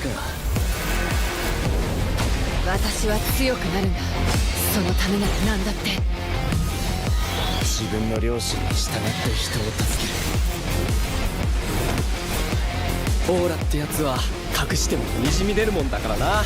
か。私は強くなるんだ。そのためなら何だって。自分の良心に従って人を助ける。オーラってやつは隠してもにじみ出るもんだからな。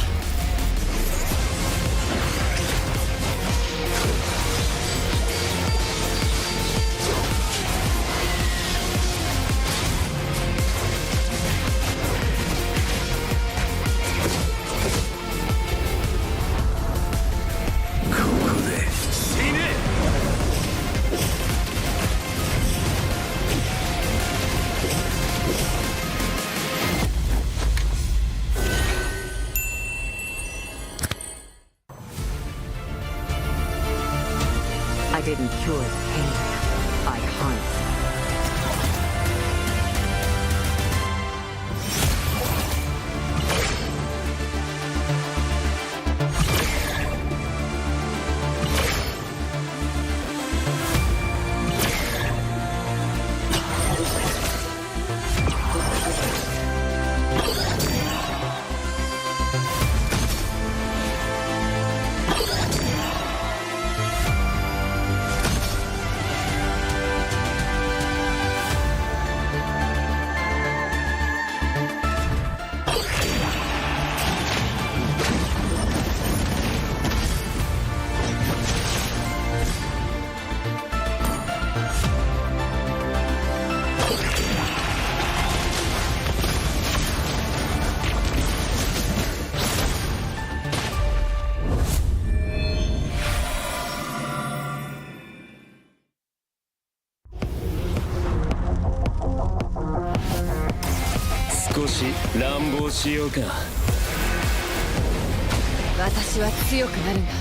I didn't cure the pain. I hunt.少し乱暴しようか。私は強くなるんだ。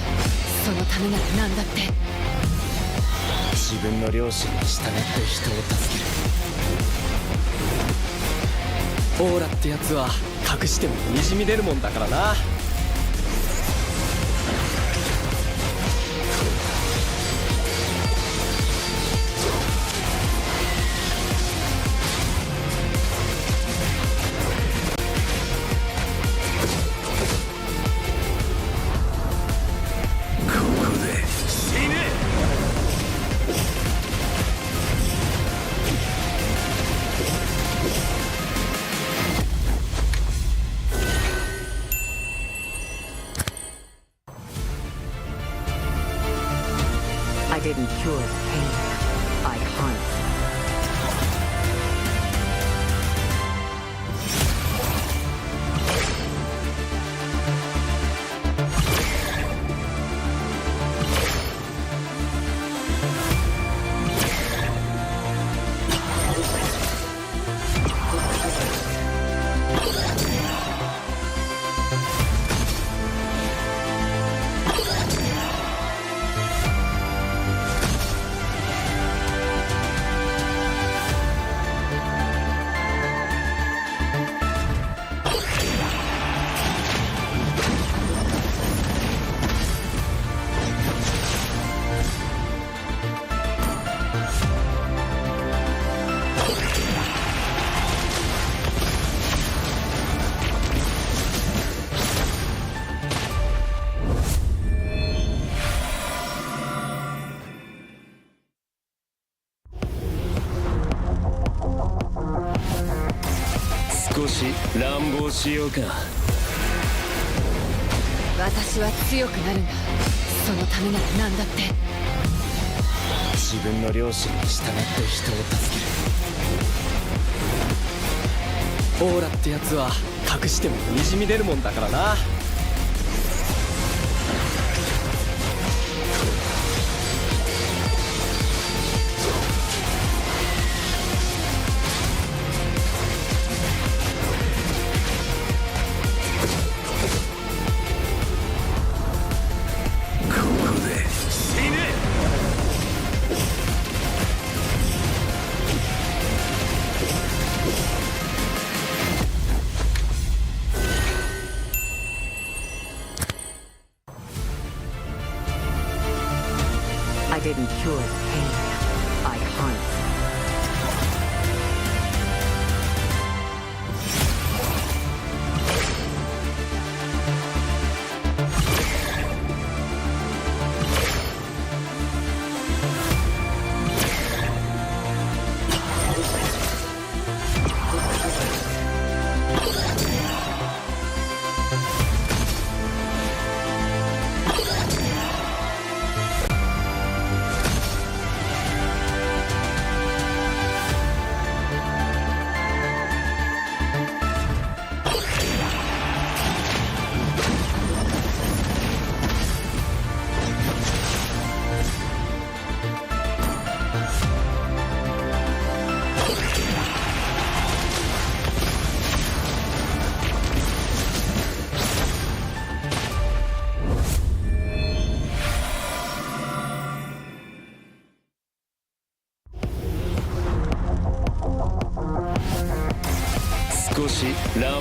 そのためなら何だって。自分の良心に従って人を助ける。オーラってやつは隠してもにじみ出るもんだからな。I didn't cure the pain. I hunt.少し乱暴しようか。私は強くなるんだ。そのためなら何だって。自分の良心に従って人を助ける。オーラってやつは隠してもにじみ出るもんだからな。I didn't cure the pain. I hunt.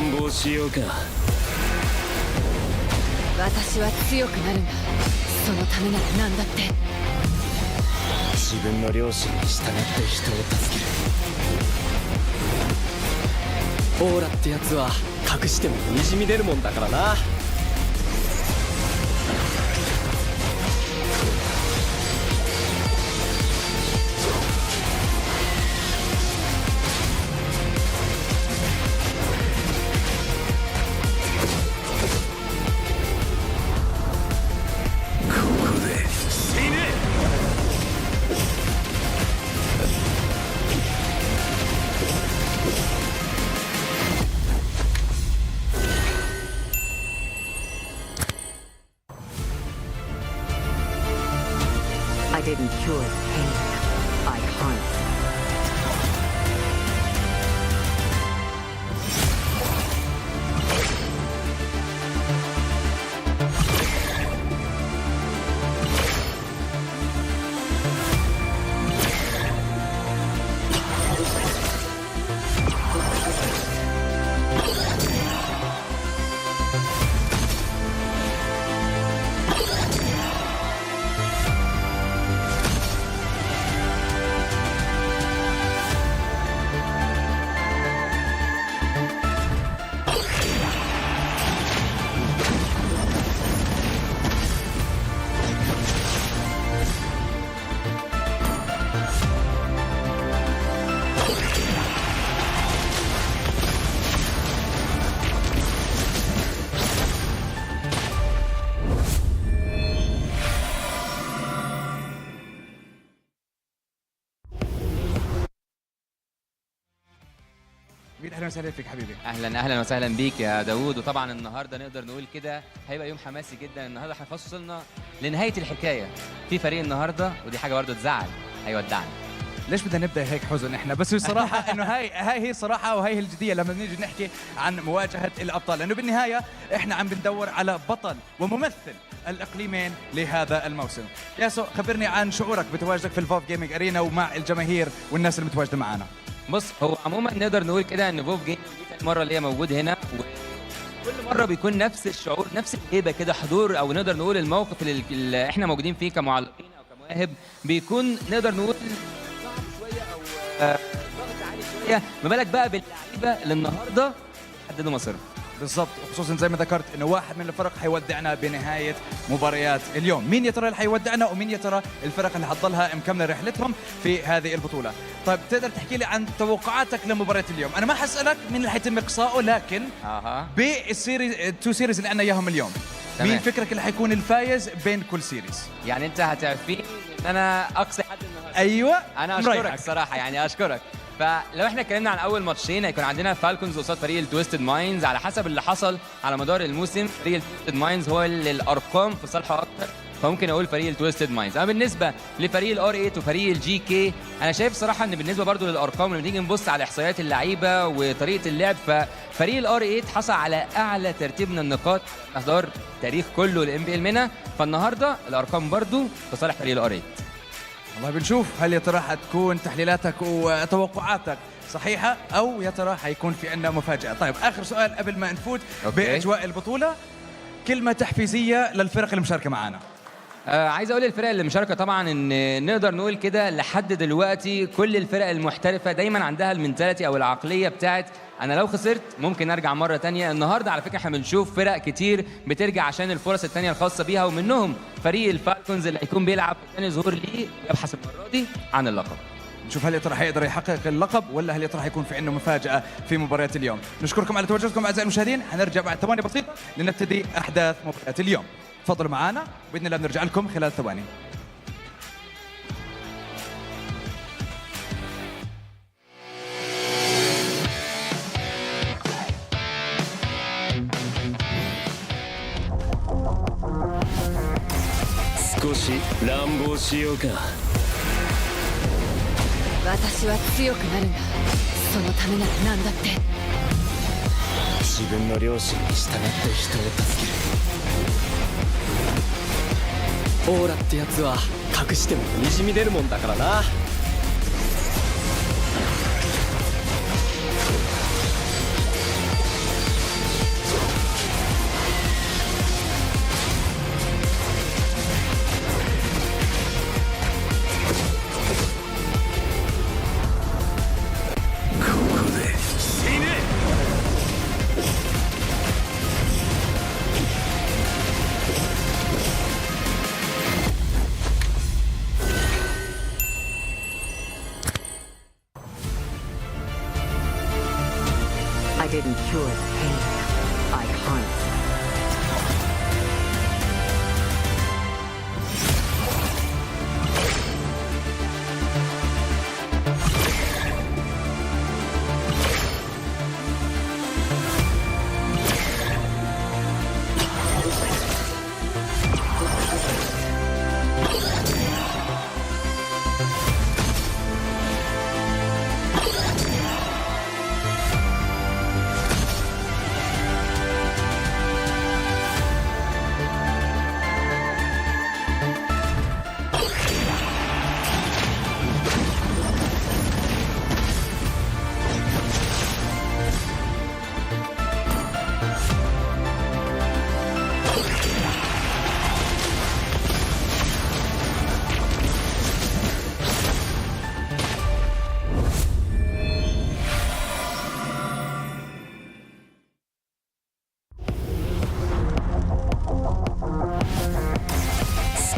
乱暴しようか。私は強くなるんだ。そのためなら何だって。自分の良心に従って人を助ける。オーラってやつは隠してもにじみ出るもんだからな。I didn't cure the pain. I harnessed it. اهلا وسهلا فيك حبيبي. اهلا اهلا وسهلا بيك يا داوود. وطبعا النهارده نقدر نقول كده هيبقى يوم حماسي جدا. النهارده احنا خلاص وصلنا لنهايه الحكايه. في فريق النهارده ودي حاجه برضه تزعل هيودعنا. ليش بدنا نبدا هيك حزن احنا؟ بس الصراحه انه هاي هي الصراحه وهي الجديه لما بنيجي نحكي عن مواجهه الابطال، لانه بالنهايه احنا عم بندور على بطل وممثل الاقليمين لهذا الموسم. ياسو خبرني عن شعورك بتواجدك في الفوف جيمنج ارينا ومع الجماهير والناس اللي متواجده معنا. بص، هو عموما نقدر نقول كده ان فوف جيم دي المره اللي هي موجود هنا، وكل مره بيكون نفس الشعور نفس الهيبه كده، حضور او نقدر نقول الموقف اللي احنا موجودين فيه كمعلقين او كمواهب بيكون نقدر نقول صعب شويه او ضغط عالي شويه، ما بالك بقى باللعيبه اللي النهارده حددوا مصيرهم. بالضبط، وخصوصا زي ما ذكرت انه واحد من الفرق حيودعنا بنهايه مباريات اليوم. مين يا ترى اللي حيودعنا ومين يا ترى الفرق اللي حتضلها مكمله رحلتهم في هذه البطوله؟ طيب تقدر تحكي لي عن توقعاتك لمباراه اليوم؟ انا ما حسألك مين اللي حيتم اقصائه، لكن بالسيريز التو سيريز اللي عندنا اياهم اليوم تمام. مين فكرك اللي حيكون الفايز بين كل سيريز؟ يعني انت هتعرفين ان انا اقصي حد النهارده. ايوه انا اشكرك صراحه، يعني اشكرك. فلو احنا اتكلمنا عن اول ماتشين هيكون عندنا فالكونز قصاد فريق التويستد مايندز. على حسب اللي حصل على مدار الموسم فريق التويستد مايندز هو اللي الارقام في صالحه اكتر، فممكن اقول فريق التويستد مايندز. اما بالنسبه لفريق الار 8 وفريق الجي كي، انا شايف صراحه ان بالنسبه برضو للارقام لما نيجي نبص على احصائيات اللعيبه وطريقه اللعب، ففريق الار 8 حصل على اعلى ترتيب من النقاط مدار تاريخ كله الام بي ال مينا، فالنهارده الارقام برضو في صالح فريق الار 8. والله بنشوف هل يا ترى حتكون تحليلاتك وتوقعاتك صحيحة أو يا ترى حيكون في عندنا مفاجأة. طيب آخر سؤال قبل ما نفوت بأجواء البطولة، كلمة تحفيزية للفرق اللي مشاركة معنا. عايز اقول للفرق اللي مشاركه طبعا ان نقدر نقول كده لحد دلوقتي كل الفرق المحترفه دايما عندها المنتاليتي او العقليه بتاعت انا لو خسرت ممكن ارجع مره تانية. النهارده على فكره احنا بنشوف فرق كتير بترجع عشان الفرص التانية الخاصه بيها، ومنهم فريق الفالكونز اللي هيكون بيلعب ثاني ظهور ليه يبحث المره دي عن اللقب. نشوف هل يا ترى حيقدر يحقق اللقب ولا هل يا ترى حيكون في عنده مفاجأة في مباريات اليوم. نشكركم على تواجدكم أعزائي المشاهدين، حنرجع بعد ثواني بسيطة لنبتدي أحداث مباريات اليوم. تفضلوا معنا بإذن الله بنرجع لكم خلال ثواني.私は強くなるんだ。そのためなら何だって。自分の良心に従って人を助ける。オーラってやつは隠してもにじみ出るもんだからな。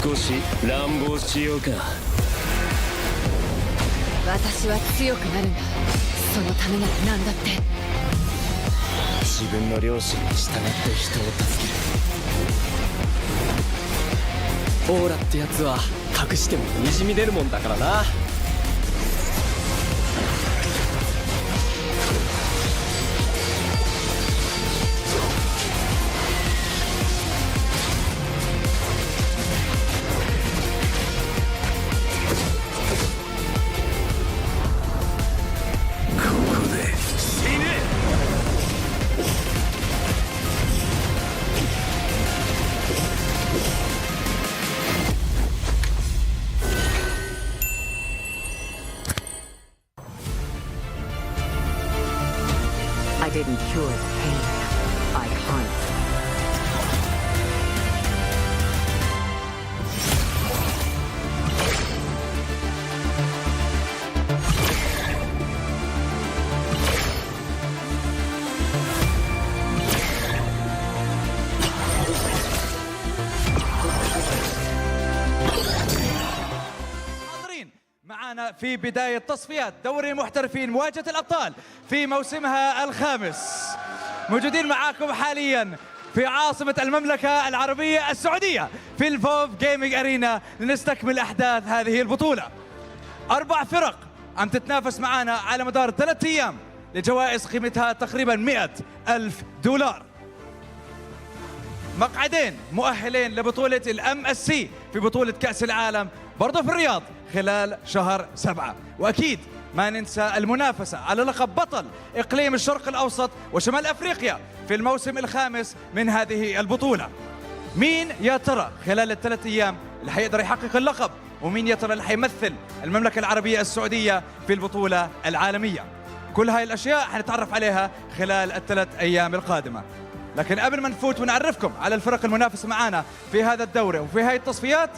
少し乱暴しようか。私は強くなるんだ。そのためなら何だって。自分の良心に従って人を助ける。オーラってやつは隠してもにじみ出るもんだからな。I didn't cure the pain. I hunt. معنا في بداية تصفيات دوري المحترفين مواجهة الأبطال في موسمها الخامس. موجودين معاكم حاليا في عاصمة المملكة العربية السعودية في الفوف جيمنج أرينا لنستكمل أحداث هذه البطولة. 4 فرق عم تتنافس معنا على مدار 3 أيام لجوائز قيمتها تقريبا $100,000. مقعدين مؤهلين لبطولة MSC في بطولة كأس العالم برضو في الرياض خلال شهر 7. وأكيد ما ننسى المنافسة على لقب بطل إقليم الشرق الأوسط وشمال أفريقيا في الموسم الخامس من هذه البطولة. مين يا ترى خلال ال3 أيام اللي حيقدر يحقق اللقب، ومين يا ترى اللي حيمثل المملكة العربية السعودية في البطولة العالمية؟ كل هاي الأشياء حنتعرف عليها خلال ال3 أيام القادمة. لكن قبل ما نفوت ونعرفكم على الفرق المنافسة معنا في هذا الدوري وفي هاي التصفيات،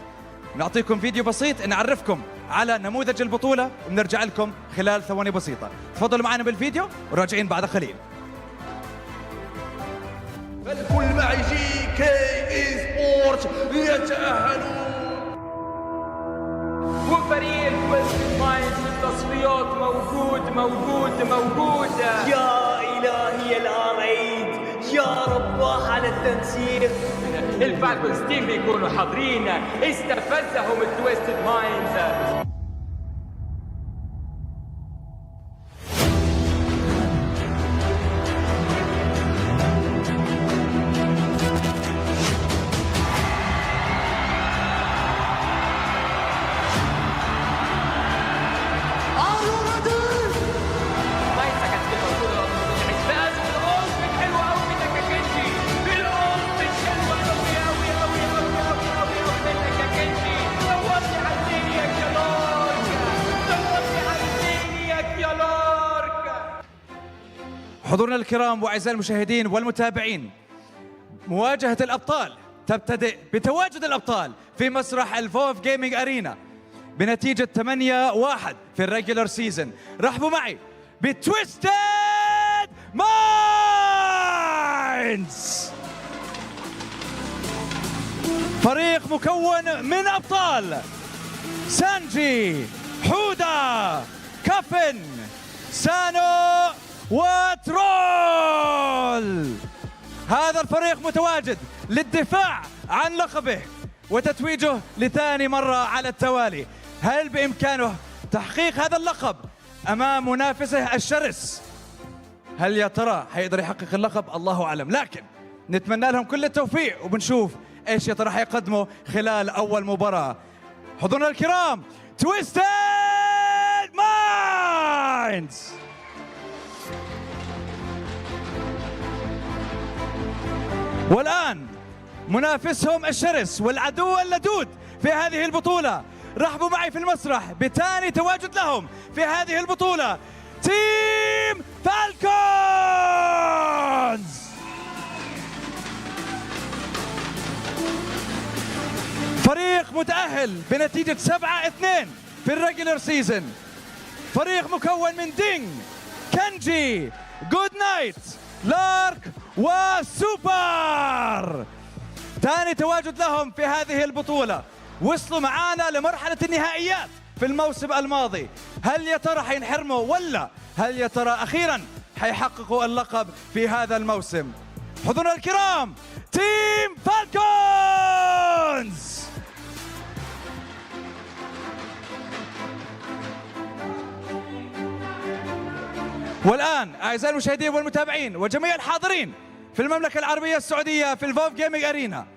نعطيكم فيديو بسيط نعرفكم على نموذج البطولة ونرجع لكم خلال ثواني بسيطة. تفضلوا معنا بالفيديو وراجعين بعد قليل. فالكل معي جي كي سبورت يتأهلون، وفريق التويست ماينز في التصفيات موجود. يا إلهي العريض، يا رباه على التنسيق. الفالكونز تيم بيكونوا حاضرين، استفزهم التويستد ماينز. حضورنا الكرام واعزائي المشاهدين والمتابعين، مواجهة الأبطال تبتدئ بتواجد الأبطال في مسرح الفوف جيمنج أرينا بنتيجة 8-1 في الريجولر سيزون. رحبوا معي بتويستد مايندز، فريق مكون من أبطال سانجي، حودة، كافن، سانو وترول. هذا الفريق متواجد للدفاع عن لقبه وتتويجه لثاني مرة على التوالي. هل بإمكانه تحقيق هذا اللقب أمام منافسه الشرس؟ هل يا ترى حيقدر يحقق اللقب؟ الله أعلم، لكن نتمنى لهم كل التوفيق وبنشوف إيش يا ترى حيقدموا خلال أول مباراة. حضورنا الكرام، تويستد مايندز. والآن منافسهم الشرس والعدو اللدود في هذه البطولة. رحبوا معي في المسرح بثاني تواجد لهم في هذه البطولة، تيم فالكونز. فريق متأهل بنتيجة 7-2 في الريجولر سيزون. فريق مكون من دينج، كنجي، جود نايت، لارك وسوبر. ثاني تواجد لهم في هذه البطولة. وصلوا معانا لمرحلة النهائيات في الموسم الماضي. هل يا ترى حينحرموا ولا هل يا ترى أخيرا حيحققوا اللقب في هذا الموسم؟ حضورنا الكرام تيم فالكونز. والآن أعزائي المشاهدين والمتابعين وجميع الحاضرين في المملكة العربية السعودية في الفوف جيمنج أرينا،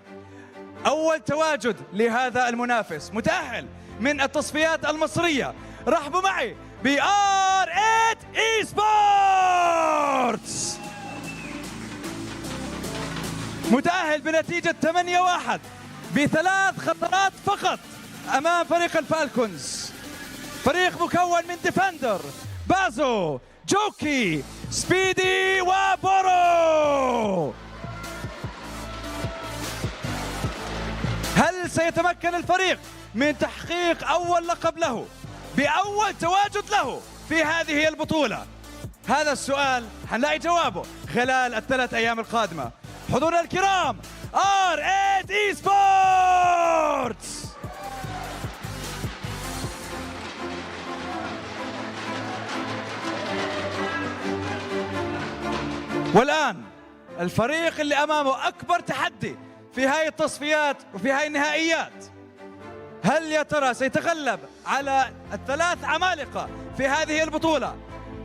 أول تواجد لهذا المنافس متأهل من التصفيات المصرية. رحبوا معي بR8 Esports، متأهل بنتيجة 8-1 ب3 خطرات فقط أمام فريق الفالكونز. فريق مكون من ديفندر بازو، جوكي، سبيدي وبورو. هل سيتمكن الفريق من تحقيق أول لقب له بأول تواجد له في هذه البطولة؟ هذا السؤال حنلاقي جوابه خلال ال3 أيام القادمة. حضورنا الكرام R8 Esports. والآن الفريق اللي أمامه أكبر تحدي في هاي التصفيات وفي هاي النهائيات، هل يا ترى سيتغلب على ال3 عمالقة في هذه البطولة؟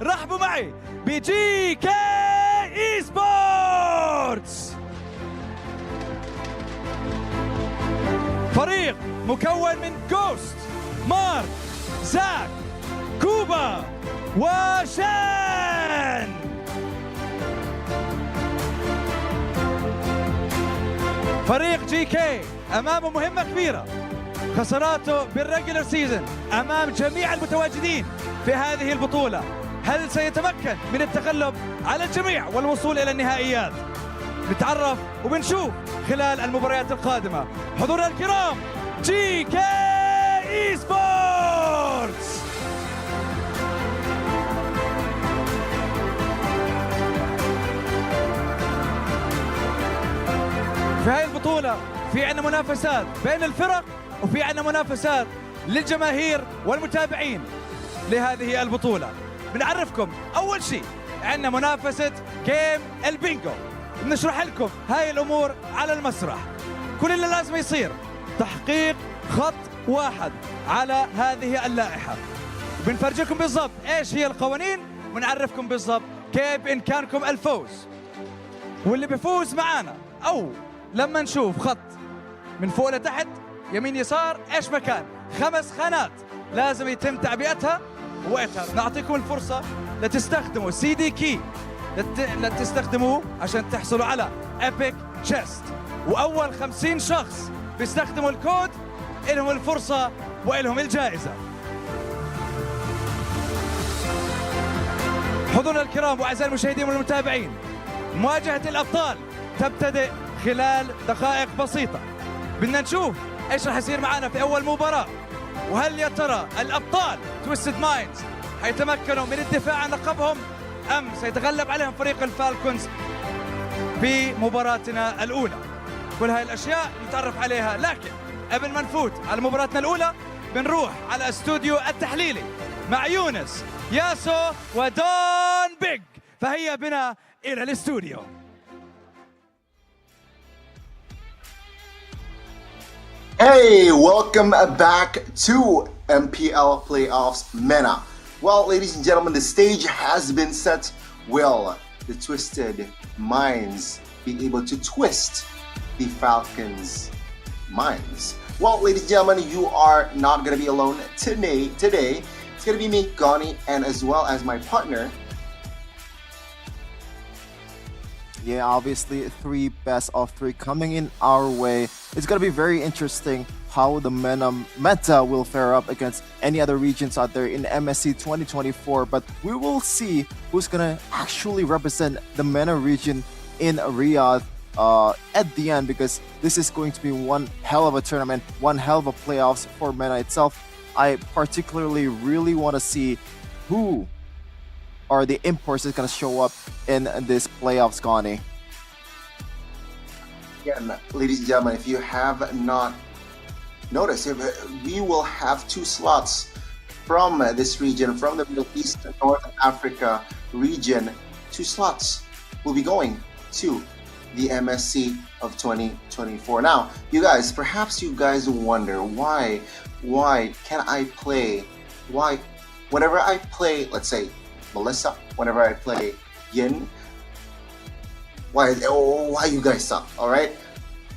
رحبوا معي بجي كي اي سبورتس، فريق مكون من جوست، مارك، زاك، كوبا وشان. فريق جي كي أمامه مهمة كبيرة، خساراته بالريجولر سيزون أمام جميع المتواجدين في هذه البطولة. هل سيتمكن من التغلب على الجميع والوصول إلى النهائيات؟ نتعرف وبنشوف خلال المباريات القادمة. حضورنا الكرام جي كي اي سبورتس. في هذه البطولة في عندنا منافسات بين الفرق وفي عندنا منافسات للجماهير والمتابعين لهذه البطولة. بنعرفكم أول شيء عندنا منافسة جيم البينجو. بنشرح لكم هاي الأمور على المسرح. كل اللي لازم يصير تحقيق خط واحد على هذه اللائحة. بنفرجيكم بالضبط إيش هي القوانين ونعرفكم بالضبط كيف بإمكانكم الفوز. واللي بيفوز معانا أو لما نشوف خط من فوق لتحت يمين يسار ايش مكان 5 خانات لازم يتم تعبئتها ووقتها نعطيكم الفرصة لتستخدموا CD كي لتستخدموه عشان تحصلوا على ايبك تشيست، واول 50 شخص بيستخدموا الكود لهم الفرصة ولهم الجائزة. حضورنا الكرام واعزائي المشاهدين والمتابعين، مواجهة الابطال تبتدئ خلال دقائق بسيطة. بدنا نشوف ايش رح يصير معنا في اول مباراة، وهل يا ترى الابطال تويستد مايندز حيتمكنوا من الدفاع عن لقبهم ام سيتغلب عليهم فريق الفالكونز في مباراتنا الاولى؟ كل هاي الاشياء نتعرف عليها، لكن قبل ما نفوت على مباراتنا الاولى بنروح على استوديو التحليلي مع يونس، ياسو ودون بيج. فهيا بنا الى الاستوديو. Hey, welcome back to MPL Playoffs MENA. Well, ladies and gentlemen, the stage has been set. Will the Twisted Minds be able to twist the Falcons' minds? Well, ladies and gentlemen, you are not going to be alone today. It's going to be me, Gani, and as well as my partner. Yeah, obviously 3 best of 3 coming in our way. It's going to be very interesting how the MENA meta will fare up against any other regions out there in MSC 2024. But we will see who's going to actually represent the MENA region in Riyadh at the end, because this is going to be one hell of a tournament, one hell of a playoffs for MENA itself. I particularly really want to see who are the imports that's going to show up in this playoffs, Gani. Again, ladies and gentlemen, if you have not notice we will have 2 slots from this region, from the Middle East and North Africa region. 2 slots will be going to the MSC of 2024. Now, you guys, perhaps you guys wonder why can I play, whenever I play, let's say Melissa, whenever I play Yin, why you guys suck, all right?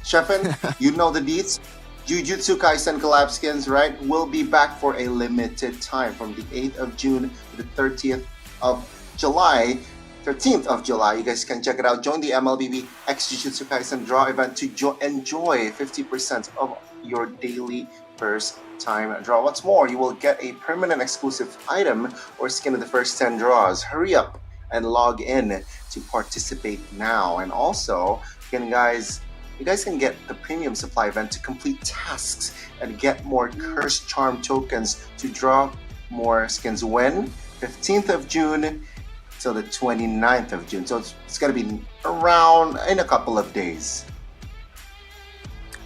Shefin, you know the deets. Jujutsu Kaisen collab skins, right, will be back for a limited time from the 8th of June to the 13th of July. You guys can check it out. Join the MLBB X Jujutsu Kaisen draw event to enjoy 50% of your daily first time draw. What's more, you will get a permanent exclusive item or skin in the first 10 draws. Hurry up and log in to participate now. And also, you guys can get the premium supply event to complete tasks and get more cursed charm tokens to draw more skins. When? 15th of June till the 29th of June. So it's gonna be around in a couple of days.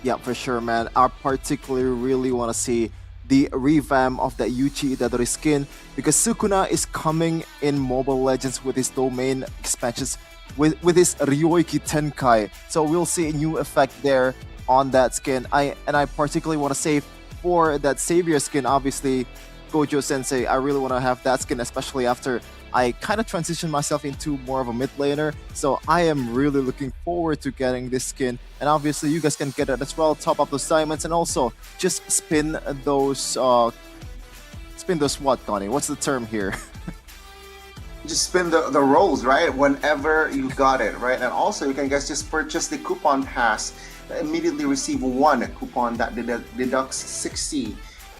Yeah, for sure, man. I particularly really want to see the revamp of that Yuchi Itadori skin, because Sukuna is coming in Mobile Legends with his domain expansions, with his Ryoiki Tenkai. So we'll see a new effect there on that skin. I particularly want to say for that Savior skin, obviously Gojo Sensei, I really want to have that skin, especially after I kind of transitioned myself into more of a mid laner. So I am really looking forward to getting this skin, and obviously you guys can get it as well. Top up those diamonds and also just spin those what, Connie? What's the term here? Just spin the rolls, right? Whenever you got it, right? And also you can guys just purchase the coupon pass, immediately receive 1 coupon that deducts 60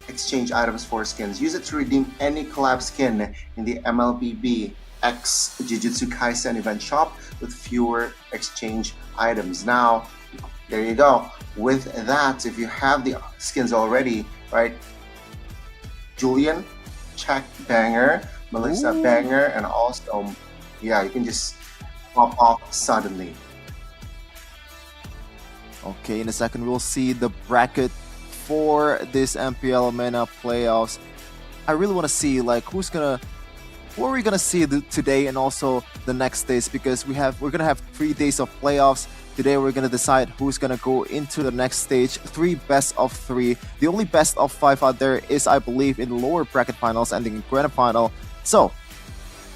exchange items for skins. Use it to redeem any collab skin in the MLBB X Jujutsu Kaisen event shop with fewer exchange items. Now, there you go. With that, if you have the skins already, right? Julian, check banger, Melissa banger, and also, yeah, you can just pop off suddenly. Okay, in a second we'll see the bracket for this MPL MENA playoffs. I really want to see like who are we gonna see today and also the next days, because we're gonna have 3 days of playoffs. Today we're gonna decide who's gonna go into the next stage. 3 best of 3. The only best of 5 out there is, I believe, in the lower bracket finals and the grand final. So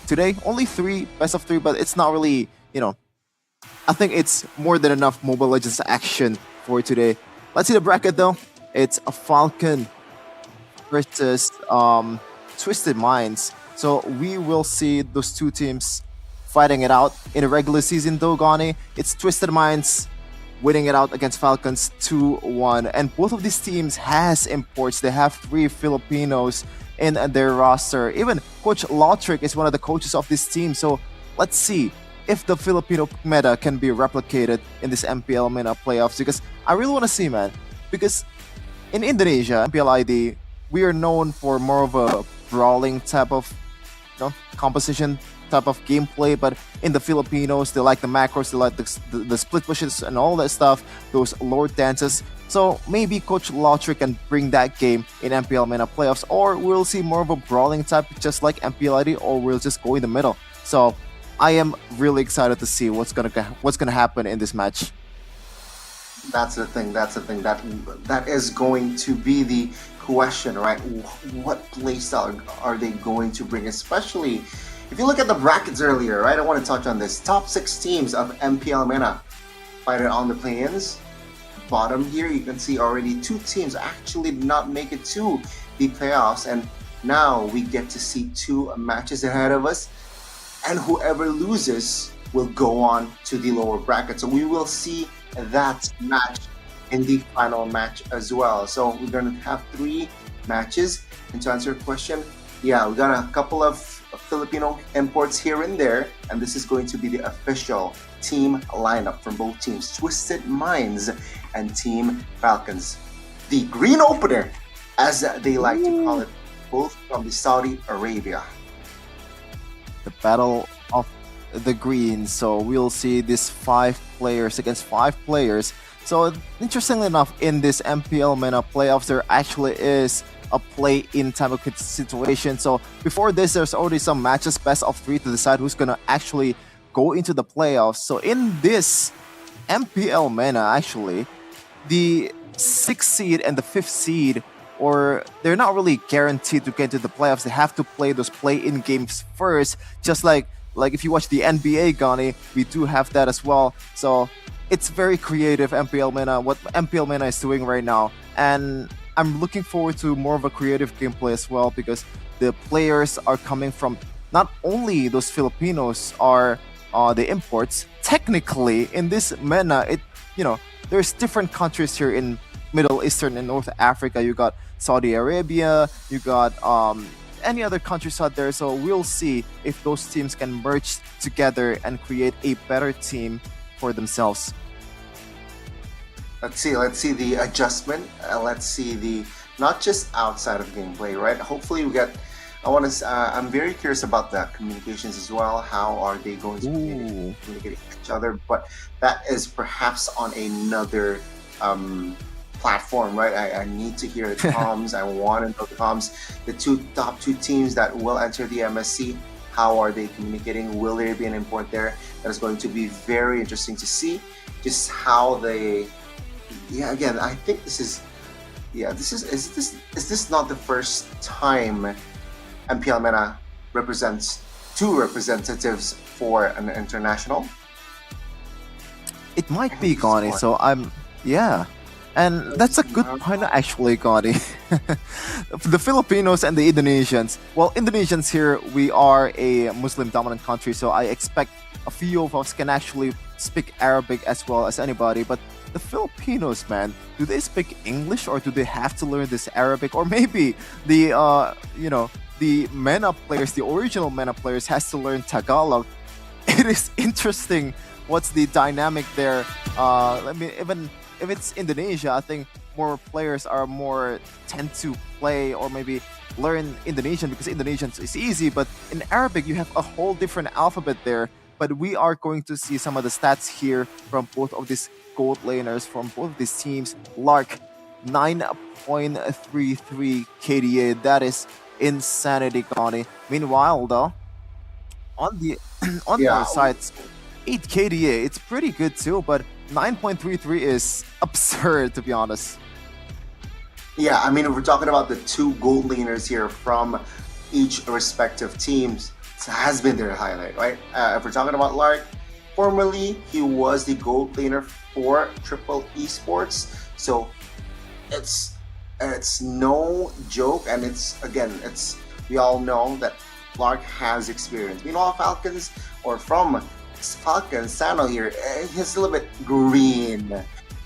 today only 3 best of 3, but it's not really, I think it's more than enough Mobile Legends action for today. Let's see the bracket though. It's a Falcon versus Twisted Minds. So we will see those 2 teams fighting it out in a regular season though, Gani. It's Twisted Minds winning it out against Falcons 2-1. And both of these teams has imports. They have 3 Filipinos in their roster. Even Coach Lautrick is one of the coaches of this team. So let's see if the Filipino meta can be replicated in this MPL MENA playoffs, because I really want to see, man. Because in Indonesia, MPL ID, we are known for more of a brawling type of composition, type of gameplay. But in the Filipinos, they like the macros, they like the split pushes and all that stuff, those lord dances. So maybe Coach Lautrick can bring that game in MPL MENA playoffs, or we'll see more of a brawling type, just like MPL ID, or we'll just go in the middle. So I am really excited to see what's gonna happen in this match. That's the thing. That is going to be the question, right? What playstyle are they going to bring? Especially if you look at the brackets earlier, right? I want to touch on this. Top 6 teams of MPL MENA fighting on the play-ins. Bottom here, you can see already 2 teams actually did not make it to the playoffs, and now we get to see 2 matches ahead of us, and whoever loses will go on to the lower bracket. So we will see that match in the final match as well. So we're going to have 3 matches. And to answer your question, yeah, we got a couple of Filipino imports here and there, and this is going to be the official team lineup from both teams, Twisted Minds and Team Falcons. The green opener, as they like to call it, both from the Saudi Arabia. The battle of the greens. So we'll see this 5 players against 5 players. So interestingly enough, in this MPL MENA playoffs, there actually is a play-in type of situation. So before this, there's already some matches, best of 3, to decide who's gonna actually go into the playoffs. So in this MPL MENA, actually, the 6th seed and the 5th seed, or they're not really guaranteed to get into the playoffs. They have to play those play-in games first, just like if you watch the NBA, Gani, we do have that as well. So it's very creative, MPL MENA, what MPL MENA is doing right now. And I'm looking forward to more of a creative gameplay as well, because the players are coming from, not only those Filipinos are the imports. Technically, in this MENA, there's different countries here in Middle Eastern and North Africa. You got Saudi Arabia, you got any other countries out there. So we'll see if those teams can merge together and create a better team for themselves. Let's see the adjustment. Let's see the not just outside of gameplay, right? Hopefully we get. I'm very curious about the communications as well. How are they going to communicate with each other? But that is perhaps on another platform, right? I need to hear the comms. I want to know the comms. The top two teams that will enter the MSC. How are they communicating? Will there be an import there? That is going to be very interesting to see. Just how they. Yeah, again, I think this is. Yeah, is this not the first time MPL MENA represents 2 representatives for an international? It might be, Gani. So and that's a good point actually, Gani. The Filipinos and the Indonesians. Well, Indonesians here, we are a Muslim dominant country, so I expect a few of us can actually speak Arabic as well as anybody. But the Filipinos, man, do they speak English, or do they have to learn this Arabic? Or maybe the the MENA players, the original MENA players, has to learn Tagalog. It is interesting what's the dynamic there. Even if it's Indonesia, I think more players tend to play or maybe learn Indonesian, because Indonesian is easy, but in Arabic you have a whole different alphabet there. But we are going to see some of the stats here from both of these gold laners, from both of these teams. Lark, 9.33 KDA. That is insanity, Gani. Meanwhile, though, on the other side, 8 KDA. It's pretty good too, but 9.33 is absurd, to be honest. Yeah, I mean, if we're talking about the 2 gold laners here from each respective teams, it has been their highlight, right? If we're talking about Lark, formerly he was the gold laner for Triple Esports, so it's no joke, and we all know that Lark has experience. Meanwhile, Falcons Sano here, he's a little bit green,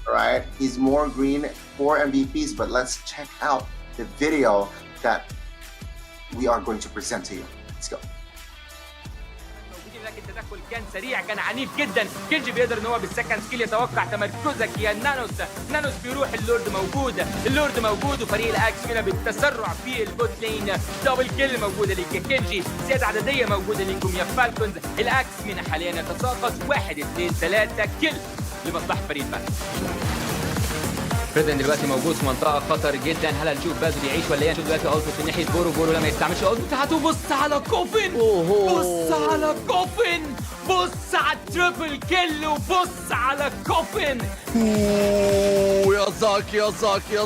right? He's more green for MVPs, but let's check out the video that we are going to present to you. Let's go. لكن التدخل كان سريع، كان عنيف جدا. كنجي بيقدر ان هو بالسكند سكيل يتوقع تمركزك يا نانوس بيروح. اللورد موجود وفريق الاكس هنا بالتسرع في البوت لين. دبل كيل موجوده ليك يا كنجي، زياده عدديه موجوده ليكم يا فالكونز. الاكس هنا حاليا يتساقط 1 2 3 كيل لمصلحه فريق الفالكونز. فريدن دلوقتي موجود في منطقه خطر جدا. هل هنشوف بازو بيعيش ولا ايه؟ هنشوف دلوقتي التو في ناحيه بورو لما يستعملش التو بتاعته. بص على كوفن، بص على التريبل كيل، وبص على كوفن. يا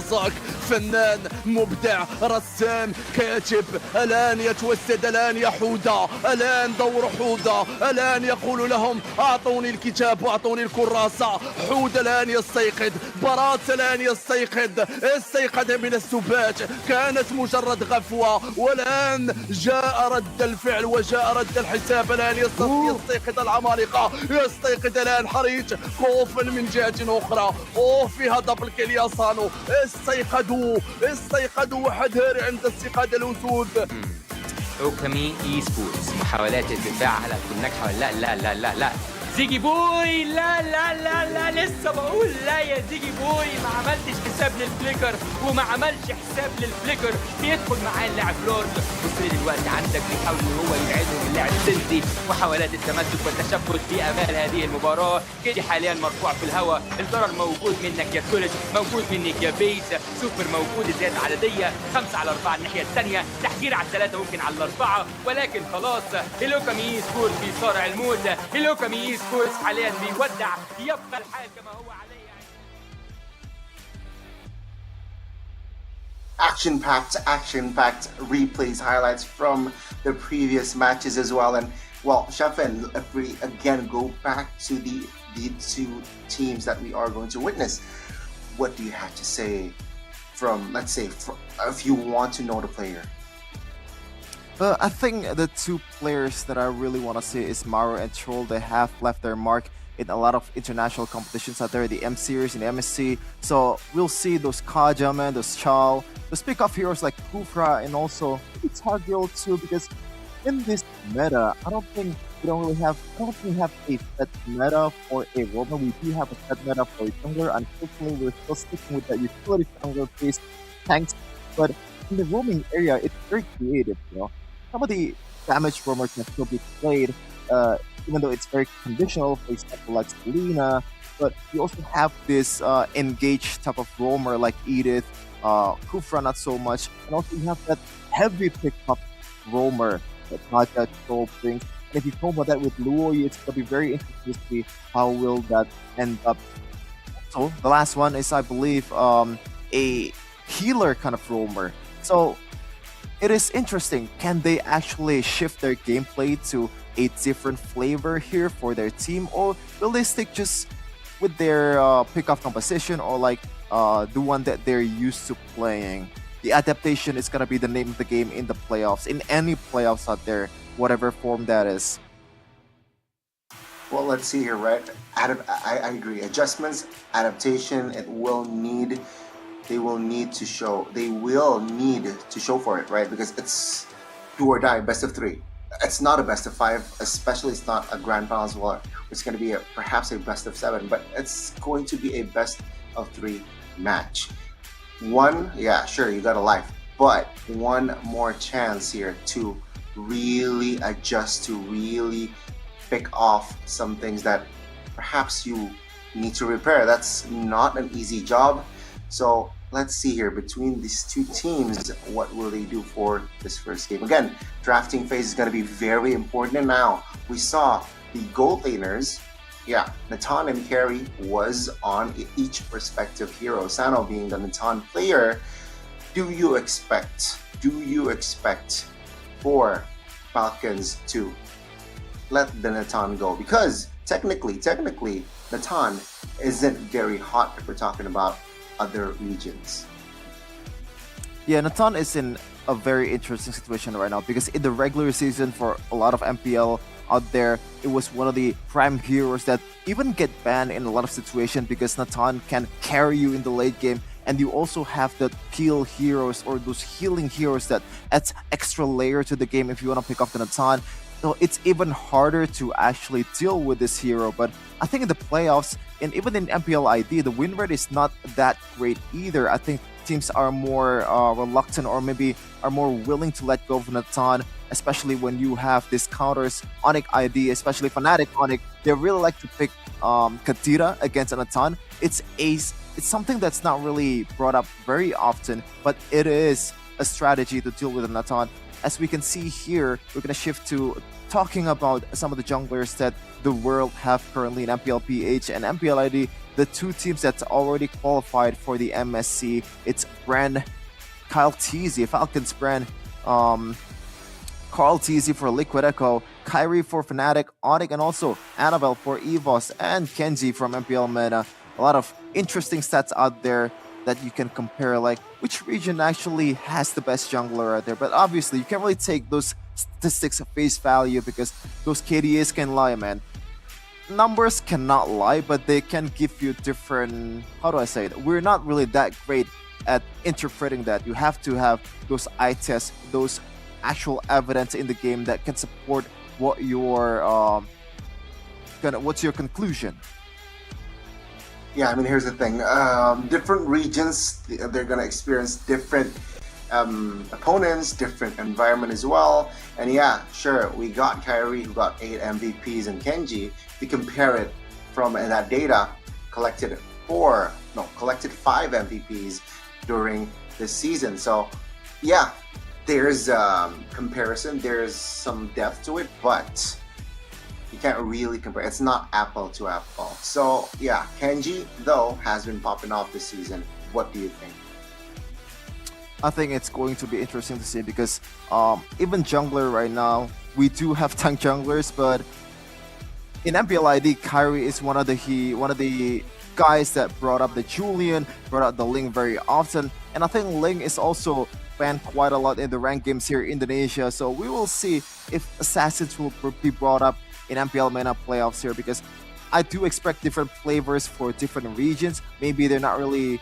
زاك فنان مبدع رسام كاتب. الآن يتوسد، الآن يحوذا، الآن دور حوذا، الآن يقول لهم أعطوني الكتاب وأعطوني الكراسة. حوذا الآن يستيقظ، برات الآن استيقظ من السبات. كانت مجرد غفوة، والآن جاء رد الفعل وجاء رد الحساب. الآن يستيقظ العمالقة، يستيقظ الآن حريج كوفن من جهة أخرى. فيها دبل كيل يا صانو. استيقظوا وحذر عند استيقاظ الأسود. اوكامي اي سبورتس، محاولات الدفاع هل هتكون ناجحه ولا لا؟ زيجي بوي، لا لا لا لا، لسه بقول لا يا زيجي بوي، ما عملتش حساب للفليكر وما عملش حساب للفليكر. بيدخل معاه اللاعب لورد. بص دلوقتي عندك بيحاول ان هو يبعدهم اللاعب سنتي، محاولات التمسك والتشبث في امال هذه المباراه. كيدي حاليا مرفوع في الهواء، الضرر موجود منك يا كولج، موجود منك يا بيت. سوبر موجود، زياده عدديه 5 على 4 الناحيه الثانيه، تحجير على 3 ممكن على 4، ولكن خلاص هيلوكامي سكور في صارع الموت. هيلوكامي سكور حاليا بيودع، يبقى الحال كما هو عليه. Action-packed replays, highlights from the previous matches as well. And well, Shafin, if we again go back to the two teams that we are going to witness, what do you have to say from, let's say, if you want to know the player? I think the two players that I really want to see is Maru and Troll. They have left their mark in a lot of international competitions out there, the M Series and the MSC. So we'll see those Kajaman, those Chal, those pick-off heroes like Kufra, and also Targil too, because in this meta, I don't think we have a set meta for a roamer. We do have a set meta for a jungler. Unfortunately, we're still sticking with that utility jungler-based tanks, but in the roaming area, it's very creative, you know. Some of the damage roamer can still be played, even though it's very conditional, for example, like Selena. But you also have this engaged type of roamer like Edith, Kufra not so much, and also you have that heavy pick-up roamer that Naja Troll brings. And if you combo that with Luoyi, it's going to be very interesting to see how will that end up. So the last one is, I believe, a healer kind of roamer. So it is interesting. Can they actually shift their gameplay to a different flavor here for their team, or will they stick just with their pick-off composition, or like the one that they're used to playing? The adaptation is gonna be the name of the game in the playoffs, in any playoffs out there, whatever form that is. Well, let's see here, right? I agree. Adjustments, adaptation, they will need to show for it, right? Because it's do or die, best of 3. It's not a best of 5, especially it's not a grand finals war. It's going to be perhaps a best of 7, but it's going to be a best of 3 match. One, yeah, sure, you got a life, but one more chance here to really adjust, to really pick off some things that perhaps you need to repair. That's not an easy job. So let's see here, between these two teams, what will they do for this first game? Again, drafting phase is going to be very important. And now we saw the gold laners, yeah, Natan and Carry was on each respective hero. Sano being the Natan player, do you expect for Falcons to let the Natan go? Because technically, Natan isn't very hot if we're talking about other regions. Yeah, Natan is in a very interesting situation right now, because in the regular season for a lot of MPL out there, it was one of the prime heroes that even get banned in a lot of situations, because Natan can carry you in the late game, and you also have the heal heroes or those healing heroes that adds extra layer to the game if you want to pick up the Natan. So it's even harder to actually deal with this hero. But I think in the playoffs, and even in MPL ID, the win rate is not that great either. I think teams are more reluctant, or maybe are more willing to let go of Natan, especially when you have these counters. Onyx ID, especially Fnatic Onyx, they really like to pick Kadira against Natan. It's something that's not really brought up very often, but it is a strategy to deal with Natan. As we can see here, we're going to shift to talking about some of the junglers that the world have currently in MPL PH and MPL ID. The two teams that's already qualified for the MSC. It's Brand, Kyle Teasy, Falcons Brand, Carl Teasy for Liquid Echo, Kyrie for Fnatic, Onyx, and also Annabelle for EVOS, and Kenji from MPL MENA. A lot of interesting stats out there that you can compare, like which region actually has the best jungler out there. But obviously, you can't really take those statistics at face value, because those KDAs can lie, man. Numbers cannot lie, but they can give you different, how do I say it? We're not really that great at interpreting that. You have to have those eye tests, those actual evidence in the game that can support what your what's your conclusion? Yeah, I mean, here's the thing. Different regions, they're going to experience different opponents, different environment as well. And yeah, sure, we got Kyrie who got 8 MVPs and Kenji. If you compare it from that data, collected 5 MVPs during this season. So yeah, there's comparison, there's some depth to it, but you can't really compare. It's not apple to apple. So yeah, Kenji though has been popping off this season. What do you think? I think it's going to be interesting to see because even jungler right now, we do have tank junglers, but in MPL ID, Kyrie is one of the guys that brought up the Julian, brought up the Ling very often, and I think Ling is also banned quite a lot in the ranked games here in Indonesia. So we will see if assassins will be brought up in MPL MENA playoffs here, because I do expect different flavors for different regions. Maybe they don't really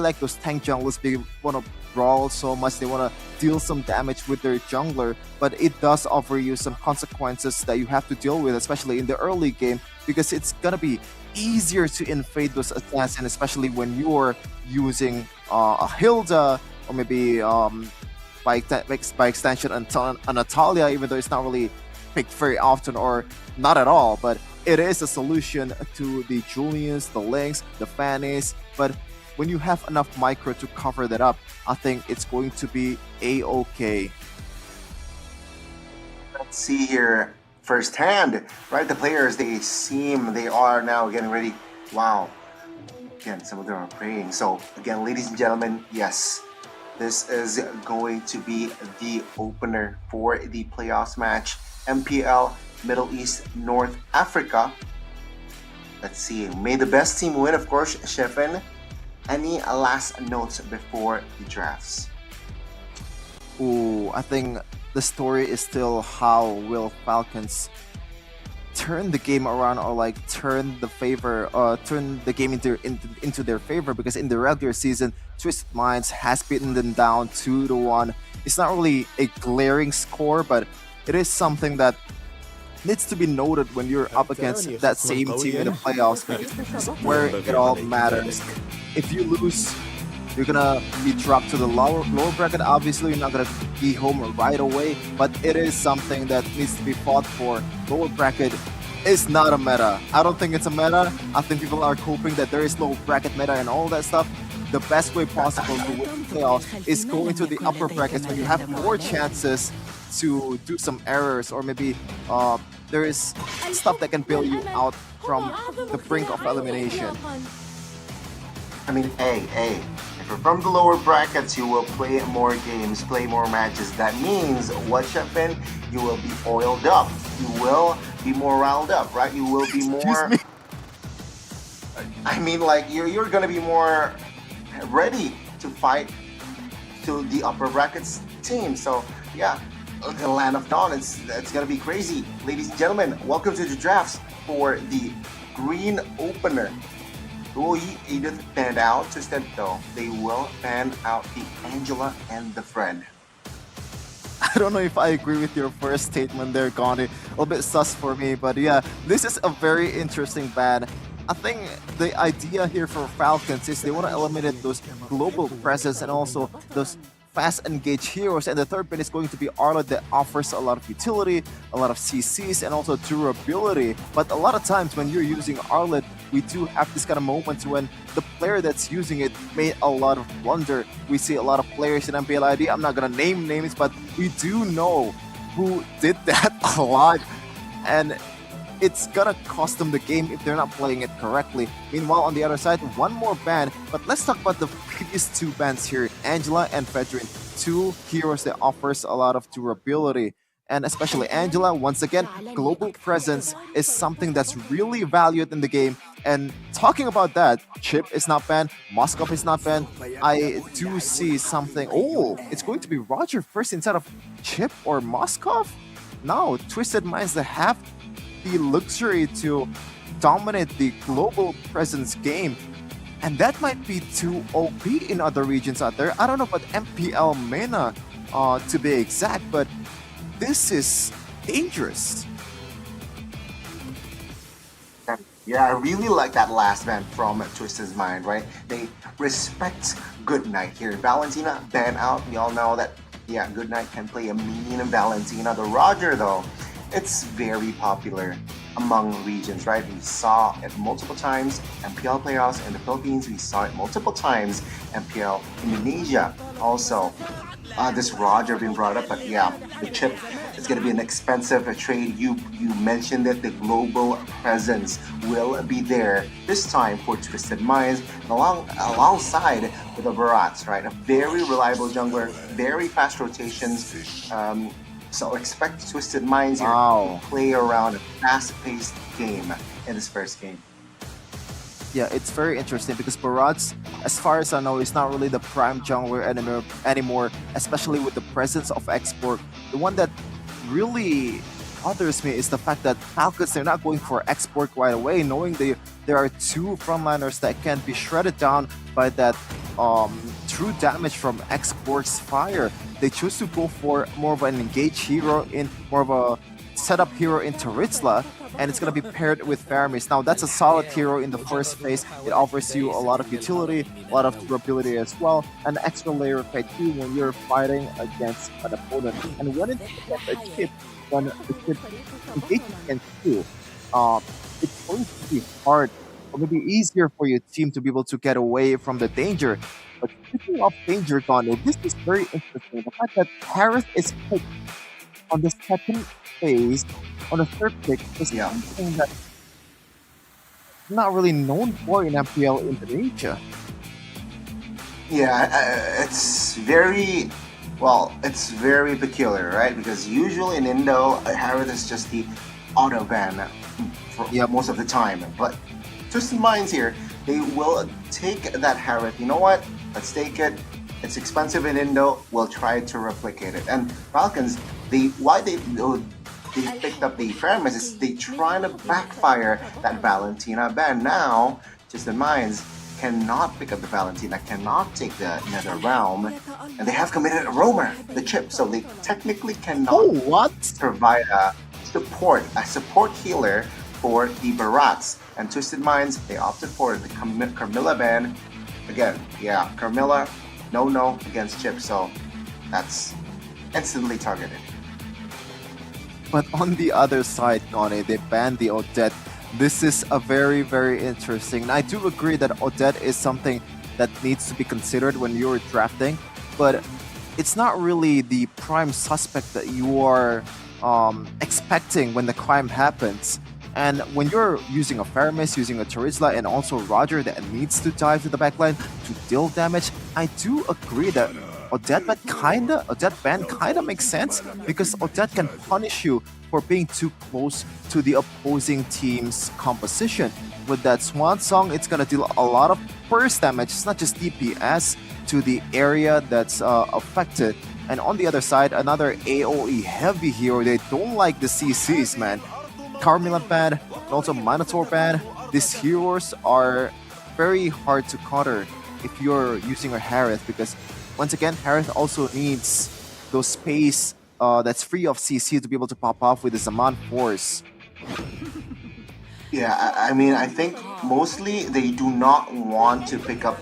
like those tank junglers. They want to brawl so much, they want to deal some damage with their jungler, but it does offer you some consequences that you have to deal with, especially in the early game, because it's gonna be easier to invade those assassins, especially when you're using a Hilda or maybe by extension a Natalia, even though it's not really picked very often or not at all, but it is a solution to the Julians, the Lings, the Fannies. But when you have enough micro to cover that up, I think it's going to be a-okay. Let's see here firsthand, right? The players, they are now getting ready. Wow. Again, some of them are praying. So again, ladies and gentlemen, yes, this is going to be the opener for the playoffs match. MPL Middle East North Africa. Let's see. May the best team win, of course, Shefin. Any last notes before the drafts? Ooh, I think the story is still how will Falcons turn the game around, or like turn the game into their favor, because in the regular season, Twisted Minds has beaten them down 2-1. It's not really a glaring score, but it is something that needs to be noted when you're up against that same team in the playoffs, because it's where it all matters. If you lose, you're gonna be dropped to the lower bracket. Obviously, you're not gonna be home right away, but it is something that needs to be fought for. Lower bracket is not a meta. I don't think it's a meta. I think people are hoping that there is low bracket meta and all that stuff. The best way possible to win playoffs is going to the upper brackets, when you have more chances to do some errors, or maybe there is stuff that can bail you out from the brink of elimination. I mean, hey, if you're from the lower brackets, you will play more games, play more matches. That means, what, Shefin? You will be oiled up. You will be more riled up, right? You will be more... I mean, like, you're gonna be more ready to fight to the upper brackets team. So, yeah, the Land of Dawn, it's gonna be crazy. Ladies and gentlemen, welcome to the drafts for the green opener. Will Edith stand out? Instead, though, they will fan out the Angela and the Fred. I don't know if I agree with your first statement there, Gandhi. A little bit sus for me, but yeah, this is a very interesting ban. I think the idea here for Falcons is they want to eliminate those global presence and also those fast engage heroes, and the third pin is going to be Arlet, that offers a lot of utility, a lot of CCs, and also durability. But a lot of times when you're using Arlet, we do have this kind of moments when the player that's using it made a lot of blunder. We see a lot of players in MPL ID, I'm not gonna name names, but we do know who did that a lot, and it's gonna cost them the game if they're not playing it correctly. Meanwhile, on the other side, one more ban, but let's talk about the previous two bans here, Angela and Fedrin, two heroes that offers a lot of durability. And especially Angela, once again, global presence is something that's really valued in the game. And talking about that, Chip is not banned, Moskov is not banned. I do see something. Oh, it's going to be Roger first instead of Chip or Moskov? No, Twisted Minds, that have the luxury to dominate the global presence game, and that might be too OP in other regions out there. I don't know about MPL MENA to be exact, but this is dangerous. Yeah, I really like that last band from Twisted Mind, right? They respect Goodnight here. Valentina ban out. We all know that, yeah, Goodnight can play a mean Valentina. The Roger, though, it's very popular among regions, right? We saw it multiple times. MPL playoffs in the Philippines, we saw it multiple times. MPL Indonesia also. This Roger being brought up, but yeah, the chip is going to be an expensive trade. You mentioned that the global presence will be there this time for Twisted Minds, alongside with the Barats, right? A very reliable jungler, very fast rotations. So expect Twisted Minds here to play around a fast-paced game in this first game. Yeah, it's very interesting because Barats, as far as I know, is not really the prime jungler anymore, especially with the presence of Export. The one that really bothers me is the fact that Falcons, they're not going for Export right away, knowing there are two frontliners that can be shredded down by that true damage from Export's fire. They choose to go for more of an engaged hero, in more of a setup hero in Taritzla, and it's going to be paired with Faramis. Now, that's a solid hero in the first phase. It offers you a lot of utility, a lot of durability as well, an extra layer of IQ when you're fighting against an opponent. And when it's a chip, when the chip engages against you, it's going to be hard, or maybe easier for your team to be able to get away from the danger. But speaking of danger, Gone, this is very interesting. The fact that Harris is picked on the second phase, on the third pick, is something that not really known for in MPL Indonesia. Yeah, it's very, well, it's very peculiar, right? Because usually in Indo, Harith is just the auto ban for most of the time. But Twisted Minds here, they will take that Harith. You know what? Let's take it. It's expensive in Indo. We'll try to replicate it. And Falcons, why they picked up the Faramis is they trying to backfire that Valentina ban. Now, Twisted Minds cannot pick up the Valentina, cannot take the Nether Realm, and they have committed a roamer, the chip, so they technically cannot provide a support healer for the Barats. And Twisted Minds, they opted for the Carmilla ban. Again, yeah, Carmilla, no against chip, so that's instantly targeted. But on the other side, None, they banned the Odette. This is a very, very interesting. And I do agree that Odette is something that needs to be considered when you're drafting, but it's not really the prime suspect that you are expecting when the crime happens. And when you're using a Faramis, using a Taritzla, and also Roger that needs to dive to the backline to deal damage, I do agree that Odette ban kinda makes sense because Odette can punish you for being too close to the opposing team's composition. With that Swan Song, it's gonna deal a lot of burst damage. It's not just DPS to the area that's affected. And on the other side, another AoE heavy hero. They don't like the CCs, man. Carmilla ban, and also Minotaur ban. These heroes are very hard to counter if you're using a Harith, because once again, Harith also needs those space that's free of CC to be able to pop off with the Zaman Force. Yeah, I mean, I think mostly they do not want to pick up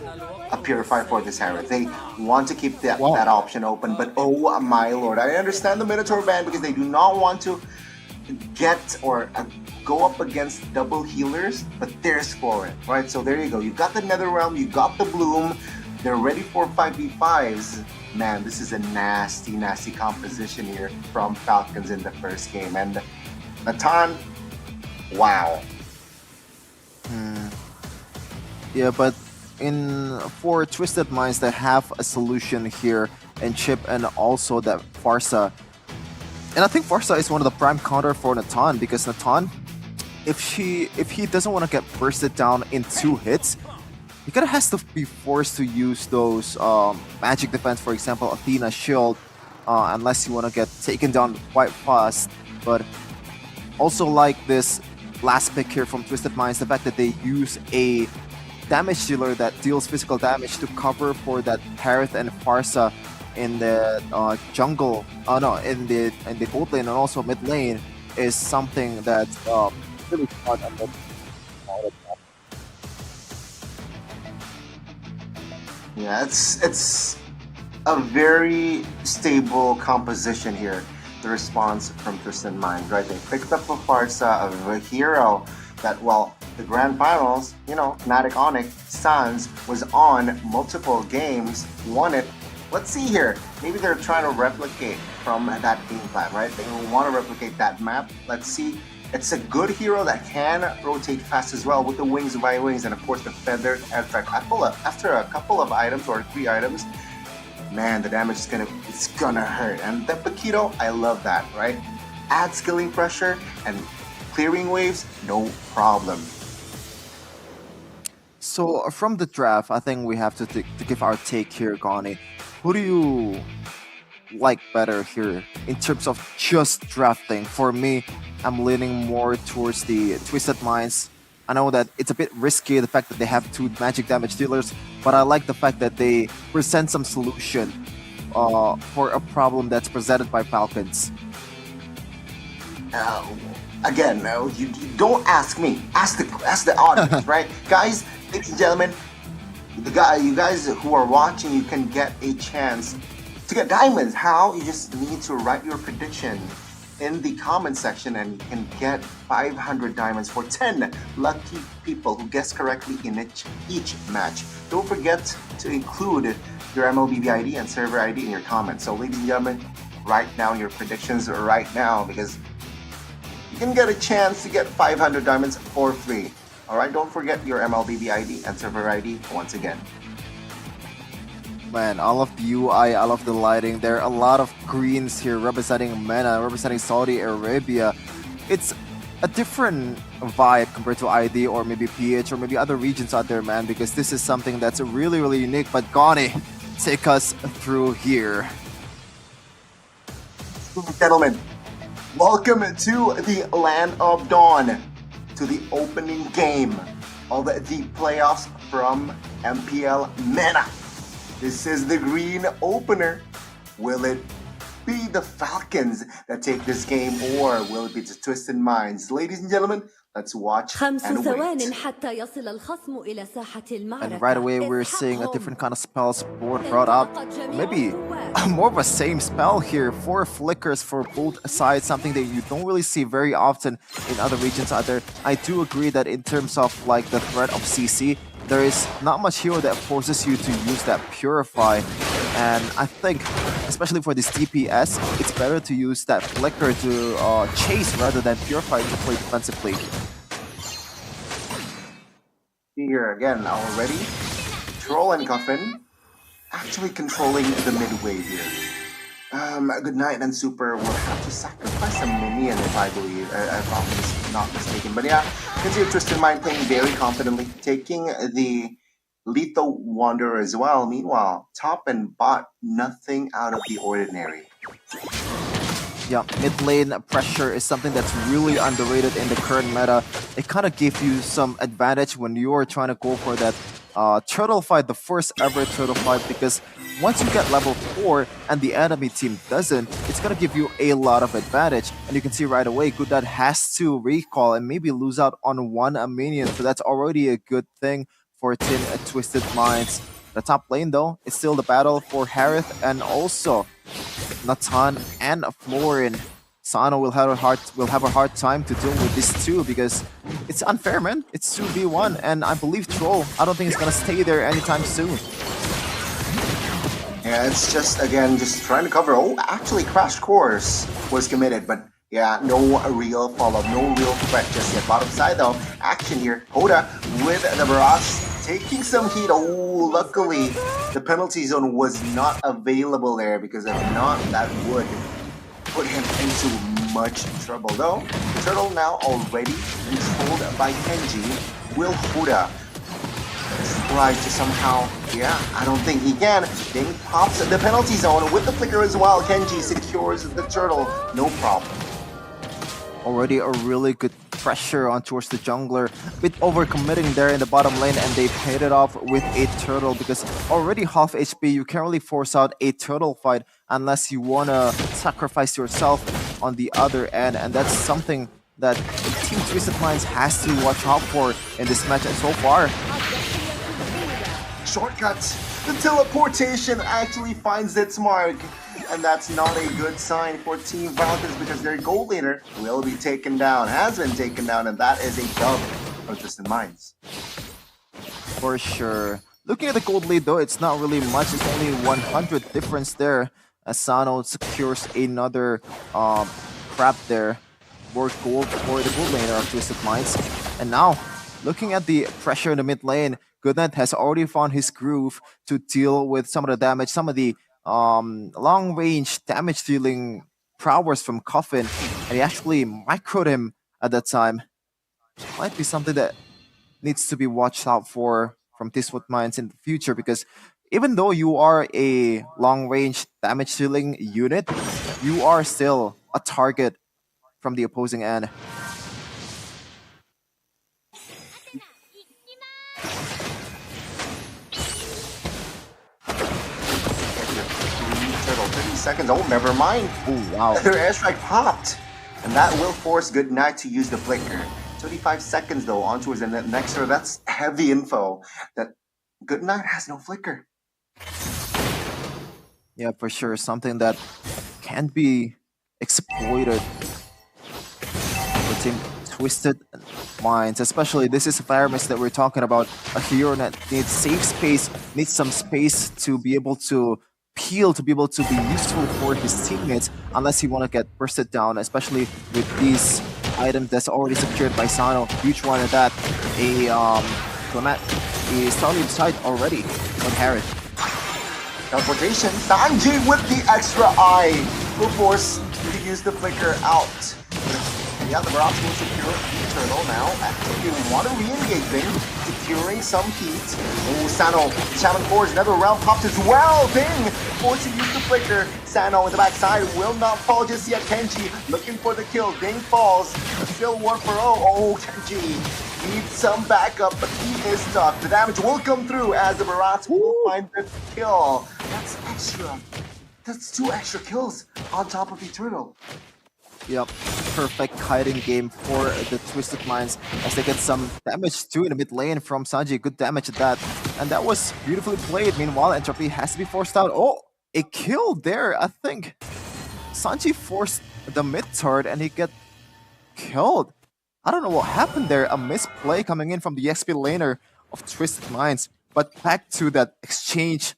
a Purify for this Harith. They want to keep that option open, but oh my lord, I understand the Minotaur ban because they do not want to get or go up against double healers, but they're exploring, right? So there you go. You got the Netherrealm, you got the Bloom. They're ready for 5v5s. Man, this is a nasty, nasty composition here from Falcons in the first game. And Natan, wow. Yeah, but for Twisted Minds, they have a solution here in Chip and also that Farsa. And I think Farsa is one of the prime counter for Natan, because Natan, if he doesn't want to get bursted down in 2 hits, he kind of has to be forced to use those magic defense, for example, Athena Shield, unless you want to get taken down quite fast. But also like this last pick here from Twisted Minds, the fact that they use a damage dealer that deals physical damage to cover for that Harith and Farsa in the jungle, in the bot lane and also mid lane, is something that's really fun. Yeah, it's a very stable composition here. The response from Twisted Minds, right? They picked up a Farsa, a hero that, well, the grand finals, you know, Fnatic Onyx, Sans was on multiple games, won it. Let's see here. Maybe they're trying to replicate from that game plan, right? They want to replicate that map. Let's see. It's a good hero that can rotate fast as well with the wings by wings, and of course the feathered airstrike. After a couple of items or 3 items, man, the damage is gonna hurt. And the Paquito, I love that, right? Add skilling pressure and clearing waves, no problem. So from the draft, I think we have to give our take here, Gani. Who do you like better here in terms of just drafting? For me, I'm leaning more towards the Twisted Minds. I know that it's a bit risky, the fact that they have 2 magic damage dealers, but I like the fact that they present some solution for a problem that's presented by Falcons. Again, no, you don't ask me. Ask the audience, right? Guys, ladies and gentlemen, you guys who are watching, you can get a chance to get diamonds. How? You just need to write your prediction in the comment section and you can get 500 diamonds for 10 lucky people who guess correctly in each match. Don't forget to include your MLBB ID and server ID in your comments. So ladies and gentlemen, write down your predictions right now because you can get a chance to get 500 diamonds for free. Alright, don't forget your MLBB ID and server ID once again. Man, I love the UI, I love the lighting. There are a lot of greens here representing MENA, representing Saudi Arabia. It's a different vibe compared to ID or maybe PH or maybe other regions out there, man, because this is something that's really, really unique. But Gani, take us through here. Gentlemen, welcome to the Land of Dawn, to the opening game of the playoffs from MPL MENA. This is the green opener. Will it be the Falcons that take this game, or will it be the Twisted Minds? Ladies and gentlemen, let's watch and wait. And right away we're seeing a different kind of spells brought up. Maybe more of a same spell here. 4 flickers for both sides, something that you don't really see very often in other regions out there. I do agree that in terms of like the threat of CC, there is not much hero that forces you to use that Purify, and I think especially for this DPS, it's better to use that flicker to chase rather than Purify to play defensively. Here again already, Troll and Coffin actually controlling the mid wave here. Good Night and Super will have to sacrifice a minion if I'm not mistaken. But yeah, you can see Twisted Mind playing very confidently, taking the Lethal Wanderer as well. Meanwhile, top and bot, nothing out of the ordinary. Yeah, mid lane pressure is something that's really underrated in the current meta. It kind of gives you some advantage when you're trying to go for that turtle fight, the first ever turtle fight, because once you get level 4 and the enemy team doesn't, it's gonna give you a lot of advantage. And you can see right away, Goodad has to recall and maybe lose out on 1 minion, so that's already a good thing for Team Twisted Minds. The top lane though, it's still the battle for Harith and also Natan and Florin. Sano will have a hard time to deal with this too because it's unfair, man. It's 2v1, and I believe Troll, I don't think it's gonna stay there anytime soon. Yeah, it's just trying to cover. Oh, actually, Crash Course was committed, but yeah, no real follow-up, no real threat just yet. Bottom side though, action here. Hoda with the barrage taking some heat. Oh, luckily the penalty zone was not available there, because if not, that would put him into much trouble. Though, the turtle now already controlled by Kenji. Will Hoda try to somehow, yeah, I don't think he can. Then pops the penalty zone with the flicker as well. Kenji secures the turtle, no problem. Already a really good pressure on towards the jungler, bit overcommitting there in the bottom lane, and they paid it off with a turtle, because already half HP, you can't really force out a turtle fight unless you wanna sacrifice yourself on the other end, and that's something that Team Twisted Minds has to watch out for in this match. And so far, shortcut. The teleportation actually finds its mark. And that's not a good sign for Team Valkens because their gold laner will be taken down, has been taken down, and that is a dub of Distant Minds. For sure. Looking at the gold lead though, it's not really much. It's only 100 difference there. As Sano secures another crab there. More gold for the gold laner of Twisted Minds. And now, looking at the pressure in the mid lane, Goodnight has already found his groove to deal with some of the damage, some of the long range damage dealing prowess from Coffin, and he actually microed him at that time. Might be something that needs to be watched out for from Twisted Minds in the future, because even though you are a long range damage dealing unit, you are still a target from the opposing end. Turtle, 30 seconds. Oh, never mind. Oh, wow. Their airstrike popped. And that will force Goodnight to use the flicker. 35 seconds though onto his next turtle. That's heavy info. That Goodnight has no flicker. Yeah, for sure. Something that can be exploited for Team Twisted Minds. Especially, this is a Firamis that we're talking about. A hero that needs safe space, needs some space to be able to peel, to be able to be useful for his teammates, unless he want to get bursted down, especially with these items that's already secured by Sano. Huge one at that. A Clement is totally inside already on Harry. Teleportation. Sanji with the extra eye will force you to use the flicker out. Yeah, the Barats will secure the turtle now. If you want to re-engage them, securing some heat. Oh, Sano, Shaman Forge, another round popped as well. Ding! Forced to use the flicker. Sano in the backside will not fall just yet. Kenji looking for the kill. Ding falls. Still 1 for 0. Oh, Kenji needs some backup, but he is stuck. The damage will come through as the Barats will find the kill. That's extra. That's 2 extra kills on top of the turtle. Yep, perfect kiting game for the Twisted Minds as they get some damage too in the mid lane from Sanji. Good damage at that. And that was beautifully played. Meanwhile, Entropy has to be forced out. Oh, a kill there. I think Sanji forced the mid turret and he get killed. I don't know what happened there. A misplay coming in from the XP laner of Twisted Minds. But back to that exchange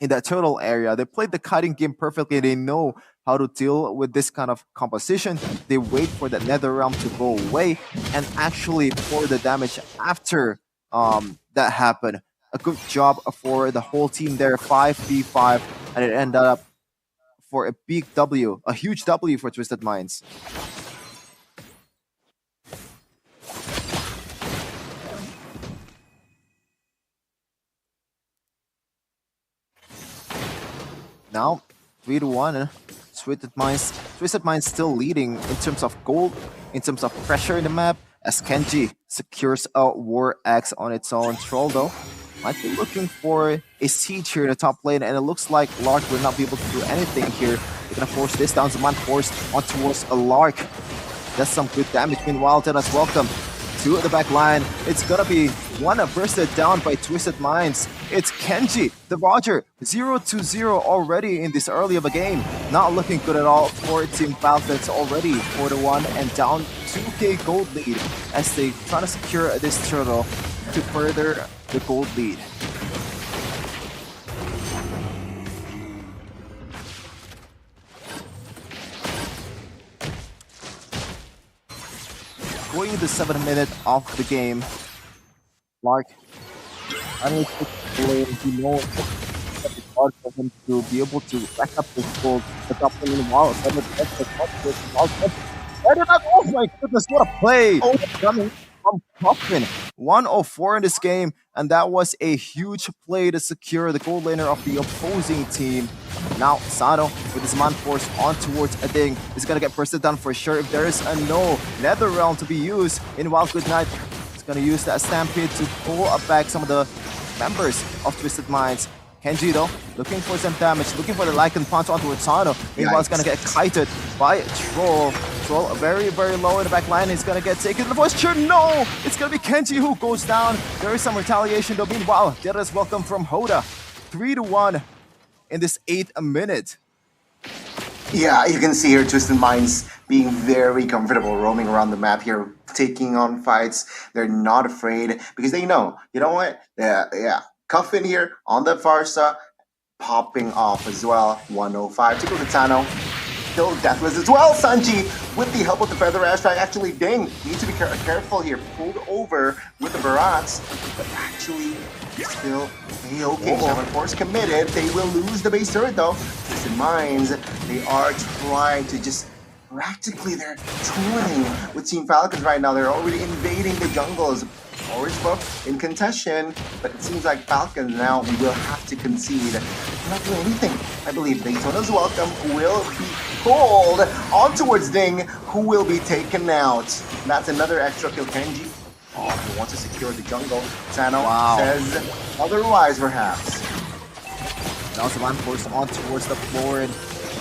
in that turtle area. They played the kiting game perfectly. They know how to deal with this kind of composition. They wait for the nether realm to go away and actually pour the damage after that happened. A good job for the whole team there, 5v5, and it ended up for a big W, a huge W for Twisted Minds. Now, 3-1. Twisted Minds still leading in terms of gold, in terms of pressure in the map, as Kenji secures a War Axe on its own. Troll though might be looking for a siege here in the top lane, and it looks like Lark will not be able to do anything here. They're gonna force this down. Zaman forced on towards a Lark. That's some good damage. Meanwhile, Dennis welcome to the back line. It's gonna be one bursted down by Twisted Minds. It's Kenji, the Roger, 0-0 already in this early of a game. Not looking good at all for Team Falcons already 4-1 and down 2k gold lead as they try to secure this turtle to further the gold lead. Going into the 7th minute of the game, Lark, I don't think he knows it's hard for him to be able to back up this goal. The top lane while oh my goodness, what a play! Coming from Coffin. 104 in this game, and that was a huge play to secure the gold laner of the opposing team. Now Sano with his man force on towards a ding is gonna get bursted down for sure if there is a no nether realm to be used. Meanwhile, Goodnight is gonna use that stampede to pull back some of the members of Twisted Minds. Kenji though, looking for some damage, looking for the Lycan punch onto Rotano. Meanwhile, it's gonna get kited by Troll. Troll very, very low in the back line. He's gonna get taken to the voice chair. No! It's gonna be Kenji who goes down. There is some retaliation though. Meanwhile, there is welcome from Hoda. 3-1 in this 8th minute. Yeah, you can see here Twisted Minds being very comfortable roaming around the map here, taking on fights. They're not afraid because they know, you know what? Yeah. Cuff in here on the Farsa, popping off as well. 105 to Tano. Still deathless as well. Sanji with the help of the Feather Airstrike. Actually, Ding needs to be careful here. Pulled over with the Barats, but actually still okay. Shaman Force committed. They will lose the base turret though. Twisted Minds, they are trying to just practically they're toying with Team Falcons right now. They're already invading the jungles. Orange buff in contention, but it seems like Falcons now will have to concede. They're not doing anything. I believe Daytona's welcome will be pulled on towards Ding, who will be taken out. That's another extra kill. Kenji. Oh, he wants to secure the jungle. Sano says otherwise, perhaps. Now Saman forced on towards the floor, and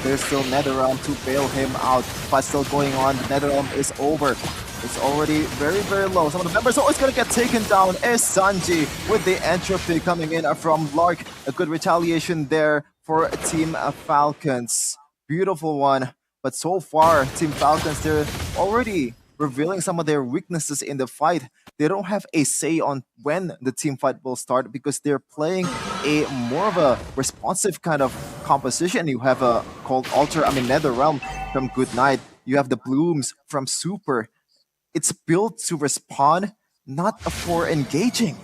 there's still NetherRealm to bail him out. Fight still going on. The NetherRealm is over. It's already very, very low. Some of the members always gonna get taken down is Sanji with the entropy coming in from Lark. A good retaliation there for Team Falcons. Beautiful one. But so far, Team Falcons, they're already revealing some of their weaknesses in the fight. They don't have a say on when the team fight will start because they're playing a more of a responsive kind of composition. You have a called NetherRealm from Goodnight. You have the Blooms from Super. It's built to respond, not for engaging.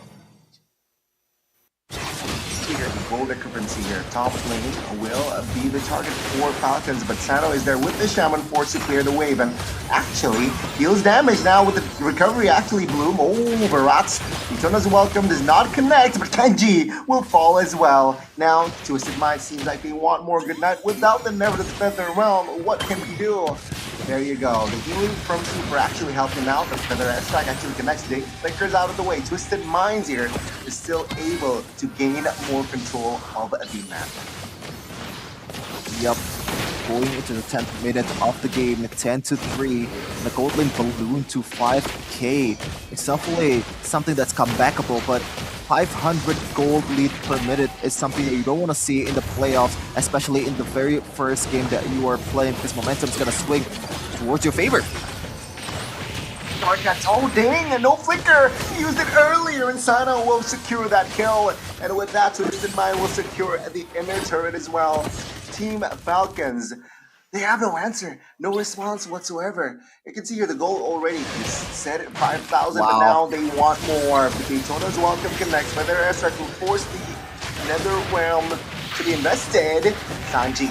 Here, gold occupancy here. Top lane will be the target for Falcons, but Sano is there with the Shaman Force to clear the wave and actually deals damage now with the recovery. Actually, Bloom over Rats. Itona's welcome does not connect, but Kenji will fall as well. Now, Twisted Mind seems like they want more Goodnight without the Never Feather Realm. What can he do? There you go. The healing from Super actually helped him out. The Feather Airstrike actually connects. They flickers out of the way. Twisted Minds here is still able to gain more control of the map. Yep. Going into the 10th minute of the game, 10-3. The gold lane balloon to 5k. It's definitely something that's comebackable, but 500 gold lead per minute is something that you don't want to see in the playoffs, especially in the very first game that you are playing, because momentum is going to swing towards your favor. Oh dang, no flicker! He used it earlier and Sano will secure that kill. And with that, Twisted Mind will secure the inner turret as well. Team Falcons, they have no answer, no response whatsoever. You can see here the goal already is set at 5,000, but now they want more. Daytona's welcome connects, but their airstrike will force the Nether Realm to be invested. Sanji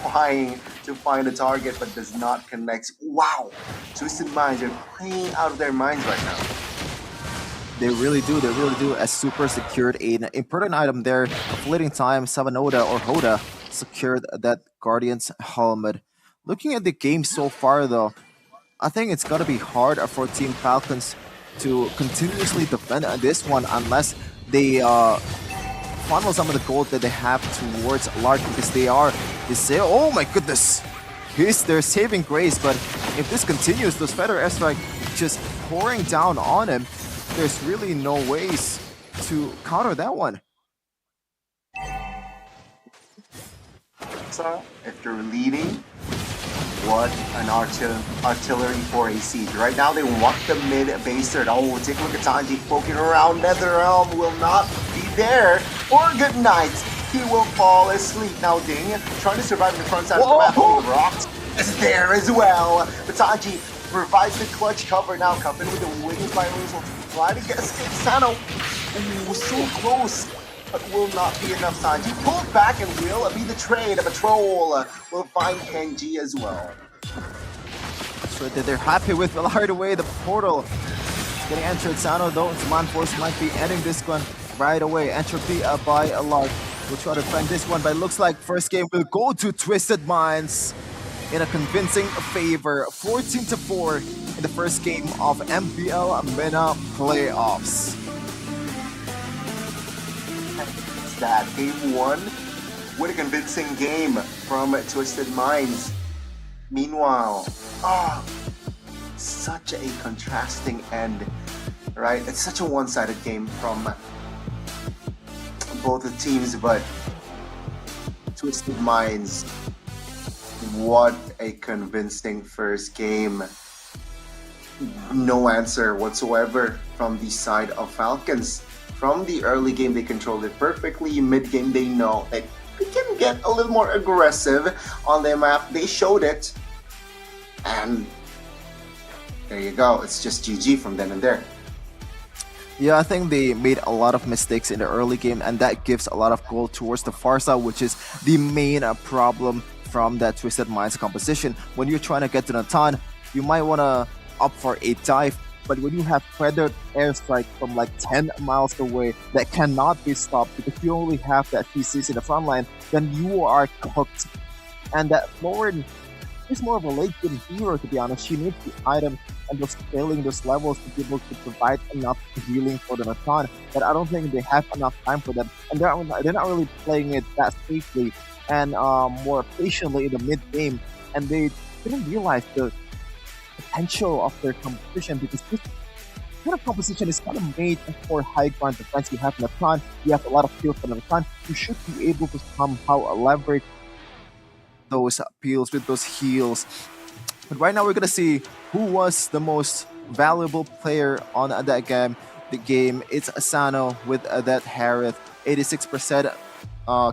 trying to find a target, but does not connect. Wow, Twisted Minds are playing out of their minds right now. They really do, as Super secured an important item there. A fleeting time, Savanoda or Hoda secured that Guardian's helmet. Looking at the game so far though, I think it's gotta be hard for Team Falcons to continuously defend this one unless they funnel some of the gold that they have towards Lark, because they say, oh my goodness, he's their saving grace. But if this continues, those Feather Airstrike just pouring down on him, there's really no ways to counter that one. So, if you're leading, what an artillery for a siege. Right now, they want the mid base turret. Oh, take a look at Sanji poking around. NetherRealm will not be there. Or Goodnight, he will fall asleep. Now, Ding trying to survive in the front side of the map. Oh, Rocks is there as well. But Sanji provides the clutch cover now. Covered with the wings by Russell. Trying to get escape. Sano, ooh, so close. But will not be enough. Sanji pulled back and will be the trade. A Troll will find Kenji as well. That's right, that they're happy with right away. The portal is getting entered. Sano though, Saman Force might be ending this one right away. Entropy by a lot. We'll try to defend this one, but it looks like first game will go to Twisted Minds in a convincing favor. 14-4 in the first game of MPL MENA playoffs. that. Game 1, what a convincing game from Twisted Minds. Meanwhile, such a contrasting end, right? It's such a one-sided game from both the teams, but Twisted Minds, what a convincing first game. No answer whatsoever from the side of Falcons. From the early game, they controlled it perfectly. Mid-game, they know that they can get a little more aggressive on their map. They showed it. And there you go. It's just GG from then and there. Yeah, I think they made a lot of mistakes in the early game, and that gives a lot of goal towards the Farsa, which is the main problem from that Twisted Minds composition. When you're trying to get to Natan, you might want to opt for a dive, but when you have Predator airstrike from like 10 miles away that cannot be stopped because you only have that thesis in the front line, then you are cooked. And that Lauren is more of a late game hero, to be honest. She needs the items and those scaling those levels to be able to provide enough healing for the Natan, but I don't think they have enough time for them, and they're not really playing it that safely and more patiently in the mid game, and they didn't realize the potential of their competition, because this kind of composition is kind of made for high ground defense. You have Natan, you have a lot of kills for Natan, you should be able to somehow leverage those appeals with those heals. But right now we're gonna see who was the most valuable player on that game. The game, it's Asano with that Harith, 86%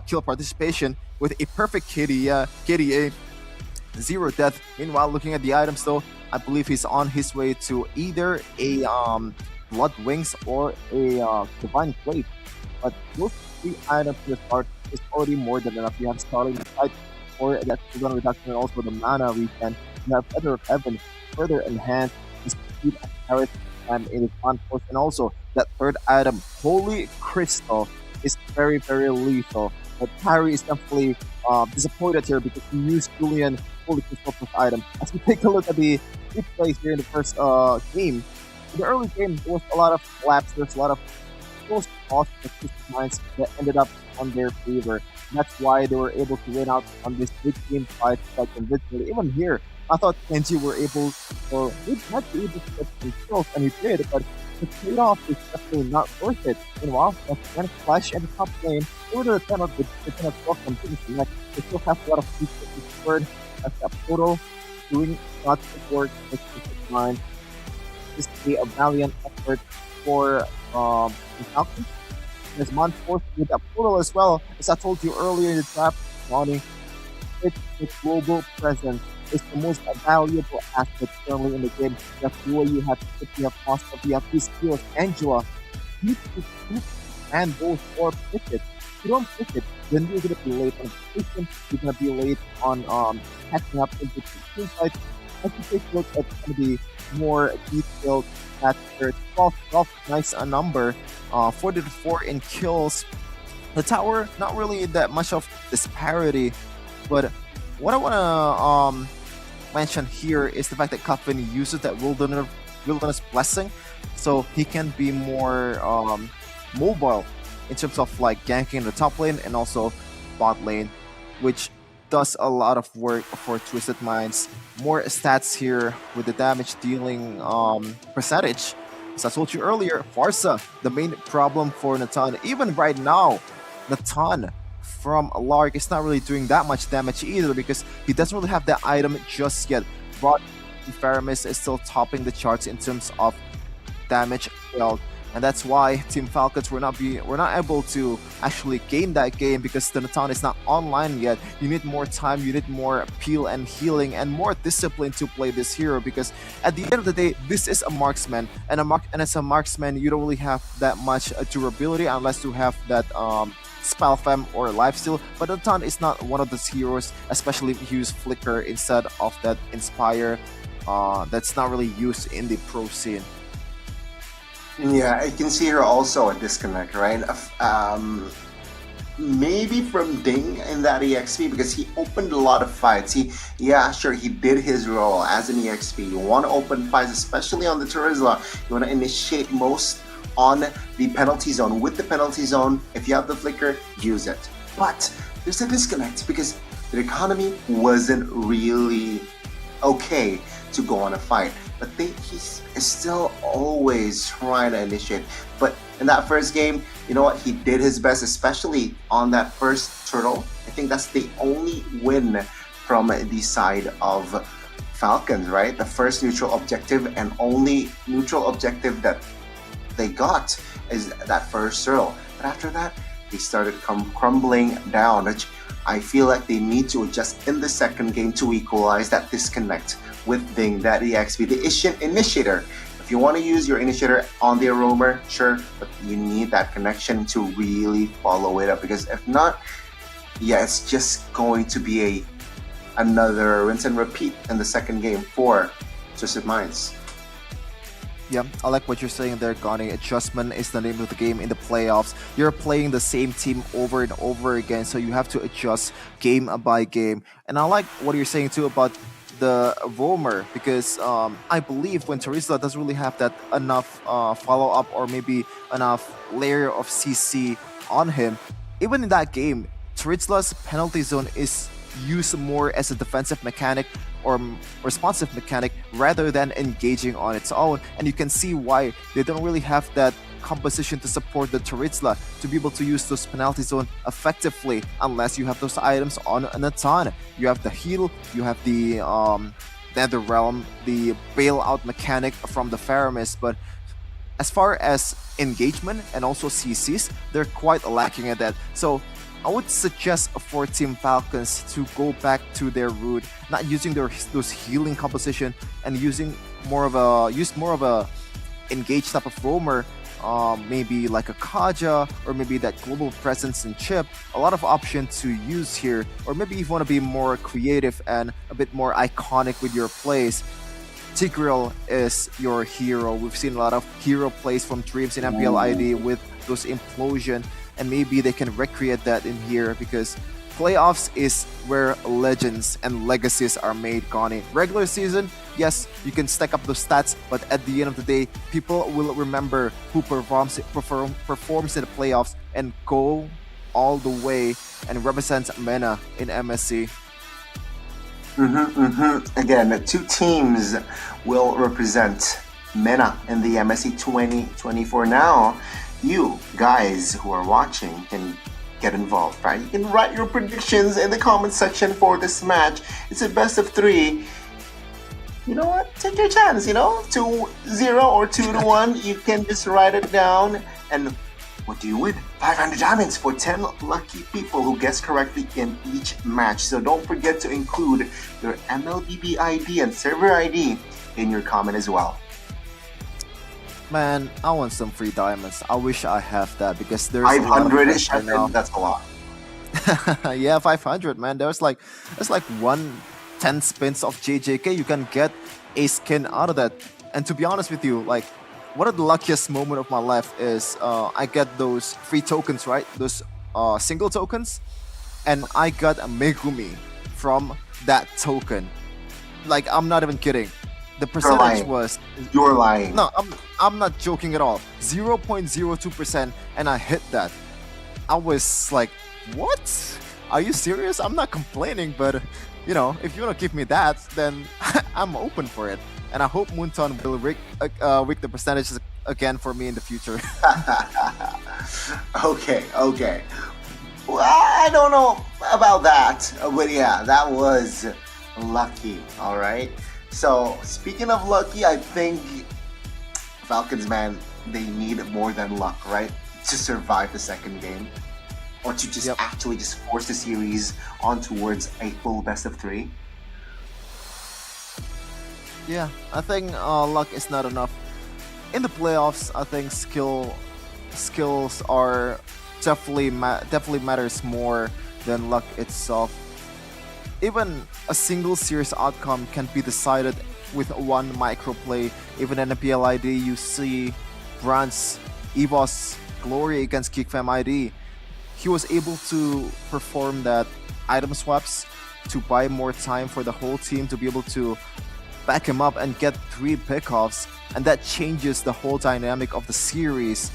kill participation with a perfect KDA, 0 death. Meanwhile, looking at the items though, I believe he's on his way to either a Blood Wings or a Divine Plate. But those 3 items to start is already more than enough. You have Starling Fight for that cooldown reduction and also the mana reset. You have Feather of Heaven further enhance the speed of Harith and in its force, and also that 3rd item, Holy Crystal, is very, very lethal. But Kyrie is definitely disappointed here because he used Julian Holy Crystal plus item. As we take a look at the plays here in the first game, in the early game there was a lot of laps, there's a lot of close calls that ended up on their favor. And that's why they were able to win out on this big game fight quite convincingly. Even here, I thought Kenji were able, or he might be able to get some kills, and he did, but the trade-off is definitely not worth it. Meanwhile, when Flash at the top lane, over the 10 of the 10 of 12 continues next, they still have a lot of people to third as a photo doing not good work with the mind. This is a valiant effort for the Falcons. There's Monforce with that portal as well. As I told you earlier in the trap, Ronnie, it's a global presence. It's the most valuable asset currently in the game. You have Dua, you have Chip, you have Costa, you have these skills, Angela. You and those or pick it. If you don't pick it, then you're gonna be late on position, you're gonna be late on catching up into the team fight. As you take a look at some of the more detailed stats here, 12 nice number, 44 in kills. The tower, not really that much of disparity, but what I wanna mention here is the fact that Coffin uses that wilderness blessing, so he can be more mobile in terms of like ganking the top lane and also bot lane, which does a lot of work for Twisted Minds. More stats here with the damage dealing percentage. As I told you earlier, Farsa, the main problem for Natan. Even right now, Natan from Lark is not really doing that much damage either because he doesn't really have that item just yet. But Faramis is still topping the charts in terms of damage dealt, and that's why Team Falcons were not able to actually gain that game because the Natan is not online yet. You need more time, you need more peel and healing, and more discipline to play this hero because at the end of the day, this is a marksman, and as a marksman, you don't really have that much durability unless you have that Spell Fem or Lifesteal, but Natan is not one of those heroes, especially if you use Flicker instead of that Inspire. That's not really used in the pro scene. Yeah, I can see here also a disconnect, right? Maybe from Ding in that EXP because he opened a lot of fights. He did his role as an EXP. You want to open fights, especially on the Terizla. You want to initiate most on the penalty zone. With the penalty zone, if you have the flicker, use it. But there's a disconnect because the economy wasn't really okay to go on a fight. But he's still always trying to initiate. But in that first game, you know what? He did his best, especially on that first turtle. I think that's the only win from the side of Falcons, right? The first neutral objective and only neutral objective that they got is that first turtle. But after that, they started crumbling down, which I feel like they need to adjust in the second game to equalize that disconnect with Ding, that EXP, the initiator. If you want to use your initiator on the roamer, sure, but you need that connection to really follow it up, because if not, yeah, it's just going to be another rinse and repeat in the second game for Twisted Minds. Yeah, I like what you're saying there, Gani. Adjustment is the name of the game in the playoffs. You're playing the same team over and over again, so you have to adjust game by game. And I like what you're saying too about the roamer, because I believe when TWIS doesn't really have that enough follow-up or maybe enough layer of CC on him, even in that game, TWIS penalty zone is used more as a defensive mechanic or responsive mechanic rather than engaging on its own. And you can see why they don't really have that composition to support the TWIS to be able to use those penalty zone effectively unless you have those items on Natan. You have the heal, you have the Nether Realm, the bailout mechanic from the Faramis, but as far as engagement and also CCs, they're quite lacking at that. So I would suggest for Team Falcons to go back to their root, not using those healing composition and using more of a engaged type of roamer, maybe like a Kaja or maybe that global presence and chip. A lot of options to use here, or maybe if you want to be more creative and a bit more iconic with your plays, Tigreal is your hero. We've seen a lot of hero plays from Dreams in MPL ID with those implosion, and maybe they can recreate that in here, because playoffs is where legends and legacies are made, Connie. Regular season, yes, you can stack up those stats, but at the end of the day, people will remember who performs in the playoffs and go all the way and represents MENA in MSC. Again, the two teams will represent MENA in the MSC 2024. Now, you guys who are watching can get involved, right? You can write your predictions in the comment section for this match. It's a best of 3. You know what? Take your chance, 2-0 or 2-1. You can just write it down. And what do you win? 500 diamonds for 10 lucky people who guess correctly in each match. So don't forget to include your MLBB ID and server ID in your comment as well. Man, I want some free diamonds. I wish I have that, because there's 500-ish, I think that's a lot. Yeah, 500, man. There's like 110 spins of JJK. You can get a skin out of that. And to be honest with you, like, one of the luckiest moment of my life is I get those free tokens, right? Those single tokens, and I got a Megumi from that token. Like, I'm not even kidding. The percentage was... You're lying. No, I'm not joking at all. 0.02%, and I hit that. I was like, what? Are you serious? I'm not complaining, but, if you want to give me that, then I'm open for it. And I hope Moonton will rig the percentages again for me in the future. Okay. Well, I don't know about that, but yeah, that was lucky, all right? So, speaking of lucky, I think Falcons, man, they need more than luck, right? To survive the second game. Or to just actually just force the series on towards a full best of 3. Yeah, I think luck is not enough. In the playoffs, I think skills are definitely matters more than luck itself. Even a single series outcome can be decided with one micro play. Even in the MPL ID, you see Brand's EVOS Glory against Kickfam ID. He was able to perform that item swaps to buy more time for the whole team to be able to back him up and get 3 pickoffs, and that changes the whole dynamic of the series.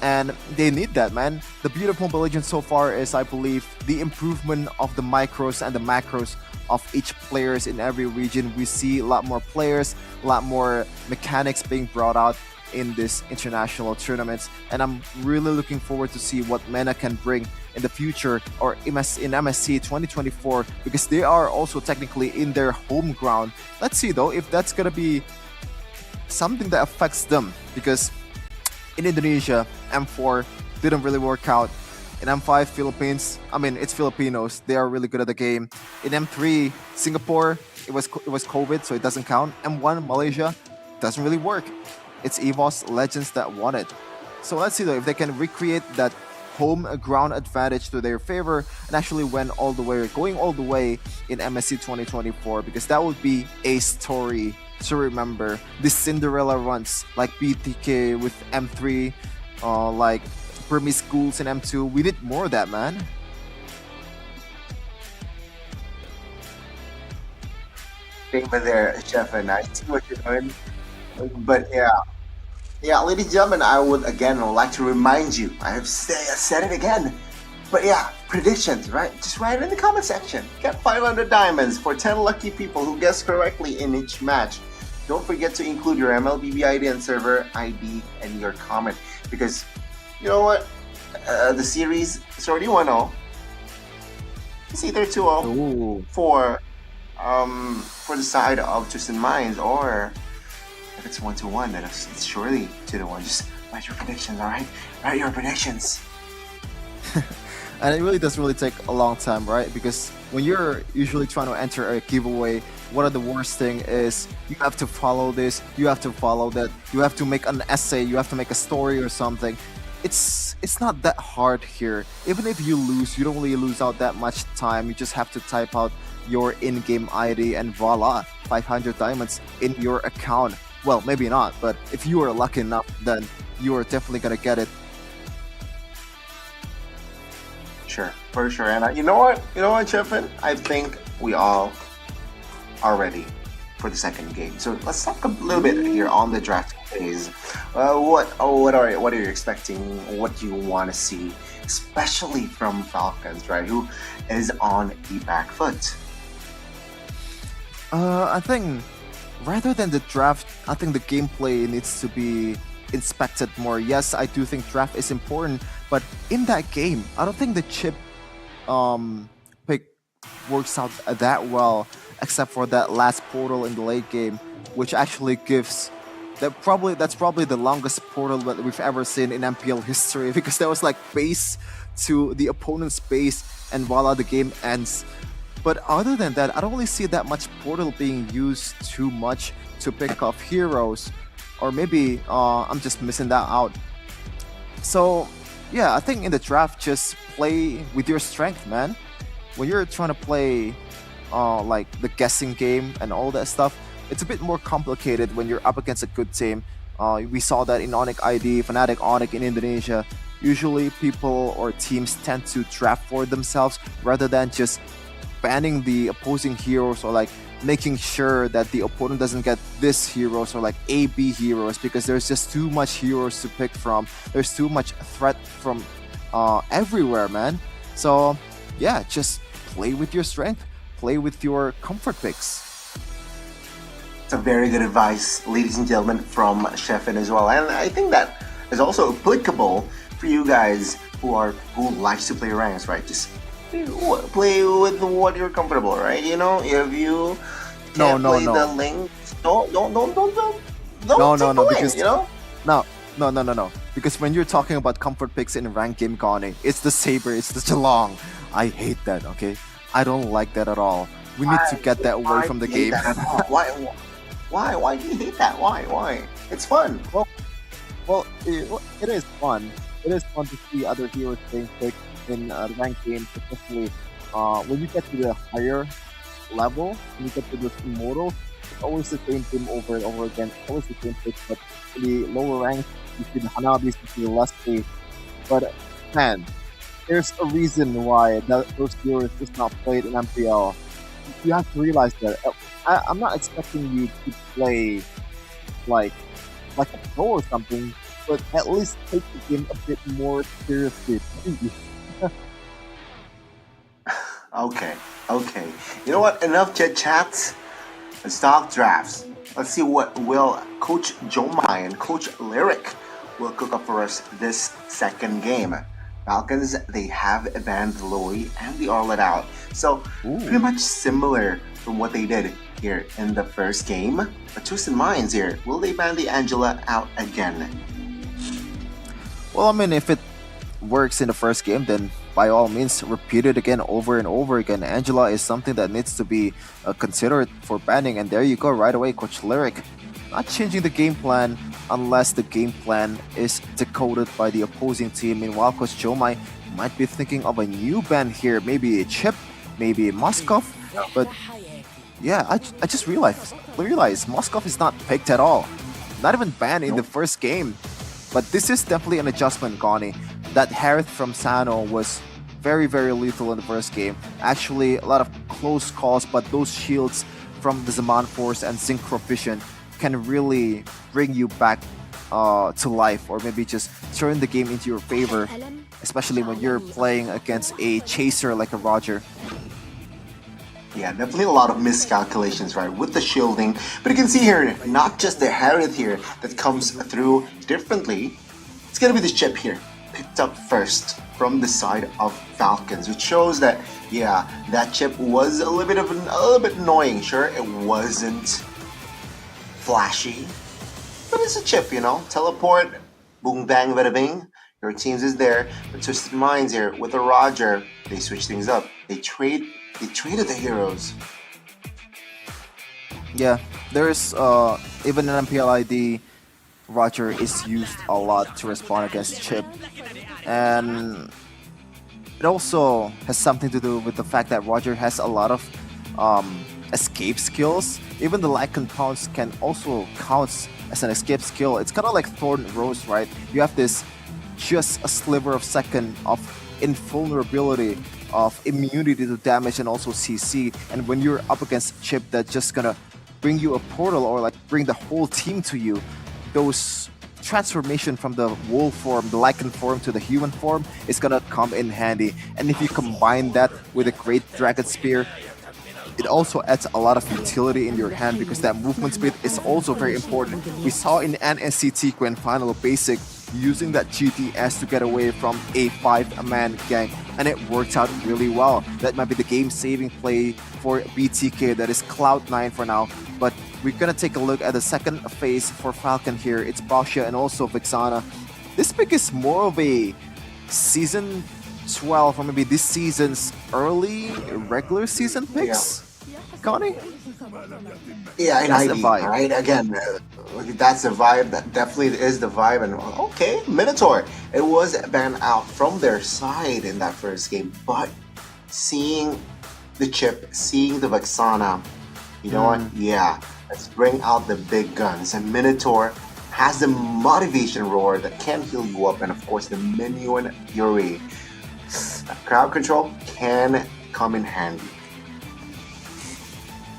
And they need that, man. The beauty of Mobile Legends so far is, I believe, the improvement of the micros and the macros of each players in every region. We see a lot more players, a lot more mechanics being brought out in this international tournaments, and I'm really looking forward to see what MENA can bring in the future, or in MSC 2024, because they are also technically in their home ground. Let's see though if that's gonna be something that affects them, because in Indonesia, M4 didn't really work out. In M5, Philippines, I mean, it's Filipinos, they are really good at the game. In M3, Singapore, it was COVID, so it doesn't count. M1, Malaysia, doesn't really work. It's EVOS Legends that won it. So let's see though if they can recreate that home ground advantage to their favor and actually going all the way in MSC 2024, because that would be a story to remember. These Cinderella runs like BTK with M3, like Burmese schools in M2, we need more of that, man. Over there, Chef, and I see what you're doing. But yeah, ladies and gentlemen, I would again like to remind you. I have said it again. But yeah, predictions, right? Just write it in the comment section. Get 500 diamonds for 10 lucky people who guess correctly in each match. Don't forget to include your MLBB ID and server ID and your comment, because you know what? The series is already 1-0. It's either 2-0 for the side of Twisted Minds, or if it's 1-1, then it's surely 2-1. Just write your predictions, alright? Write your predictions. And it really does take a long time, right? Because when you're usually trying to enter a giveaway, one of the worst thing is you have to follow this, you have to follow that, you have to make an essay, you have to make a story or something. It's not that hard here. Even if you lose, you don't really lose out that much time. You just have to type out your in-game ID and voila, 500 diamonds in your account. Well, maybe not, but if you are lucky enough, then you are definitely gonna get it. Sure, for sure. And you know what, Chefin? I think we all are ready for the second game. So let's talk a little bit here on the draft phase. What are you expecting? What do you want to see, especially from Falcons, right? Who is on the back foot? I think rather than the draft, I think the gameplay needs to be inspected more. Yes, I do think draft is important, but in that game, I don't think the chip pick works out that well, except for that last portal in the late game, which actually gives that's probably the longest portal that we've ever seen in MPL history, because that was like base to the opponent's base and voila, the game ends. But other than that, I don't really see that much portal being used too much to pick off heroes, or maybe I'm just missing that out. So yeah, I think in the draft, just play with your strength, man. When you're trying to play like the guessing game and all that stuff, it's a bit more complicated when you're up against a good team. We saw that in Onyx ID, Fnatic Onyx in Indonesia. Usually people or teams tend to draft for themselves rather than just banning the opposing heroes, or like making sure that the opponent doesn't get this heroes or like AB heroes, because there's just too much heroes to pick from. There's too much threat from everywhere, man. So yeah, just play with your strength, play with your comfort picks. It's a very good advice, ladies and gentlemen, from Chefin as well. And I think that is also applicable for you guys who likes to play ranks, right? Just play with what you're comfortable, right? You know, if you can't play the link, don't because you know. No. Because when you're talking about comfort picks in rank game, Connie, it's the Saber, it's the Chalong. I hate that. Okay, I don't like that at all. We need to get that away from the game. Why do you hate that? Why? It's fun. Well, it is fun. It is fun to see other heroes being picked in ranked games, especially when you get to the higher level, when you get to the immortals, it's always the same team over and over again. It's always the same pick, but in the lower ranks, you see the Hanabis, you see the Leslie. But man, there's a reason why those heroes is not played in MPL. You have to realize that I'm not expecting you to play like like a pro or something, but at least take the game a bit more seriously. Okay, okay. You know what? Enough chit chats. Let's talk drafts. Let's see what will Coach Jomai and Coach Lyric will cook up for us this second game. Falcons, they have banned Loi and the Arlet out. So pretty much similar from what they did here in the first game. But Twisted Minds here, will they ban the Angela out again? Well, I mean, if it works in the first game, then by all means, repeat it again over and over again. Angela is something that needs to be considered for banning. And there you go, right away, Coach Lyric. Not changing the game plan unless the game plan is decoded by the opposing team. Meanwhile, Coach Jomai might be thinking of a new ban here. Maybe a Chip, maybe a Moskov. But yeah, I just realized Moskov is not picked at all. Not even banned in the first game. But this is definitely an adjustment, Gani. That Harith from Sano was very, very lethal in the first game. Actually, a lot of close calls, but those shields from the Zaman Force and Synchro Vision can really bring you back to life, or maybe just turn the game into your favor, especially when you're playing against a chaser like a Roger. Yeah, definitely a lot of miscalculations, right, with the shielding. But you can see here, not just the Harith here that comes through differently. It's gonna be this chip here, picked up first from the side of Falcons, which shows that, yeah, that chip was a little bit annoying. Sure, it wasn't flashy, but it's a chip, you know. Teleport, boom, bang, bada bing. Your teams is there. But Twisted Minds here with a Roger, they switch things up. They traded the heroes. Yeah, there's even an MPL ID, Roger is used a lot to respond against Chip, and it also has something to do with the fact that Roger has a lot of escape skills. Even the Lycan Pounce can also count as an escape skill. It's kind of like Thorn Rose, right? You have this just a sliver of second of invulnerability, of immunity to damage and also CC, and when you're up against Chip that's just gonna bring you a portal or like bring the whole team to you, those transformation from the wolf form, the Lycan form to the human form is gonna come in handy. And if you combine that with a great Dragon Spear, it also adds a lot of utility in your hand because that movement speed is also very important. We saw in NSC Grand Final Basic using that GTS to get away from a 5-man gang, and it worked out really well. That might be the game-saving play for BTK. That is Cloud9 for now, but we're gonna take a look at the second phase for Falcon here. It's Basha and also Vexana. This pick is more of a season 12 or maybe this season's early regular season picks. Connie? Yeah, in That's ID, the vibe. right? Again, that's the vibe. That definitely is the vibe. And okay, Minotaur. It was banned out from their side in that first game, but seeing the chip, seeing the Vexana, you know what? Yeah, let's bring out the big guns. And Minotaur has the motivation roar that can heal you up, and of course the Minion Fury. Crowd control can come in handy.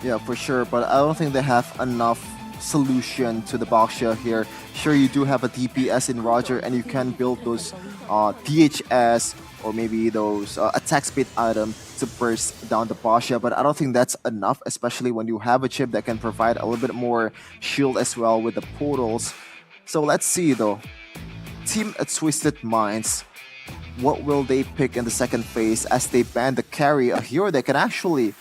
Yeah, for sure, but I don't think they have enough solution to the Baksha here. Sure, you do have a DPS in Roger, and you can build those DHS or maybe those attack speed items to burst down the Baksha, but I don't think that's enough, especially when you have a chip that can provide a little bit more shield as well with the portals. So let's see though. Team Twisted Minds, what will they pick in the second phase as they ban the carry, a hero that can actually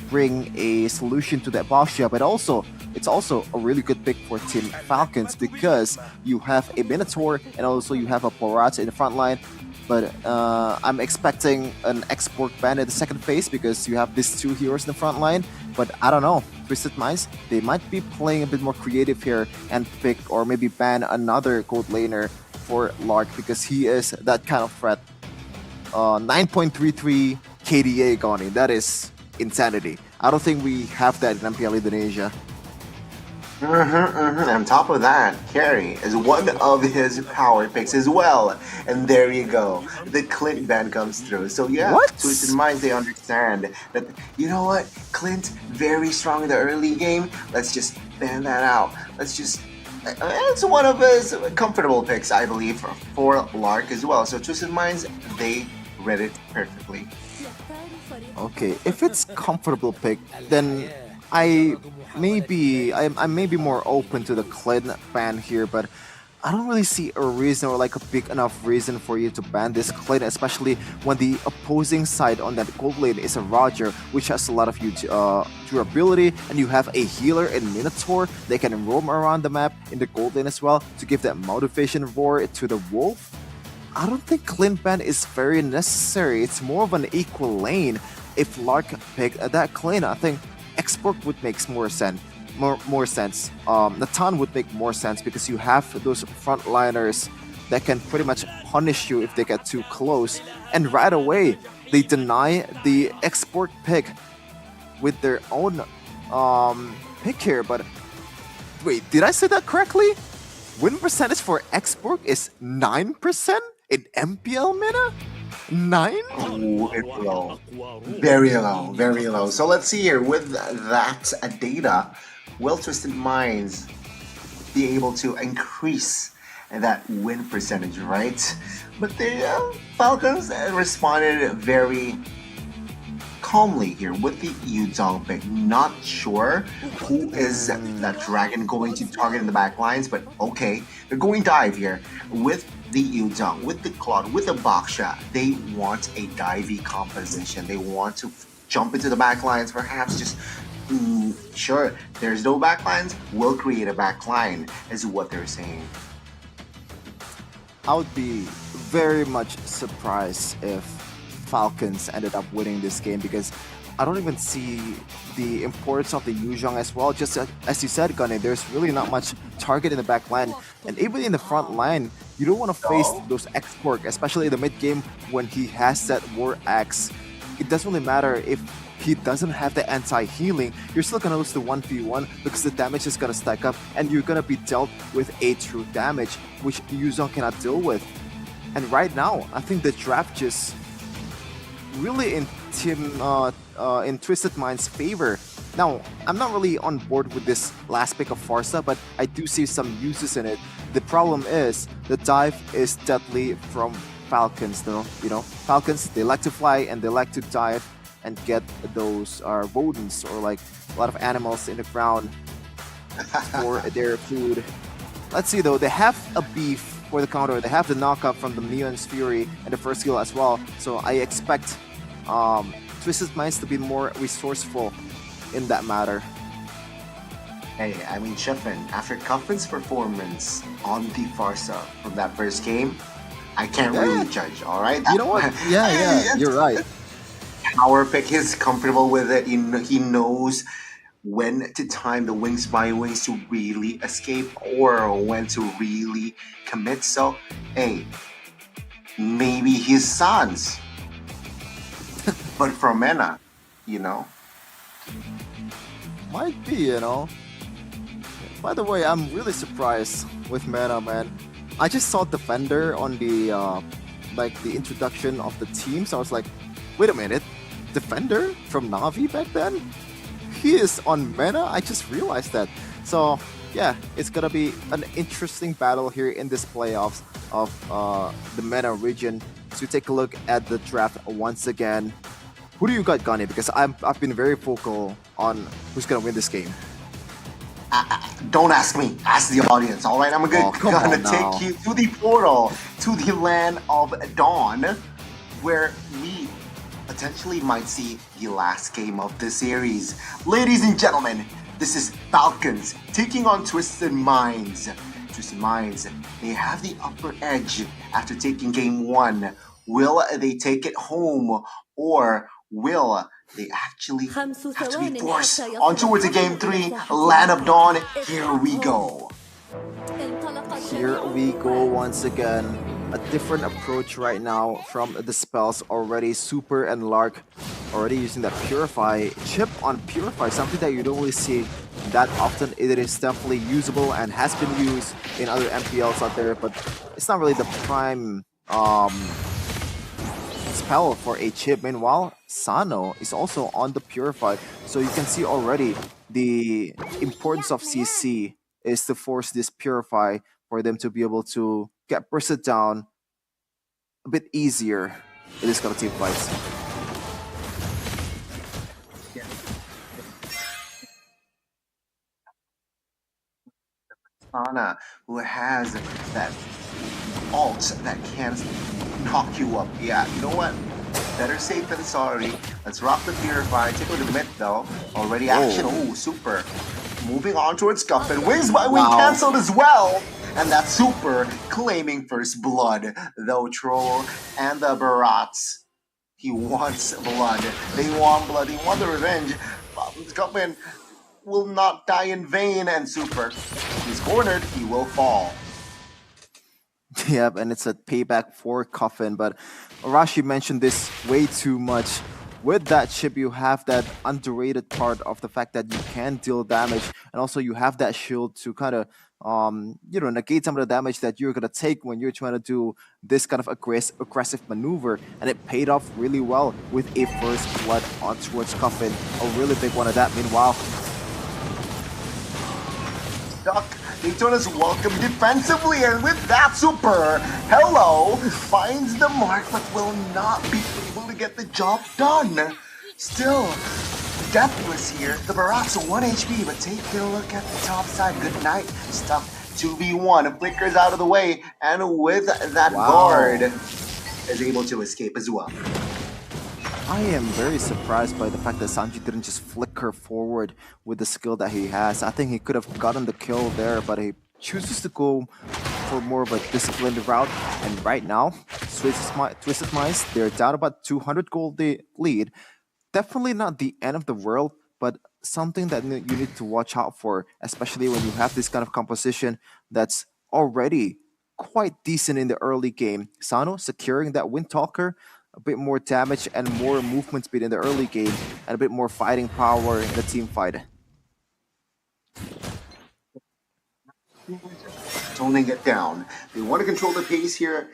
bring a solution to that Baksha, but also it's also a really good pick for Team Falcons because you have a Minotaur and also you have a Borat in the front line. But I'm expecting an export ban in the second phase because you have these two heroes in the front line. But I don't know, Twisted Minds, they might be playing a bit more creative here and pick or maybe ban another gold laner for Lark because he is that kind of threat. 9.33 KDA Goni, that is insanity. I don't think we have that in MPL Indonesia. On top of that, Carry is one of his power picks as well. And there you go. The Clint ban comes through. So yeah, What? Twisted Minds, they understand that, you know what? Clint, very strong in the early game. Let's just ban that out. Let's just... It's one of his comfortable picks, I believe, for Lark as well. So Twisted Minds, they read it perfectly. Okay, if it's comfortable pick, then I may be more open to the Clint ban here, but I don't really see a reason or like a big enough reason for you to ban this Clint, especially when the opposing side on that gold lane is a Roger, which has a lot of durability, and you have a healer in Minotaur. They can roam around the map in the gold lane as well to give that motivation roar to the Wolf. I don't think Clint ban is very necessary. It's more of an equal lane. If Lark picked that Clint, I think Export would make more sense. Natan would make more sense because you have those frontliners that can pretty much punish you if they get too close. And right away, they deny the Export pick with their own pick here. But wait, did I say that correctly? Win percentage for Export is 9% in MPL MENA? 9? Ooh, it's low. Very low, very low. So let's see here. With that data, will Twisted Minds be able to increase that win percentage, right? But the Falcons responded very calmly here with the Yudong pick. Not sure who is that dragon going to target in the back lines, but okay, they're going dive here with the Yudong, with the Claude, with the Baksha. They want a divey composition. They want to jump into the back lines, perhaps just sure, there's no back lines, we'll create a back line, is what they're saying. I would be very much surprised if Falcons ended up winning this game, because I don't even see the importance of the Yuzhong as well. Just as you said, Gunny, there's really not much target in the back line. And even in the front line, you don't want to face those Export, especially in the mid game when he has that War Axe. It doesn't really matter if he doesn't have the anti-healing, you're still going to lose the 1v1 because the damage is going to stack up and you're going to be dealt with a true damage, which Yuzhong cannot deal with. And right now, I think the draft just really in Twisted Mind's favor. Now, I'm not really on board with this last pick of Farsa, but I do see some uses in it. The problem is the dive is deadly from Falcons, though. You know, Falcons, they like to fly and they like to dive and get those rodents or like a lot of animals in the ground for their food. Let's see though, they have a beef for the counter. They have the knockup from the Neon's Fury and the first skill as well. So I expect Twisted Minds to be more resourceful in that matter. Hey, I mean, Sheffin, after Cuffin's performance on the Farsa from that first game, I can't really judge, alright? You know what? Yeah, you're right. Power pick, he's comfortable with it. He knows when to time the wings by wings to really escape or when to really commit. So, hey, maybe his sons. But from MENA, you know? Might be, you know? By the way, I'm really surprised with MENA, man. I just saw Defender on the the introduction of the team, so I was like, wait a minute, Defender from Na'Vi back then? He is on MENA? I just realized that. So yeah, it's gonna be an interesting battle here in this playoffs of the MENA region. So we take a look at the draft once again. Who do you got, Gunny? Because I've been very vocal on who's gonna win this game. Don't ask me, ask the audience, alright? I'm gonna take you to the portal, to the land of Dawn, where we potentially might see the last game of the series. Ladies and gentlemen, this is Falcons taking on Twisted Minds. Twisted Minds, they have the upper edge after taking game 1. Will they take it home, or will they actually have to be forced on towards the game 3, Land of Dawn? Here we go. Here we go once again. A different approach right now from the spells already. Super and Lark already using that Purify. Chip on Purify, something that you don't really see that often. It is definitely usable and has been used in other MPLs out there, but it's not really the prime spell for a chip. Meanwhile, Sano is also on the Purified, so you can see already the importance of CC is to force this Purify for them to be able to get bursted down a bit easier in this kind of team fights. Ana, who has that ult that can knock you up. Yeah, you know what? Better safe than sorry. Let's rock the Purify. Take with the mid though. Already action. Oh, super. Moving on towards Guffin. Wings by wing cancelled as well. And that's super claiming first blood. Though Troll and the Barats. He wants blood. They want blood. They want the revenge. Guffin will not die in vain, and super. He's cornered. He will fall. Yep, and it's a payback for Coffin, but Arashi mentioned this way too much. With that chip, you have that underrated part of the fact that you can deal damage, and also you have that shield to kind of, negate some of the damage that you're gonna take when you're trying to do this kind of aggressive maneuver, and it paid off really well with a first blood on towards Coffin, a really big one at that. Meanwhile, Duck, Daytona's welcome defensively, and with that super, Hello finds the mark but will not be able to get the job done. Still, Deathless here. The Barats 1 HP, but take a look at the top side. Good night. Stuck 2v1. Flickers out of the way, and with that guard, is able to escape as well. I am very surprised by the fact that Sanji didn't just flicker forward with the skill that he has. I think he could have gotten the kill there, but he chooses to go for more of a disciplined route. And right now, Twisted Minds, they're down about 200 gold lead. Definitely not the end of the world, but something that you need to watch out for, especially when you have this kind of composition that's already quite decent in the early game. Sano securing that Windtalker, a bit more damage and more movement speed in the early game, and a bit more fighting power in the team fight. Toning it down. They want to control the pace here,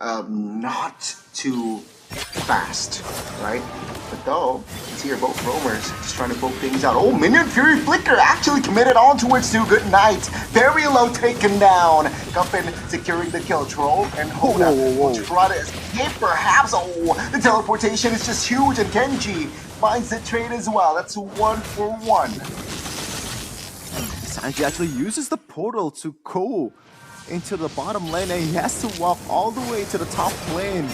not too fast, right? But though, it's here both roamers just trying to poke things out. Oh, Minion Fury Flicker actually committed on towards two. Good night. Very low taken down. Guffin securing the kill. Troll and Hoda will try to escape perhaps. Oh, the teleportation is just huge, and Genji finds the trade as well. That's 1 for 1. Sanji actually uses the portal to go into the bottom lane, and he has to walk all the way to the top lane.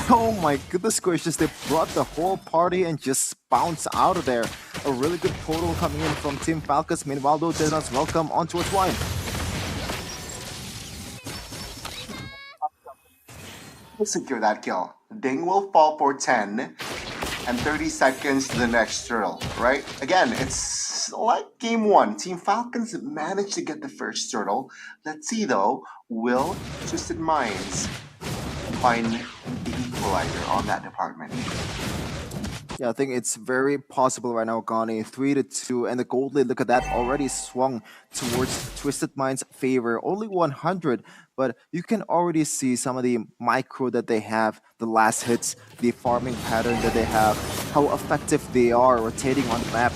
Oh my goodness gracious, they brought the whole party and just bounced out of there. A really good portal coming in from Team Falcons. Meanwhile, though, Deadnut's welcome on towards Wine. We'll secure that kill. Ding will fall for 10 and 30 seconds to the next turtle, right? Again, it's like game 1. Team Falcons managed to get the first turtle. Let's see though, will Twisted Minds find the equalizer on that department? Yeah, I think it's very possible right now, Gani. 3-2, and the gold lead, look at that, already swung towards Twisted Minds' favor. Only 100, but you can already see some of the micro that they have, the last hits, the farming pattern that they have, how effective they are rotating on the map.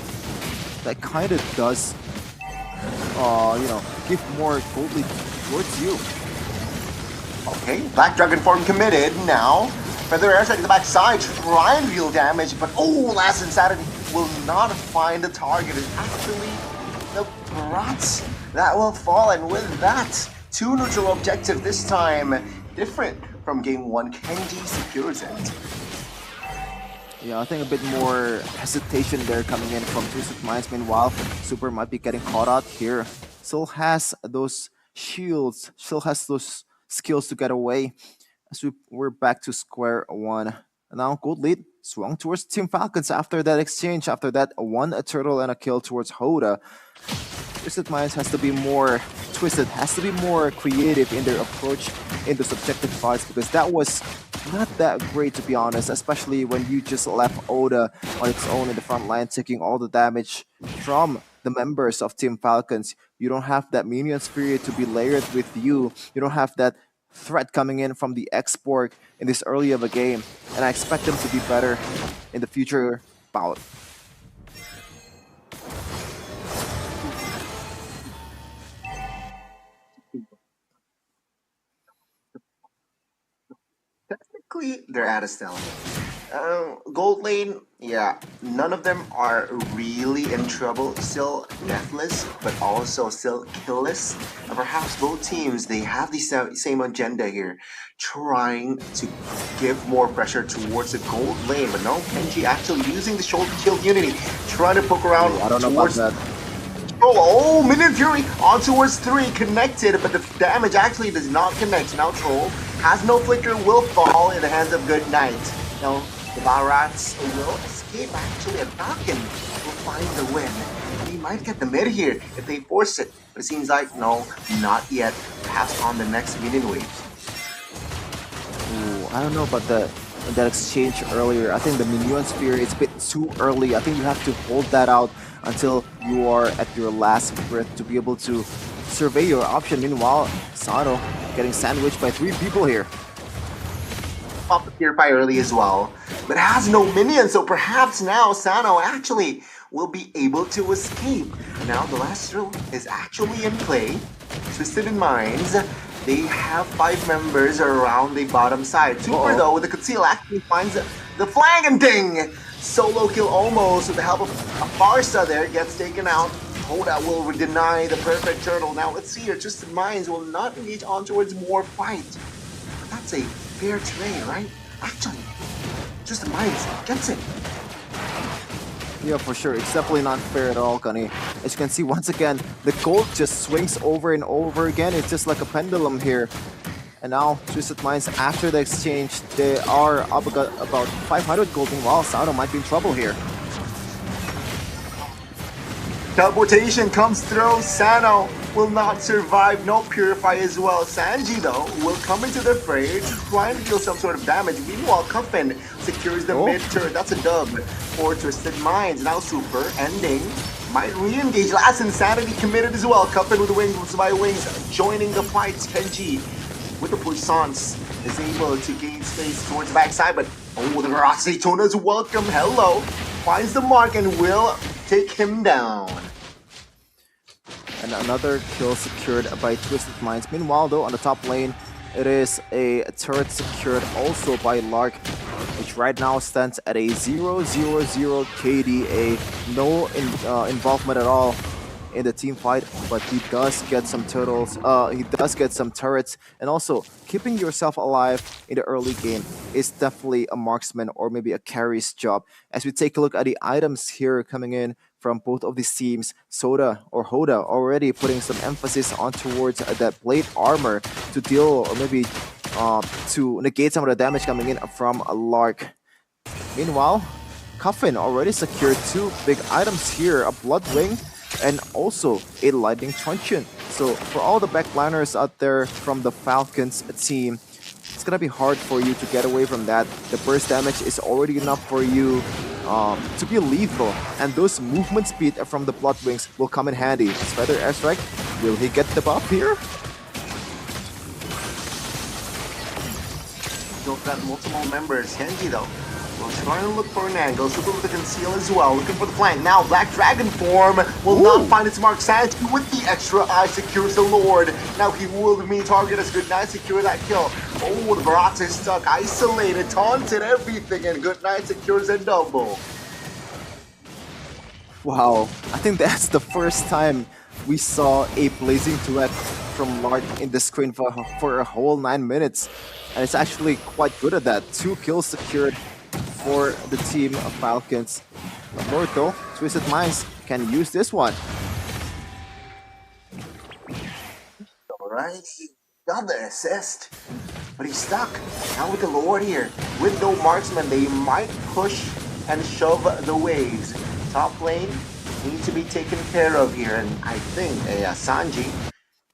That kind of does, give more gold lead towards you. Okay, Black Dragon form committed now. Feather Airstrike to the backside, try and deal damage, but Last Insanity will not find the target. It's actually the Brats that will fall, and with that, 2 neutral objective this time, different from game 1. Kenji secures it. Yeah, I think a bit more hesitation there coming in from Twisted Minds. Meanwhile, Super might be getting caught out here. Still has those shields, still has those skills to get away. As we're back to square one. Now gold lead swung towards Team Falcons after that exchange, after that one turtle and a kill towards Hoda. Twisted Minds has to be more twisted, has to be more creative in their approach in those objective fights, because that was not that great, to be honest, especially when you just left Oda on its own in the front line, taking all the damage from the members of Team Falcons. You don't have that minion spirit to be layered with you. You don't have that threat coming in from the export in this early of a game, and I expect them to be better in the future bout. Technically, they're at a stalemate. Gold lane, yeah, none of them are really in trouble. Still deathless, but also still killless. And perhaps both teams, they have the same agenda here, trying to give more pressure towards the gold lane. But no, Kenji actually using the shoulder kill unity, trying to poke around I don't know towards about that. Oh, Minion Fury on towards 3, connected, but the damage actually does not connect. Now Troll has no flicker, will fall in the hands of Good Night. Now, the Balrats will escape actually, and Falcon will find the win. He might get the mid here if they force it, but it seems like, no, not yet. Perhaps on the next minion wave. Ooh, I don't know about that exchange earlier. I think the Minion Sphere is a bit too early. I think you have to hold that out until you are at your last breath to be able to survey your option. Meanwhile, Sano getting sandwiched by 3 people here. Pop the purify early as well, but has no minions, so perhaps now Sano actually will be able to escape. Now the last drill is actually in play. Twisted in Minds, they have 5 members around the bottom side. Super though, with the conceal actually finds the flag and ding! Solo kill almost with the help of Barca there, gets taken out. Hoda will deny the perfect turtle. Now let's see here, Twisted Minds will not engage on towards more fight. But that's a fair trade, right? Actually, Twisted Minds gets it. Yeah, for sure. It's definitely not fair at all, Gunny. As you can see, once again, the gold just swings over and over again. It's just like a pendulum here. And now, Twisted Minds, after the exchange, they are up about 500 gold. While Sano might be in trouble here. Teleportation comes through. Sano will not survive. No Purify as well. Sanji, though, will come into the fray, trying to deal some sort of damage. Meanwhile, Cuffin secures the mid turret. That's a dub for Twisted Minds. Now Super ending. Might re-engage. Last Insanity committed as well. Cuffin with the wings by wings, joining the fight. Kenji with the puissance is able to gain space towards the backside, but oh, the Veracity Tuna's welcome. Hello. Finds the mark and will take him down. And another kill secured by Twisted Minds. Meanwhile, though, on the top lane, it is a turret secured also by Lark, which right now stands at a 0-0-0 KDA. No involvement at all in the team fight, but he does get some turtles. He does get some turrets, and also keeping yourself alive in the early game is definitely a marksman or maybe a carry's job. As we take a look at the items here coming in from both of these teams, Hoda already putting some emphasis on towards that plate armor to deal or maybe to negate some of the damage coming in from a Lark. Meanwhile, Cuffin already secured 2 big items here, a Bloodwing and also a Lightning Truncheon. So for all the backliners out there from the Falcons team, it's gonna be hard for you to get away from that. The burst damage is already enough for you to be lethal, and those movement speed from the Bloodwings will come in handy. Feather Airstrike, will he get the buff here? Still got multiple members. Kenji, though, will try to look for an angle. Super with the conceal as well, looking for the flank. Now, Black Dragon form will not find its mark. Sanji with the extra eye secures the Lord. Now he will be target as Good Night secure that kill. Oh, the Barats is stuck, isolated, taunted, everything, and Good Night secures a double. Wow, I think that's the first time we saw a blazing duet from Lark in the screen for a whole 9 minutes. And it's actually quite good at that. 2 kills secured for the team of Falcons. Lord, though, Twisted Minds can use this one. Alright, he got the assist, but he's stuck. Now with the Lord here, with no marksman, they might push and shove the waves. Top lane, need to be taken care of here, and I think Sanji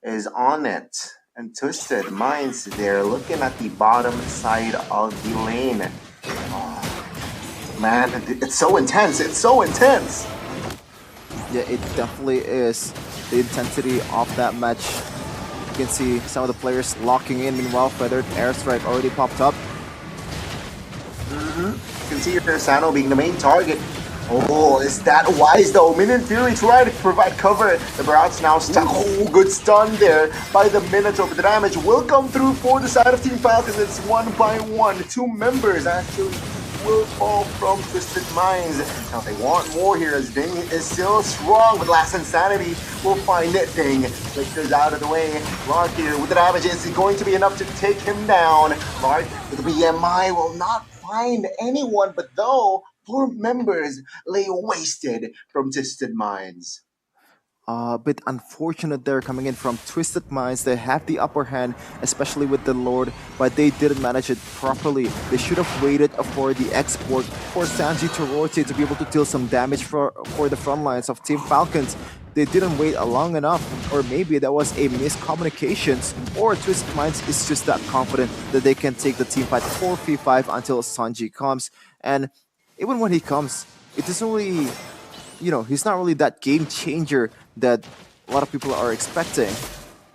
is on it. And Twisted Minds, they're looking at the bottom side of the lane. Oh, man, it's so intense. It's so intense. Yeah, it definitely is. The intensity of that match. You can see some of the players locking in. Meanwhile, Feathered Airstrike already popped up. You can see here Sano being the main target. Oh, is that wise though? Minion Fury trying to provide cover. The Barat's now stuck. Oh, good stun there by the Minotaur. But the damage will come through for the side of Team Falcons. It's 1 by 1. 2 members actually will fall from Twisted Minds. Now they want more here as Ding is still strong, but Last Insanity will find it. Ding flickers out of the way. Lark here with the damage. Is it going to be enough to take him down? Lark with the BMI will not find anyone, but though 4 members lay wasted from Twisted Minds. A bit unfortunate there coming in from Twisted Minds. They have the upper hand, especially with the Lord, but they didn't manage it properly. They should have waited for the export for Sanji to rotate to be able to deal some damage for the front lines of Team Falcons. They didn't wait long enough, or maybe that was a miscommunications, or Twisted Minds is just that confident that they can take the team fight 4v5 until Sanji comes. And even when he comes, it doesn't really, he's not really that game changer that a lot of people are expecting.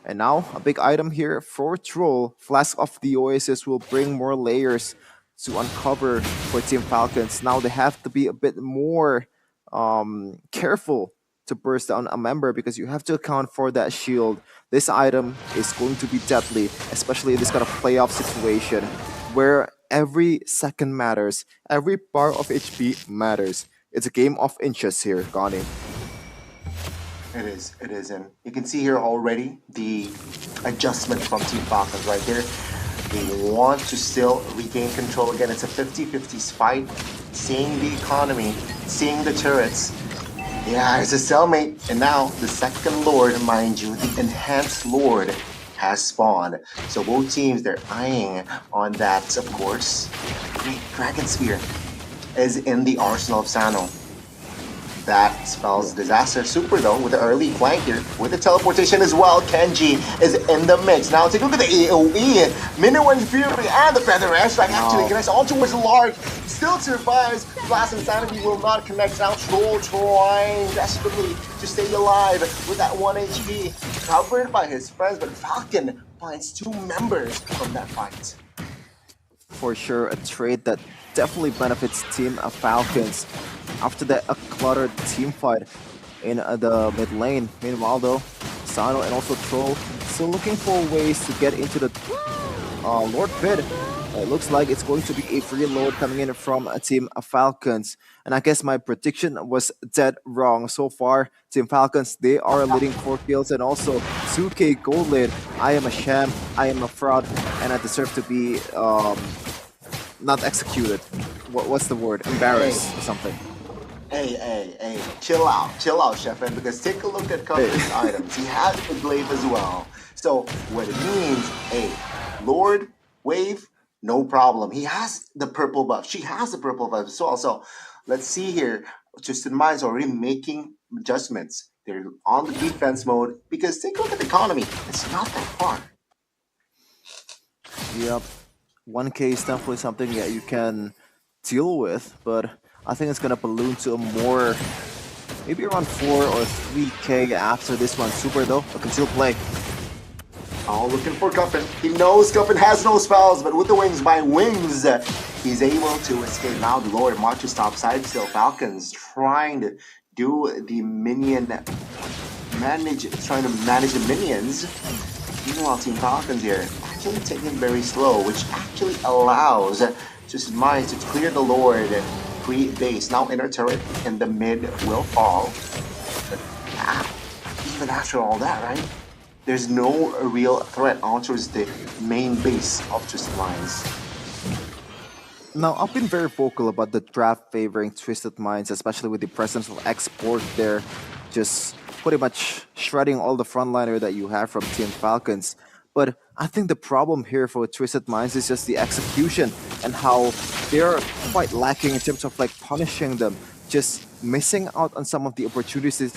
And now, a big item here for Troll. Flask of the Oasis will bring more layers to uncover for Team Falcons. Now they have to be a bit more careful to burst down a member because you have to account for that shield. This item is going to be deadly, especially in this kind of playoff situation where every second matters, every bar of HP matters. It's a game of inches here, Gani. It is, and you can see here already the adjustment from Team Falcons right there. They want to still regain control again. It's a 50-50 fight. Seeing the economy, seeing the turrets. Yeah, it's a cellmate, and now the second Lord, mind you, the enhanced Lord has spawned. So both teams, they're eyeing on that, of course. Great Dragon Spear is in the arsenal of Sano. That spells Disaster Super though with the early flank here, with the teleportation as well. Kenji is in the mix. Now take a look at the AoE. Minion Fury and the Feather Airstrike actually connects all towards Lark. Still survives. Blast Insanity will not connect. Now Troll trying desperately to stay alive with that 1 HP. Covered by his friends, but Falcon finds 2 members from that fight. For sure, a trade that definitely benefits Team Falcons. After that, a cluttered team fight in the mid lane. Meanwhile, though, Sano and also Troll still looking for ways to get into the Lord pit. It looks like it's going to be a free Lord coming in from Team Falcons. And I guess my prediction was dead wrong. So far, Team Falcons, they are leading 4 kills and also 2k gold lead. I am a sham, I am a fraud, and I deserve to be not executed. What's the word? Embarrassed or something. Hey, chill out, Chefin, because take a look at Cover's items. He has the glaive as well. So what it means, hey, Lord, wave, no problem. He has the purple buff. She has the purple buff as well. So let's see here. Twisted Minds already making adjustments. They're on the defense mode because take a look at the economy. It's not that far. Yep. 1k is definitely something that you can deal with, but I think it's gonna balloon to a more, maybe around 4 or 3k after this one. Super though, but can still play. Oh, looking for Guffin. He knows Guffin has no spells, but with the wings by wings, he's able to escape. Now the Lord marches topside. Still Falcons trying to do the minion trying to manage the minions. Meanwhile, Team Falcons here actually taking it very slow, which actually allows just Minds to clear the Lord pre-base. Now inner turret in the mid will fall. But even after all that, right? There's no real threat onto the main base of Twisted Minds. Now, I've been very vocal about the draft favoring Twisted Minds, especially with the presence of Export there, just pretty much shredding all the frontliner that you have from Team Falcons. But I think the problem here for Twisted Minds is just the execution and how they're quite lacking in terms of like punishing them. just missing out on some of the opportunities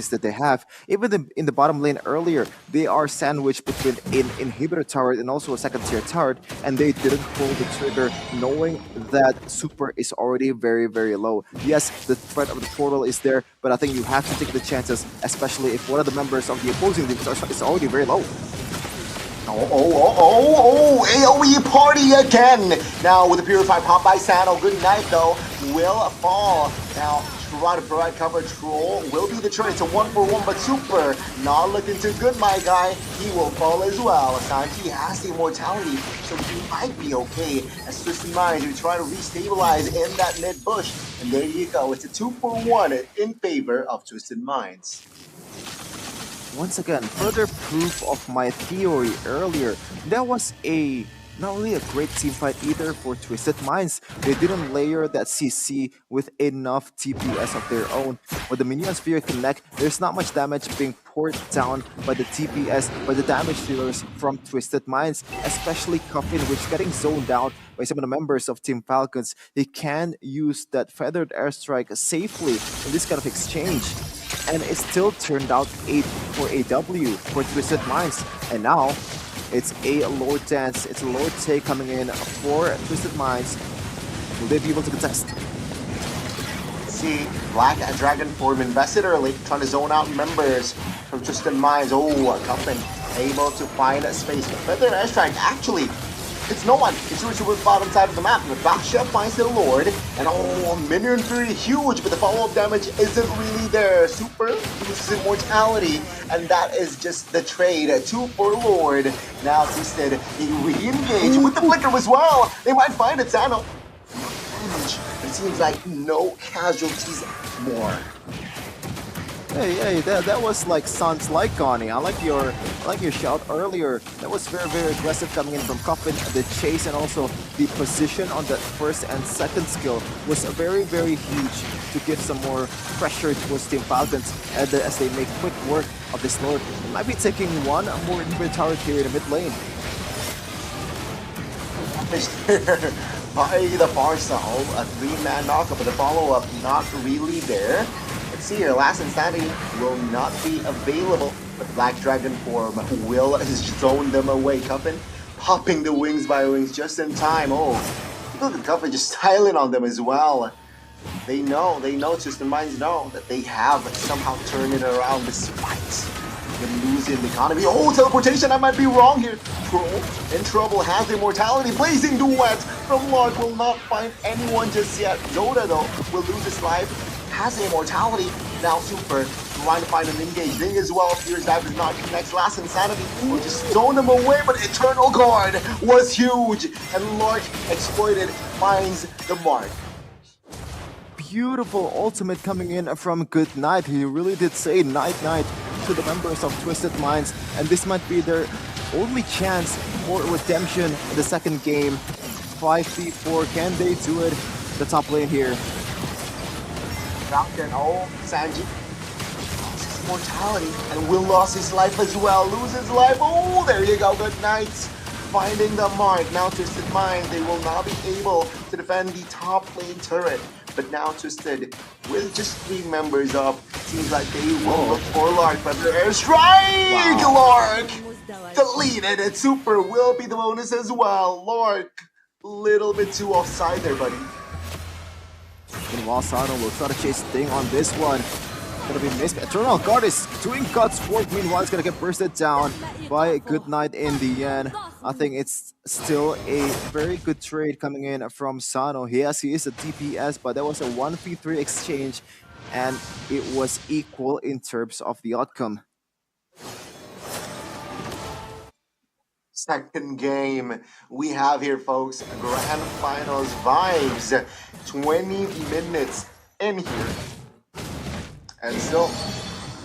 that they have. Even in the bottom lane earlier, they are sandwiched between an inhibitor turret and also a second tier turret, and they didn't pull the trigger knowing that Super is already very, very low. Yes, the threat of the portal is there, but I think you have to take the chances, especially if one of the members of the opposing team is already very low. AoE party again! Now with the Purify pop by Sano, good night though, will fall. Now try to provide cover, Troll will be the trade. It's a 1-for-1, but Super not looking too good, my guy. He will fall as well. Sanji has the immortality, so he might be okay. As Twisted Minds, we try to restabilize in that mid bush. And there you go, it's a 2-for-1 in favor of Twisted Minds. Once again, further proof of my theory earlier. That was not really a great team fight either for Twisted Minds. They didn't layer that CC with enough TPS of their own. When the minion sphere connect, there's not much damage being poured down by the TPS, by the damage dealers from Twisted Minds, especially Coffin, which is getting zoned out by some of the members of Team Falcons. They can use that feathered airstrike safely in this kind of exchange. And it still turned out 8 for AW for Twisted Minds. And now, it's a Lord Dance, it's a Lord Take coming in for Twisted Minds. Will they be able to contest? See, Black Dragon Form invested early, trying to zone out members from Twisted Minds. Oh, Cuffin able to find a space. But Feather Airstrike, actually, it's no one. It's Richard with bottom side of the map. The back chef finds the Lord. And minion fury huge, but the follow-up damage isn't really there. Super loses immortality. And that is just the trade. 2 for Lord. Now Twisted, he re-engage with the flicker as well. They might find it, Sano. It seems like no casualties more. Hey, that was like Sans Lyconi. I like your shout earlier. That was very, very aggressive coming in from Coffin. The chase and also the position on that first and second skill was very, very huge to give some more pressure towards Team Falcons as they make quick work of this Lord. They might be taking one more inventory here in the mid lane. By the far south, a 3-man knockup, but the follow-up not really there. Let's see here, Last Insanity will not be available, but Black Dragon Form will zone them away. Cuffin popping the wings by wings just in time. Oh, look at Cuffin just styling on them as well. They know, Twisted Minds know that they have somehow turned it around despite them losing the economy. Oh, teleportation, I might be wrong here. Troll in trouble, has the immortality. Blazing Duet from Lark will not find anyone just yet. Zoda, though, will lose his life. Has the immortality. Now Super trying to find an engage. Thing as well. Fierce Dive does not connect. Last Insanity will just zone him away, but Eternal Guard was huge. And Lark exploited, finds the mark. Beautiful ultimate coming in from Good Night. He really did say night to the members of Twisted Minds, and this might be their only chance for redemption in the second game. 5v4, can they do it? The top lane here. Falcon, Sanji lost his mortality and will lose his life as well. Lose his life. Oh, there you go. Good night. Finding the mark. Now Twisted Mind, they will not be able to defend the top lane turret. But now Twisted, with just 3 members up, seems like they will look for Lark. But the airstrike! Wow. Lark! Deleted it. Super will be the bonus as well. Lark, little bit too offside there, buddy. Meanwhile, Sano will try to chase Sting on this one. Gonna be missed. Eternal Guard is doing God's work. Meanwhile, it's gonna get bursted down by Good Night in the end. I think it's still a very good trade coming in from Sano. Yes, he is a DPS, but that was a 1v3 exchange, and it was equal in terms of the outcome. Second game we have here, folks. Grand Finals vibes. 20 minutes in here. And so,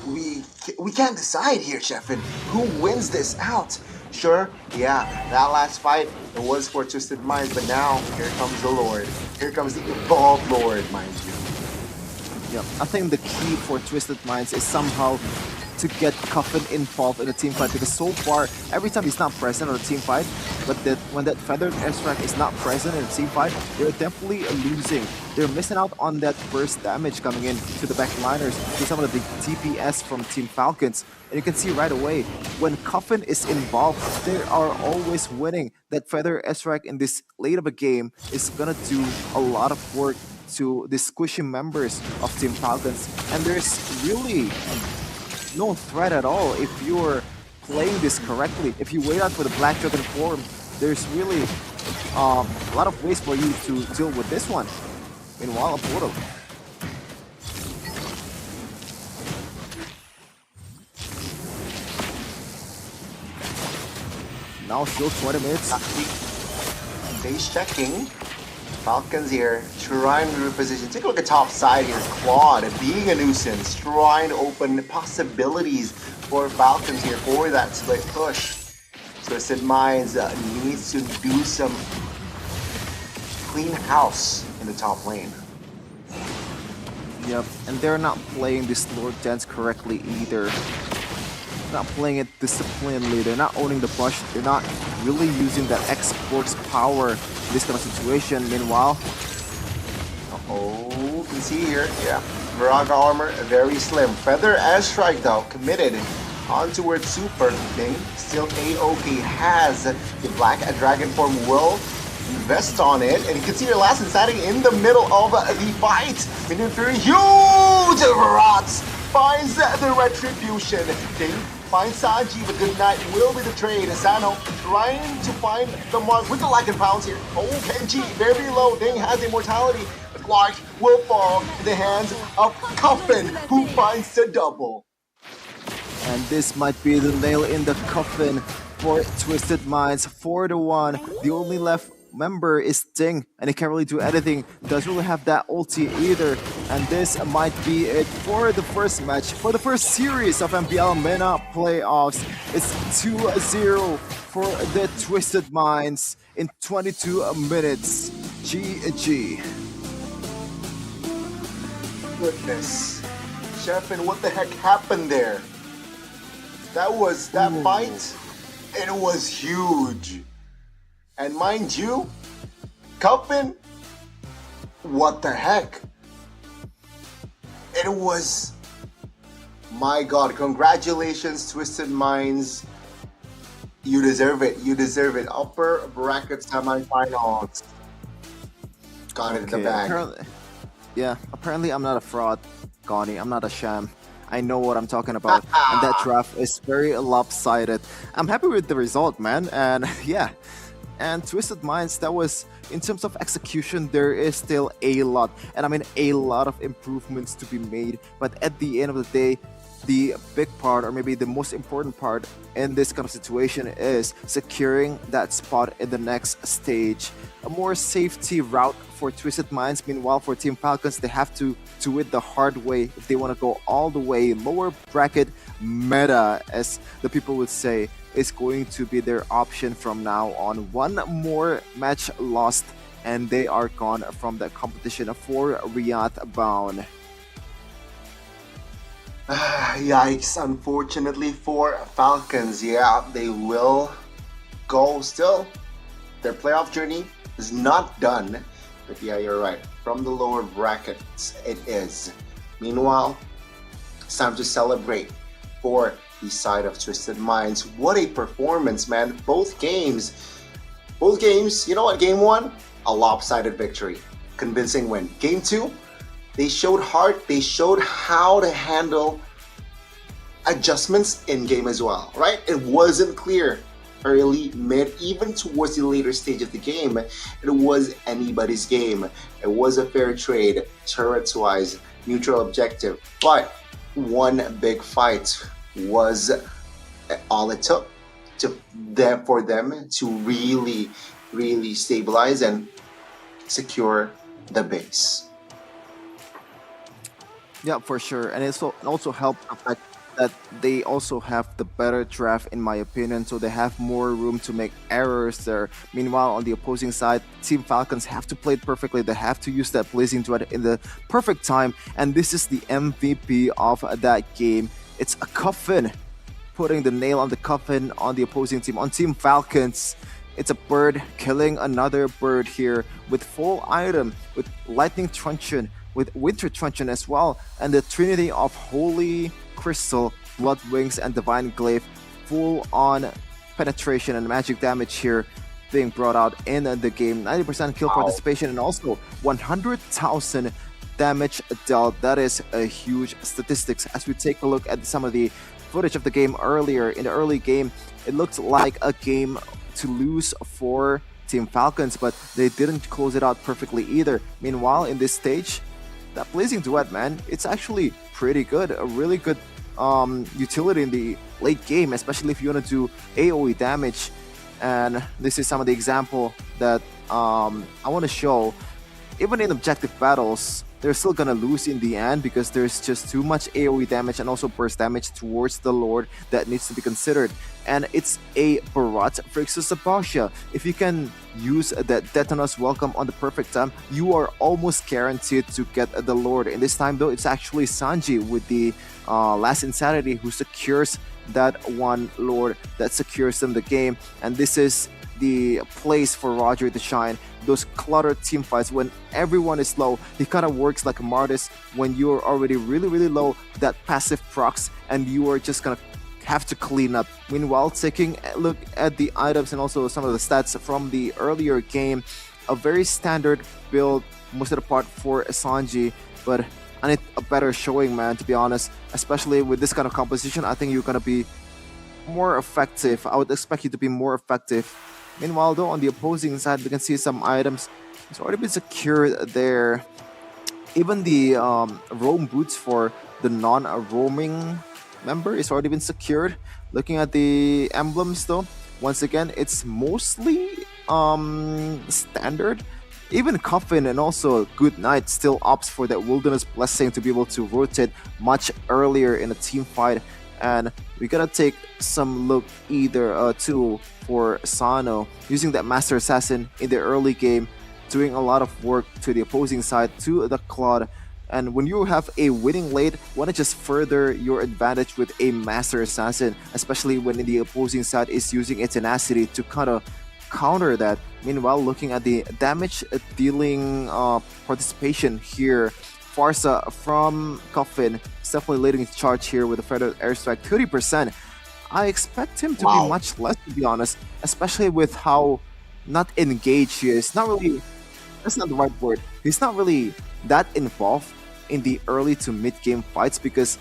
we can't decide here, Sheffin, who wins this out. Sure, yeah, that last fight, it was for Twisted Minds, but now, here comes the Lord. Here comes the Evolved Lord, mind you. Yeah, I think the key for Twisted Minds is somehow to get Coffin involved in the team fight, because so far, every time he's not present on the team fight, but that when that feathered airstrike is not present in the team fight, they're definitely losing. They're missing out on that burst damage coming in to the backliners, to some of the DPS from Team Falcons. And you can see right away, when Coffin is involved, they are always winning. That feather airstrike in this late of a game is gonna do a lot of work to the squishy members of Team Falcons. And there's really no threat at all if you're playing this correctly. If you wait out for the Black Dragon form, there's really a lot of ways for you to deal with this one. Meanwhile, a portal. Now still 20 minutes. Base checking. Falcons here trying to reposition. Take a look at top side here. Claude being a nuisance, trying to open possibilities for Falcons here for that split push. Twisted Minds needs to do some clean house in the top lane. Yep, and they're not playing this Lord Dance correctly either. Not playing it disciplinedly. They're not owning the push. They're not really using that X-Force power in this kind of situation. Meanwhile, you can see here, yeah, Viraga armor very slim. Feather airstrike though committed on towards Super Thing. Still A-OK has the Black Dragon form, will invest on it, and you can see your last insanity in the middle of the fight. Minion Fury, huge Rats finds the retribution. Ding finds Sanji, but good night will be the trade. Sano trying to find the mark with the lag and pounds here. Oh, Kenji very low. Ding has immortality. But Clark will fall in the hands of Coffin, who finds the double. and this might be the nail in the coffin for Twisted Minds. 4-1. The only left member is Ding, and he can't really do anything. Doesn't really have that ulti either. And this might be it for the first match, for the first series of MPL MENA playoffs. It's 2-0 for the Twisted Minds in 22 minutes. GG. Goodness. Chefin, what the heck happened there? That fight, it was huge. And mind you, Coffin, what the heck? It was, my God, congratulations, Twisted Minds. You deserve it, you deserve it. Upper bracket semifinals. Got it in the bag. Apparently I'm not a fraud, Gani. I'm not a sham. I know what I'm talking about. And that draft is very lopsided. I'm happy with the result, man. And yeah. And Twisted Minds, that was, in terms of execution, there is still a lot. And I mean, a lot of improvements to be made. But at the end of the day, the big part, or maybe the most important part in this kind of situation, is securing that spot in the next stage. A more safety route for Twisted Minds. Meanwhile, for Team Falcons, they have to do it the hard way if they want to go all the way. Lower bracket meta, as the people would say, is going to be their option from now on. One more match lost, and they are gone from the competition for Riyadh bound. Yikes, unfortunately for Falcons. Yeah, they will go still. Their playoff journey is not done. But yeah, you're right. From the lower brackets, it is. Meanwhile, it's time to celebrate for the side of Twisted Minds. What a performance, man. Both games, you know what? Game 1, a lopsided victory. Convincing win. Game 2, they showed heart. They showed how to handle adjustments in game as well, right? It wasn't clear early, mid, even towards the later stage of the game. It was anybody's game. It was a fair trade, turrets-wise, neutral objective. But one big fight was all it took for them to really stabilize and secure the base. Yeah, for sure. And it also helped the fact that they also have the better draft, in my opinion, so they have more room to make errors there. Meanwhile, on the opposing side, Team Falcons have to play it perfectly. They have to use that Blazing Dread in the perfect time, and this is the MVP of that game. It's a coffin, putting the nail on the coffin on the opposing team. On Team Falcons, it's a bird killing another bird here with full item, with Lightning Truncheon, with Winter Truncheon as well, and the Trinity of Holy Crystal, Blood Wings, and Divine Glaive. Full on penetration and magic damage here being brought out in the game. 90% kill participation and also 100,000 damage dealt. That is a huge statistics. As we take a look at some of the footage of the game earlier, in the early game, it looked like a game to lose for Team Falcons, but they didn't close it out perfectly either. Meanwhile, in this stage, that Blazing Duet, man, it's actually pretty good. A really good utility in the late game, especially if you want to do AoE damage. And this is some of the example that I want to show. Even in objective battles, they're still gonna lose in the end because there's just too much AoE damage and also burst damage towards the Lord that needs to be considered. And it's a Barat versus a Basha. If you can use that Detonus Welcome on the perfect time, you are almost guaranteed to get the Lord. And this time though, it's actually Sanji with the Last Insanity who secures that one Lord that secures them the game. And this is the place for Roger to shine. Those cluttered team fights when everyone is low, he kind of works like a Martis when you're already really low, that passive procs, and you are just gonna have to clean up. Meanwhile, taking a look at the items and also some of the stats from the earlier game, a very standard build most of the part for Sanji, but I need a better showing, man, to be honest. Especially with this kind of composition, I think you're gonna be more effective. I would expect you to be more effective. Meanwhile, though, on the opposing side, we can see some items. It's already been secured there. Even the roam boots for the non-roaming member is already been secured. Looking at the emblems, though, once again, it's mostly standard. Even Coffin and also Good Night still opts for that Wilderness Blessing to be able to rotate much earlier in a team fight. And we gotta take some look either too for Sano using that Master Assassin in the early game, doing a lot of work to the opposing side, to the Claude. And when you have a winning late, want to just further your advantage with a Master Assassin, especially when the opposing side is using its tenacity to kind of counter that. Meanwhile, looking at the damage dealing participation here, Farsa from Coffin is definitely leading the charge here with a Feathered Airstrike, 30%. I expect him to be much less, to be honest, especially with how not engaged he is. Not really, that's not the right word. He's not really that involved in the early to mid game fights because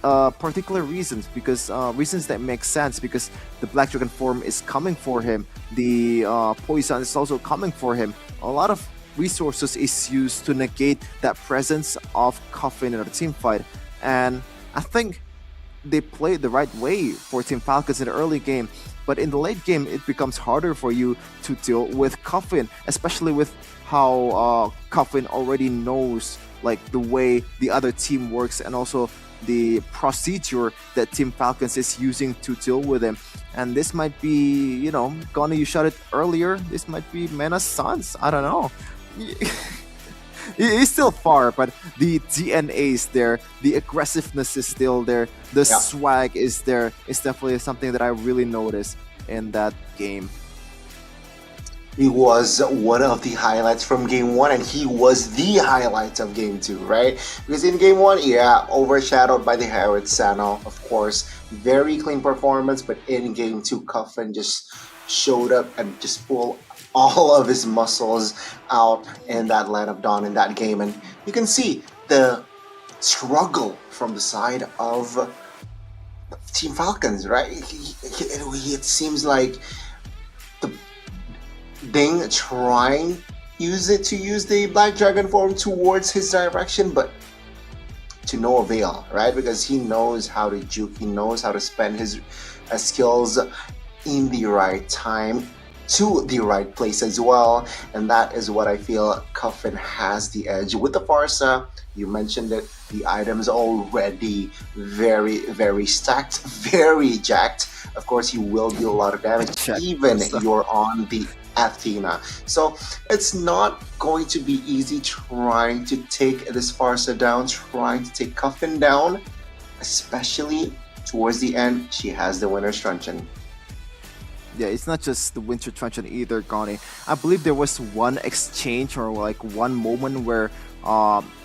particular reasons, because reasons that make sense, because the Black Dragon form is coming for him, the Poison is also coming for him. A lot of resources is used to negate that presence of Coffin in a team fight, and I think they played the right way for Team Falcons in the early game. But in the late game, it becomes harder for you to deal with Coffin, especially with how Coffin already knows like the way the other team works and also the procedure that Team Falcons is using to deal with him. And this might be, you know, Gonna, you shot it earlier, this might be MENA's Sons, I don't know. He's still far, but the DNA is there, the aggressiveness is still there, the swag is there. It's definitely something that I really noticed in that game. He was one of the highlights from game one, and he was the highlight of game two, right? Because in game one, overshadowed by the Harriet Sano, of course. Very clean performance, but in game two, Coffin just showed up and just pulled all of his muscles out in that Land of Dawn in that game. And you can see the struggle from the side of Team Falcons, right? It seems like the Ding trying to use the Black Dragon form towards his direction, but to no avail, right? Because he knows how to juke, he knows how to spend his skills in the right time, to the right place as well, and that is what I feel Coffin has the edge. With the Farsa, you mentioned it, the items already very stacked, very jacked. Of course, he will deal a lot of damage, even you're on the Athena. So it's not going to be easy trying to take this Farsa down, trying to take Coffin down. especially towards the end, she has the winner's truncheon. Yeah, it's not just the winter truncheon either, Gani. I believe there was one exchange or like one moment where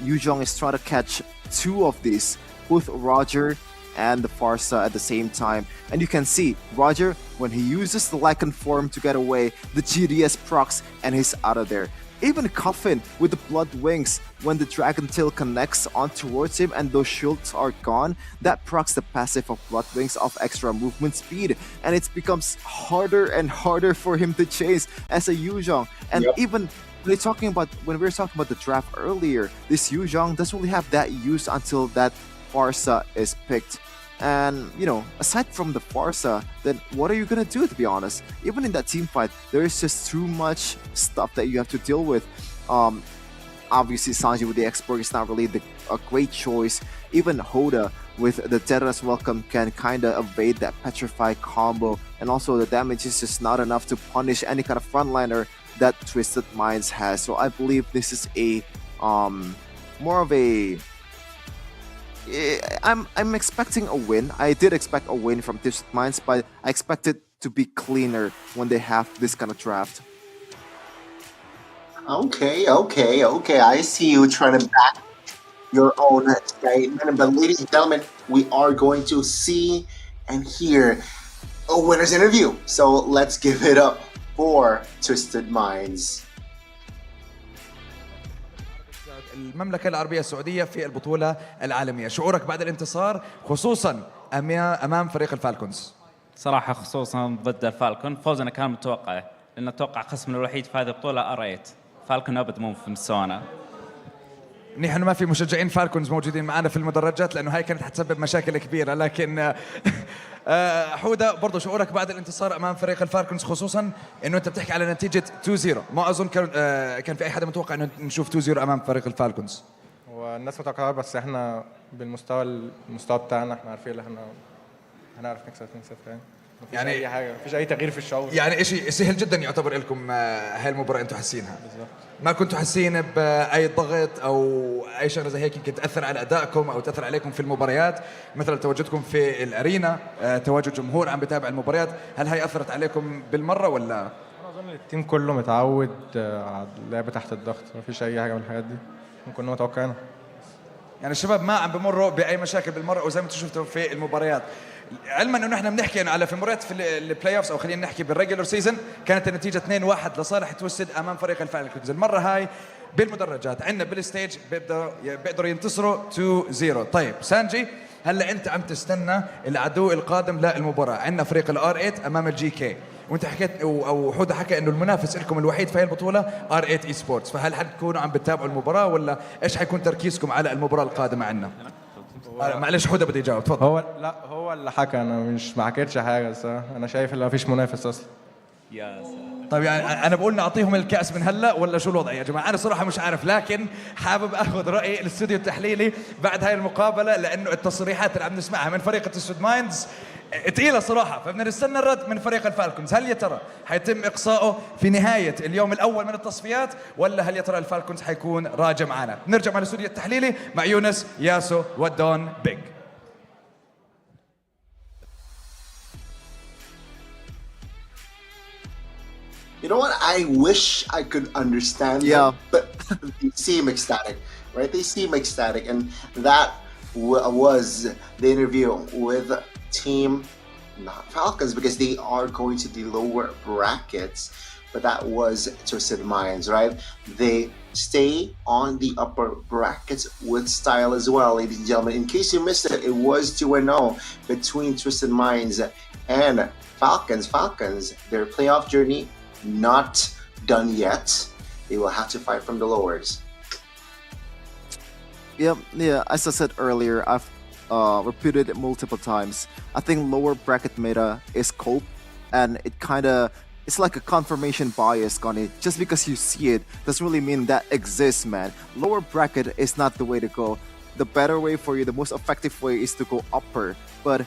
Yu Jong is trying to catch two of these, both Roger and the Farsa at the same time. And you can see Roger, when he uses the Lycan form to get away, the GDS procs and he's out of there. Even Coffin with the blood wings, when the dragon tail connects on towards him and those shields are gone, that procs the passive of blood wings of extra movement speed, and it becomes harder and harder for him to chase as a Yu Jong. And even when we were talking about the draft earlier, this Yu Jong doesn't really have that use until that Farsa is picked. And, you know, aside from the Farsa, then what are you gonna do, to be honest? Even in that team fight, there is just too much stuff that you have to deal with. Obviously, Sanji with the Expert is not really a great choice. Even Hoda with the Terra's Welcome can kind of evade that Petrify combo. And also, the damage is just not enough to punish any kind of frontliner that Twisted Minds has. So I believe this is a more of a... I'm expecting a win. I did expect a win from Twisted Minds, but I expect it to be cleaner when they have this kind of draft. Okay. I see you trying to back your own statement. But ladies and gentlemen, we are going to see and hear a winner's interview. So let's give it up for Twisted Minds. المملكة العربية السعودية في البطولة العالمية، شعورك بعد الانتصار خصوصا أمام فريق الفالكونز؟ صراحة خصوصا ضد الفالكون فوزنا كان متوقع، لأن أتوقع خصمنا الوحيد في هذه البطولة R8. فالكون أبد مو في مستوانا. منيح انه ما في مشجعين فالكونز موجودين معنا في المدرجات، لانه هاي كانت حتسبب مشاكل كبيره. لكن حوده، برضه شعورك بعد الانتصار امام فريق الفالكونز، خصوصا انه انت بتحكي على نتيجه 2-0. ما اظن كان في اي حدا متوقع انه نشوف 2-0 امام فريق الفالكونز. والناس متوقعه، بس احنا المستوى بتاعنا احنا عارفين ان احنا هنعرف نكسب 2-0 يعني اي حاجه، مفيش اي تغيير في الشعور. يعني شيء سهل جدا يعتبر لكم هاي المباراه انتم حاسينها. بالضبط. ما كنتوا حاسين باي ضغط او اي شغله زي هيك يمكن تاثر على ادائكم او تاثر عليكم في المباريات، مثل تواجدكم في الارينا، تواجد جمهور عم بتابع المباريات، هل هي اثرت عليكم بالمره ولا؟ انا اظن التيم كله متعود على اللعب تحت الضغط، مفيش اي حاجه من الحاجات دي ممكن متوقعينها. يعني الشباب ما عم بمروا باي مشاكل بالمره، وزي ما انتم شفتوا في المباريات، علما انه احنا بنحكي على في مباريات في البلاي اوفز، او خلينا نحكي بالريجولر سيزون، كانت النتيجه 2-1 لصالح تويستد امام فريق الفالكونز. المره هاي بالمدرجات عندنا بالستيج بيقدروا ينتصروا 2-0. طيب سانجي، هلا انت عم تستنى العدو القادم للمباراه، عندنا فريق الار 8 امام الجي كي، وانت حكيت او حوده حكى انه المنافس لكم الوحيد في هاي البطوله ار 8 اي سبورتس، فهل حتكونوا عم بتتابعوا المباراه ولا ايش حيكون تركيزكم على المباراه القادمه عندنا؟ معلش حوده بدي اجاوب، تفضل. هو اللي حكى، انا ما حكيتش حاجه، بس انا شايف ان ما فيش منافس اصلا. طيب يعني انا بقول نعطيهم الكاس من هلا ولا شو الوضع يا جماعه؟ انا صراحه مش عارف، لكن حابب اخذ راي الاستوديو التحليلي بعد هاي المقابله، لانه التصريحات اللي عم نسمعها من فريق تسود مايندز ثقيله صراحه، فبدنا نستنى الرد من فريق الفالكونز. هل يا ترى حيتم اقصائه في نهايه اليوم الاول من التصفيات، ولا هل يا ترى الفالكونز حيكون راجع معنا؟ نرجع مع الاستوديو التحليلي مع يونس، ياسو ودون بيج. You know what? I wish I could understand them, but they seem ecstatic, right? They seem ecstatic, and that was the interview with Team not Falcons, because they are going to the lower brackets, but that was Twisted Minds, right? They stay on the upper brackets with style as well, ladies and gentlemen. In case you missed it, it was 2-0 between Twisted Minds and Falcons. Falcons, their playoff journey not done yet. They will have to fight from the lowers. Yeah. As I said earlier, I've repeated it multiple times. I think lower bracket meta is cope, and it's like a confirmation bias, Gani. Just because you see it doesn't really mean that exists, man. Lower bracket is not the way to go. The better way for you, the most effective way, is to go upper. But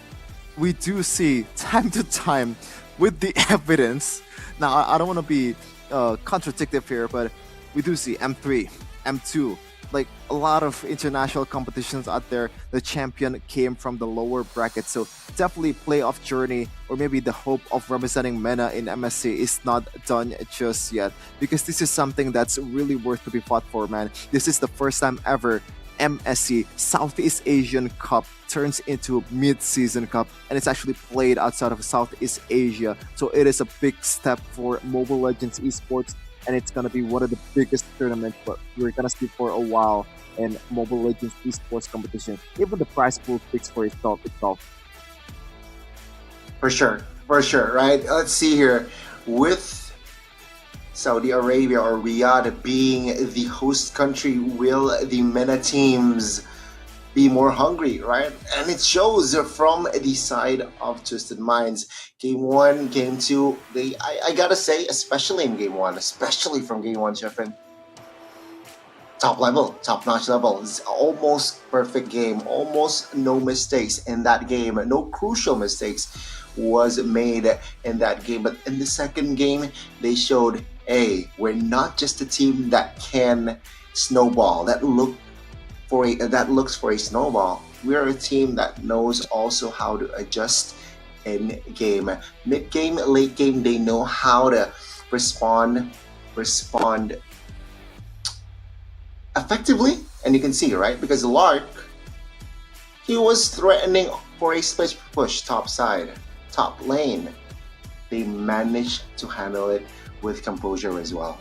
we do see time to time with the evidence. Now, I don't want to be contradictive here, but we do see M3, M2. like a lot of international competitions out there, the champion came from the lower bracket. So definitely playoff journey, or maybe the hope of representing MENA in MSC is not done just yet, because this is something that's really worth to be fought for, man. This is the first time ever MSC Southeast Asian Cup turns into mid-season cup, and it's actually played outside of Southeast Asia. So it is a big step for Mobile Legends esports, and it's gonna be one of the biggest tournaments we're gonna see for a while in Mobile Legends esports competition. Even the prize pool speaks for itself. For sure, right? Let's see here. With Saudi Arabia or Riyadh being the host country, will the MENA teams be more hungry, right? And it shows from the side of Twisted Minds. Game 1, Game 2, I gotta say, especially in Game 1, especially from Game 1, Sheffin, top-notch level. It's almost perfect game, almost no mistakes in that game. No crucial mistakes was made in that game. But in the second game, they showed, hey, we're not just a team that can snowball, that looks for a snowball. We're a team that knows also how to adjust in game. Mid-game, late game, they know how to respond effectively. And you can see, right? Because Lark, he was threatening for a split push top side, top lane. They managed to handle it with composure as well.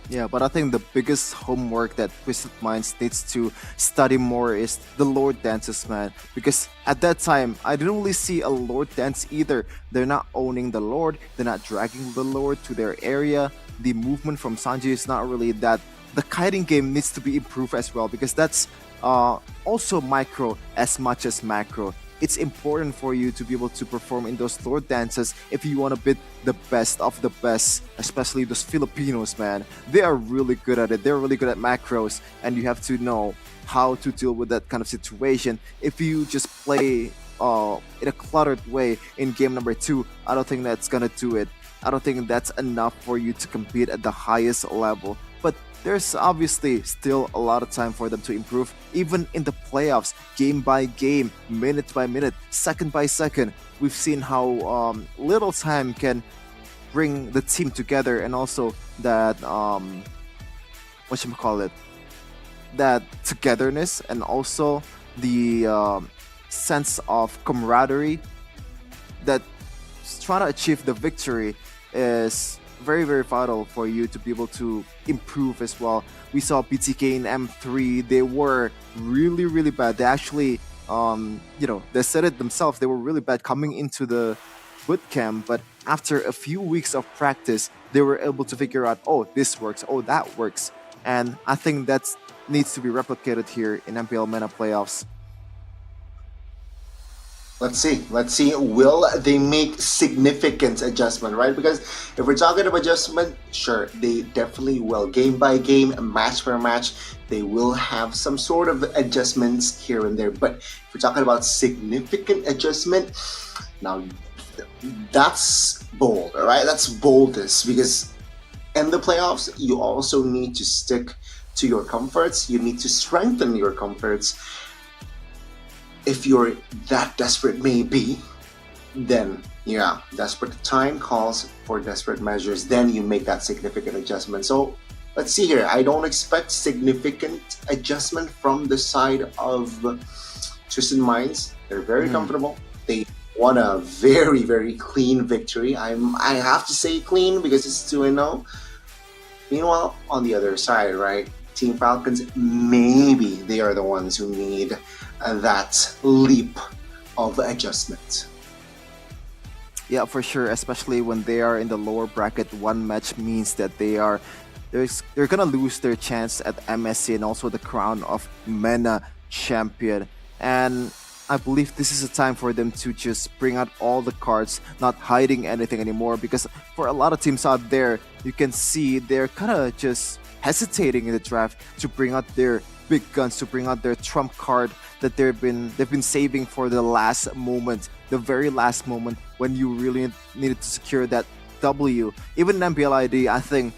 Yeah, but I think the biggest homework that Twisted Minds needs to study more is the Lord dances, man. Because at that time, I didn't really see a Lord dance either. They're not owning the Lord, they're not dragging the Lord to their area. The movement from Sanji is not really that. The kiting game needs to be improved as well, because that's also micro as much as macro. It's important for you to be able to perform in those Lord dances if you want to beat the best of the best, especially those Filipinos, man. They are really good at it. They're really good at macros, and you have to know how to deal with that kind of situation. If you just play in a cluttered way in game number 2, I don't think that's gonna do it. I don't think that's enough for you to compete at the highest level. But there's obviously still a lot of time for them to improve, even in the playoffs, game by game, minute by minute, second by second. We've seen how little time can bring the team together, and also that that togetherness, and also the sense of camaraderie that trying to achieve the victory is very, very vital for you to be able to improve as well. We saw BTK in M3, they were really, really bad. They actually, they said it themselves, they were really bad coming into the bootcamp, but after a few weeks of practice, they were able to figure out, oh, this works, oh, that works. And I think that needs to be replicated here in MPL MENA playoffs. Let's see, will they make significant adjustment, right? Because if we're talking about adjustment, sure, they definitely will. Game by game, match per match, they will have some sort of adjustments here and there. But if we're talking about significant adjustment, now that's bold, all right? That's boldness, because in the playoffs, you also need to stick to your comforts. You need to strengthen your comforts. If you're that desperate, maybe, then yeah, desperate time calls for desperate measures. Then you make that significant adjustment. So let's see here. I don't expect significant adjustment from the side of Twisted Minds. They're very comfortable. They won a very, very clean victory. I have to say clean because it's 2-0. Meanwhile, on the other side, right, Team Falcons, maybe they are the ones who need that leap of adjustment. Yeah, for sure, especially when they are in the lower bracket. One match means that they're gonna lose their chance at MSC and also the crown of MENA champion. And I believe this is a time for them to just bring out all the cards, not hiding anything anymore, because for a lot of teams out there, you can see they're kind of just hesitating in the draft to bring out their big guns, to bring out their trump card that they've been saving for the last moment, the very last moment when you really needed to secure that W. Even in MPL ID, I think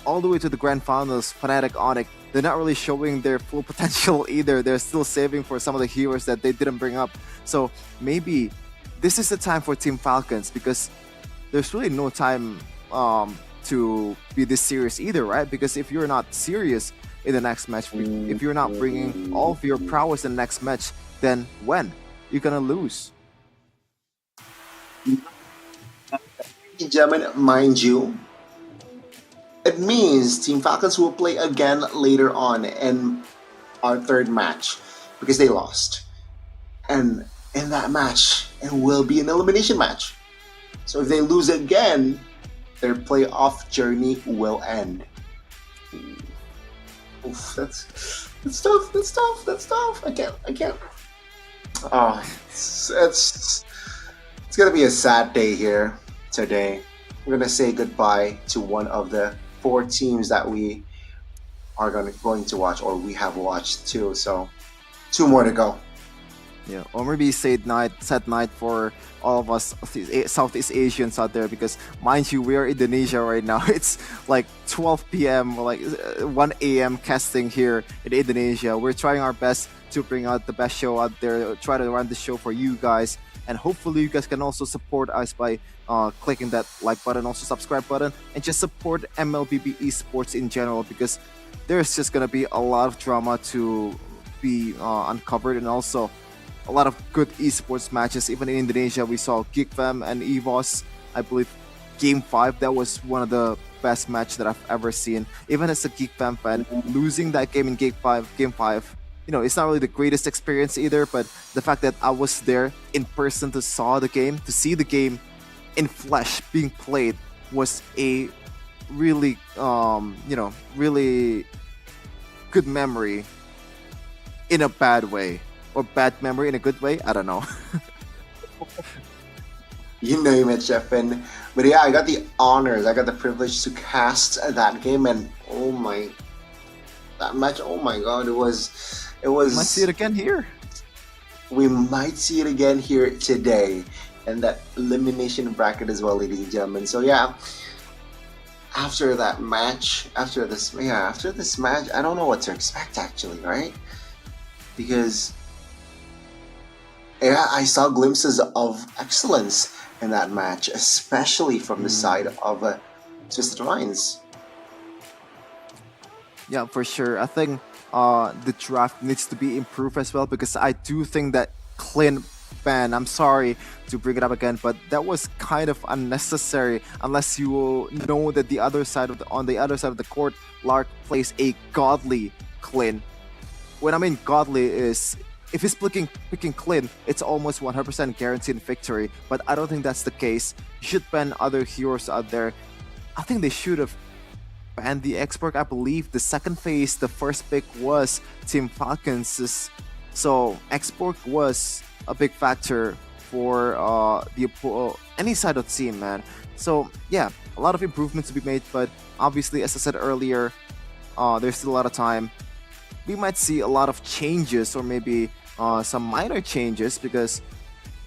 all the way to the grand finals, Fnatic Onyx they're not really showing their full potential either. They're still saving for some of the heroes that they didn't bring up. So maybe this is the time for Team Falcons, because there's really no time to be this serious either, right? Because if you're not serious in the next match, if you're not bringing all of your prowess in the next match, then when? You're gonna lose. Gentlemen, mind you, it means Team Falcons will play again later on in our third match because they lost. And in that match, it will be an elimination match. So if they lose again, their playoff journey will end. Oof, that's tough. That's tough. That's tough. I can't. Oh, it's gonna be a sad day here today. We're gonna say goodbye to one of the 4 teams that we are going to watch, or we have watched too. So 2 more to go. Yeah, or maybe sad night for all of us Southeast Asians out there, because mind you, we are in Indonesia right now. It's like 12 p.m. or like 1 a.m. casting here in Indonesia. We're trying our best to bring out the best show out there, try to run the show for you guys, and hopefully you guys can also support us by clicking that like button, also subscribe button, and just support MLBB esports in general, because there's just gonna be a lot of drama to be uncovered, and also a lot of good esports matches. Even in Indonesia, we saw GeekFam and EVOS. I believe Game 5, that was one of the best match that I've ever seen. Even as a GeekFam fan, losing that game in Game 5, you know, it's not really the greatest experience either, but the fact that I was there in person to see the game in flesh being played was a really, really good memory in a bad way. Or bad memory in a good way, I don't know. You name it, Jeffin. But yeah, I got the honors, I got the privilege to cast that game, and that match, oh my god, it was. We might see it again here. We might see it again here today, and that elimination bracket as well, ladies and gentlemen. So yeah, after this match, I don't know what to expect actually, right? Because yeah, I saw glimpses of excellence in that match, especially from the side of Twisted Minds. Yeah, for sure. I think the draft needs to be improved as well, because I do think that Clint ban, I'm sorry to bring it up again, but that was kind of unnecessary, unless you know that on the other side of the court, Lark plays a godly Clint. When I mean godly is, if he's picking Clint, it's almost 100% guaranteed victory, but I don't think that's the case. You should ban other heroes out there. I think they should have banned the Export. I believe the second phase, the first pick was Team Falcons, so Export was a big factor for any side of the team, man. So yeah, a lot of improvements to be made, but obviously, as I said earlier, there's still a lot of time. We might see a lot of changes, or maybe some minor changes, because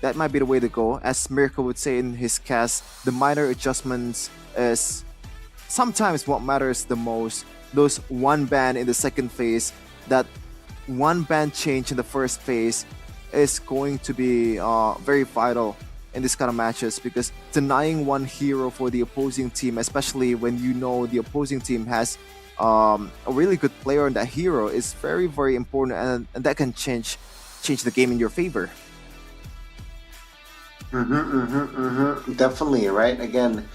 that might be the way to go. As Mirko would say in his cast, the minor adjustments is sometimes what matters the most. Those 1 ban in the second phase, that 1 ban change in the first phase is going to be very vital in this kind of matches, because denying 1 hero for the opposing team, especially when you know the opposing team has a really good player in that hero, is very, very important, and that can change the game in your favor. Definitely, right? Again,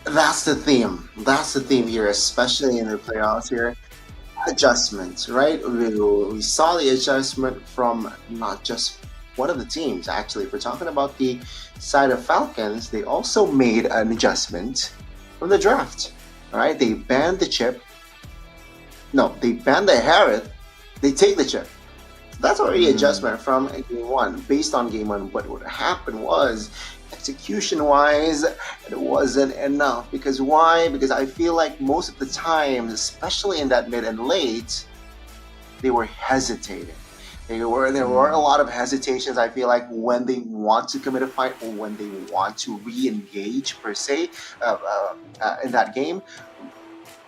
that's the theme. That's the theme here, especially in the playoffs here. Adjustments, right? We saw the adjustment from not just one of the teams, actually. If we're talking about the side of Falcons, they also made an adjustment from the draft. All right, they banned the chip. No, they banned the Harith. They take the chip. That's already adjustment from game 1, based on game 1. But what happened was, execution-wise, it wasn't enough. Because why? Because I feel like most of the times, especially in that mid and late, they were hesitating. There were a lot of hesitations, I feel like, when they want to commit a fight, or when they want to re-engage, per se, in that game.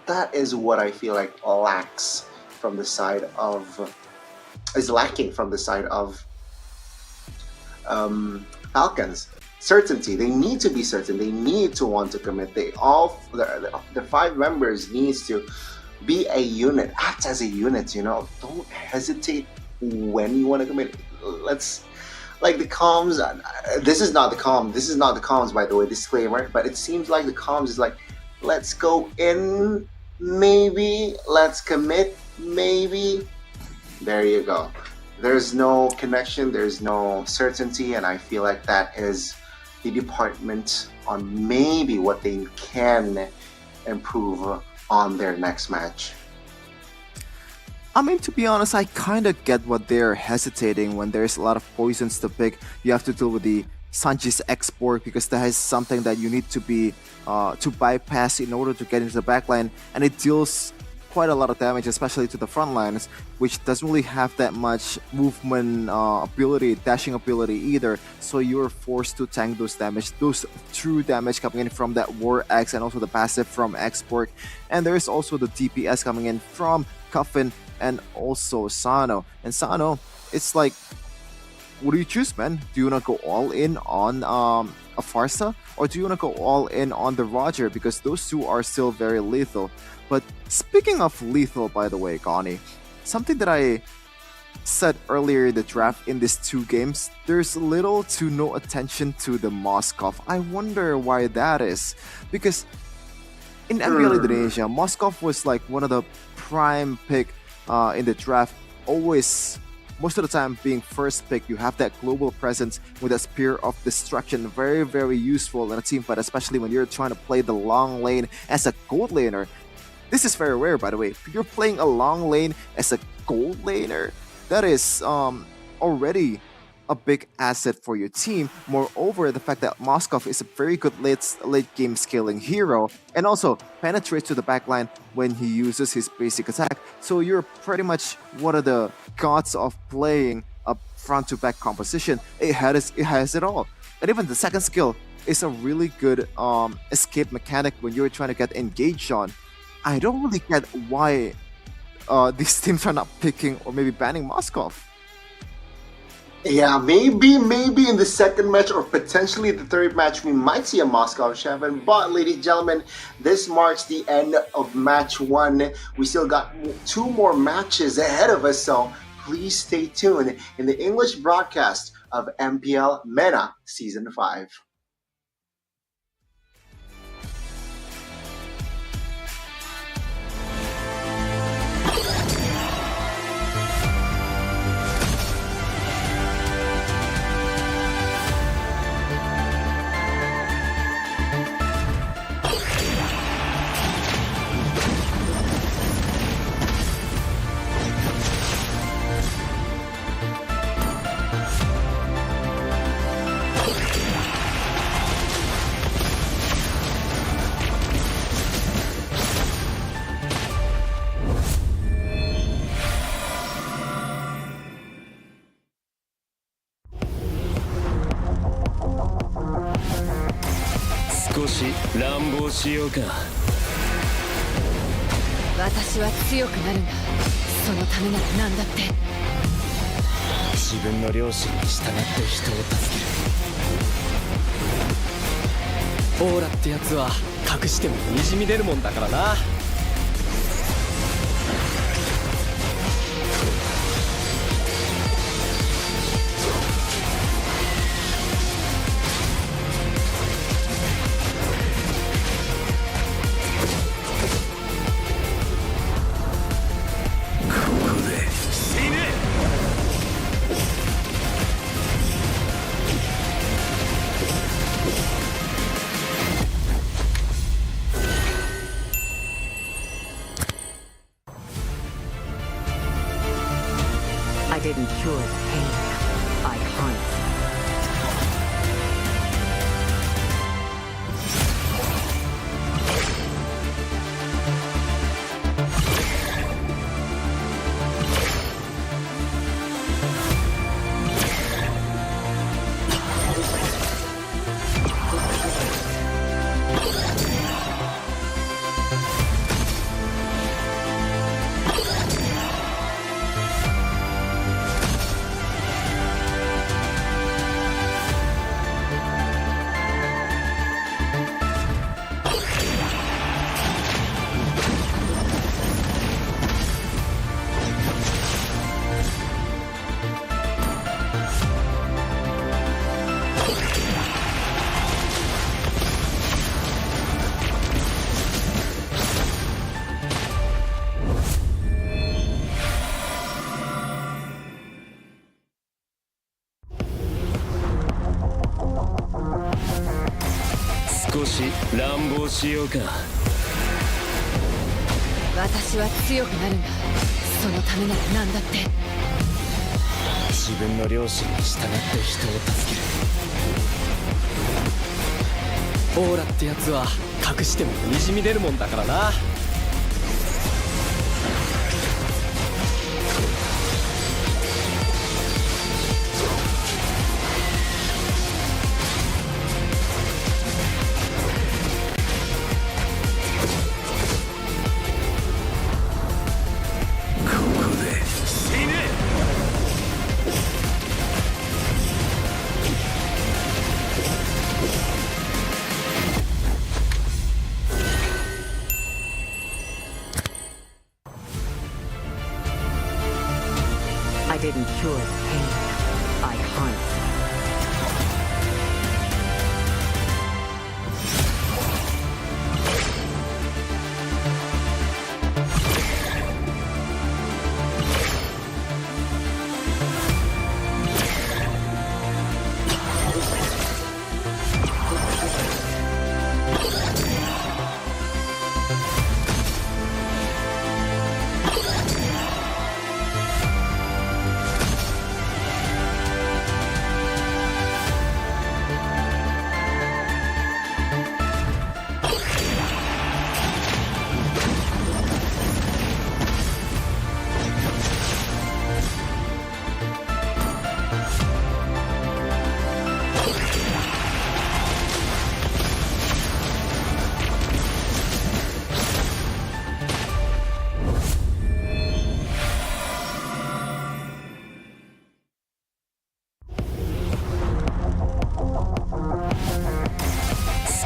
That is what I feel like lacks from the side of lacking from the side of Falcons. Certainty. They need to be certain. They need to want to commit. The 5 members needs to be a unit. Act as a unit. You know, don't hesitate when you want to commit. Let's like the comms. This is not the comm. This is not the comms, by the way. Disclaimer. But it seems like the comms is like, let's go in. Maybe let's commit. Maybe. There you go. There's no connection. There's no certainty, and I feel like that is the department on maybe what they can improve on their next match. I mean, to be honest, I kind of get what they're hesitating when there's a lot of poisons to pick. You have to deal with the Sanji's export because that is something that you need to be to bypass in order to get into the backline, and it deals quite a lot of damage, especially to the front lines, which doesn't really have that much movement ability, dashing ability either. So you're forced to tank those true damage coming in from that War X and also the passive from Export. And there is also the DPS coming in from Coffin and also Sano. And Sano, it's like, what do you choose, man? Do you want to go all in on a Farsa, or do you want to go all in on the Roger? Because those two are still very lethal. But speaking of lethal, by the way, Gani, something that I said earlier in the draft in these 2 games, there's little to no attention to the Moskov. I wonder why that is. Because in MPL Indonesia, Moskov was like one of the prime pick in the draft. Always, most of the time being first pick, you have that global presence with a Spear of Destruction. Very, very useful in a team fight, especially when you're trying to play the long lane as a gold laner. This is very rare, by the way. If you're playing a long lane as a gold laner, that is already a big asset for your team. Moreover, the fact that Moskov is a very good late game scaling hero and also penetrates to the backline when he uses his basic attack. So you're pretty much one of the gods of playing a front to back composition. It has it all. And even the second skill is a really good escape mechanic when you're trying to get engaged on. I don't really get why these teams are not picking or maybe banning Moskov. Yeah, maybe in the second match or potentially the third match we might see a Moskov champion. But ladies and gentlemen, this marks the end of match 1. We still got 2 more matches ahead of us, so please stay tuned in the English broadcast of MPL MENA Season 5. Rambo しようか。私は強くなるんだ。そのためなら何だって。自分の良心に従って人を助ける。オーラってやつは隠してもにじみ出るもんだからな。I didn't cure the pain. I harnessed it. 少し乱暴しようか。私は強くなるんだ。そのためなら何だって。自分の良心に従って人を助ける。オーラってやつは隠してもにじみ出るもんだからな。I didn't cure the pain. I harnessed it.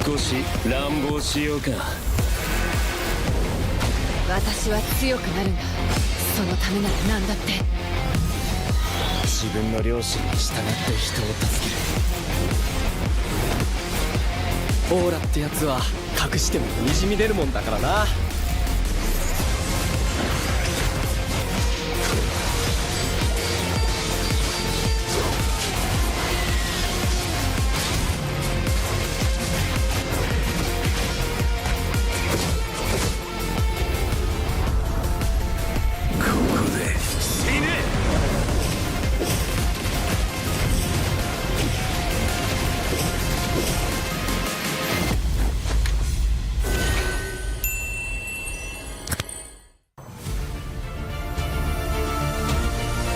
少し乱暴しようか。私は強くなるんだ。そのためなら何だって。自分の良心に従って人を助ける。オーラってやつは隠してもにじみ出るもんだからな。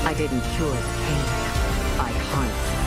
I didn't cure the pain. I harnessed it.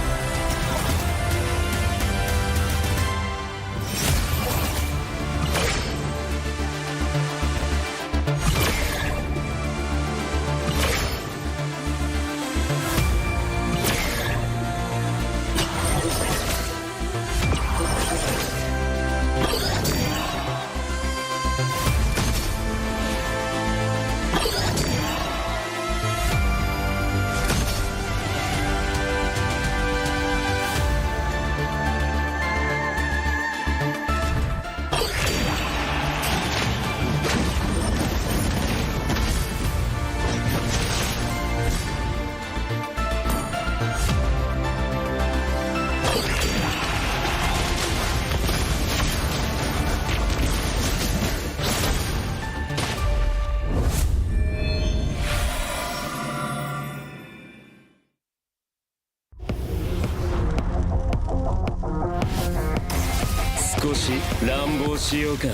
少し乱暴しようか。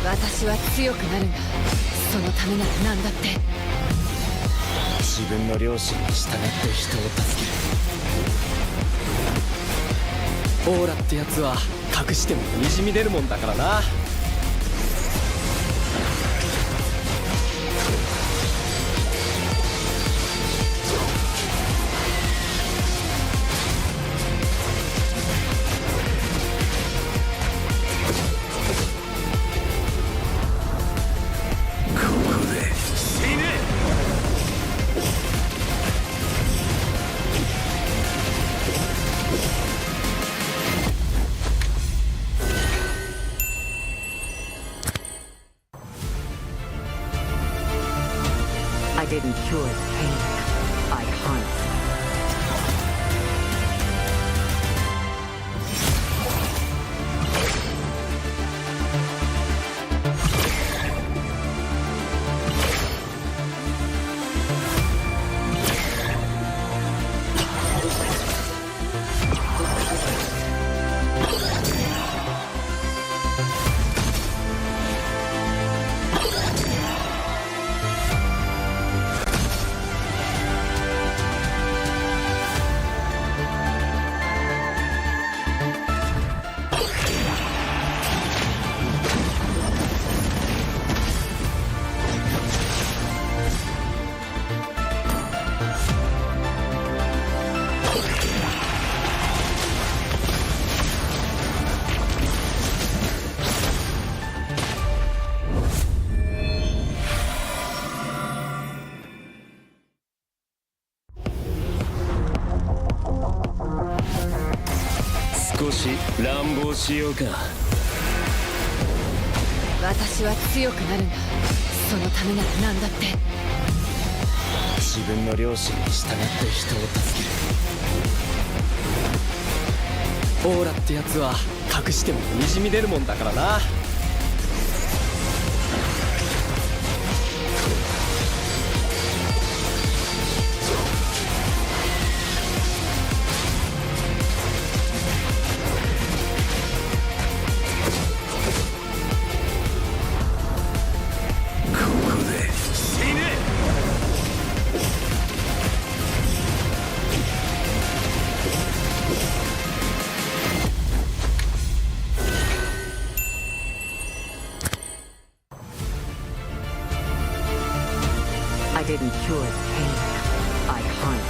私は強くなるんだ。そのためなら何だって。自分の良心に従って人を助ける。オーラってやつは隠してもにじみ出るもんだからな。I didn't cure the pain. I harnessed it. 少し乱暴しようか。私は強くなるんだ。そのためなら何だって。自分の良心に従って人を助ける。オーラってやつは隠してもにじみ出るもんだからな。I didn't cure the pain. I hunt.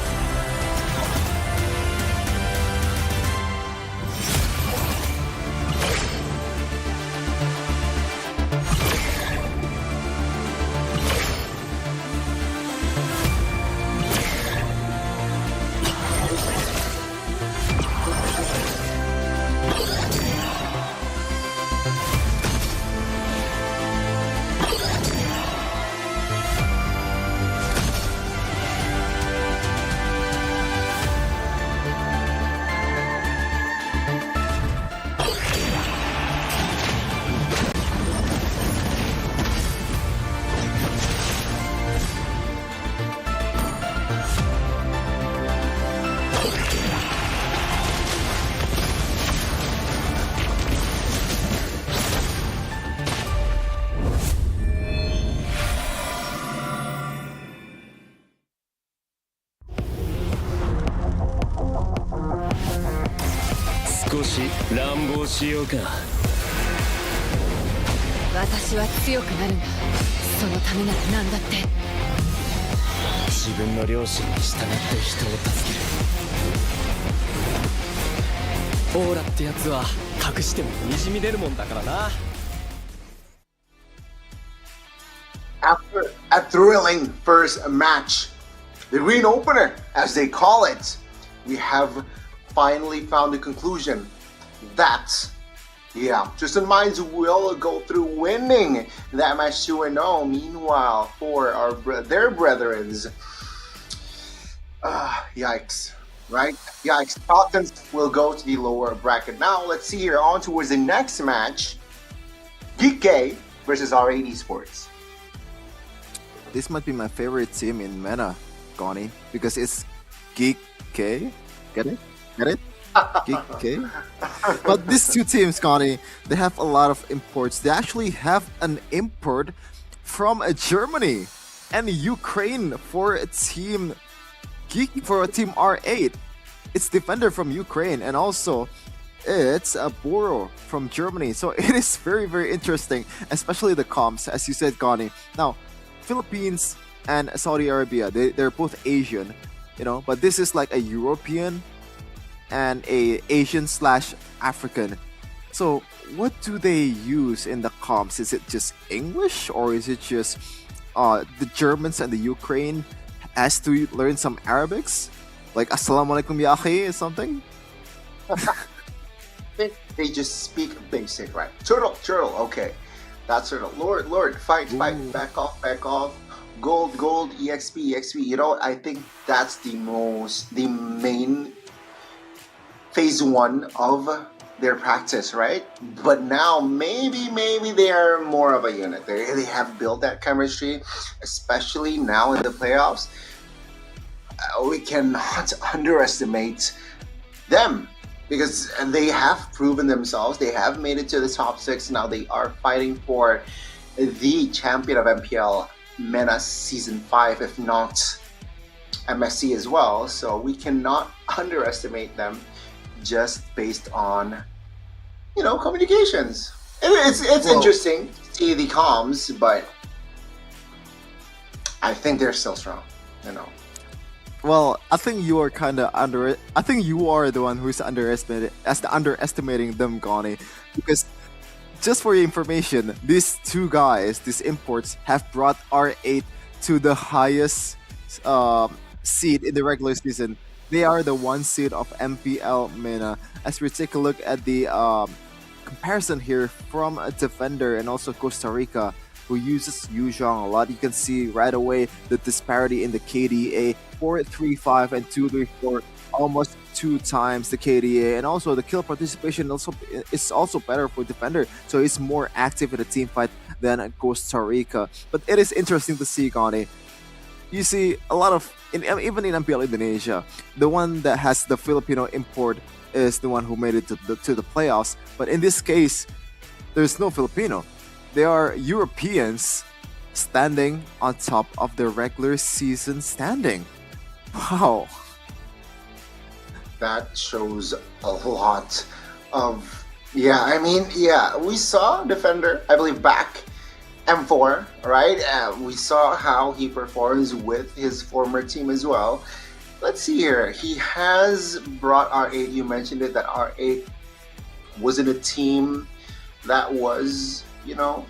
少し乱暴しようか。私は強くなるんだ。そのためなら何だって。自分の良心に従って人を助ける。オーラってやつは隠してもにじみ出るもんだからな。 After a thrilling first match, the green opener, as they call it, we have finally found the conclusion that, yeah, Twisted Minds will go through winning that match 2-0. Meanwhile, for their brethrens, yikes, right? Yikes. Falcons will go to the lower bracket. Now, let's see here on towards the next match, Geek K versus R80 Sports. This might be my favorite team in MENA, Goni, because it's Geek K. Get it? Get it? Geek K. But these two teams, Goni, they have a lot of imports. They actually have an import from Germany and Ukraine for a team team R8. It's defender from Ukraine, and also it's a Boro from Germany. So it is very, very interesting, especially the comps, as you said, Goni. Now, Philippines and Saudi Arabia, they're both Asian, you know, but this is like a European and a Asian / African. So what do they use in the comps? Is it just English, or is it just the Germans and the Ukraine has to learn some Arabics, like Assalamu alaikum ya akhi or something? They just speak basic, right? Turtle, okay. That's Turtle. Lord, fight, back off. Gold, EXP. You know, I think that's the main phase 1 of their practice, right? But now maybe they are more of a unit. They have built that chemistry, especially now in the playoffs. We cannot underestimate them, because they have proven themselves. They have made it to the top 6. Now they are fighting for the champion of MPL MENA Season 5, if not MSC as well. So we cannot underestimate them just based on, you know, communications. It's interesting to see the comms, but I think they're still strong, you know. Well, I think you are I think you are the one who's underestimating them, Goni, because just for your information, these two guys, these imports, have brought R8 to the highest seed in the regular season They are the 1 seed of MPL MENA. As we take a look at the comparison here from a defender and also Costa Rica, who uses Yuzhong a lot, you can see right away the disparity in the KDA. 4.35 and 2.34, almost 2 times the KDA, and also the kill participation also is also better for defender, so he's more active in the team fight than Costa Rica. But it is interesting to see, Connie. You see a lot of, even in MPL Indonesia, the one that has the Filipino import is the one who made it to the playoffs. But in this case, there's no Filipino. They are Europeans standing on top of the regular season standing. Wow. That shows a lot of, yeah, I mean, yeah, we saw defender, I believe, back M4, right? We saw how he performs with his former team as well. Let's see here. He has brought R8. You mentioned it, that R8 was in a team that was, you know,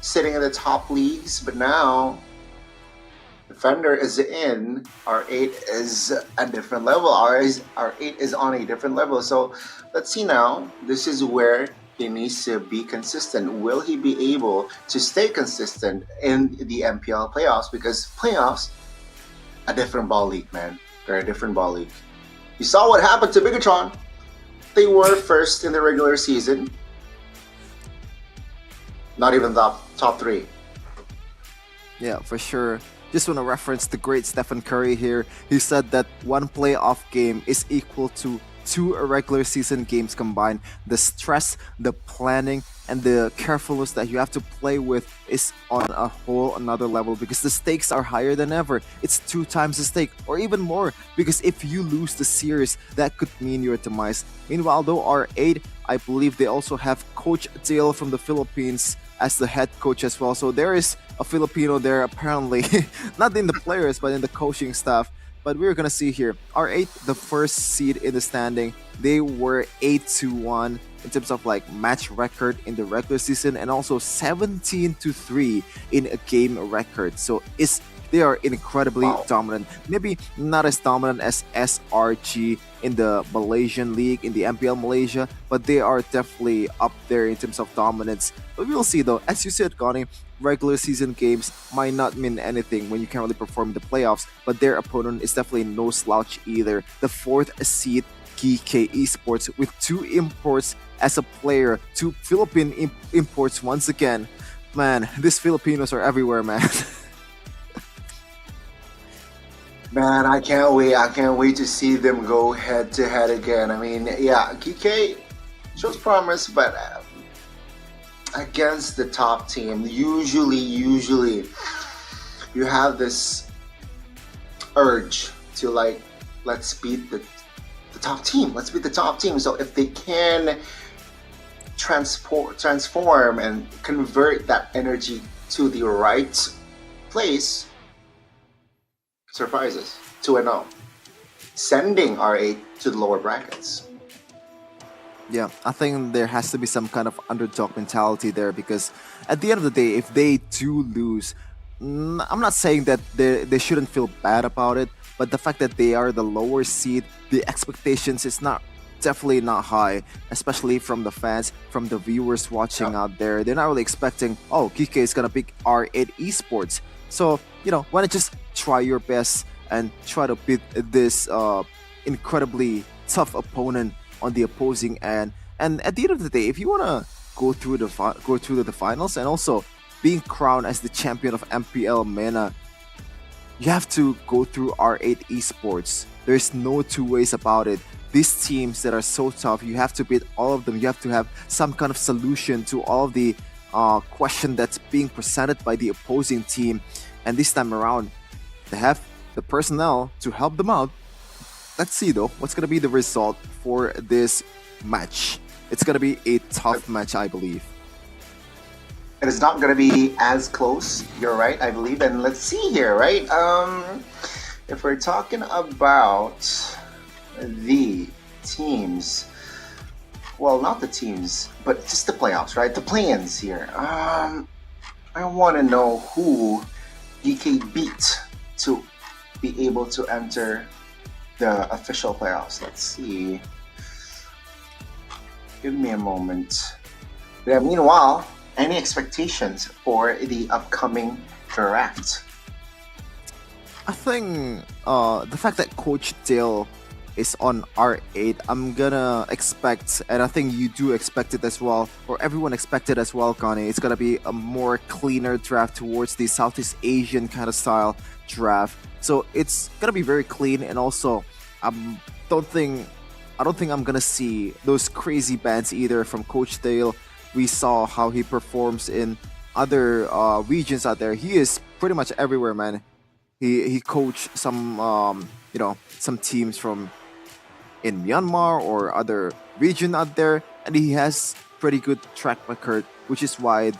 sitting in the top leagues, but now defender is in. R8 is a different level. R8 is on a different level. So let's see now. This is where he needs to be consistent. Will he be able to stay consistent in the MPL playoffs? Because playoffs, a different ball league, man. They're a different ball league. You saw what happened to Bigatron. They were first in the regular season. Not even top 3. Yeah, for sure. Just want to reference the great Stephen Curry here. He said that 1 playoff game is equal to 2 regular season games combined. The stress, the planning, and the carefulness that you have to play with is on a whole another level, because the stakes are higher than ever. It's 2 times the stake, or even more, because if you lose the series, that could mean your demise. Meanwhile, though, R8, I believe they also have Coach Dale from the Philippines as the head coach as well. So there is a Filipino there apparently, not in the players, but in the coaching staff. But we're gonna see here, R8, the first seed in the standing, they were 8-1 in terms of like match record in the regular season, and also 17-3 in a game record. So they are incredibly dominant. Maybe not as dominant as SRG in the Malaysian league, in the MPL Malaysia, but they are definitely up there in terms of dominance. But we'll see though, as you said, Connie, regular season games might not mean anything when you can't really perform in the playoffs, but their opponent is definitely no slouch either. The 4th seed GK Esports with 2 imports as a player, 2 Philippine imports once again. Man, these Filipinos are everywhere, man. Man, I can't wait. I can't wait to see them go head to head again. I mean, yeah, GK shows promise, but against the top team, usually you have this urge to like, let's beat the top team. Let's beat the top team. So if they can transform and convert that energy to the right place, surprises 2-0, sending R8 to the lower brackets. Yeah, I think there has to be some kind of underdog mentality there, because at the end of the day, if they do lose, I'm not saying that they shouldn't feel bad about it, but the fact that they are the lower seed, the expectations is definitely not high, especially from the fans, from the viewers watching out there. They're not really expecting, oh, Kike is gonna pick R8 Esports. So, you know, why not just try your best and try to beat this incredibly tough opponent on the opposing end. And at the end of the day, if you want to go through the finals and also being crowned as the champion of MPL MENA, you have to go through R8 Esports. There's no 2 ways about it. These teams that are so tough, you have to beat all of them. You have to have some kind of solution to all of the question that's being presented by the opposing team. And this time around, they have the personnel to help them out. Let's see though, what's going to be the result for this match. It's going to be a tough match, I believe. It is not going to be as close, you're right, I believe. And let's see here, right? If we're talking about the teams, well, not the teams, but just the playoffs, right? The play-ins here. I want to know who DK beat to be able to enter the official playoffs. Let's see. Give me a moment. Yeah, meanwhile, any expectations for the upcoming draft? I think the fact that Coach Dale is on R8, I'm gonna expect, and I think you do expect it as well, or everyone expected as well, Connie, it's gonna be a more cleaner draft towards the Southeast Asian kind of style draft. So it's gonna be very clean, and also I don't think I'm gonna see those crazy bans either from Coach Dale. We saw how he performs in other regions out there. He is pretty much everywhere, man. He coached some some teams from in Myanmar or other region out there, and he has pretty good track record, which is why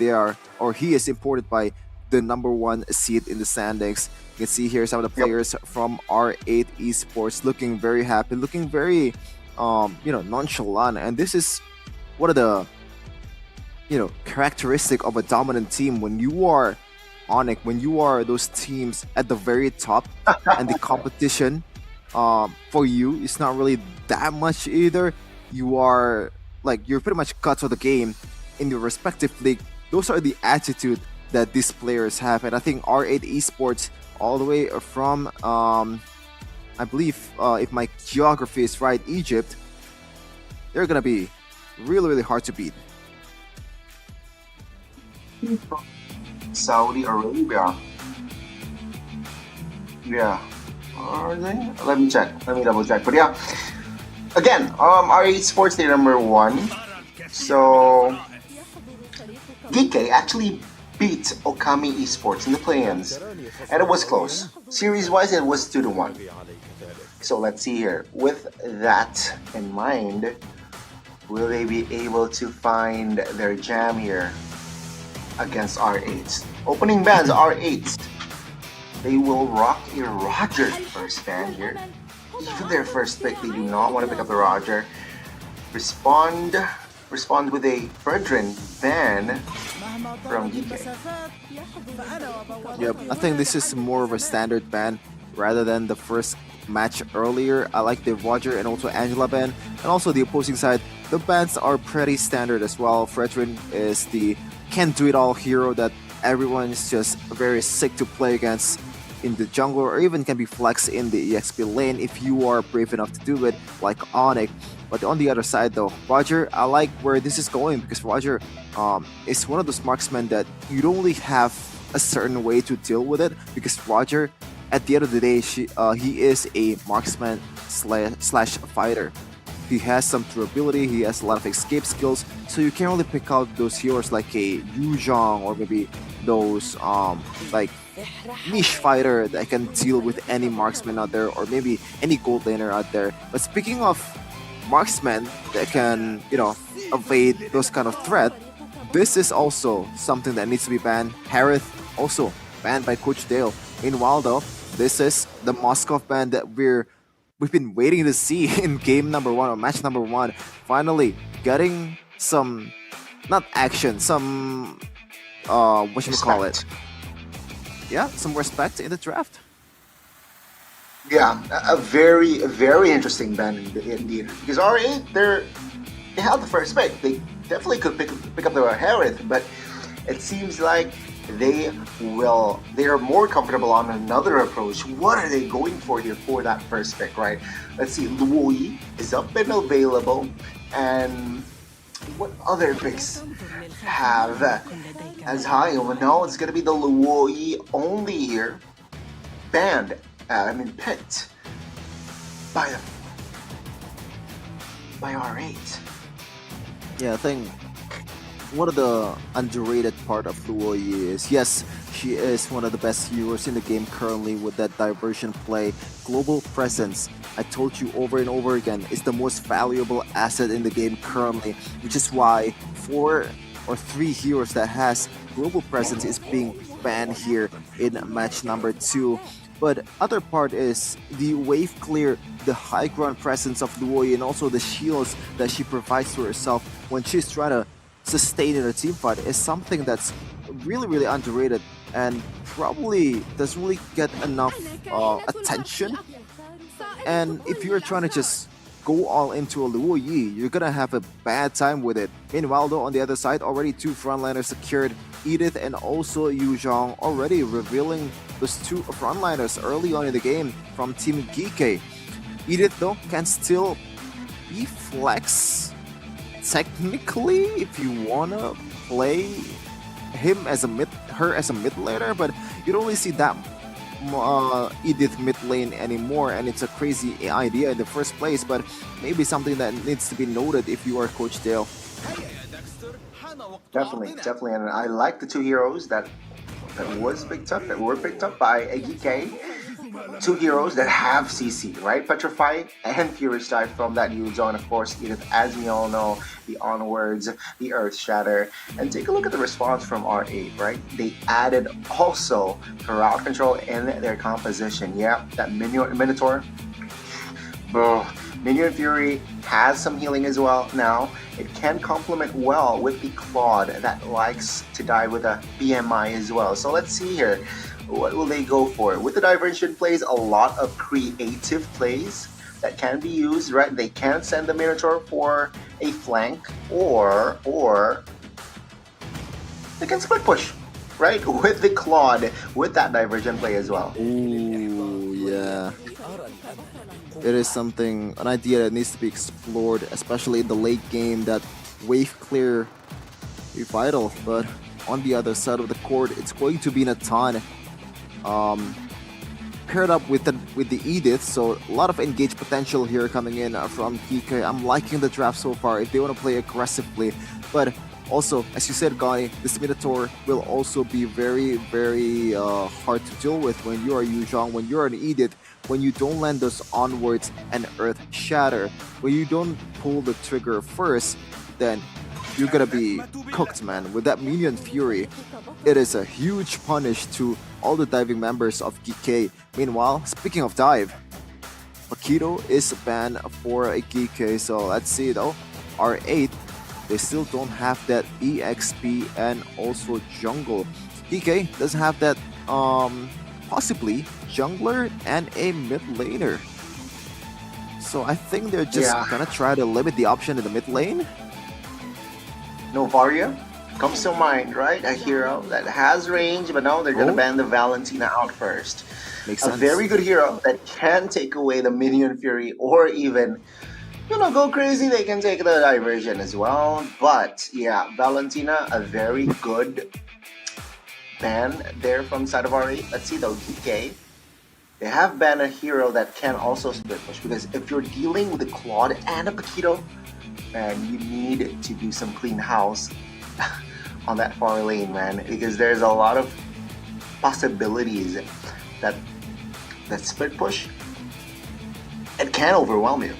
he is imported by the #1 seed in the standings. You can see here some of the players from R8 Esports looking very happy, looking very nonchalant, and this is one of the characteristic of a dominant team. When you are Onyx, when you are those teams at the very top and the competition for you it's not really that much either, you're pretty much cut to the game in your respective league. Those are the attitude that these players have, and I think R8 Esports all the way from I believe if my geography is right, Egypt, they're gonna be really hard to beat. Saudi Arabia. Yeah. Are they? Let me check. Let me double check. But yeah. Again, R8 Sports, they're #1. So DK actually beat Okami Esports in the play-ins. And it was close. Series-wise, it was 2-1. So let's see here. With that in mind, will they be able to find their jam here against R8? Opening bands, R8. They will rock a Roger first ban here. Even their first pick, they do not want to pick up the Roger. Respond with a Fredrin ban from DK. Yep, I think this is more of a standard ban rather than the first match earlier. I like the Roger and also Angela ban, and also the opposing side, the bans are pretty standard as well. Fredrin is the can-do-it-all hero that everyone is just very sick to play against in the jungle, or even can be flexed in the EXP lane if you are brave enough to do it, like Onyx. But on the other side though, Roger, I like where this is going, because Roger is one of those marksmen that you don't really have a certain way to deal with it, because Roger, at the end of the day, he is a marksman slash fighter. He has some durability, he has a lot of escape skills, so you can't really pick out those heroes like a Yuzhong or maybe those like niche fighter that can deal with any marksman out there, or maybe any gold laner out there. But speaking of marksmen that can, evade those kind of threat, this is also something that needs to be banned. Harith also banned by Coach Dale. Meanwhile though, this is the Moskov ban that we've been waiting to see in game #1 or match #1. Finally getting some, not action, some what should we call it? Yeah, some respect in the draft. Yeah, a very interesting ban indeed. Because R8, they have the first pick. They definitely could pick up the Harith, but it seems like they are more comfortable on another approach. What are they going for here for that first pick, right? Let's see, Luoyi is up and available, and what other picks have as high? Well, no, it's gonna be the Luoyi only here, banned. Picked by R8. Yeah, I think one of the underrated part of Luoyi is, yes, she is one of the best heroes in the game currently with that diversion play. Global presence, I told you over and over again, is the most valuable asset in the game currently, which is why 4 or 3 heroes that has global presence is being banned here in match #2. But other part is the wave clear, the high ground presence of Luoyi, and also the shields that she provides to herself when she's trying to sustain in a team fight is something that's really underrated and probably doesn't really get enough attention And if you're trying to just go all into a Luo Yi, you're gonna have a bad time with it. Meanwhile, though, on the other side, already two frontliners secured. Edith and also Yu Zhang already revealing those two frontliners early on in the game from Team Geekay. Edith, though, can still be flex technically if you wanna play him as a her as a mid laner, but you don't really see that Edith mid lane anymore, and it's a crazy idea in the first place, but maybe something that needs to be noted if you are Coach Dale. Definitely, and I like the two heroes that were picked up by AGK. Two heroes that have CC, right? Petrify and Furious Dive from that Yu Zhang, of course, Edith, as we all know, the Onwards, the Earth Shatter. And take a look at the response from R8, right? They added also Crowd Control in their composition. Yeah, that Minotaur. Bro, Minion Fury has some healing as well now. It can complement well with the Claude that likes to die with a BMI as well. So let's see here. What will they go for? With the Diversion plays, a lot of creative plays that can be used, right? They can send the Minotaur for a flank, or they can split push, right? With the Claude, with that Diversion play as well. Ooh, yeah. It is something, an idea that needs to be explored, especially in the late game, that wave clear be vital. But on the other side of the court, it's going to be Natan. Paired up with the Edith, so a lot of engaged potential here coming in from PK. I'm liking the draft so far if they want to play aggressively, but also, as you said, Gani, this Minotaur will also be very, very hard to deal with when you are Yu Zhang, when you're an Edith, when you don't land those Onwards and Earth Shatter, when you don't pull the trigger first, then you're gonna be cooked, man. With that Minion Fury, it is a huge punish to all the diving members of GK. Meanwhile, speaking of dive, Paquito is banned for a GK, so let's see though. R8, they still don't have that EXP and also jungle. GK doesn't have that possibly jungler and a mid laner. So I think they're just gonna try to limit the option in the mid lane. Novaria comes to mind, right? A hero that has range, but no, they're gonna ban the Valentina out first. Makes a sense. very good hero that can take away the Minion Fury, or even, you know, go crazy. They can take the Diversion as well. But yeah, Valentina, a very good ban there from side of R8. Let's see though, DK. They have banned a hero that can also split push, because if you're dealing with a Claude and a Paquito, man, you need to do some clean house on that far lane, man, because there's a lot of possibilities that split push, it can overwhelm you.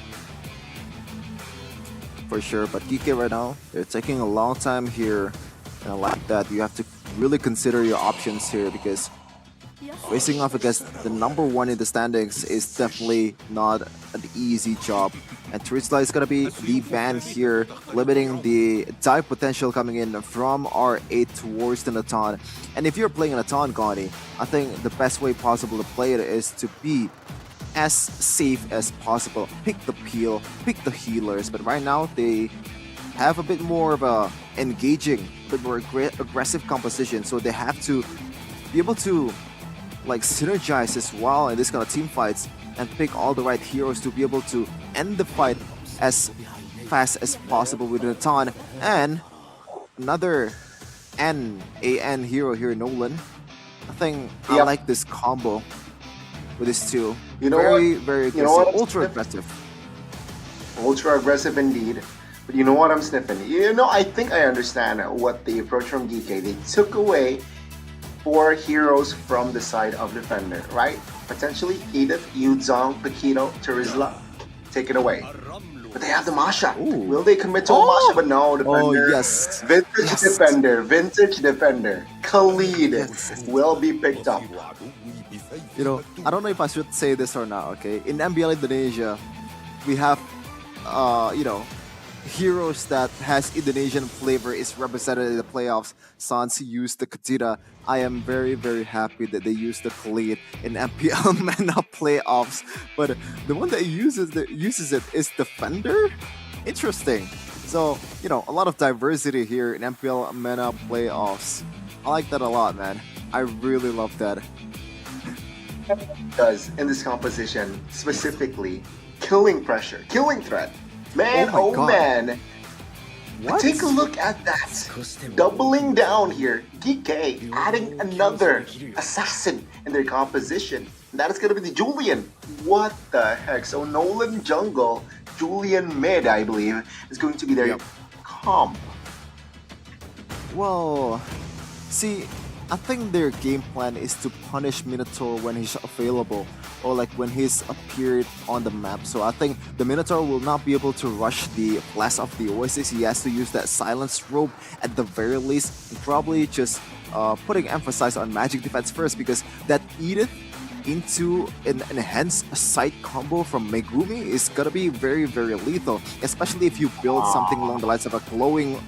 For sure, but DK right now, they're taking a long time here, and I like that. You have to really consider your options here, because facing off against the number one in the standings is definitely not an easy job. And TWIS is gonna be the ban here, limiting the dive potential coming in from R8 towards the Natan. And if you're playing Natan, Gani, I think the best way possible to play it is to be as safe as possible. Pick the peel, pick the healers, but right now they have a bit more of a engaging, bit more aggressive composition, so they have to be able to like synergize as well in this kind of team fights and pick all the right heroes to be able to end the fight as fast as possible with Natan. And another AN hero here, Nolan. I think I like this combo with these two. You know very, what? very aggressive, You know what? ultra aggressive. Ultra aggressive indeed. But you know what I'm sniffing? You know, I think I understand what the approach from DK. They took away 4 heroes from the side of defender, right? Potentially Edith, Yu Zhang, Paquito, Terizla, take it away. But they have the Masha. Will they commit to a Masha? But no, defender. Yes. Vintage defender. Khalid will be picked up. You know, I don't know if I should say this or not, okay? In MPL Indonesia, we have, you know, heroes that has Indonesian flavor is represented in the playoffs. Sans used the Katira. I am very, very happy that they used the Khalid in MPL MENA playoffs. But the one that uses it is Defender? Interesting. So, you know, a lot of diversity here in MPL MENA playoffs. I like that a lot, man. I really love that. Does in this composition, specifically, killing pressure, killing threat. Man, Oh my God. man. What? Take a look at that. Doubling down here. Geek adding another assassin in their composition. That is going to be the Julian. What the heck? So Nolan jungle, Julian mid, I believe, is going to be their comp. Well, see, I think their game plan is to punish Minotaur when he's available, or like when he's appeared on the map. So I think the Minotaur will not be able to rush the blast of the Oasis. He has to use that silence robe at the very least, and probably just putting emphasis on magic defense first, because that Edith into an enhanced sight combo from Megumi is gonna be very, very lethal, especially if you build something along the lines of a glowing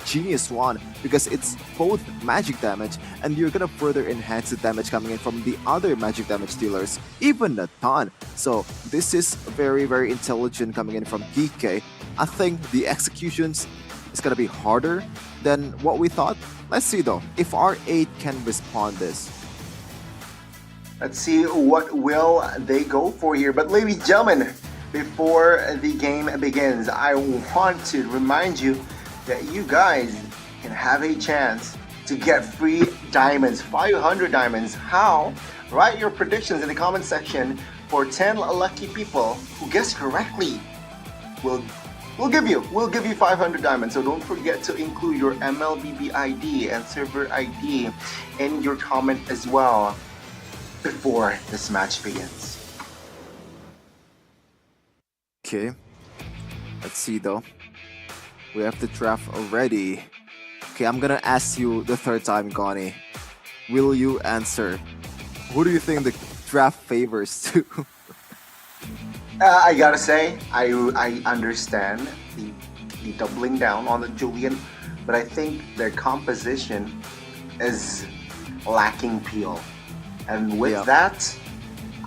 Genius Wand, because it's both magic damage and you're gonna further enhance the damage coming in from the other magic damage dealers, even Natan. So this is very, very intelligent coming in from DK. I think the executions is gonna be harder than what we thought. Let's see though, if R8 can respond this. Let's see what will they go for here. But ladies and gentlemen, before the game begins, I want to remind you that you guys can have a chance to get free diamonds, 500 diamonds. How? Write your predictions in the comment section for 10 lucky people who guess correctly. We'll give you 500 diamonds. So don't forget to include your MLBB ID and server ID in your comment as well before this match begins. Okay, let's see though. We have the draft already. Okay, I'm gonna ask you the third time, Gani. Will you answer? Who do you think the draft favors to? I gotta say, I understand the doubling down on the Julian, but I think their composition is lacking peel. And with that,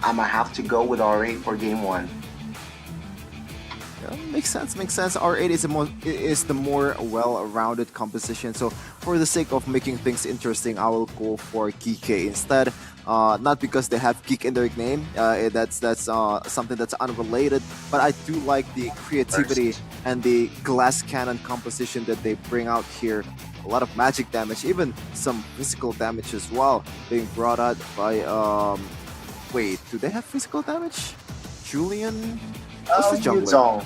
I'm gonna have to go with R8 for game 1. Yeah, makes sense. R8 is the more well-rounded composition. So for the sake of making things interesting, I will go for Kike instead. Not because they have Geek in their name. That's something that's unrelated. But I do like the creativity and the glass cannon composition that they bring out here. A lot of magic damage, even some physical damage as well, being brought out by wait, do they have physical damage? Julian? What's the jungler?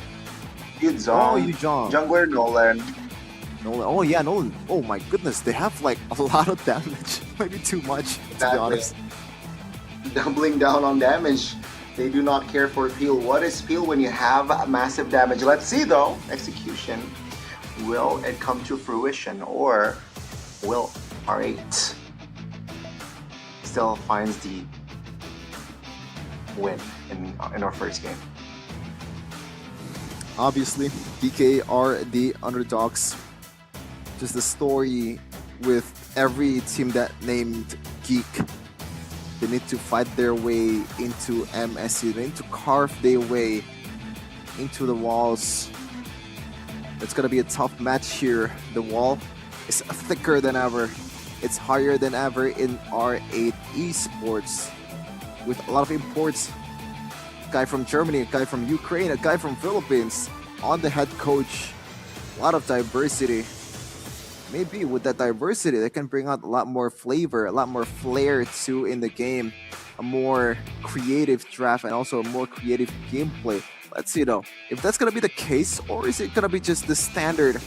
Yuzong. Oh, Yuzong. Jungler Nolan. Oh yeah, Nolan. Oh my goodness, they have like a lot of damage. Maybe too much, to be honest. Doubling down on damage. They do not care for peel. What is peel when you have massive damage? Let's see though. Execution. Will it come to fruition, or will R8 still finds the win in our first game? Obviously, DK are the underdogs. Just the story with every team that named Geek. They need to fight their way into MSC. They need to carve their way into the walls. It's gonna be a tough match here. The wall is thicker than ever. It's higher than ever in R8 esports, with a lot of imports. A guy from Germany, a guy from Ukraine, a guy from Philippines on the head coach. A lot of diversity. Maybe with that diversity, they can bring out a lot more flavor, a lot more flair too in the game. A more creative draft and also a more creative gameplay. Let's see though, if that's gonna be the case, or is it gonna be just the standard,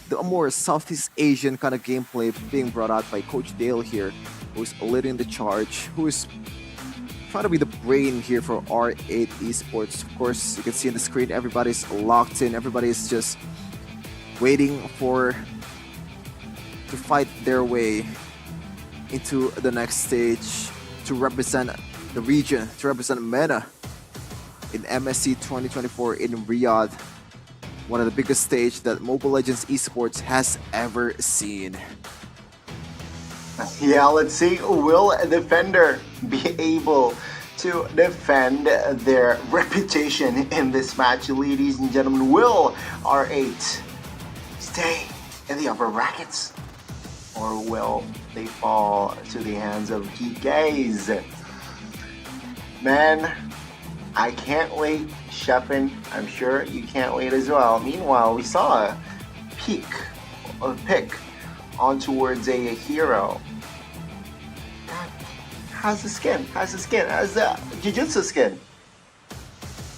the more Southeast Asian kind of gameplay being brought out by Coach Dale here, who's leading the charge, who is trying to be the brain here for R8 esports. Of course, you can see on the screen, everybody's locked in, everybody's just waiting to fight their way into the next stage to represent the region, to represent MENA in MSC 2024 in Riyadh. one of the biggest stage that Mobile Legends esports has ever seen. Yeah, let's see. Will a defender be able to defend their reputation in this match, ladies and gentlemen? Will R8 stay in the upper brackets, or will they fall to the hands of GKs? Man, I can't wait. Shepin, I'm sure you can't wait as well. Meanwhile, we saw a pick on towards a hero that has the Jujutsu skin.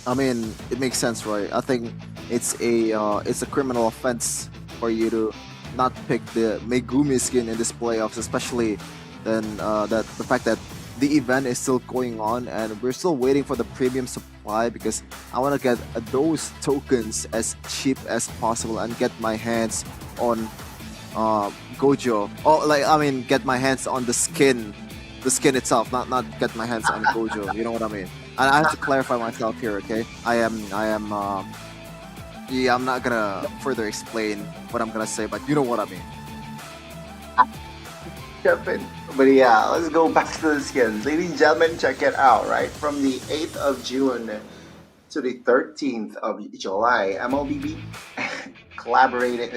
I mean, it makes sense, right? I think it's a criminal offense for you to not pick the Megumi skin in this playoffs, especially then the fact that the event is still going on and we're still waiting for the premium supply, because I want to get those tokens as cheap as possible and get my hands on Gojo. Oh, like, I mean, get my hands on the skin itself, not get my hands on Gojo. You know what I mean? And I have to clarify myself here, okay? I'm not gonna further explain what I'm gonna say, but you know what I mean. But yeah, let's go back to the skins. Ladies and gentlemen, check it out, right? From the 8th of June to the 13th of July, MLBB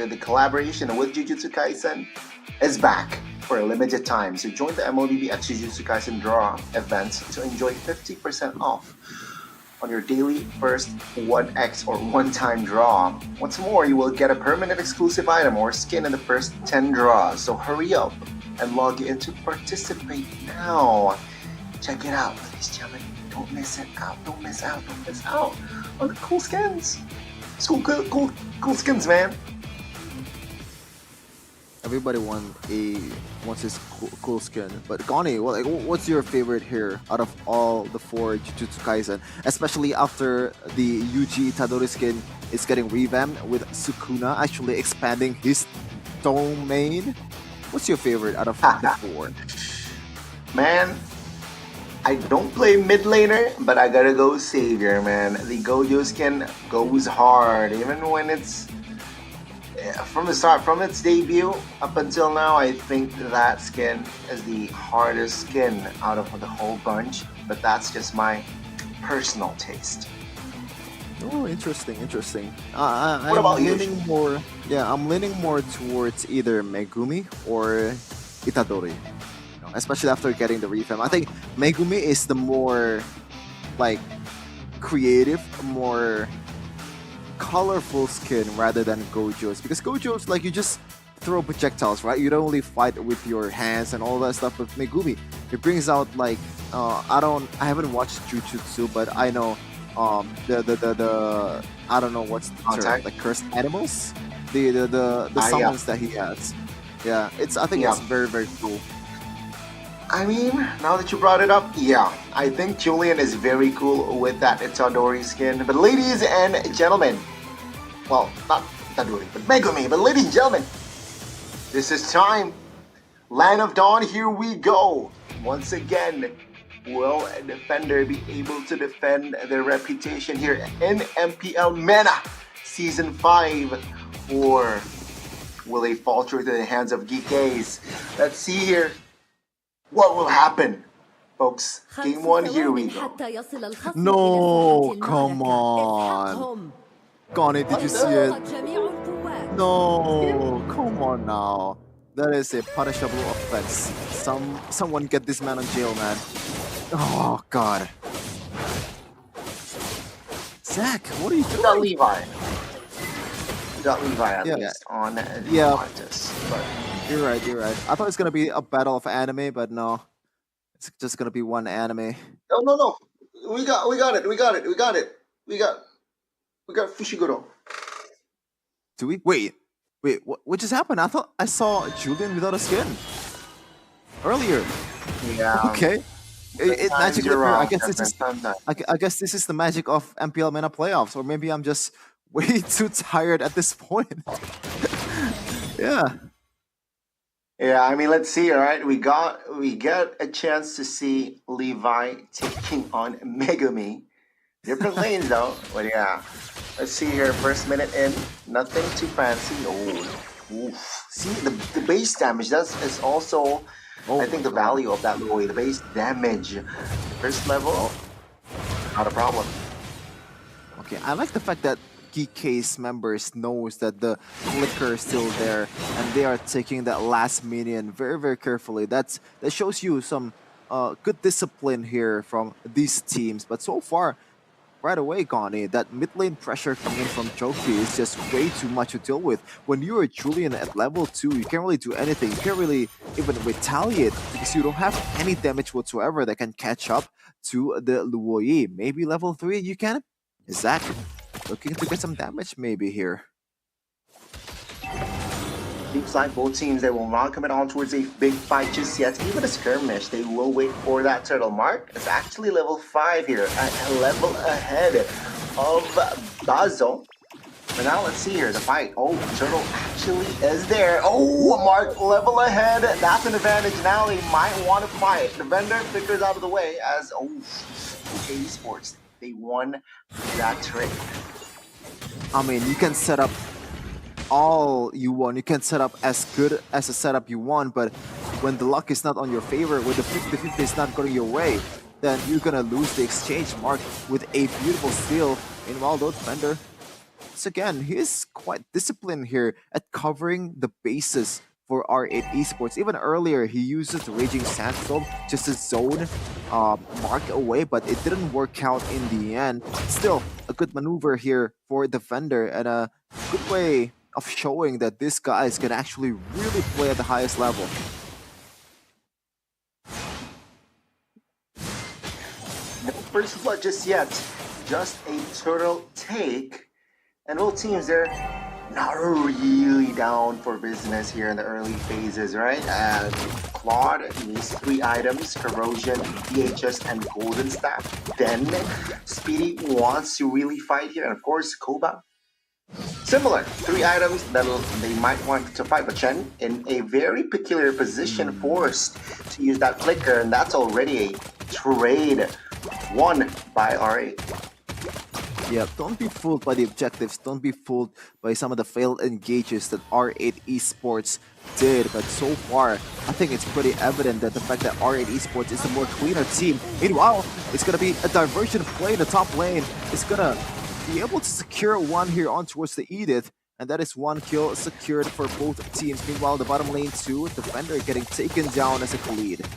the collaboration with Jujutsu Kaisen is back for a limited time. So join the MLBB X Jujutsu Kaisen Draw event to enjoy 50% off on your daily first 1x or one-time draw. What's more, you will get a permanent exclusive item or skin in the first 10 draws. So hurry up and log in to participate now. Check it out, ladies and gentlemen. Don't miss it out. Don't miss out on the cool skins. It's cool skins, man. Everybody wants his cool skin, but Gani, what's your favorite here out of all the 4 Jujutsu Kaisen, especially after the Yuji Itadori skin is getting revamped with Sukuna actually expanding his domain? What's your favorite out of the 4? Man, I don't play mid laner, but I gotta go Savior, man. The Gojo skin goes hard, even when it's from the start, from its debut up until now. I think that skin is the hardest skin out of the whole bunch, but that's just my personal taste. Oh, interesting. What about you? I'm leaning more towards either Megumi or Itadori. Especially after getting the revamp. I think Megumi is the more like creative, more colorful skin rather than Gojo's, because Gojo's like you just throw projectiles, right? You don't really fight with your hands and all that stuff. With Megumi, it brings out like I haven't watched Jujutsu, but I know the I don't know what's the term, like cursed animals, the summons that he has. Yeah, I think it's very, very cool. I mean, now that you brought it up, yeah, I think Julian is very cool with that Itadori skin. But ladies and gentlemen, well, not Itadori, but Megumi, but ladies and gentlemen, this is time. Land of Dawn, here we go. Once again, will a defender be able to defend their reputation here in MPL MENA Season 5? Or will they falter to the hands of GKs? Let's see here. What will happen, folks? Game 1, here we go. No, come on. Gani, did you see it? No, come on now. That is a punishable offense. Someone get this man on jail, man. Oh, God. Zach, what are you doing? We got Levi. We got Levi at least on the artist. But You're right. I thought it's gonna be a battle of anime, but no. It's just gonna be one anime. No. We got it. We got Fushiguro. Do we? Wait, what just happened? I thought I saw Julian without a skin earlier. Yeah. Okay. It magically appeared. I guess this is the magic of MPL MENA playoffs, or maybe I'm just way too tired at this point. Yeah. Yeah, I mean, let's see, all right? We get a chance to see Levi taking on Megumi. Different lanes, though. But yeah, Let's see here. First minute in, nothing too fancy. Oh, oof. See the base damage. Is also, I think, the value of that Loi. The base damage. First level, not a problem. Okay, I like the fact that GK's members knows that the flicker is still there and they are taking that last minion very, very carefully. That shows you some good discipline here from these teams. But so far, right away, Gani, that mid lane pressure coming in from Choki is just way too much to deal with. When you are Julian at level 2, you can't really do anything. You can't really even retaliate because you don't have any damage whatsoever that can catch up to the Luoyi. Maybe level 3 you can? Zach looking to get some damage maybe here. Seems like both teams, they will not commit on towards a big fight just yet. Even a skirmish, they will wait for that turtle. Mark is actually level 5 here, a level ahead of Bazo. But now let's see here, the fight. Oh, turtle actually is there. Oh, Mark level ahead. That's an advantage. Now they might want to fight. The vendor figures out of the way as, oh, okay, esports. They won that trade. I mean, you can set up all you want. You can set up as good as a setup you want, but when the luck is not on your favor, when the 50-50 is not going your way, then you're gonna lose the exchange. Mark with a beautiful steal. Meanwhile, though, defender, once again, he is quite disciplined here at covering the bases for R8 Esports. Even earlier, he uses the Raging Sandstorm just to zone Mark away, but it didn't work out in the end. Still, a good maneuver here for defender and a good way of showing that this guys can actually really play at the highest level. No first blood just yet. Just a turtle take. And both teams, they're not really down for business here in the early phases, right? Claude needs 3 items, Corrosion, DHS, and Golden Staff. Then Speedy wants to really fight here. And of course, Koba. Similar, 3 items that they might want to fight, but Chen in a very peculiar position, forced to use that flicker, and that's already a trade won by R8. Yeah, don't be fooled by the objectives. Don't be fooled by some of the failed engages that R8 Esports did. But so far, I think it's pretty evident that the fact that R8 Esports is a more cleaner team. Meanwhile, it's going to be a diversion play in the top lane. It's going to be able to secure one here on towards the Edith. And that is 1 kill secured for both teams. Meanwhile, the bottom lane too, defender getting taken down as a lead.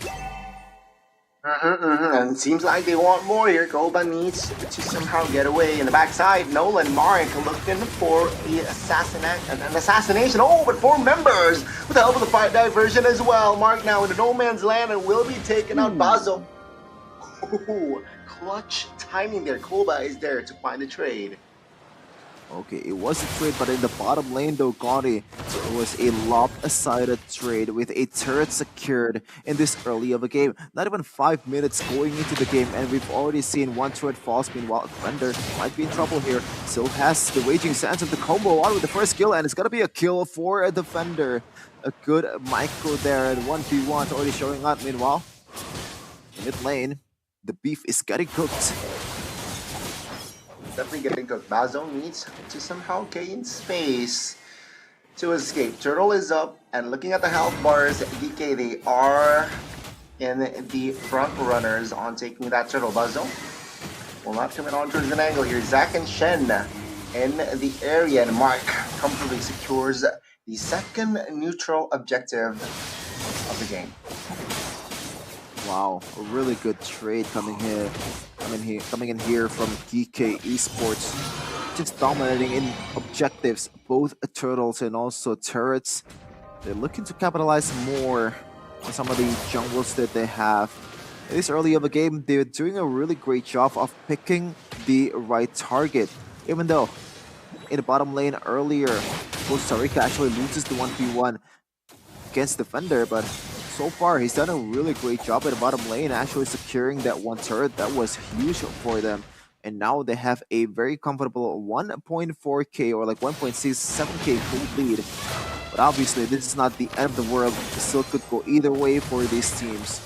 And it seems like they want more here. Koba needs to somehow get away. In the backside, Nolan Mark looking for the assassination. Oh, but 4 members with the help of the fight diversion as well. Mark now in the no man's land and will be taking out Bazo. Ooh, clutch timing there. Koba is there to find the trade. Okay, it was a trade, but in the bottom lane though, Gotti, it was a lopsided trade with a turret secured in this early of a game. Not even 5 minutes going into the game, and we've already seen 1 turret falls. Meanwhile, Defender might be in trouble here. Still has the Raging Sands of the combo on with the first kill, and it's gonna be a kill for a Defender. A good micro there, and 1v1 already showing up. Meanwhile, mid lane, the beef is getting cooked. Definitely getting cooked. Bazo needs to somehow gain space to escape. Turtle is up, and looking at the health bars, DK, they are in the front runners on taking that turtle. Bazo will not commit on towards an angle here. Zach and Shen in the area, and Mark comfortably secures the second neutral objective of the game. Wow, a really good trade coming in here from GK Esports. Just dominating in objectives, both turtles and also turrets. They're looking to capitalize more on some of the jungles that they have. In this early of a game, they're doing a really great job of picking the right target. Even though in the bottom lane earlier, Costa Rica actually loses the 1v1 against Defender, but so far, he's done a really great job at the bottom lane, actually securing that 1 turret. That was huge for them. And now they have a very comfortable 1.4k or like 1.67k full lead. But obviously, this is not the end of the world. It still could go either way for these teams.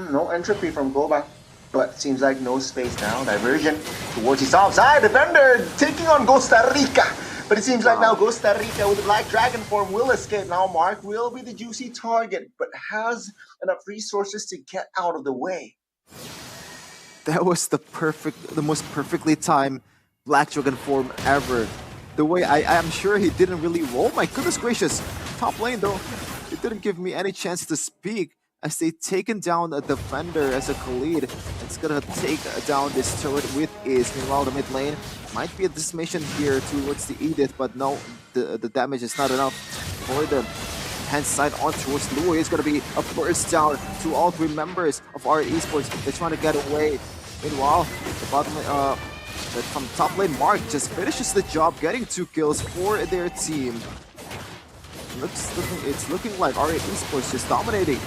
No entropy from Koba. But seems like no space now. Diversion towards his offside. Defender taking on Costa Rica. But it seems like now Costa Rica with the Black Dragon form will escape. Now Mark will be the juicy target, but has enough resources to get out of the way. That was the most perfectly timed Black Dragon form ever. The way I'm sure he didn't really roll. My goodness gracious. Top lane though, it didn't give me any chance to speak as they taken down a defender as a Khalid. It's gonna take down this turret with ease. Meanwhile, the mid lane might be a decimation here towards the Edith, but no, the damage is not enough for the hand side on towards Louis. It's gonna be a burst down to all three members of our esports. They're trying to get away. Meanwhile, the bottom from top lane, Mark just finishes the job, getting 2 kills for their team. It's looking like R8 Esports just dominating.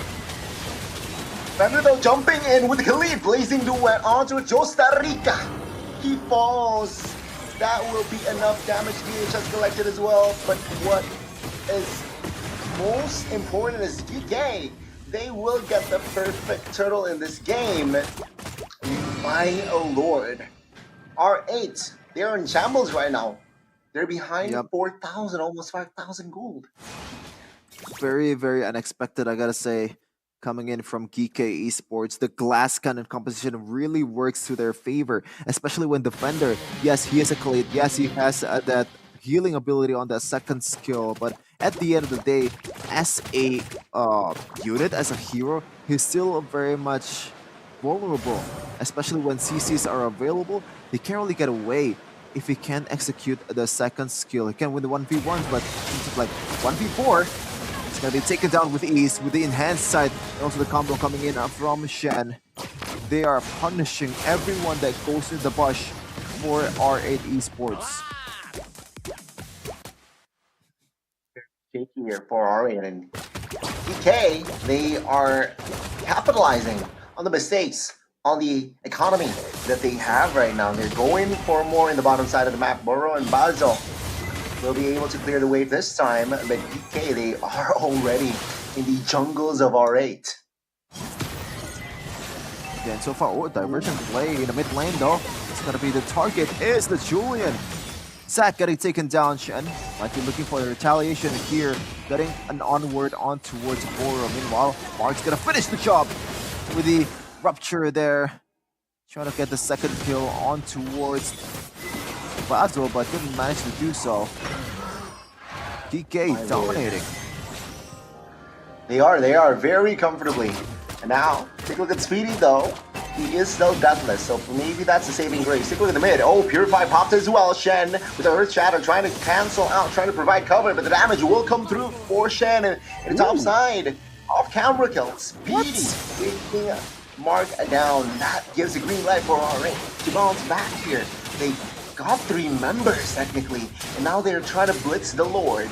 Fender though jumping in with Khalid, blazing duet onto Costa Rica. He falls. That will be enough damage. DH has collected as well. But what is most important is GK. They will get the perfect turtle in this game. My lord. R8, they're in shambles right now. They're behind 4,000, almost 5,000 gold. Very, very unexpected, I gotta say, coming in from GK Esports. The glass cannon composition really works to their favor, especially when defender, yes, he is a Khalid, yes, he has that healing ability on that second skill, but at the end of the day, as a unit, as a hero, he's still very much vulnerable, especially when CCs are available. He can't really get away if he can't execute the second skill. He can win the 1v1, but like 1v4, it's gonna be taken down with ease with the enhanced side. And also the combo coming in from Shen. They are punishing everyone that goes in the bush for R8 Esports. Shaky here for R8 and DK. They are capitalizing on the mistakes, on the economy that they have right now. They're going for more in the bottom side of the map. Burrow and Bazo will be able to clear the wave this time, but DK, they are already in the jungles of R8. And so far, diversion play in the mid lane though. It's gonna be the target is the Julian. Zack getting taken down. Shen might be looking for the retaliation here, getting an onward on towards Boro. Meanwhile, Mark's gonna finish the job with the rupture there. Trying to get the second kill on towards Basil, but didn't manage to do so. DK dominating. They are very comfortably. And now, take a look at Speedy though. He is still deathless, so maybe that's a saving grace. Take a look at the mid. Oh, Purify popped as well. Shen with the Earth Shadow trying to cancel out, trying to provide cover, but the damage will come through for Shen in the top side. Off camera kill. Speedy taking Mark down. That gives a green light for R8 to bounce back here. They got 3 members technically, and now they're trying to blitz the Lord.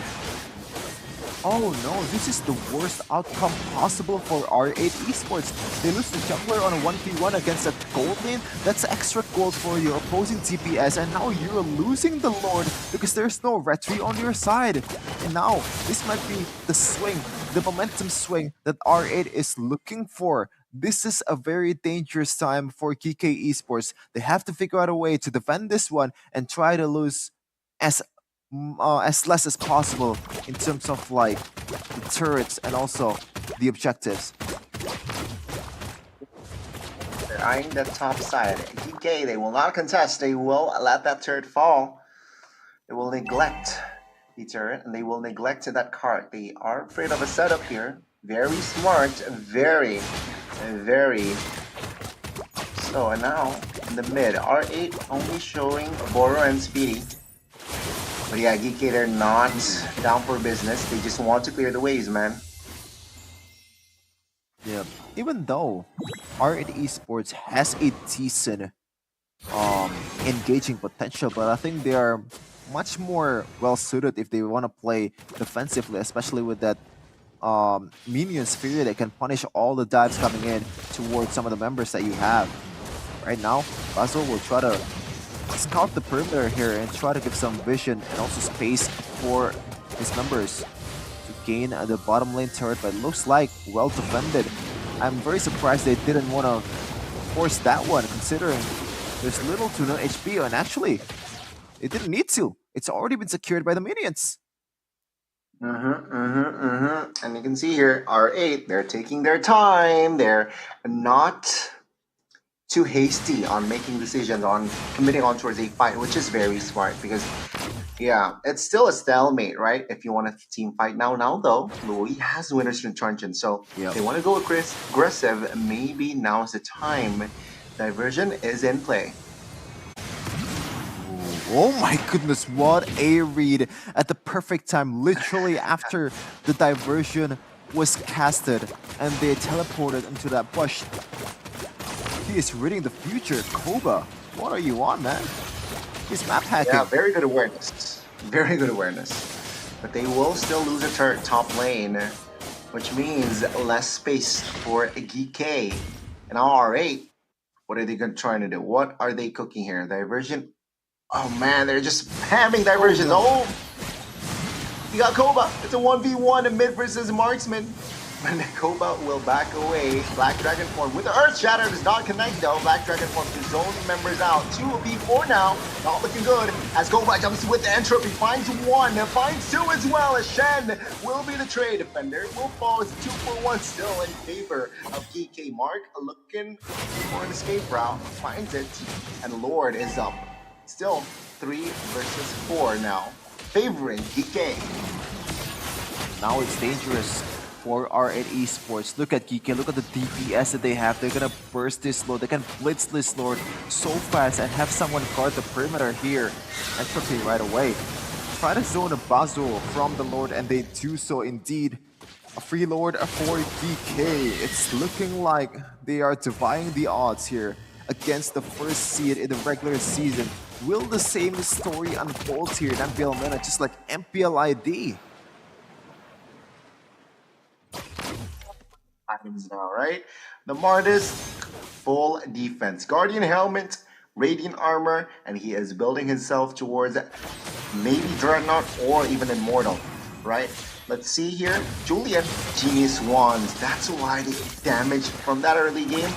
Oh no, this is the worst outcome possible for R8 Esports. They lose the jungler on a 1v1 against a gold lane. That's extra gold for your opposing TPS, and now you're losing the Lord because there's no retry on your side. And now, this might be the swing, the momentum swing that R8 is looking for. This is a very dangerous time for GK Esports. They have to figure out a way to defend this one and try to lose as less as possible in terms of like the turrets and also the objectives. They're eyeing the top side. GK, they will not contest. They will let that turret fall. They will neglect the turret and they will neglect that cart. They are afraid of a setup here. Very smart, very. So, and now in the mid, R8 only showing Boro and Speedy. But yeah, GK, they're not down for business. They just want to clear the waves, man. Yeah, even though R8 Esports has a decent engaging potential, but I think they are much more well suited if they want to play defensively, especially with that minion sphere that can punish all the dives coming in towards some of the members that you have. Right now, Basil will try to scout the perimeter here and try to give some vision and also space for his members to gain the bottom lane turret, but it looks like well defended. I'm very surprised they didn't want to force that one, considering there's little to no HP, and actually, it didn't need to. It's already been secured by the minions. And you can see here, R8, they're taking their time. They're not too hasty on making decisions, on committing on towards a fight, which is very smart because, yeah, it's still a stalemate, right? If you want a team fight now though, Louis has Winter's Truncheon, so they want to go aggressive. Maybe now's the time. Diversion is in play. Oh my goodness, what a read at the perfect time, literally after the diversion was casted and they teleported into that bush. He is reading the future. Koba, what are you on, man? He's map hacking. Yeah, very good awareness. Very good awareness. But they will still lose a turret top lane, which means less space for GK. And now R8, what are they trying to do? What are they cooking here? Diversion. Oh man, they're just spamming diversions. Oh, you got Koba. It's a 1v1 in mid versus marksman. And Koba will back away. Black Dragon form with the Earth Shatter does not connect though. Black Dragon form to zone members out. 2v4 now. Not looking good. As Koba jumps with the entropy. Finds one. Finds two as well. As Shen will be the trade defender. Will fall. It's 2-for-1 still in favor of GK. Mark looking for an escape route. Finds it. And Lord is up. Still 3 versus 4 now. Favoring GK. Now it's dangerous for R8 Esports. Look at GK, look at the DPS that they have. They're gonna burst this Lord, they can blitz this Lord so fast and have someone guard the perimeter here. Entropy right away. Try to zone a Bazo from the Lord, and they do so indeed. A free Lord for GK. It's looking like they are defying the odds here against the first seed in the regular season. Will the same story unfold here in MPL MENA, just like MPL ID? Happens now, right? The Martis, full defense. Guardian helmet, Radiant armor, and he is building himself towards maybe Dreadnought or even Immortal, right? Let's see here. Julian, Genius Wands. That's why the damage from that early game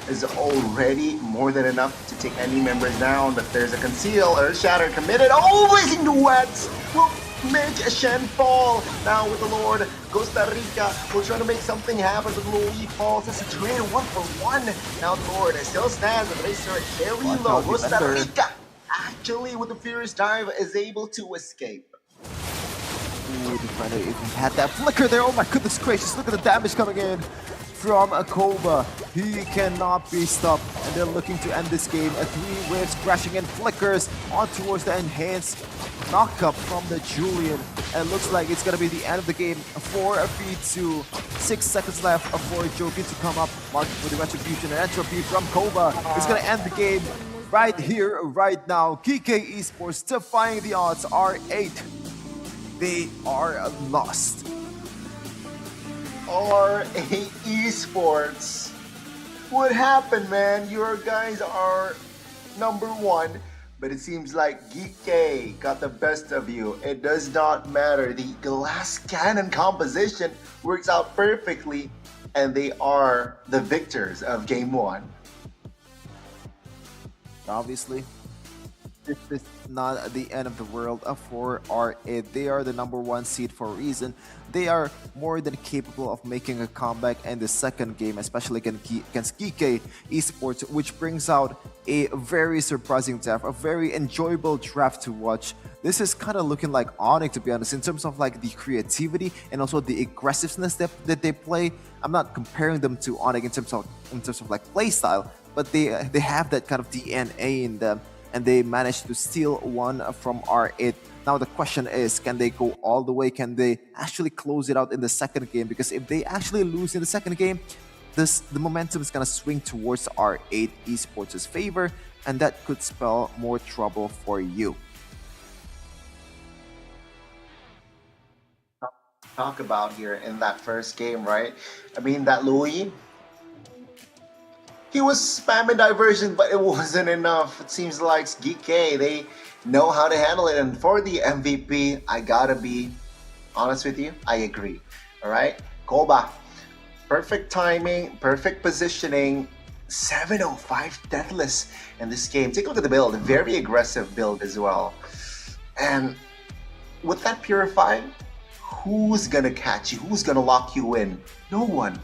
is already more than enough to take any members down. But there's a Conceal, Earth Shatter committed. Oh, Blazing Duets will make Shen fall. Now with the Lord, Costa Rica will try to make something happen, but Louis falls. It's a trade 1-for-1. Now the Lord still stands, but they start very low. Costa Rica, actually with the Furious Dive, is able to escape. Ooh, Defender even had that flicker there. Oh my goodness gracious, look at the damage coming in from Koba. He cannot be stopped, and they're looking to end this game. A 3 waves crashing in flickers on towards the enhanced knockup from the Julian. And it looks like it's gonna be the end of the game for a V2. 6 seconds left for Jogi to come up. Marking for the retribution and entropy from Koba. It's gonna end the game right here, right now. GK Esports defying the odds. R8, they are lost. R8 Esports. What happened, man? Your guys are #1, but it seems like GK got the best of you. It does not matter. The glass cannon composition works out perfectly, and they are the victors of Game 1. Obviously, this is not the end of the world for R8. They are the #1 seed for a reason. They are more than capable of making a comeback in the second game, especially against GK Esports, which brings out a very surprising draft, a very enjoyable draft to watch. This is kind of looking like Onyx, to be honest, in terms of like the creativity and also the aggressiveness that they play. I'm not comparing them to Onyx in terms of like play style, but they have that kind of DNA in them, and they managed to steal one from R8. Now the question is, can they go all the way? Can they actually close it out in the second game? Because if they actually lose in the second game, the momentum is going to swing towards R8 Esports' favor, and that could spell more trouble for you. Talk about here in that first game, right? I mean, that Louis, he was spamming diversion, but it wasn't enough. It seems like GK, they know how to handle it. And for the MVP, I gotta be honest with you, I agree. All right, Koba, perfect timing, perfect positioning, 705 deathless in this game. Take a look at the build, very aggressive build as well. And with that Purify, who's gonna catch you? Who's gonna lock you in? No one.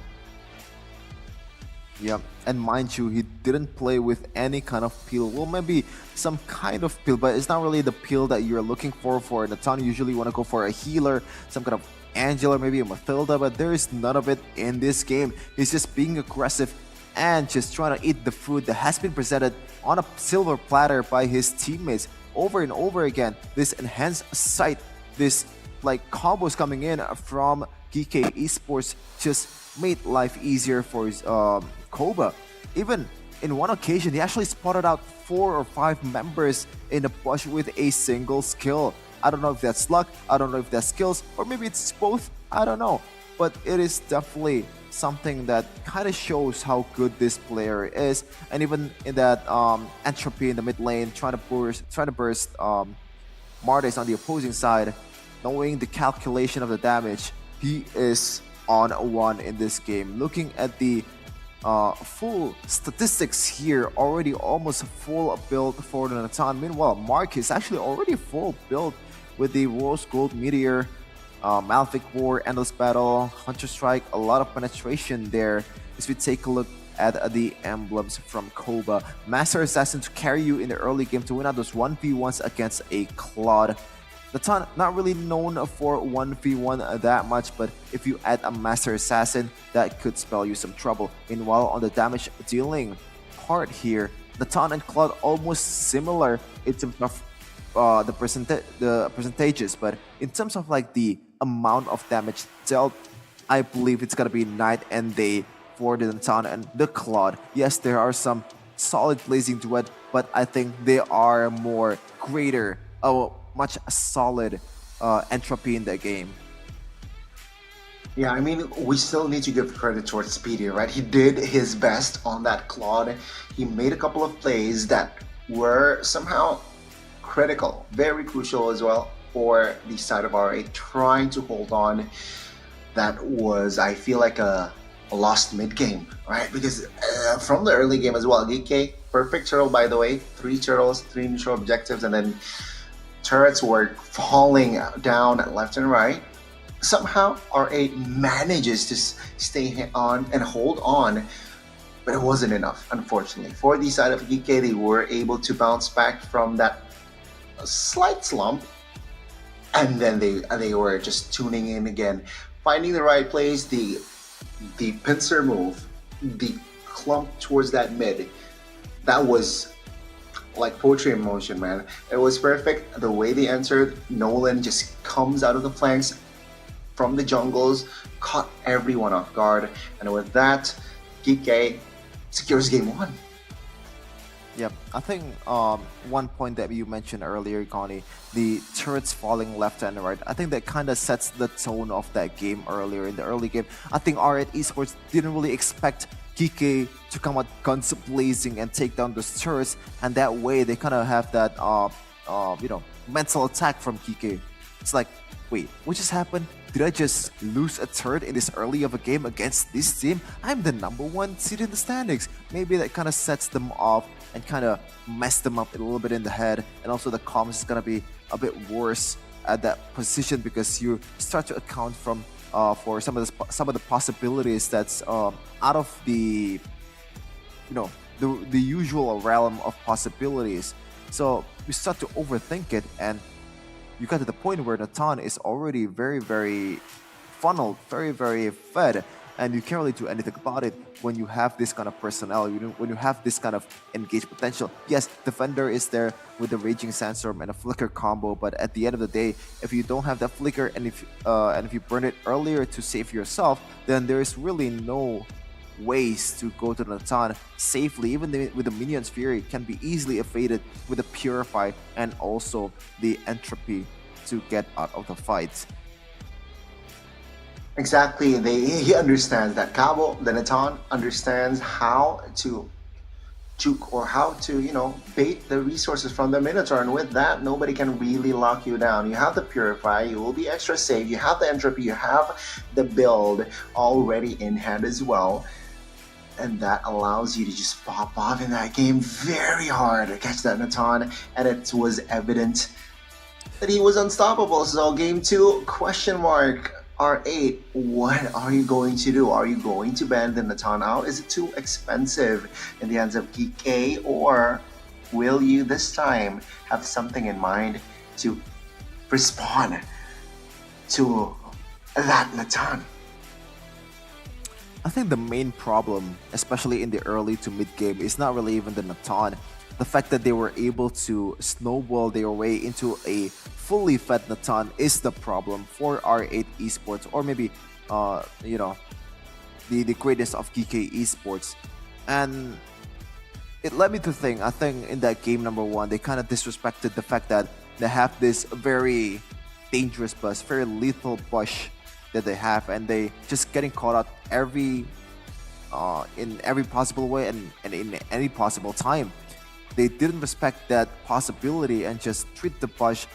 Yep, and mind you, he didn't play with any kind of peel. Well, maybe some kind of peel, but it's not really the peel that you're looking for Natan. Usually you want to go for a healer, some kind of Angela, maybe a Mathilda, but there is none of it in this game. He's just being aggressive and just trying to eat the food that has been presented on a silver platter by his teammates over and over again. This enhanced sight, this like combos coming in from GK Esports just made life easier for his Koba. Even in one occasion, he actually spotted out 4 or 5 members in a bush with a single skill. I don't know if that's luck, I don't know if that's skills, or maybe it's both, I don't know. But it is definitely something that kind of shows how good this player is. And even in that entropy in the mid lane, trying to burst Martes on the opposing side, knowing the calculation of the damage, he is on 1 in this game. Looking at the full statistics here, already almost a full build for Natan. Meanwhile, Mark is actually already full build with the Rose Gold Meteor, Malfic War, Endless Battle, Hunter Strike, a lot of penetration there. As we take a look at the emblems from Koba, Master Assassin to carry you in the early game to win out those 1v1s against a Claude. Natan not really known for 1v1 that much, but if you add a Master Assassin, that could spell you some trouble. Meanwhile, on the damage dealing part here, Natan and Claude almost similar in terms of the percentages, but in terms of like the amount of damage dealt, I believe it's gonna be night and day for the Natan and the Claude. Yes, there are some solid blazing duet, but I think they are more greater, much solid entropy in the game. Yeah, I mean, we still need to give credit towards Speedy, right? He did his best on that Claude. He made a couple of plays that were somehow critical, very crucial as well for the side of RA, trying to hold on. That was, I feel like, a lost mid-game, right? Because from the early game as well, DK, perfect turtle, by the way, 3 turtles, 3 neutral objectives, and then turrets were falling down left and right. Somehow RA manages to stay on and hold on, but it wasn't enough, unfortunately. For the side of DK, they were able to bounce back from that slight slump, and then they were just tuning in again, finding the right place, the pincer move, the clump towards that mid. That was like poetry in motion, man. It was perfect. The way they entered, Nolan just comes out of the flanks from the jungles, caught everyone off guard, and with that, GK secures game 1. Yep, I think one point that you mentioned earlier, Connie, the turrets falling left and right, I think that kind of sets the tone of that game earlier in the early game. I think R8 Esports didn't really expect Kike to come out guns blazing and take down those turrets, and that way they kind of have that mental attack from Kike. It's like, wait, what just happened? Did I just lose a turret in this early of a game against this team? I'm the #1 seed in the standings. Maybe that kind of sets them off and kind of mess them up a little bit in the head, and also the comms is gonna be a bit worse at that position because you start to account for some of the possibilities that's out of the the usual realm of possibilities. So you start to overthink it, and you got to the point where Natan is already very, very funneled, very, very fed, and you can't really do anything about it when you have this kind of personnel, when you have this kind of engaged potential. Yes, Defender is there with the Raging Sandstorm and a Flicker combo, but at the end of the day, if you don't have that Flicker and if you burn it earlier to save yourself, then there is really no ways to go to Natan safely. Even with the Minion's Fury, can be easily evaded with the Purify and also the Entropy to get out of the fight. Exactly, he understands that. Cabo, the Natan, understands how to juke or how to, bait the resources from the Minotaur, and with that, nobody can really lock you down. You have the Purify, you will be extra safe, you have the Entropy, you have the build already in hand as well. and that allows you to just pop off in that game very hard to catch that Natan, and it was evident that he was unstoppable. So game 2, question mark. R8, what are you going to do? Are you going to ban the Natan out? Is it too expensive in the hands of GK, or will you this time have something in mind to respond to that Natan? I think the main problem, especially in the early to mid game, is not really even the Natan. The fact that they were able to snowball their way into a fully fed Natan is the problem for R8 esports, or maybe, you know, the greatest of GK esports. And it led me to think, I think in that game number 1, they kind of disrespected the fact that they have this very dangerous bus, very lethal push that they have, and they just getting caught out in every possible way and in any possible time. They didn't respect that possibility and just treat the push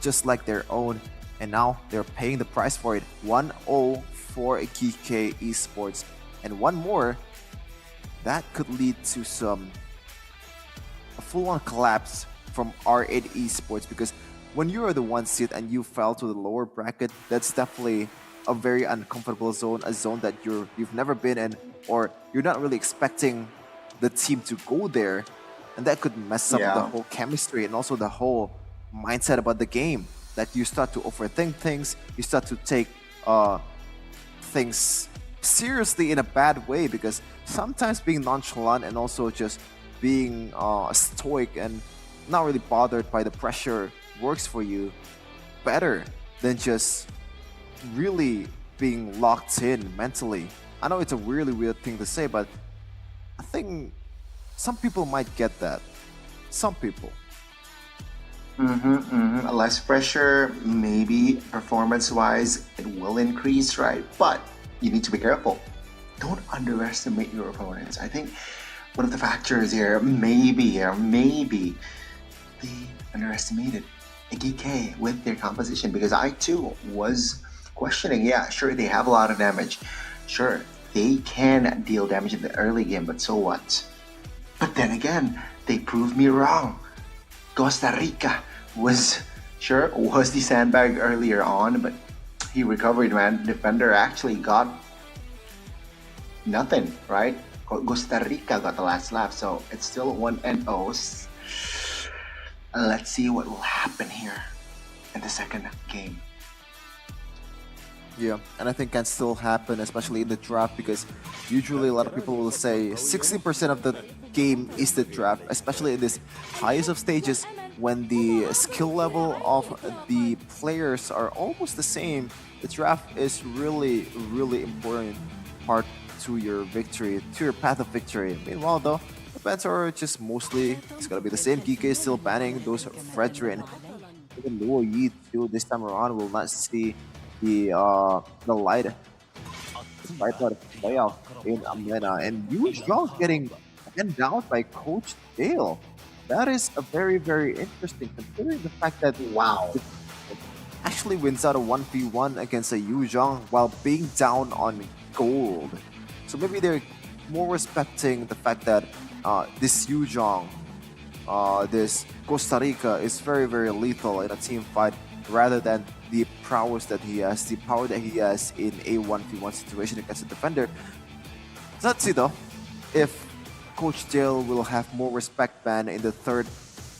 just like their own, and now they're paying the price for it. 1-0 for GK esports, and one more that could lead to a full-on collapse from R8 esports, because when you are the 1 seed and you fell to the lower bracket, that's definitely a very uncomfortable zone, a zone that you've never been in, or you're not really expecting the team to go there, and that could mess up the whole chemistry and also the whole mindset about the game. That you start to overthink things, you start to take things seriously in a bad way, because sometimes being nonchalant and also just being stoic and not really bothered by the pressure works for you better than just really being locked in mentally. I know it's a really weird thing to say, but I think some people might get that. Some people. Less pressure, maybe performance-wise, it will increase, right? But you need to be careful. Don't underestimate your opponents. I think one of the factors here, maybe they underestimated GK with their composition, because I too was questioning. Yeah, sure, they have a lot of damage. Sure, they can deal damage in the early game, but so what? But then again, they proved me wrong. Costa Rica was the sandbag earlier on, but he recovered, man. Defender actually got nothing, right? Costa Rica got the last laugh, so it's still 1-0. Let's see what will happen here in the second game. Yeah, and I think can still happen, especially in the draft, because usually a lot of people will say 60% of the game is the draft, especially in this highest of stages when the skill level of the players are almost the same. The draft is really, really important part to your victory, to your path of victory. Meanwhile, though, the bans are just mostly, it's gonna be the same. GK is still banning those Fredrin. Even Luo Yi too this time around will not see the light out of playoff in MENA, and Yu Zhang getting banned down by Coach Dale. That is a very, very interesting, considering the fact that actually wins out a 1v1 against a Yu Zhang while being down on gold. So maybe they're more respecting the fact that this Yu Zhang, this Costa Rica is very, very lethal in a team fight, rather than the prowess that he has, the power that he has in a 1v1 situation against a defender. Let's see though, if Coach Dale will have more respect ban in the third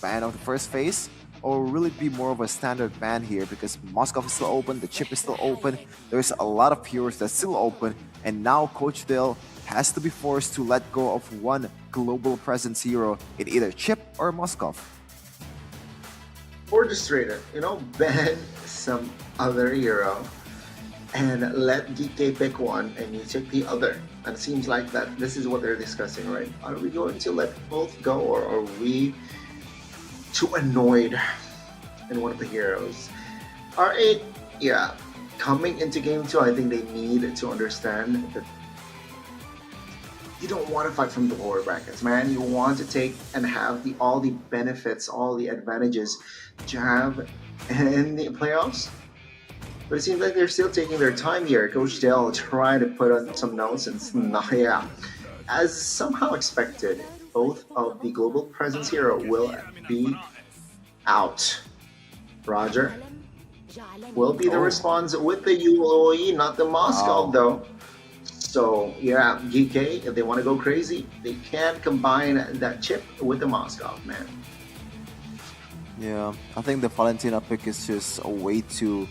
ban of the first phase, or will it be more of a standard ban here, because Moscow is still open, the chip is still open, there's a lot of heroes that's still open, and now Coach Dale has to be forced to let go of one global presence hero in either chip or Moscow. Orchestrator, ban some other hero and let GK pick one and you take the other. And it seems like that this is what they're discussing, right? Are we going to let both go, or are we too annoyed in one of the heroes? R8, coming into game 2, I think they need to understand that you don't want to fight from the lower brackets, man. You want to take and have all the benefits, all the advantages that you have in the playoffs. But it seems like they're still taking their time here. Coach Dale trying to put on some notes and as somehow expected, both of the global presence hero will be out. Roger will be the response with the UOE, not the Moscow though. So yeah, GK, if they want to go crazy, they can combine that chip with the Moscow, man. Yeah, I think the Valentina pick is just a way to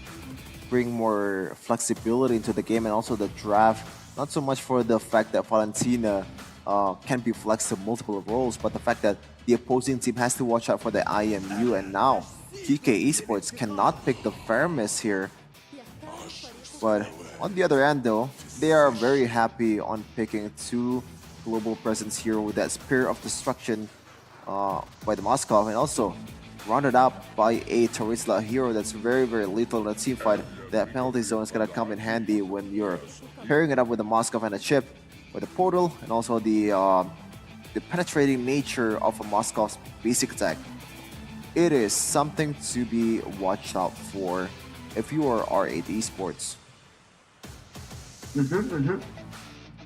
bring more flexibility into the game and also the draft. Not so much for the fact that Valentina can be flexed to multiple roles, but the fact that the opposing team has to watch out for the IMU, and now GK Esports cannot pick the Fermis here. But on the other end though, they are very happy on picking two global presence hero with that Spear of Destruction by the Moskov, and also rounded up by a Tarisla hero that's very, very lethal in a team fight. That penalty zone is gonna come in handy when you're pairing it up with the Moskov and a chip, with the portal, and also the penetrating nature of a Moskov's basic attack. It is something to be watched out for if you are R8 Esports.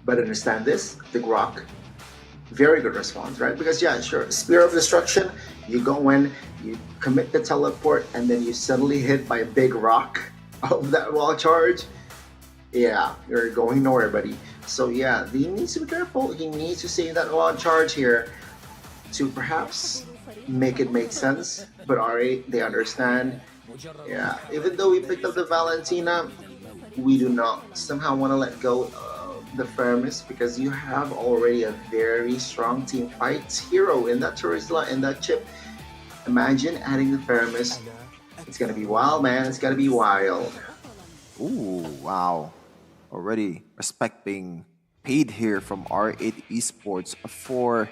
But understand this, the Grok, very good response, right? Because yeah, sure, Spear of Destruction, you go in, you commit the teleport, and then you suddenly hit by a big rock of that wall charge. Yeah, you're going nowhere, buddy. So yeah, he needs to be careful. He needs to save that wall charge here to perhaps make it make sense. But R8, they understand. Yeah, even though we picked up the Valentina, we do not somehow want to let go of the Fermis, because you have already a very strong team fight hero in that Tarisla and that chip. Imagine adding the Fermis. It's gonna be wild, man. It's gonna be wild. Ooh, wow. Already respect being paid here from R8 Esports for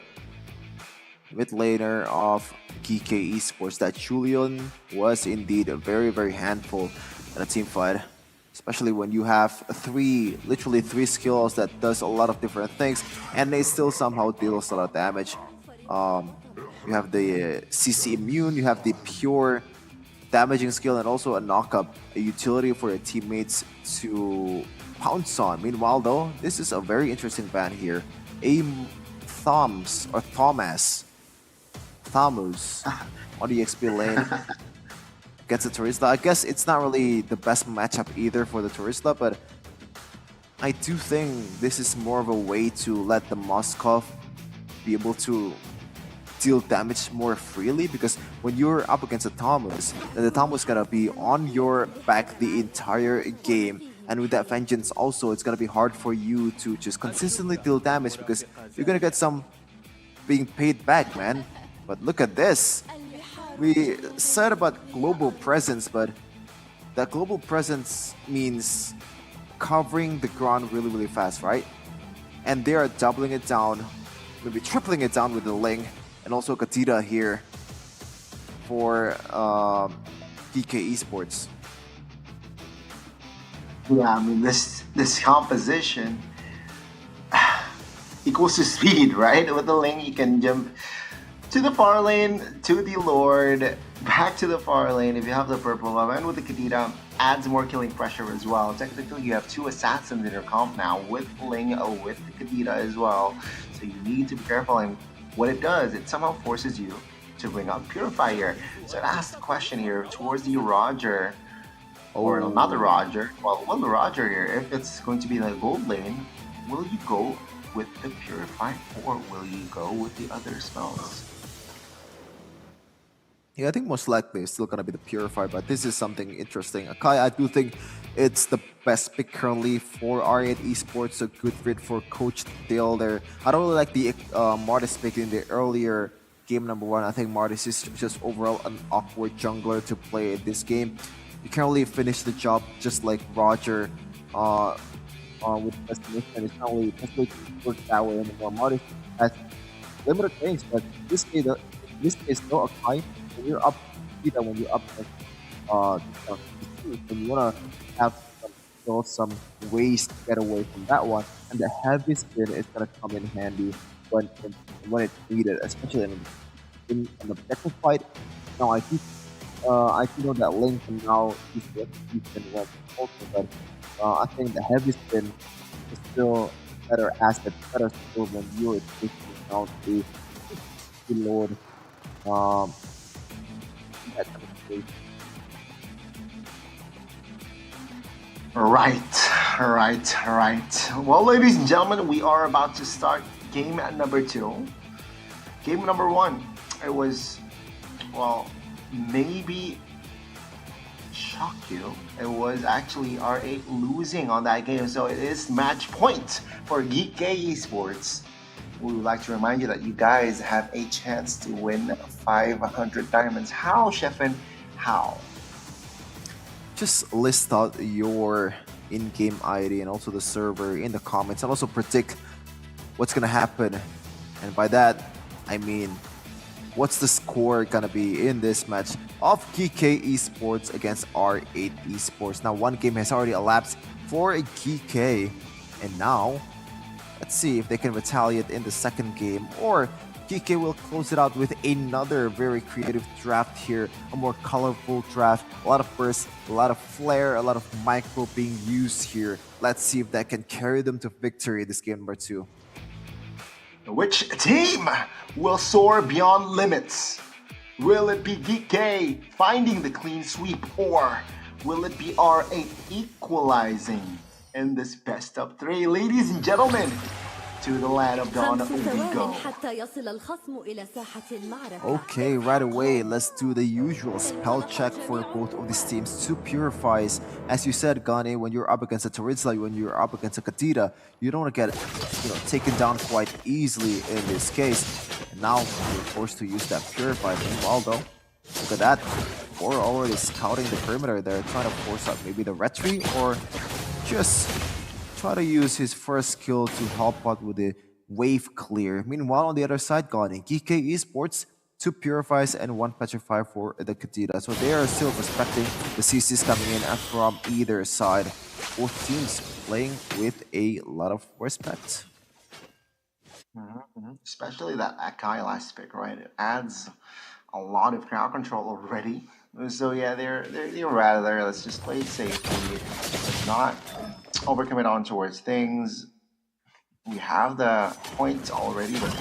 mid laner of GK Esports. That Julian was indeed a very, very handful in a team fight. Especially when you have literally three skills that does a lot of different things, and they still somehow deals a lot of damage. You have the CC immune, you have the pure damaging skill, and also a knockup, a utility for your teammates to pounce on. Meanwhile though, this is a very interesting ban here. A Thomas, on the XP lane gets a Tarisla. I guess it's not really the best matchup either for the Tarisla, but I do think this is more of a way to let the Moskov be able to deal damage more freely, because when you're up against a Thomas, then the Thomas is gonna be on your back the entire game, and with that Vengeance also, it's gonna be hard for you to just consistently deal damage, because you're gonna get some being paid back, man. But look at this. We said about global presence, but that global presence means covering the ground really, really fast, right? And they are doubling it down, maybe tripling it down with the Ling, and also Katita here for PK Esports. Yeah, I mean, this composition equals to speed, right? With the Ling, you can jump to the far lane, to the Lord, back to the far lane if you have the purple buff, and with the Kadita, adds more killing pressure as well. Technically, you have two assassins in your comp now, with Ling, with the Kadita as well. So you need to be careful, and what it does, it somehow forces you to bring out Purify here. So it asks the question here towards the Roger, or no, not the Roger, well, the Roger here, if it's going to be the gold lane, will you go with the Purify, or will you go with the other spells? Yeah, I think most likely it's still gonna be the Purify, but this is something interesting. Akai, I do think it's the best pick currently for R8 Esports, a good fit for Coach Dale there. I don't really like the Martis pick in the earlier game number 1. I think Martis is just overall an awkward jungler to play in this game. You can't really finish the job just like Roger with Destination. It's not really work that way anymore. Martis has limited range, but this case no Akai. When you're up, when you're up, and you wanna have some ways to get away from that one, and the heavy spin is gonna come in handy when it's needed, especially in the objective fight. Now I do know that Link can now use the execution once also, but I think the heavy spin is still better asset, better skill when you're taking out a Lord. That kind of thing. Right. Well, ladies and gentlemen, we are about to start game number 2. Game number 1, it was, well, maybe shock you. It was actually R8 losing on that game, so it is match point for GK Esports. We would like to remind you that you guys have a chance to win 500 diamonds. How, Sheffin? How? Just list out your in-game ID and also the server in the comments, and also predict what's gonna happen. And by that, I mean, what's the score gonna be in this match of GK Esports against R8 Esports? Now, one game has already elapsed for GK, and now let's see if they can retaliate in the second game, or GK will close it out with another very creative draft here, a more colorful draft, a lot of bursts, a lot of flair, a lot of micro being used here. Let's see if that can carry them to victory this game number 2. Which team will soar beyond limits? Will it be GK finding the clean sweep, or will it be R8 equalizing in this best of 3? Ladies and gentlemen, to the land of dawn we go. Okay, right away, let's do the usual spell check for both of these teams. 2 Purifies. As you said, Gane, when you're up against a Terizla, when you're up against a Kadira, you don't want to get taken down quite easily in this case. And now you're forced to use that Purify. Meanwhile, though, look at that. 4 already scouting the perimeter there, trying to force out maybe the retreat, or just try to use his first skill to help out with the wave clear. Meanwhile, on the other side, Gone GK Esports, 2 Purifies and 1 Petrify for the Kadira. So they are still respecting the CCs coming in from either side. Both teams playing with a lot of respect. Especially that Akai last pick, right? It adds a lot of crowd control already. So yeah, they're rather, let's just play it safely. Let's not overcommit on towards things. We have the points already, but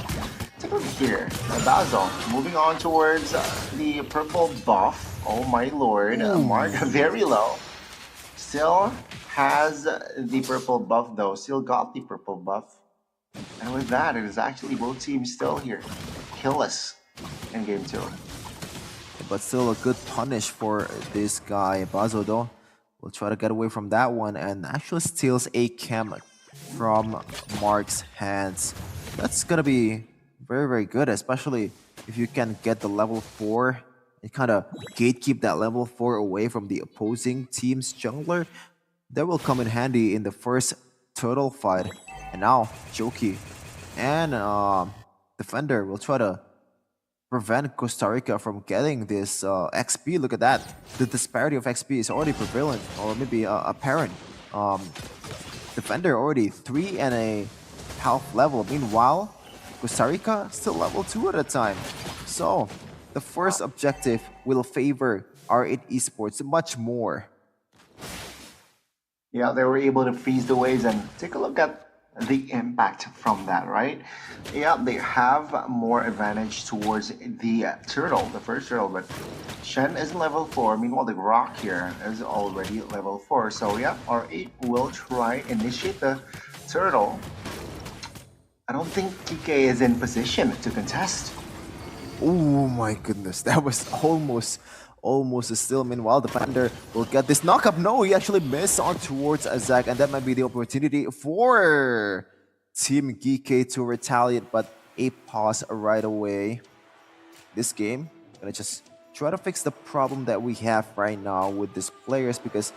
take a look here. Basil moving on towards the purple buff. Oh my lord, Mark very low. Still has the purple buff though. Still got the purple buff. And with that, it is actually both teams still here. Killless in game 2. But still a good punish for this guy. Bazo though will try to get away from that one and actually steals a chem from Mark's hands. That's gonna be very, very good, especially if you can get the level 4 and kind of gatekeep that level 4 away from the opposing team's jungler. That will come in handy in the first turtle fight. And now Joki and Defender will try to prevent Costa Rica from getting this XP. Look at that. The disparity of XP is already prevalent, or maybe apparent. Defender already 3.5 level. Meanwhile, Costa Rica still level 2 at a time. So the first objective will favor R8 Esports much more. Yeah, they were able to freeze the waves, and take a look at the impact from that, right? Yeah, they have more advantage towards the turtle, the first turtle, but Shen is level 4. Meanwhile, the rock here is already level 4. So yeah, R8 will try initiate the turtle. I don't think TK is in position to contest. Oh my goodness, that was almost a steal. Meanwhile, the Defender will get this knock-up. No, he actually missed on towards Azak, and that might be the opportunity for Team GK to retaliate, but a pause right away. This game, I'm gonna just try to fix the problem that we have right now with these players, because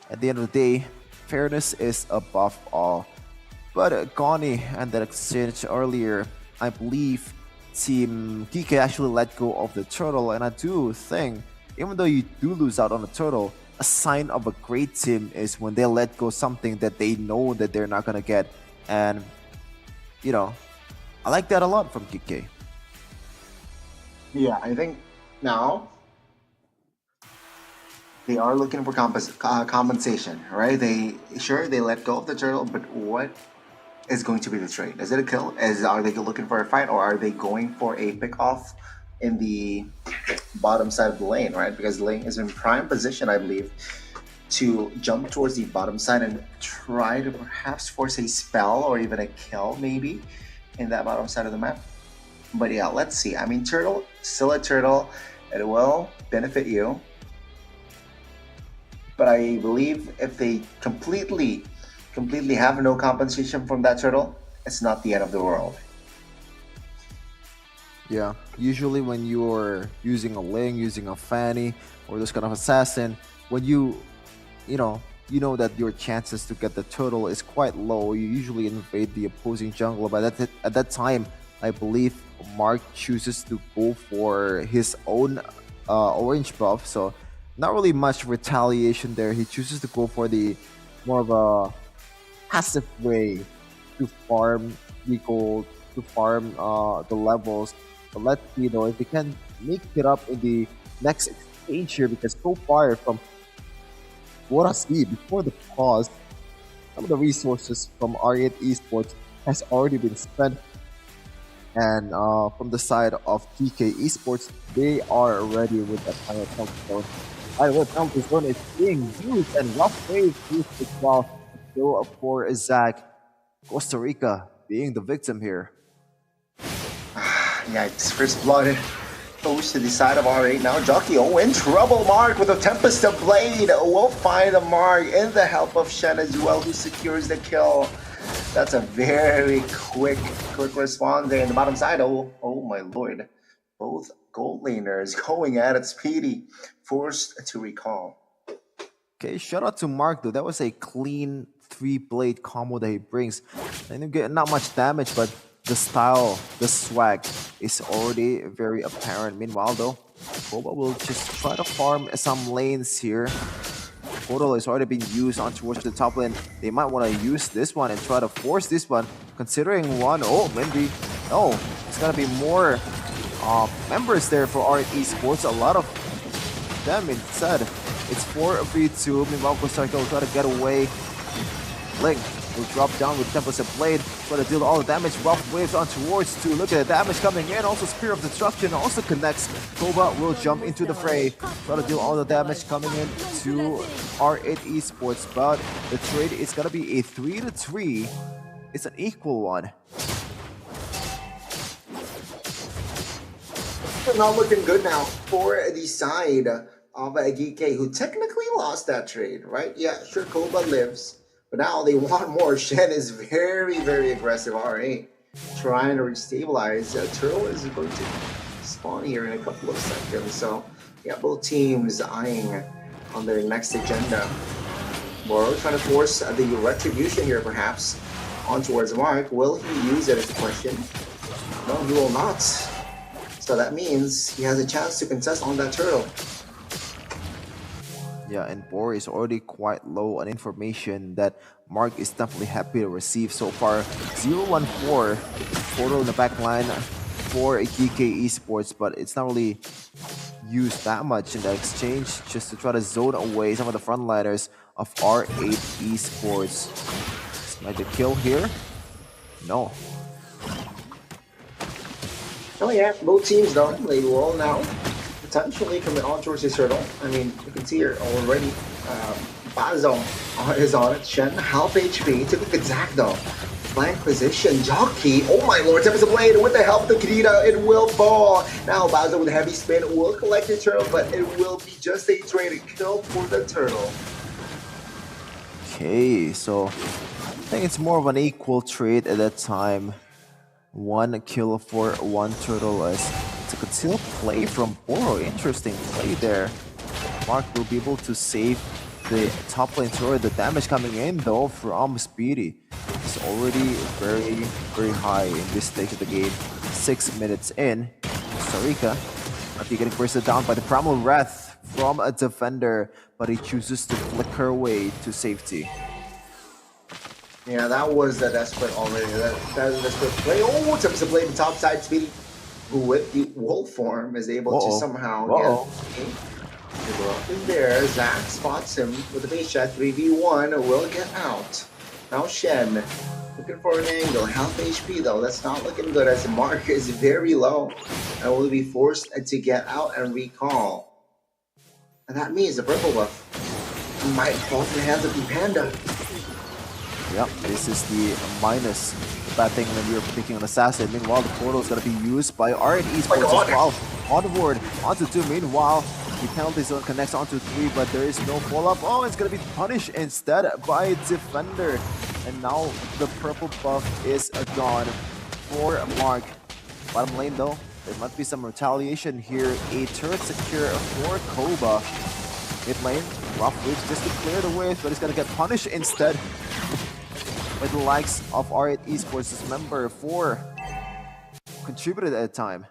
at the end of the day, fairness is above all. But Goni and that exchange earlier, I believe Team GK actually let go of the turtle, and I do think, even though you do lose out on the turtle, a sign of a great team is when they let go something that they know that they're not gonna get. And you know, I like that a lot from GK. Yeah, I think now they are looking for compensation, right? They let go of the turtle, but what is going to be the trade? Is it a kill? Are they looking for a fight, or are they going for a pick off in the bottom side of the lane, right? Because the lane is in prime position, I believe, to jump towards the bottom side and try to perhaps force a spell or even a kill maybe in that bottom side of the map. But yeah, let's see. I mean, turtle, still a turtle. It will benefit you. But I believe if they completely have no compensation from that turtle, it's not the end of the world. Yeah, usually when you're using a Ling, using a Fanny, or this kind of assassin, when you know that your chances to get the turtle is quite low, you usually invade the opposing jungle. But at that time, I believe Mark chooses to go for his own orange buff, so not really much retaliation there. He chooses to go for the more of a passive way to farm the gold, to farm the levels. But let's see though if he can make it up in the next stage here, because so far from what I see before the pause, some of the resources from R8 Esports has already been spent. And from the side of TK Esports, they are ready with that final counter zone. What counter zone is being used, and rough wave used as well. Still for Zach. Costa Rica being the victim here. Yikes, first blood goes to the side of R8. Now Jockey in trouble. Mark with a Tempest of Blade will find a Mark in the help of Shen as well, who secures the kill. That's a very quick response there in the bottom side. Oh my lord. Both gold laners going at it. Speedy forced to recall. Okay, shout out to Mark though. That was a clean 3-blade combo that he brings. And you get not much damage, but the style, the swag is already very apparent. Meanwhile though, Boba will just try to farm some lanes here. Portal is already being used on towards the top lane. They might want to use this one and try to force this one, considering one. Oh, Mindy. Oh, it's gonna be more members there for R8 Esports. A lot of them instead. It's 4v2. Meanwhile, Costa Rica will try to get away. Link will drop down with Tempest of Blade, try to deal all the damage. Rough waves on towards 2. Look at the damage coming in. Also, Spear of Destruction also connects. Koba will jump into the fray, try to deal all the damage coming in to R8 Esports. But the trade is gonna be a 3-3. It's an equal one. Not looking good now for the side of DK, who technically lost that trade, right? Yeah, sure, Koba lives, but now they want more. Shen is very aggressive. R8 trying to restabilize. Turtle is going to spawn here in a couple of seconds. So yeah, both teams eyeing on their next agenda. Moro trying to force the retribution here, perhaps on towards Mark. Will he use it as a question? No, he will not. So that means he has a chance to contest on that turtle. Yeah, and Bor is already quite low on information that Mark is definitely happy to receive so far. 0-1-4 Portal in the back line for GK Esports, but it's not really used that much in the exchange, just to try to zone away some of the frontliners of R8 Esports. Might the kill here? No. Oh yeah, both teams though, they will now potentially commit on towards his turtle. I mean, you can see here already, Bazo is on it. Shen, half HP, took a good Zac though. Flank position, Jockey, oh my lord, Tempest of Blade with the help of the Kirita, it will fall. Now Bazo with a heavy spin will collect the turtle, but it will be just a trade kill for the turtle. Okay, so I think it's more of an equal trade at that time. 1 kill for 1 turtle as it's a concealed play from Boro. Interesting play there. Mark will be able to save the top lane turret. The damage coming in though from Speedy is already very high in this stage of the game. 6 minutes in. Costa Rica might be getting bursted down by the Primal Wrath from a defender, but he chooses to flicker away to safety. Yeah, that was the desperate already. That was a desperate play. Oh, Tempest of Blade, top side Speedy, who with the wolf form is able to somehow get in there. Zac spots him with the base shot. 3v1 will get out. Now Shen Looking for an angle. Half HP though. That's not looking good as Mark is very low and will be forced to get out and recall. And that means the purple buff might fall to the hands of the Panda. Yep, this is the minus bad thing when you're picking an assassin. Meanwhile, the portal is going to be used by RN Esports as well. Onward, onto 2. Meanwhile, the penalty zone connects onto 3, but there is no follow-up. Oh, it's going to be punished instead by Defender. And now the purple buff is gone for Mark. Bottom lane though, there might be some retaliation here. A turret secure for Koba. Mid lane, rough waves just to clear the way, but he's going to get punished instead. With the likes of R8 Esports' member 4 contributed at a time.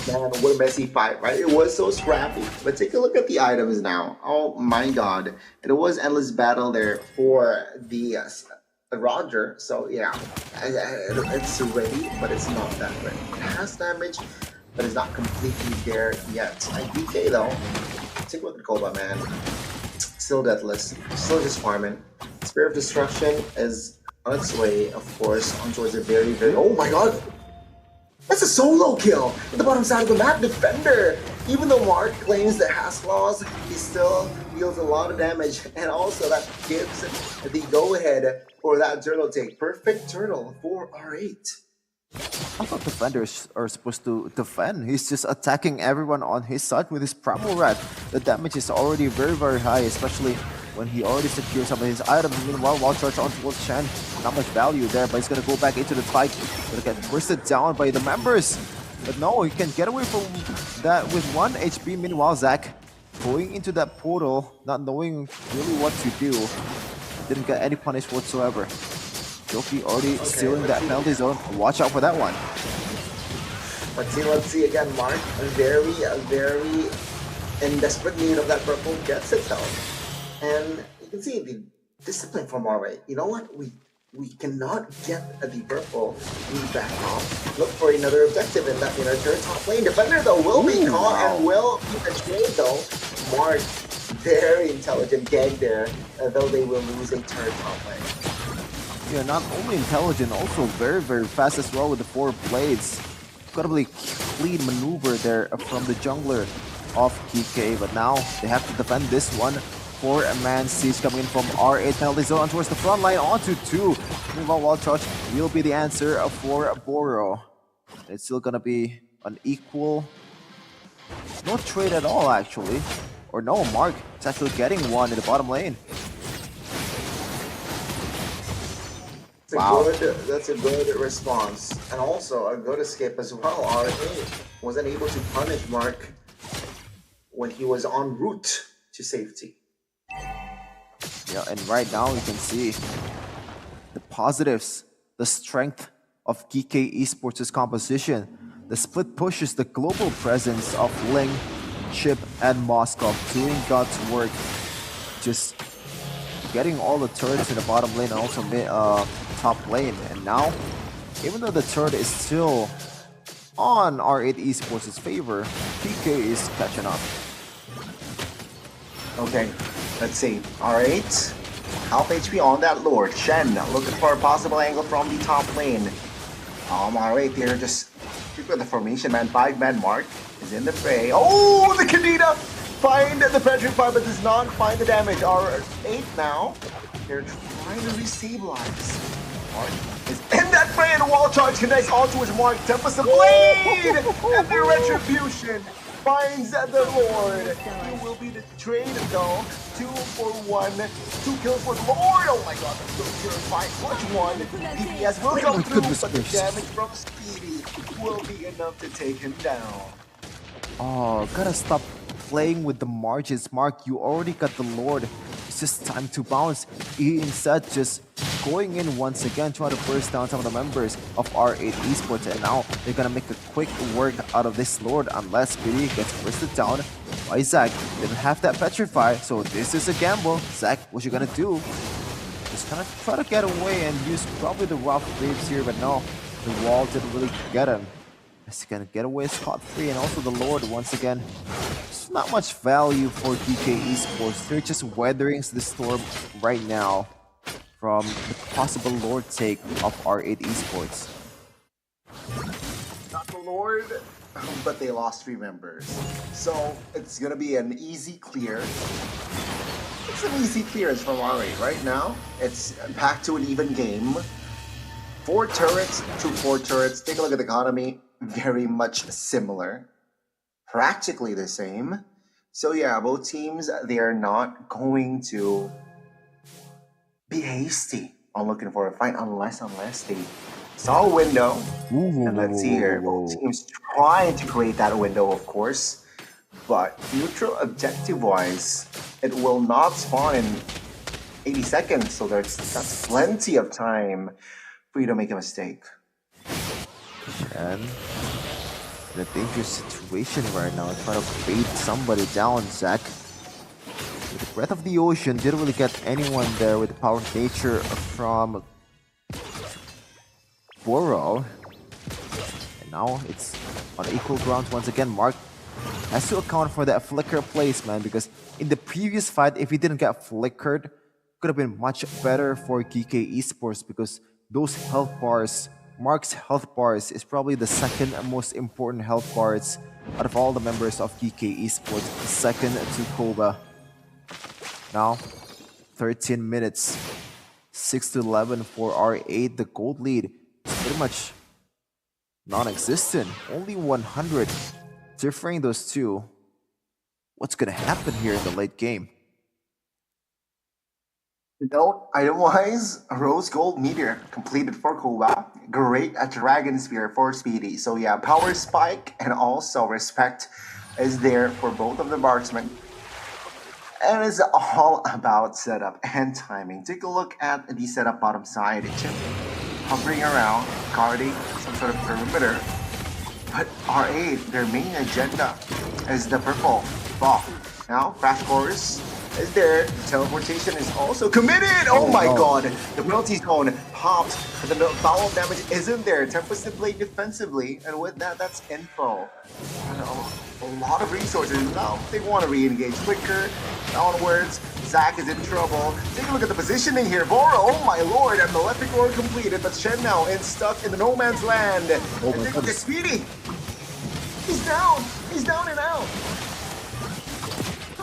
Man, what a messy fight, right? It was so scrappy. But take a look at the items now. Oh my god. It was endless battle there for the Roger. So yeah, it's ready, but it's not that ready. It has damage, but it's not completely there yet. And DK though, take a look at Koba, man. Still deathless, still just farming. Spear of Destruction is on its way, of course, on towards a very, oh my god! That's a solo kill! At the bottom side of the map, Defender! Even though Mark claims that has flaws, he still deals a lot of damage. And also that gives the go-ahead for that turtle take. Perfect turtle for R8. I thought defenders are supposed to defend. He's just attacking everyone on his side with his Primal Rat. The damage is already very, very high, especially when he already secured some of his items. Meanwhile, Wild Charge on towards Shen. Not much value there, but he's going to go back into the fight. Going to get bursted down by the members. But no, he can get away from that with 1 HP. Meanwhile, Zac going into that portal, not knowing really what to do. Didn't get any punish whatsoever. Joki already stealing that penalty zone. Watch out for that one. Let's see again, Mark. Very in desperate need of that purple, gets it though. And you can see the discipline from R8. You know what? We cannot get the purple. We back off. Look for another objective in that inner turret top lane. Defender though will be caught and will keep a trade though. Mark, very intelligent gag there, though they will lose a turret top lane. Yeah, not only intelligent, also very, very fast as well with the 4 blades. Incredibly clean maneuver there from the jungler of PK, but now they have to defend this one for a man. Siege coming in from R8 penalty zone towards the front line onto 2. Meanwhile, Wild Charge will be the answer for Boro. It's still gonna be an equal, no trade at all actually. Or no, Mark is actually getting one in the bottom lane. Wow. That's a good response. And also a good escape as well. R8 wasn't able to punish Mark when he was en route to safety. Yeah, and right now you can see the positives, the strength of GK Esports' composition. The split pushes the global presence of Ling, Chip, and Moskov doing God's work. Just getting all the turrets in the bottom lane and also top lane. And now, even though the turret is still on R8 Esports' favor, PK is catching up. Okay, let's see. R8, half HP on that Lord. Shen looking for a possible angle from the top lane. R8 here just keep with the formation, man. 5-man Mark is in the fray. Oh, the Kadena! Find the petrify, but does not find the damage. R8 now, they're trying to restabilize. Mark is in that fray, and the wall charge connects onto his Mark. Tempest of Blade! And the retribution finds the Lord. He will be the trade though. 2 for 1. 2 kills for the Lord. Oh my god, that's so purified. Clutch 1. DPS will come through, but the damage from Speedy will be enough to take him down. Oh, gotta stop playing with the margins. Mark, you already got the Lord. It's just time to bounce. He instead just going in once again, trying to burst down some of the members of R8 Esports. And now they're gonna make a quick work out of this Lord unless Speedy gets bursted down by Zac. They don't have that petrify, so this is a gamble. Zac, what you gonna do? Just gonna try to get away and use probably the rough waves here, but no, the wall didn't really get him. He's gonna get away scot-free, and also the Lord once again. There's not much value for DK Esports. They're just weathering the storm right now. from the possible Lord take of R8 Esports. Not the Lord, but they lost 3 members. So it's gonna be an easy clear. It's an easy clearance from R8 right now. It's back to an even game. 4 turrets to 4 turrets. Take a look at the economy. Very much similar. Practically the same. So yeah, both teams, they are not going to be hasty on looking for a fight unless they saw a window. And let's see here. Both teams trying to create that window, of course. But neutral objective-wise, it will not spawn in 80 seconds. So that's plenty of time for you to make a mistake. And in a dangerous situation right now, trying to bait somebody down, Zach. With the Breath of the Ocean, didn't really get anyone there with the power of nature from Boro. And now it's on equal grounds once again. Mark has to account for that flicker placement, because in the previous fight, if he didn't get flickered, could have been much better for GK Esports, because those health bars, Mark's health bars, is probably the second most important health bars out of all the members of GK Esports, second to Koba. Now, 13 minutes, 6-11 for R8. The gold lead is pretty much non-existent. Only 100 differing those two. What's gonna happen here in the late game? Note, item-wise, Rose Gold Meteor completed for Koba. Great Dragon Spear for Speedy. So yeah, Power Spike and also Respect is there for both of the marksmen. And it's all about setup and timing. Take a look at the setup bottom side. Chip hovering around, guarding some sort of perimeter. But R8, their main agenda is the purple buff. Now, Crash Course is there. Teleportation is also committed. Oh my god. The penalty zone popped, but the foul damage isn't there. Tempest played defensively, and with that, that's info. A lot of resources. Now they want to re-engage quicker. Downwards. Zach is in trouble. Take a look at the positioning here. Bora, oh my lord, and the electric orb completed, but Shen now is stuck in the no man's land. And take a look at Speedy. He's down. He's down and out.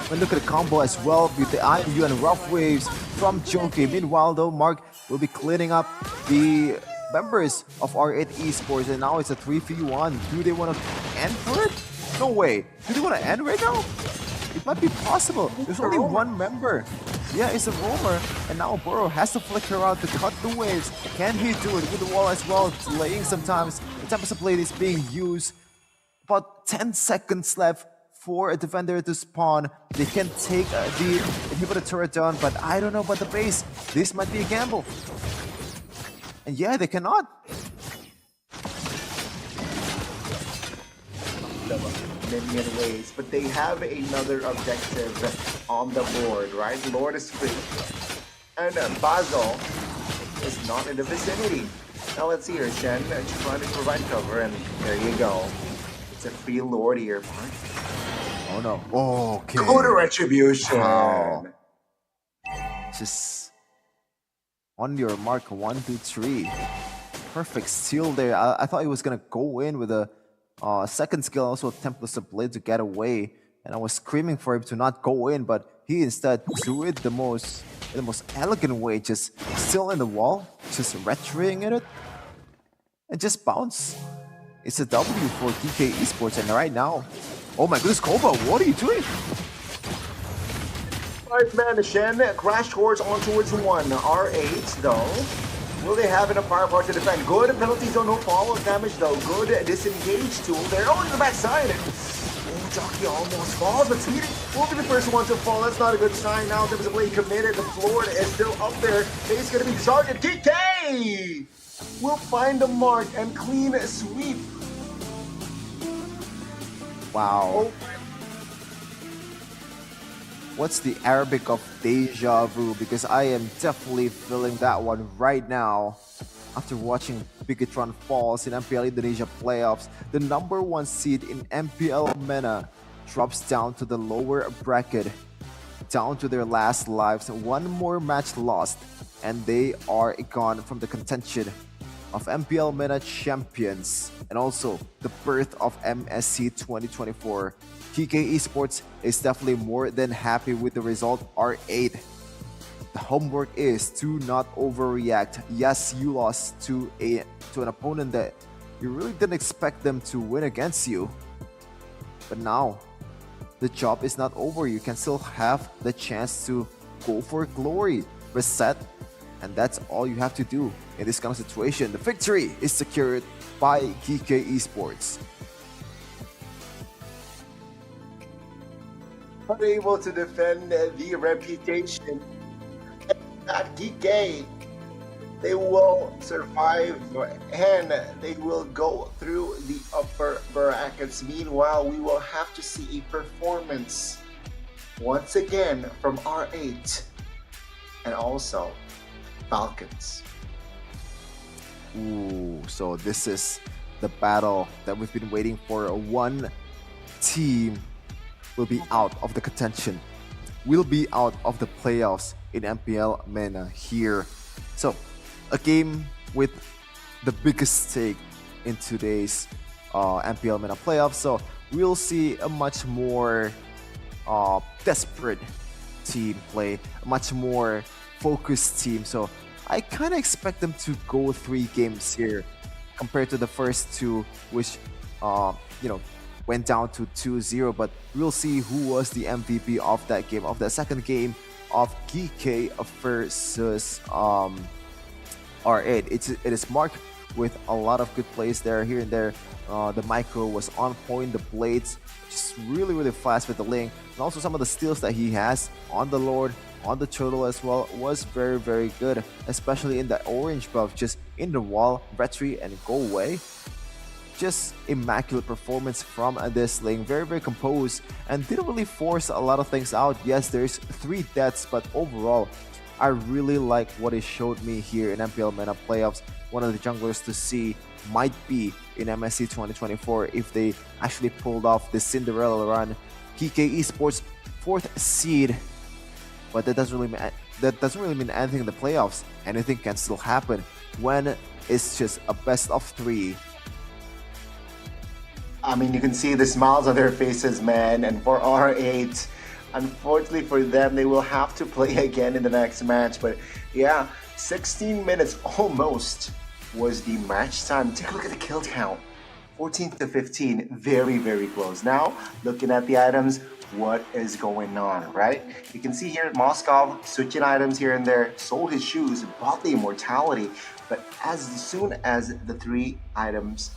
And look at the combo as well with the IMU and Rough Waves from Joki. Meanwhile, though, Mark will be cleaning up the members of R8 Esports, and now it's a 3v1. Do they want to end for it? No way. Do they want to end right now? It might be possible. There's only one member. Yeah, it's a roamer. And now Burrow has to flicker out to cut the waves. Can he do it with the wall as well? Delaying sometimes. The Tempest Blade is being used. About 10 seconds left for a defender to spawn. They can take the inhibitor turret down, but I don't know about the base. This might be a gamble. And yeah, they cannot. Minion ways, but they have another objective on the board, right? Lord is free, and Basil is not in the vicinity. Now let's see here, Shen trying to provide cover, and there you go. It's a free Lord here, Mark. Oh no. Okay. Go to Retribution. Wow. Just on your mark, 1, 2, 3. Perfect steal there. I thought he was gonna go in with a second skill, also Tempest of Blade to get away, and I was screaming for him to not go in, but he instead threw it in the most elegant way, just still in the wall, just retroing it, and just bounce. It's a W for DK Esports, and right now, oh my goodness, Koba, what are you doing? 5-man Shen, Crash Course on towards 1. R8 though. Will they have enough firepower to defend? Good penalty zone, no follow damage though. Good disengage tool there. Oh, in the backside. Oh, Jockey almost falls, but Speedy will be the first one to fall. That's not a good sign. Now there was a play committed. The floor is still up there. It's going to be targeted. DK will find the mark and clean sweep. Wow. Oh. What's the Arabic of deja vu? Because I am definitely feeling that one right now. After watching Bigatron Falls in MPL Indonesia playoffs, the #1 seed in MPL MENA drops down to the lower bracket. down to their last lives. One more match lost, and they are gone from the contention of MPL MENA champions and also the birth of MSC 2024. TK Esports is definitely more than happy with the result. R8. The homework is to not overreact. Yes, you lost to an opponent that you really didn't expect them to win against you. But now, the job is not over. You can still have the chance to go for glory, reset, and that's all you have to do in this kind of situation. The victory is secured by GK Esports. Are able to defend the reputation at GK. They will survive and they will go through the upper brackets. Meanwhile, we will have to see a performance once again from R8 and also Falcons. Ooh, so this is the battle that we've been waiting for. One team will be out of the contention, will be out of the playoffs in MPL MENA here. So a game with the biggest stake in today's MPL MENA playoffs. So we'll see a much more desperate team play, a much more focused team. So I kind of expect them to go 3 games here compared to the first 2, which went down to 2-0. But we'll see who was the MVP of that game, of the second game of GK versus R8. It is marked with a lot of good plays there, here and there. The micro was on point, the blades just really fast with the link, and also some of the steals that he has on the Lord, on the turtle as well, was very good, especially in the orange buff, just in the wall, retry and go away. Just immaculate performance from this lane, very composed, and didn't really force a lot of things out. Yes, there's 3 deaths, but overall I really like what it showed me here in MPL MENA playoffs. One of the junglers to see might be in MSC 2024 if they actually pulled off the Cinderella run. PK Esports 4th seed, but that doesn't really mean anything in the playoffs. Anything can still happen when it's just a best of 3. I mean, you can see the smiles on their faces, man. And for R8, unfortunately for them, they will have to play again in the next match. But yeah, 16 minutes almost was the match time. Take a look at the kill count. 14 to 15, very close. Now, looking at the items, what is going on, right? You can see here Moskov switching items here and there, sold his shoes, bought the immortality, but as soon as the 3 items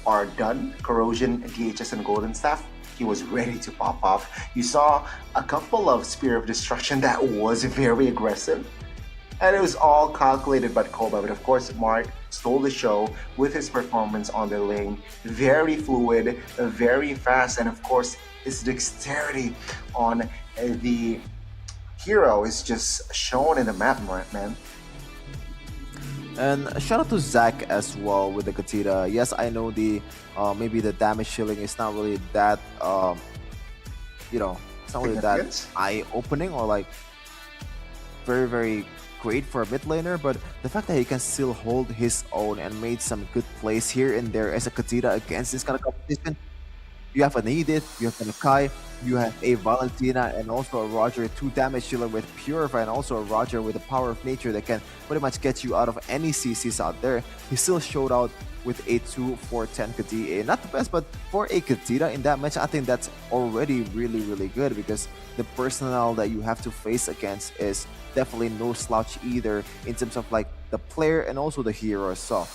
are done, corrosion, DHS, and golden staff, he was ready to pop off. You saw a couple of Spear of Destruction that was very aggressive, and it was all calculated by Koba. But of course, Mark stole the show with his performance on the lane. Very fluid, very fast, and of course, his dexterity on the hero is just shown in the map, man. And shout out to Zach as well with the Katita. Yes, I know the maybe the damage shielding is not really that it's not really that eye-opening or like very great for a mid laner, but the fact that he can still hold his own and made some good plays here and there as a Katita against this kind of competition. You have an Edith, you have an Akai, you have a Valentina, and also a Roger, 2 damage dealer with Purify, and also a Roger with the power of nature that can pretty much get you out of any CCs out there. He still showed out with a 2-4-10 Kadita. Not the best, but for a Kadita in that match, I think that's already really good, because the personnel that you have to face against is definitely no slouch either in terms of like the player and also the hero. So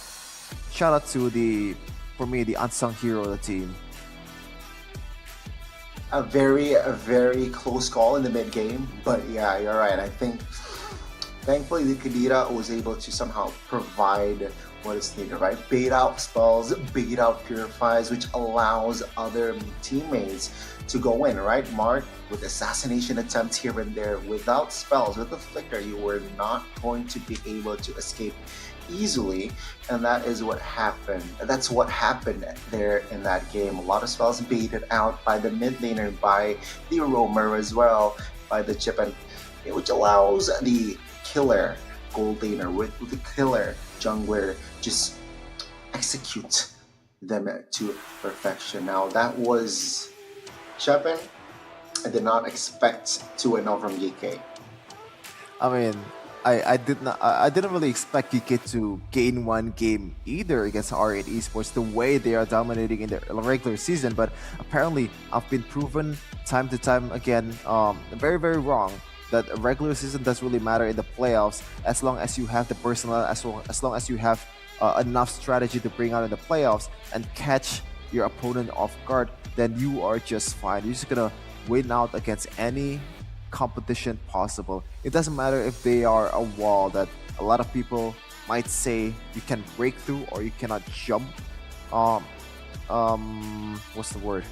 shout out to for me, the unsung hero of the team. A very close call in the mid game, but yeah, you're right. I think thankfully the Kadita was able to somehow provide what is needed, right? Bait out spells, bait out purifies, which allows other teammates to go in, right? Mark, with assassination attempts here and there, without spells, with the flicker, you were not going to be able to escape easily, and that is what happened. That's what happened there in that game. A lot of spells baited out by the mid laner, by the roamer as well, by the chip, and which allows the killer gold laner with the killer jungler just execute them to perfection. Now that was Shepin. I did not expect 2-0 from GK. I mean, I didn't really expect GK to gain one game either against R8 Esports the way they are dominating in the regular season, but apparently I've been proven time to time again very, very wrong that a regular season doesn't really matter in the playoffs as long as you have the personnel, as long as you have enough strategy to bring out in the playoffs and catch your opponent off guard, then you are just fine. You're just gonna win out against any competition possible. It doesn't matter if they are a wall that a lot of people might say you can break through or you cannot jump. What's the word?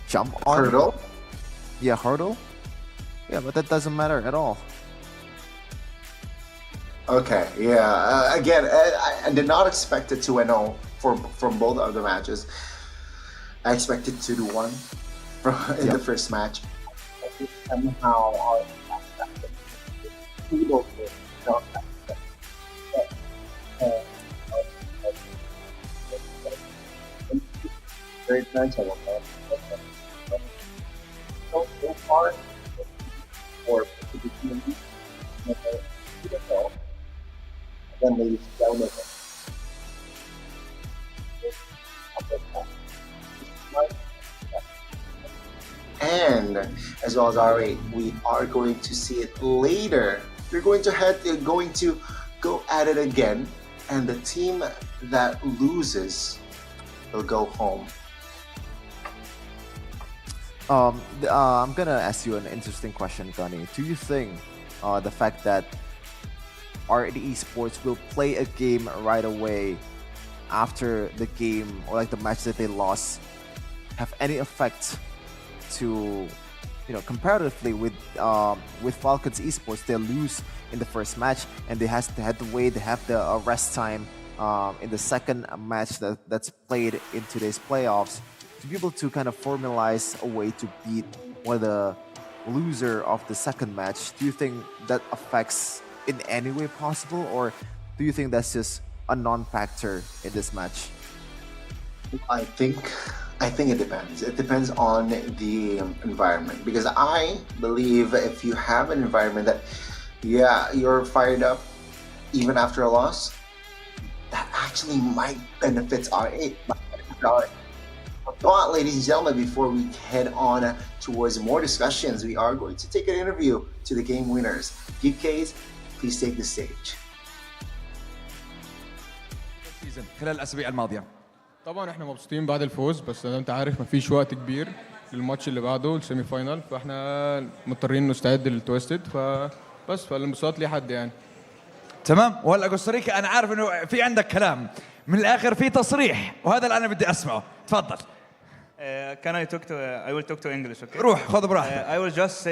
Jump on? Hurdle? Yeah, hurdle. Yeah, but that doesn't matter at all. Okay, yeah. Again, I did not expect it 2-0 from both of the matches. I expected 2-1 in the first match. Somehow, very nice. So far, for the team, again, ladies and gentlemen. And as well as R8, we are going to see it later. We're going to go at it again, and the team that loses will go home. I'm gonna ask you an interesting question, Gunny. Do you think the fact that R8 Esports will play a game right away after the game or like the match that they lost have any effect to, you know, comparatively with Falcons Esports? They lose in the first match and they have to wait. They have the rest time in the second match that's played in today's playoffs to be able to kind of formalize a way to beat one of the loser of the second match. Do you think that affects in any way possible, or do you think that's just a non-factor in this match? I think it depends. It depends on the environment, because I believe if you have an environment that, yeah, you're fired up even after a loss, that actually might benefit R8. But ladies and gentlemen, before we head on towards more discussions, we are going to take an interview to the game winners. GKs, please take the stage. خلال الأسابيع الماضية. طبعا احنا مبسوطين بعد الفوز، بس زي ما انت عارف مفيش وقت كبير للماتش اللي بعده السيمي فاينال، فاحنا مضطرين نستعد للتويستد، فبس فالانبساط ليه حد يعني. تمام. وهلا كوستاريكا انا عارف انه في عندك كلام من الاخر، في تصريح، وهذا اللي انا بدي اسمعه. تفضل. Can I talk to? I will talk to English, okay? روح خذ براحتك. I will just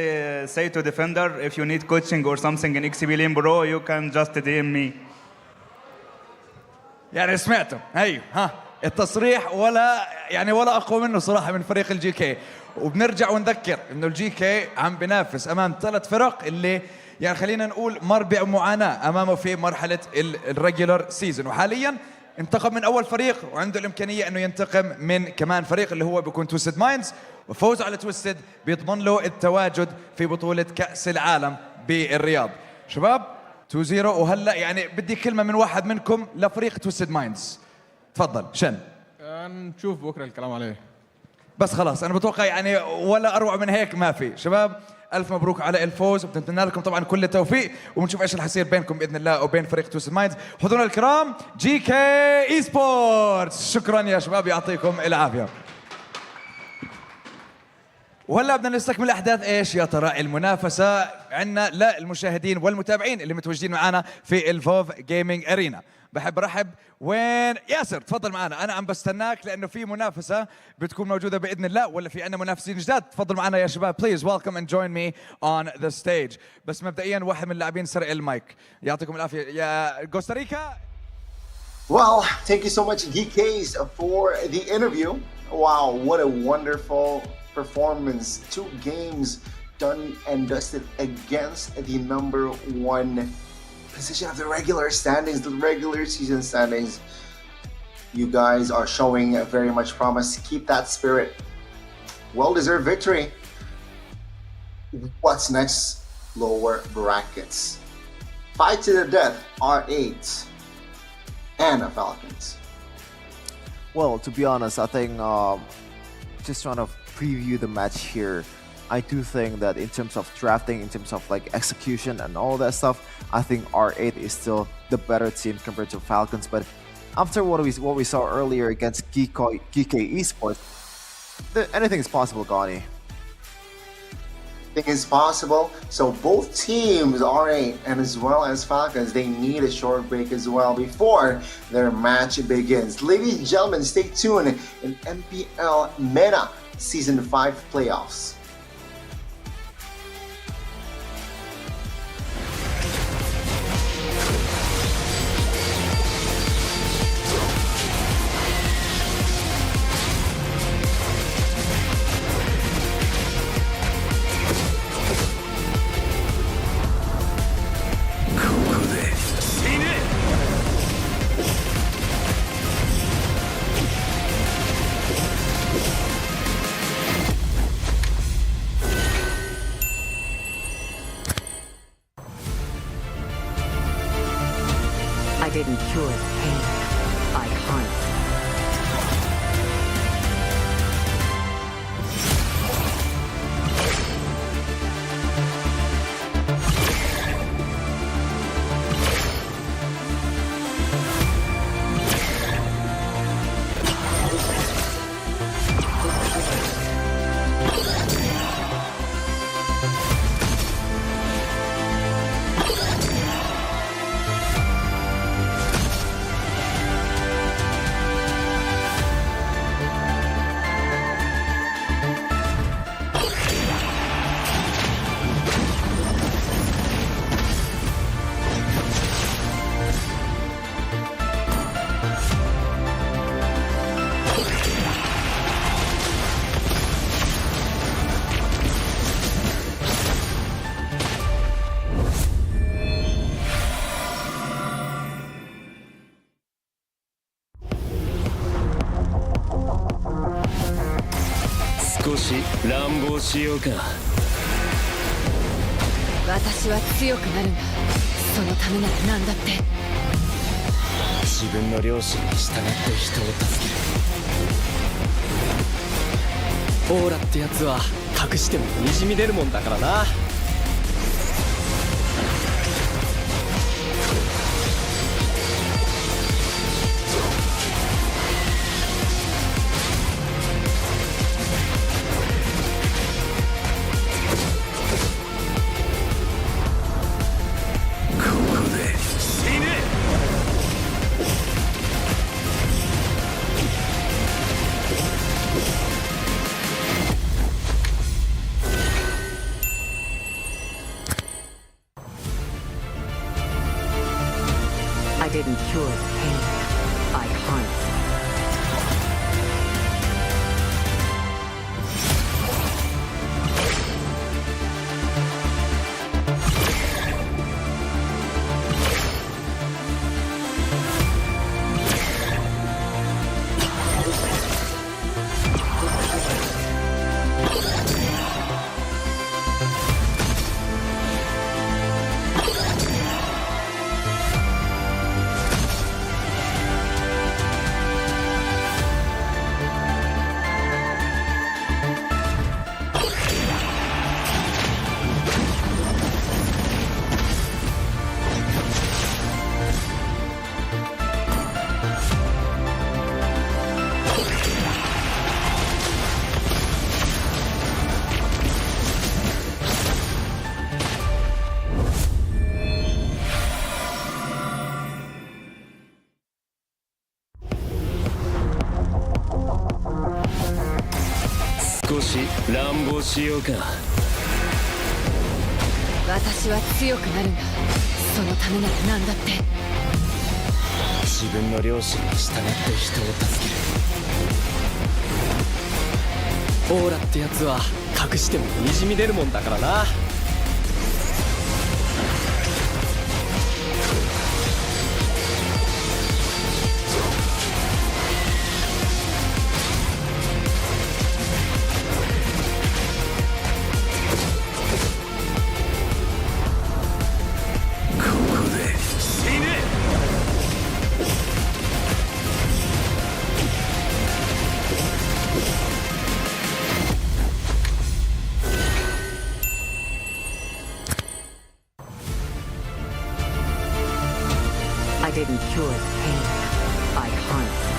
say to defender, if you need coaching or something in XP Lane Pro, you can just DM me. يعني سمعته، ايوه ها التصريح ولا اقوى منه صراحه من فريق الجي كي. وبنرجع ونذكر انه الجي كي عم بينافس امام 3 فرق اللي يعني خلينا نقول مر بمعاناه امامه في مرحله الريجولر سيزون، وحاليا انتقم من اول فريق وعنده الامكانيه انه ينتقم من كمان فريق اللي هو بيكون تويستد مايندز، وفوزه على تويستد بيضمن له التواجد في بطوله كاس العالم بالرياض. شباب 2-0، وهلا يعني بدي كلمه من واحد منكم لفريق تويستد مايندز. تفضل شن. نشوف بكره الكلام عليه. بس خلاص انا بتوقع يعني ولا اروع من هيك ما في. شباب الف مبروك على الفوز، وبنتمنى لكم طبعا كل التوفيق، وبنشوف ايش رح يصير بينكم باذن الله وبين فريق تويستد مايندز. حضورنا الكرام جي كي اي سبورتس، شكرا يا شباب، يعطيكم العافيه. وهلا بدنا نستكمل احداث ايش يا ترى المنافسه عندنا للمشاهدين والمتابعين اللي متواجدين معنا في الفوف جيمنج ارينا. بحب ارحب وين ياسر، تفضل معنا، انا عم بستناك لانه في منافسه بتكون موجوده باذن الله، ولا في عندنا منافسين جداد. تفضل معنا يا شباب، بليز ويلكم اند جوين مي اون ذا ستيج. بس مبدئيا واحد من اللاعبين سرق المايك، يعطيكم العافيه يا كوستاريكا. Well, thank you so much, DKs, for the interview. Wow, what a wonderful performance. 2 games done and dusted against the #1 position of the regular standings, the regular season standings. You guys are showing very much promise. Keep that spirit. Well-deserved victory. What's next? Lower brackets. Fight to the death, R8 and the Falcons. Well, to be honest, I think just trying to preview the match here, I do think that in terms of drafting, in terms of like execution and all that stuff, I think R8 is still the better team compared to Falcons. But after what we saw earlier against GK Esports, anything is possible, Gani. Is possible. So both teams, R8 and as well as Falcons, they need a short break as well before their match begins. Ladies and gentlemen, stay tuned in MPL MENA Season 5 playoffs. I didn't cure the pain. I hunt.私は強くなるんだ。そのためなら何だって。自分の良心に従って人を助ける。オーラってやつは隠してもにじみ出るもんだからな。I didn't cure the pain. I hunt. 乱暴しようか。私は強くなるんだ。そのためなら何だって。自分の良心に従って人を助ける。オーラってやつは隠してもにじみ出るもんだからな。I didn't cure the pain. I harnessed it.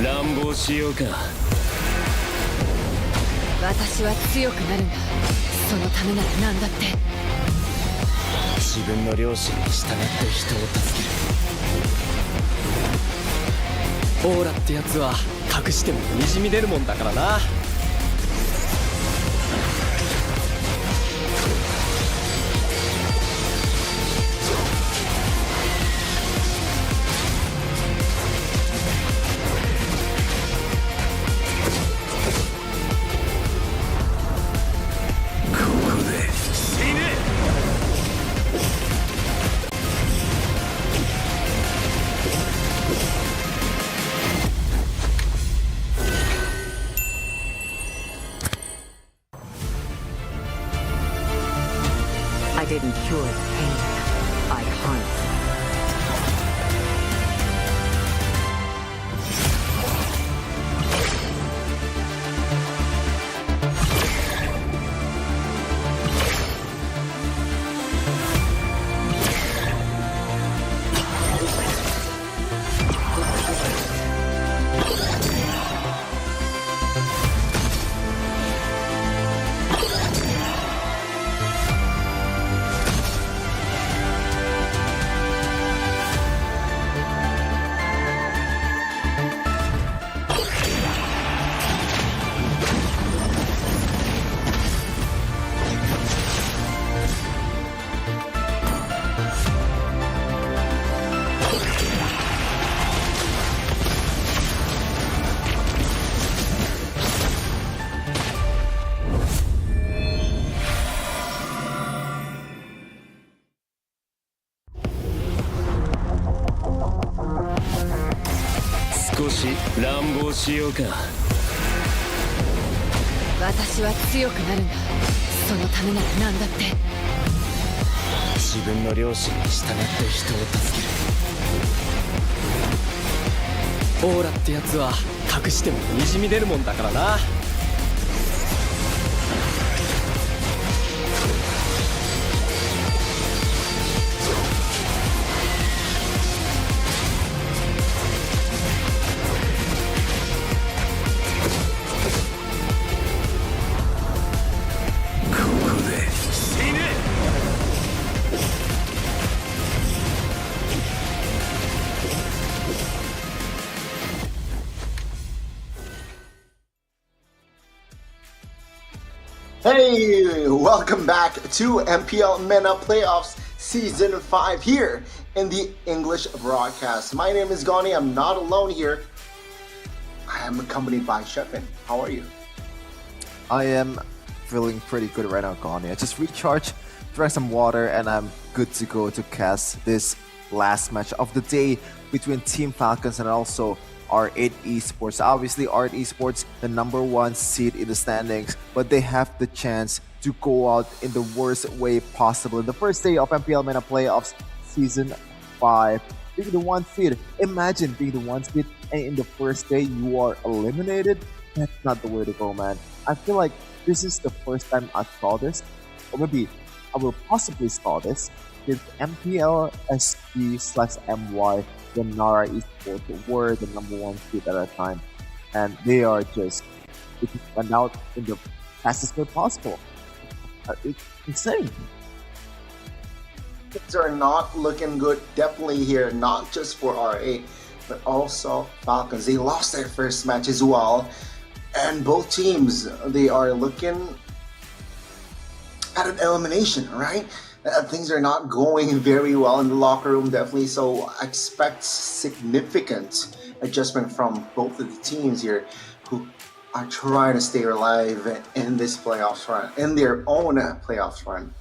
乱暴しようか。私は強くなるんだ。そのためなら何だって。自分の良心に従って人を助ける。オーラってやつは隠してもにじみ出るもんだからな。I didn't cure the pain. I harnessed it.乱暴しようか。私は強くなるんだ。そのためなら何だって。自分の良心に従って人を助ける。オーラってやつは隠してもにじみ出るもんだからな。Hey, welcome back to MPL MENA Playoffs Season 5 here in the English broadcast. My name is Goni. I'm not alone here. I'm accompanied by Shepin. How are you? I am feeling pretty good right now, Connie. I just recharged, drank some water, and I'm good to go to cast this last match of the day between Team Falcons and also R8 Esports. Obviously, R8 Esports, the number 1 seed in the standings, but they have the chance to go out in the worst way possible. In the first day of MPL MENA Playoffs Season 5, being the 1 seed. Imagine being the 1 seed and in the first day you are eliminated. That's not the way to go, man. I feel like this is the first time I saw this, or maybe I will possibly saw this since MPL SG/MY when Nara Esports were the number 1 seed at that time, and they just went out in the fastest way possible. It's insane. Things are not looking good, definitely here, not just for R8, but also Falcons. They lost their first match as well, and both teams, they are looking at an elimination, right? Things are not going very well in the locker room, definitely, so I expect significant adjustment from both of the teams here who are trying to stay alive in this playoffs run, in their own playoffs run.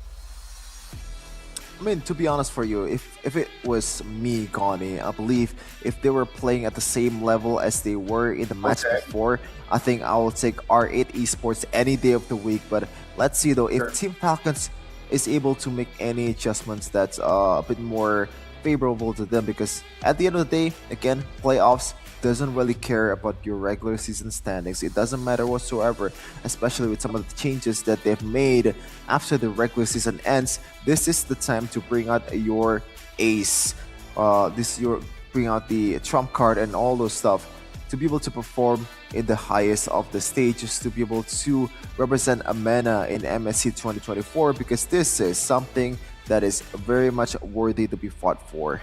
I mean, to be honest for you, if it was me, Gani, I believe if they were playing at the same level as they were in the match before, I think I will take R8 Esports any day of the week. But let's see though, if Team Falcons is able to make any adjustments that's a bit more favorable to them, because at the end of the day, again, playoffs doesn't really care about your regular season standings. It doesn't matter whatsoever, especially with some of the changes that they've made after the regular season ends. This is the time to bring out your ace. Bring out the trump card and all those stuff to be able to perform in the highest of the stages, to be able to represent a MENA in MSC 2024, because this is something that is very much worthy to be fought for.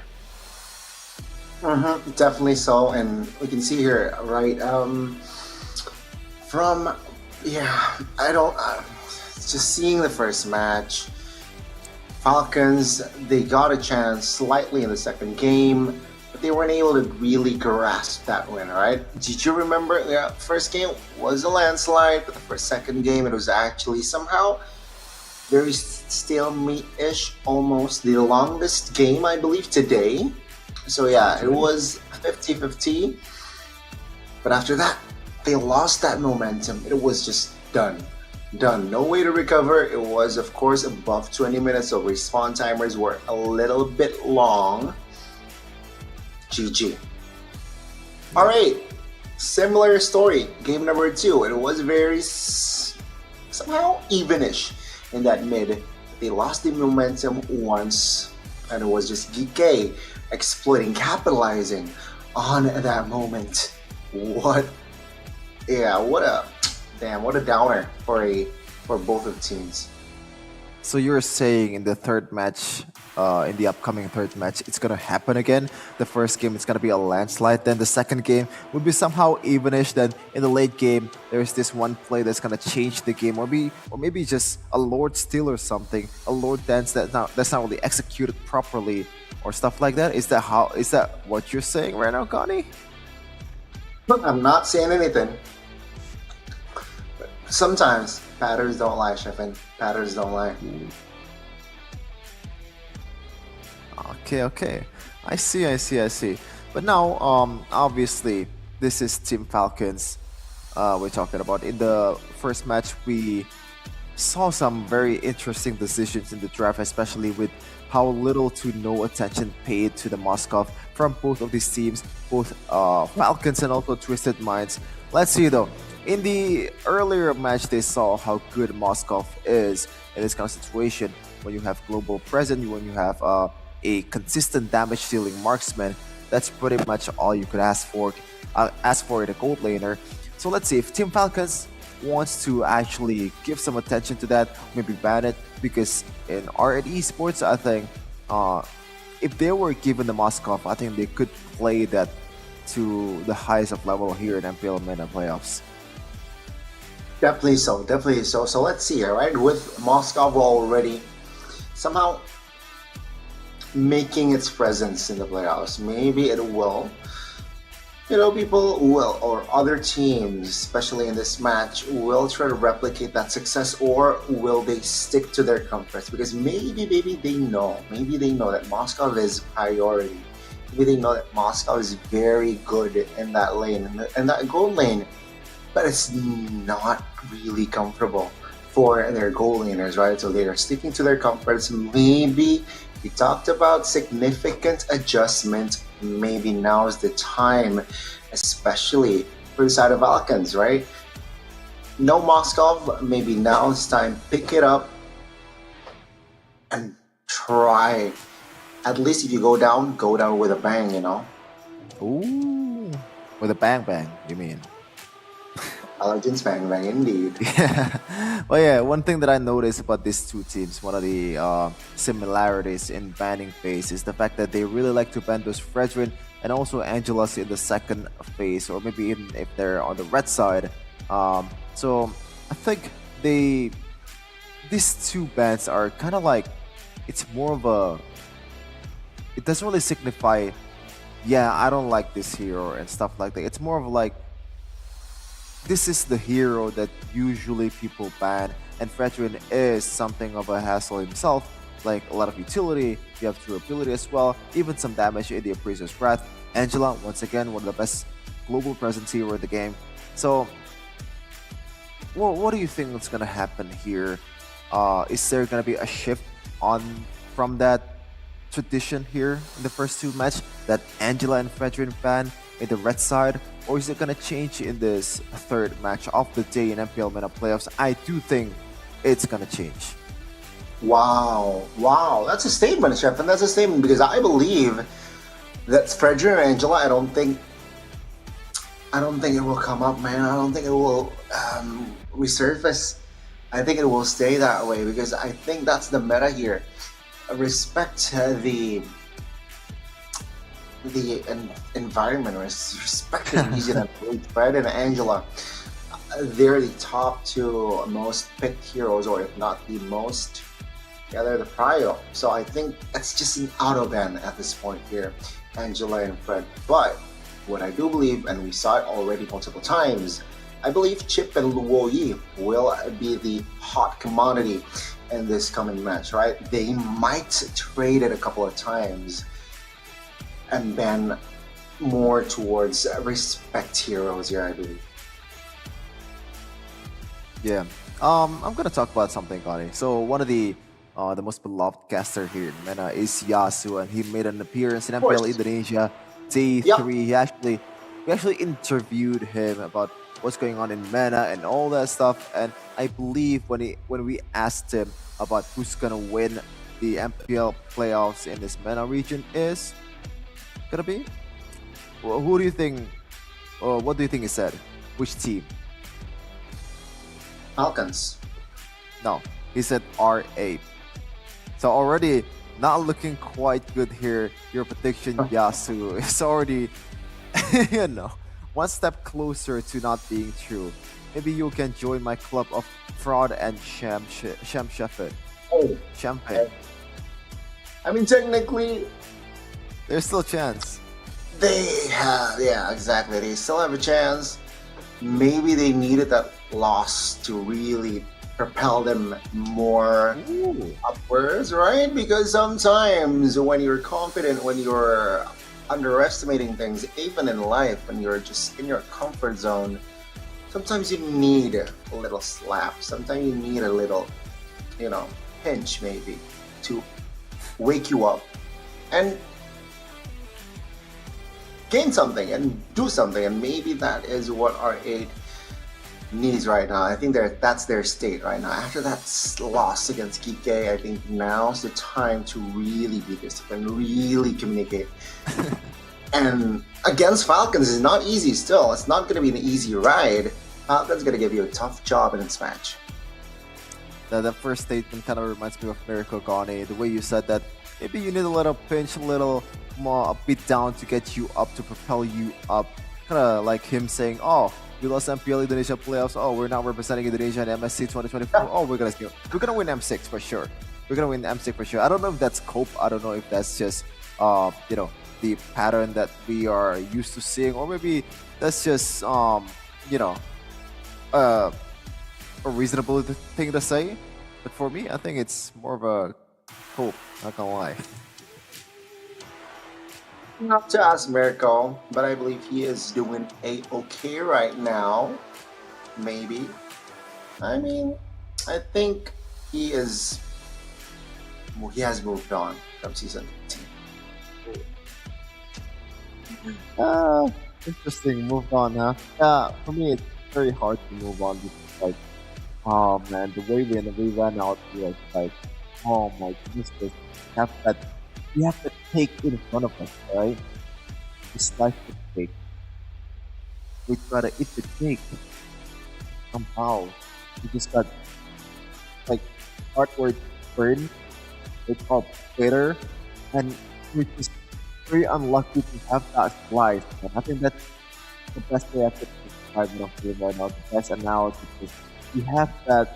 Definitely so, and we can see here, right? Just seeing the first match, Falcons, they got a chance slightly in the second game, but they weren't able to really grasp that win, right? Did you remember? The first game was a landslide, but the second game, it was actually somehow very stalemate-ish, almost the longest game, I believe, today. So yeah, it was 50-50, but after that, they lost that momentum. It was just done. No way to recover. It was, of course, above 20 minutes, so respawn timers were a little bit long. GG. All right, similar story. Game number 2. It was very somehow evenish in that mid. They lost the momentum once, and it was just GK capitalizing on that moment. What a downer for both of the teams. So you're saying in the third match, in the upcoming third match, it's gonna happen again? The first game, it's gonna be a landslide. Then the second game would be somehow evenish. Then in the late game, there's this one play that's gonna change the game, or maybe just a Lord Steal or something, a Lord Dance that's not really executed properly, or stuff like that. Is that what you're saying right now, Connie? I'm not saying anything. But sometimes patterns don't lie, Shefin. Patterns don't lie. Okay. I see. But now, obviously, this is Team Falcons we're talking about. In the first match, we saw some very interesting decisions in the draft, especially with how little to no attention paid to the Moskov from both of these teams, both Falcons and also Twisted Minds. Let's see though, in the earlier match they saw how good Moskov is in this kind of situation, when you have global presence, when you have a consistent damage dealing marksman. That's pretty much all you could ask for in a gold laner. So let's see if Team Falcons wants to actually give some attention to that, maybe ban it, because in R8 Esports, I think if they were given the Moskov, I think they could play that to the highest of level here in MPL MENA playoffs. Definitely so. So let's see, all right, with Moskov already somehow making its presence in the playoffs, maybe it will people will, or other teams, especially in this match, will try to replicate that success, or will they stick to their comforts? Because maybe they know that Moscow is priority. Maybe they know that Moscow is very good in that lane, in that gold lane, but it's not really comfortable for their goal laners, right? So they are sticking to their comforts. Maybe we talked about significant adjustment. Maybe now is the time, especially for the side of Falcons, right? No Moskov, maybe now it's time. Pick it up and try. At least if you go down with a bang, Ooh, with a bang bang, you mean? Allergens bang bang indeed. Yeah. Well, yeah, one thing that I noticed about these two teams, one of the similarities in banning phase is the fact that they really like to ban those Fredrin and also Angelas in the second phase, or maybe even if they're on the red side. So I think these two bans are kind of like, it's more of a, it doesn't really signify, yeah, I don't like this hero and stuff like that. It's more of like, this is the hero that usually people ban, and Fredrin is something of a hassle himself, like a lot of utility, you have durability as well, even some damage in the Appraiser's Wrath. Angela, once again, one of the best global presence hero in the game. So, what do you think is gonna happen here? Is there gonna be a shift from that tradition here in the first two match that Angela and Fredrin ban in the red side, or is it gonna change in this third match of the day in MPL MENA playoffs? I do think it's gonna change. Wow, that's a statement, Chef, and that's a statement because I believe that Fredrin and Angela, I don't think it will come up, man. I don't think it will resurface. I think it will stay that way because I think that's the meta here. Respect the environment, respect the region, and Fred and Angela. They're the top two most picked heroes, or if not the most. Yeah, they're the prio. So I think it's just an auto ban at this point here, Angela and Fred. But what I do believe, and we saw it already multiple times, I believe Chip and Luo Yi will be the hot commodity in this coming match, right? They might trade it a couple of times and ban more towards respect heroes here, I believe. Yeah. I'm gonna talk about something, Connie. So one of the most beloved caster here in MENA is Yasu, and he made an appearance in MPL Indonesia Day 3. We actually interviewed him about what's going on in MENA and all that stuff, and I believe when we asked him about who's gonna win the MPL playoffs in this MENA region is gonna be, well, who do you think, or what do you think he said? Which team? Falcons. No, he said R8. So already not looking quite good here. Your prediction, Yasu, is already, one step closer to not being true. Maybe you can join my club of fraud and sham shepherd. Oh, champagne. I mean, technically, there's still a chance. They have, yeah, exactly. They still have a chance. Maybe they needed that loss to really propel them more upwards, right? Because sometimes when you're confident, when you're underestimating things, even in life, when you're just in your comfort zone, sometimes you need a little slap. Sometimes you need a little, pinch maybe to wake you up and gain something and do something. And maybe that is what R8 needs right now. I think that's their state right now. After that loss against Kike, I think now's the time to really be disciplined, really communicate. And against Falcons is not easy still. It's not going to be an easy ride. Falcons going to give you a tough job in this match. The first statement kind of reminds me of Miracle Gane. The way you said that maybe you need a little pinch, a little more, a bit down to get you up, to propel you up. Kind of like him saying, oh, we lost MPL Indonesia playoffs. Oh, we're now representing Indonesia in MSC 2024. Oh, we're gonna win M6 for sure. We're gonna win M6 for sure. I don't know if that's cope. I don't know if that's just the the pattern that we are used to seeing, or maybe that's just you know a reasonable thing to say. But for me, I think it's more of a hope. Not gonna lie. Not to ask Miracle, but I believe he is doing a-okay right now. Maybe. I mean, I think he has moved on from season 15. Interesting. Moved on, huh? Yeah, for me, it's very hard to move on because, like, oh man, the way we ran out, we was like, oh my goodness, we have the cake in front of us, right? We slice the cake. We try to eat the cake. Somehow, we just got like artwork burned. It's called bitter, and we're just very unlucky to have that slice. And I think that's the best way I could describe it right now. The best analogy, because we have that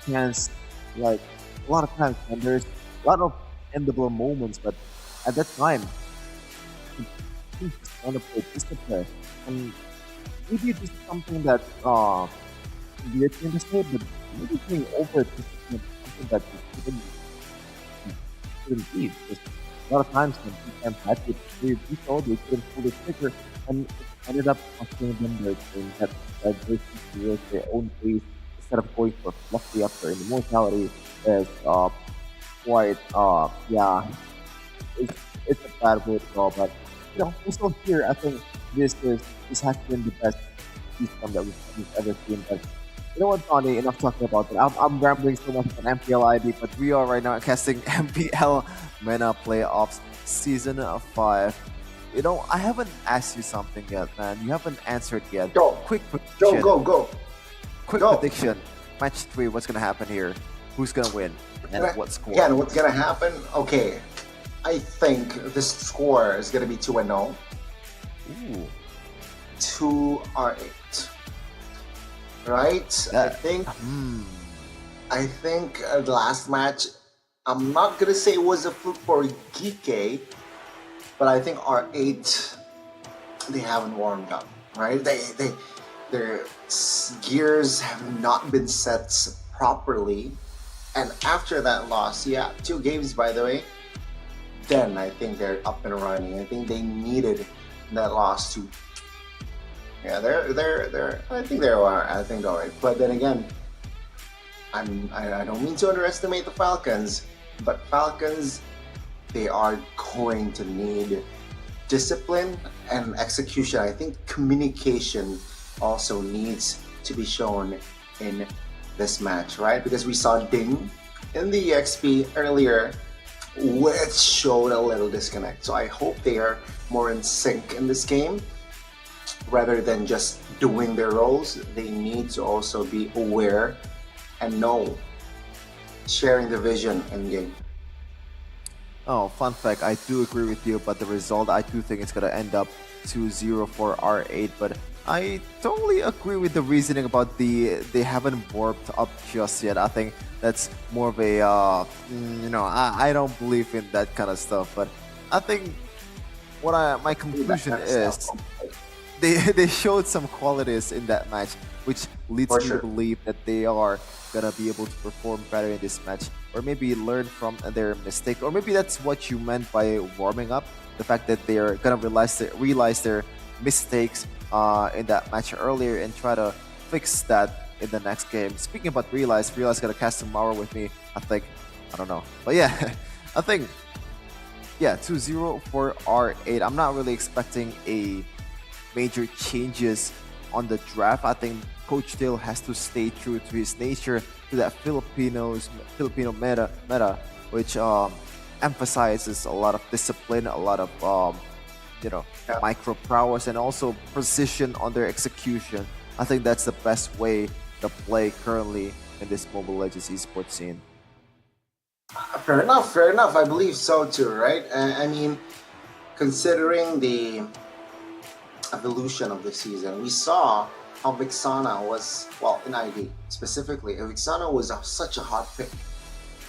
chance, like a lot of times, and there's a lot of endable moments, but at that time, we just want to play discipline. And maybe this is something that weird thing to say, but maybe being over discipline is something that we shouldn't be. Because a lot of times when people had it, we thought they couldn't pull the trigger, and it ended up costing them their game that they towards their own pace instead of going for fluffy after. And the mortality is quite it's a bad way to go, but you know, we're still here. I think this has been the best system that we've ever seen. But you know what, Tony? Enough talking about that. I'm rambling so much on MPL ID, but we are right now casting MPL MENA playoffs season 5. You know, I haven't asked you something yet, man. You haven't answered yet. Go. Quick prediction. Go. Quick prediction. Match 3. What's gonna happen here? Who's gonna win? And what score? Again, what's gonna happen? Okay, I think this score is gonna be 2-0. Ooh. 2-8. Right? I think the last match, I'm not gonna say it was a fluke for Geeky, but I think R8, they haven't warmed up, right? Their gears have not been set properly, and after that loss, 2 games by the way, then I think they're up and running. I think they needed that loss to. Yeah, they're. I think they're alright. But then again, I don't mean to underestimate the Falcons, but Falcons, they are going to need discipline and execution. I think communication also needs to be shown in this match, right? Because we saw Ding in the EXP earlier, which showed a little disconnect. So I hope they are more in sync in this game. Rather than just doing their roles, they need to also be aware and know, sharing the vision in game. Oh, fun fact, I do agree with you, but the result, I do think it's going to end up 2-0 for R8, but I totally agree with the reasoning about they haven't warped up just yet. I think that's more of a, I don't believe in that kind of stuff, but I think my conclusion is they showed some qualities in that match, which leads me to believe that they are gonna be able to perform better in this match, or maybe learn from their mistake, or maybe that's what you meant by warming up. The fact that they are gonna realize their mistakes in that match earlier and try to fix that in the next game. Speaking about realize gonna cast tomorrow with me. I don't know, but yeah, I think 2-0 for R8. I'm not really expecting a major changes on the draft. I think Coach Dale has to stay true to his nature, to that Filipino meta, which emphasizes a lot of discipline, a lot of micro prowess, and also precision on their execution. I think that's the best way to play currently in this Mobile Legends esports scene. Fair enough. I believe so too, right? I mean, considering the evolution of the season, we saw how Vixana was, well, in ID specifically, Vixana was such a hot pick.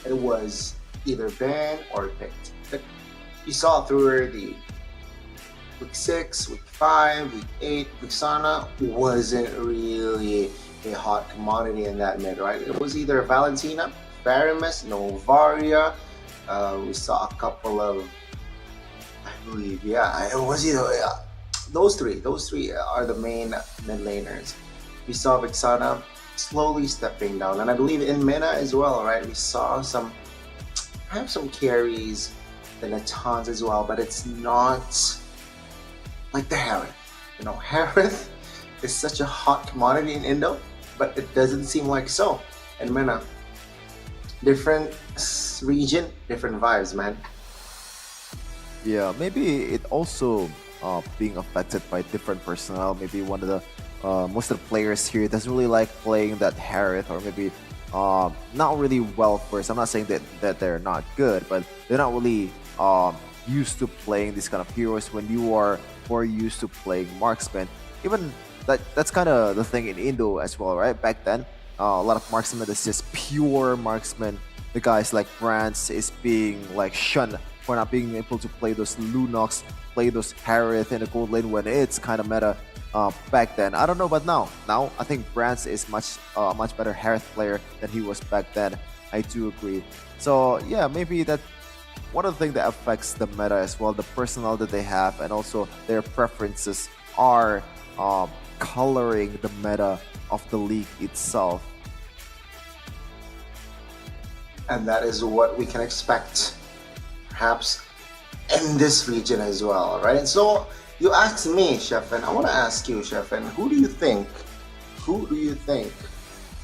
It was either banned or picked. You saw through the week 6, week 5, week 8, Vixana wasn't really a hot commodity in that mid, right? It was either Valentina, Faramis, Novaria. We saw a couple of, I believe, yeah, it was either those three. Those three are the main mid laners. We saw Vixana slowly stepping down, and I believe in MENA as well, right? We saw some, perhaps some carries, the Natans as well, but it's not like the Harith. You know, Harith is such a hot commodity in Indo, but it doesn't seem like so in MENA. Different region, different vibes, man. Yeah, maybe it also being affected by different personnel. Maybe one of the most of the players here doesn't really like playing that Harith, or maybe not really well first. I'm not saying that they're not good, but they're not really used to playing these kind of heroes when you are more used to playing marksman. Even that's kind of the thing in Indo as well, right? Back then, a lot of marksmen is just pure marksman. The guys like Brands is being like shunned for not being able to play those Lunox, play those Harith in the gold lane when it's kind of meta back then. I don't know, but now I think Brands is much better Harith player than he was back then. I do agree. So yeah, maybe that one of the things that affects the meta as well, the personnel that they have, and also their preferences are coloring the meta of the league itself. And that is what we can expect, perhaps, in this region as well, right? So you asked me, Shefin. I want to ask you, Shefin, who do you think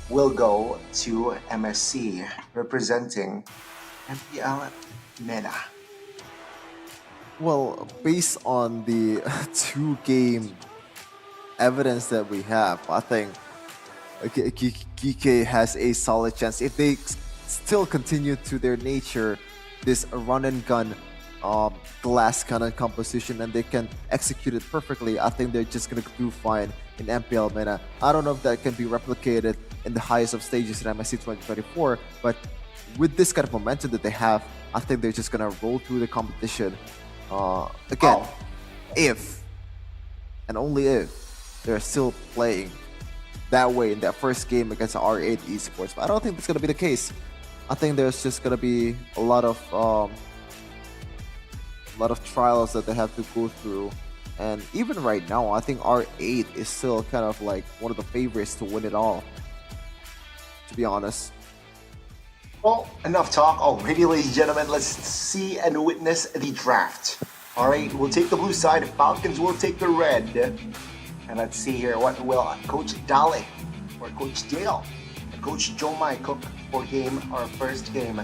will go to MSC representing MPL MENA? Well, based on the 2-game evidence that we have, I think GK has a solid chance if they still continue to their nature, this run and gun glass cannon composition, and they can execute it perfectly. I think they're just gonna do fine in MPL MENA. I don't know if that can be replicated in the highest of stages in MSC 2024, but with this kind of momentum that they have, I think they're just gonna roll through the competition. Again, if and only if they're still playing that way in that first game against R8 Esports. But I don't think that's gonna be the case. I think there's just gonna be a lot of trials that they have to go through, and even right now, I think R8 is still kind of like one of the favorites to win it all, to be honest. Well, enough talk already, ladies and gentlemen. Let's see and witness the draft. Alright, we'll take the blue side, Falcons will take the red. And let's see here, what will Coach Dale or Coach Dale and Coach Jomai cook for our first game.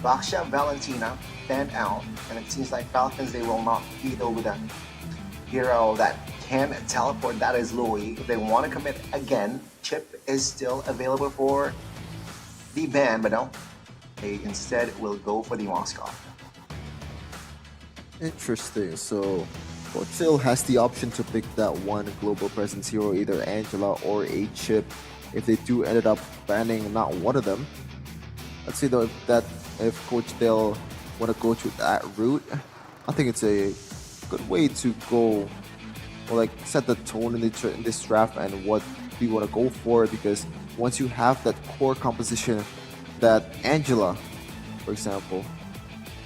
Baksha, Valentina stand out, and it seems like Falcons, they will not be though with a hero that can teleport, that is Louis. If they want to commit again, Chip is still available for the ban, but no, they instead will go for the Moscow. Interesting. So Coach still has the option to pick that one global presence hero, either Angela or a Chip. If they do ended up banning not one of them, let's see though if Coach Dale want to go to that route. I think it's a good way to go, or like set the tone in this draft and what we want to go for, because once you have that core composition, that Angela, for example,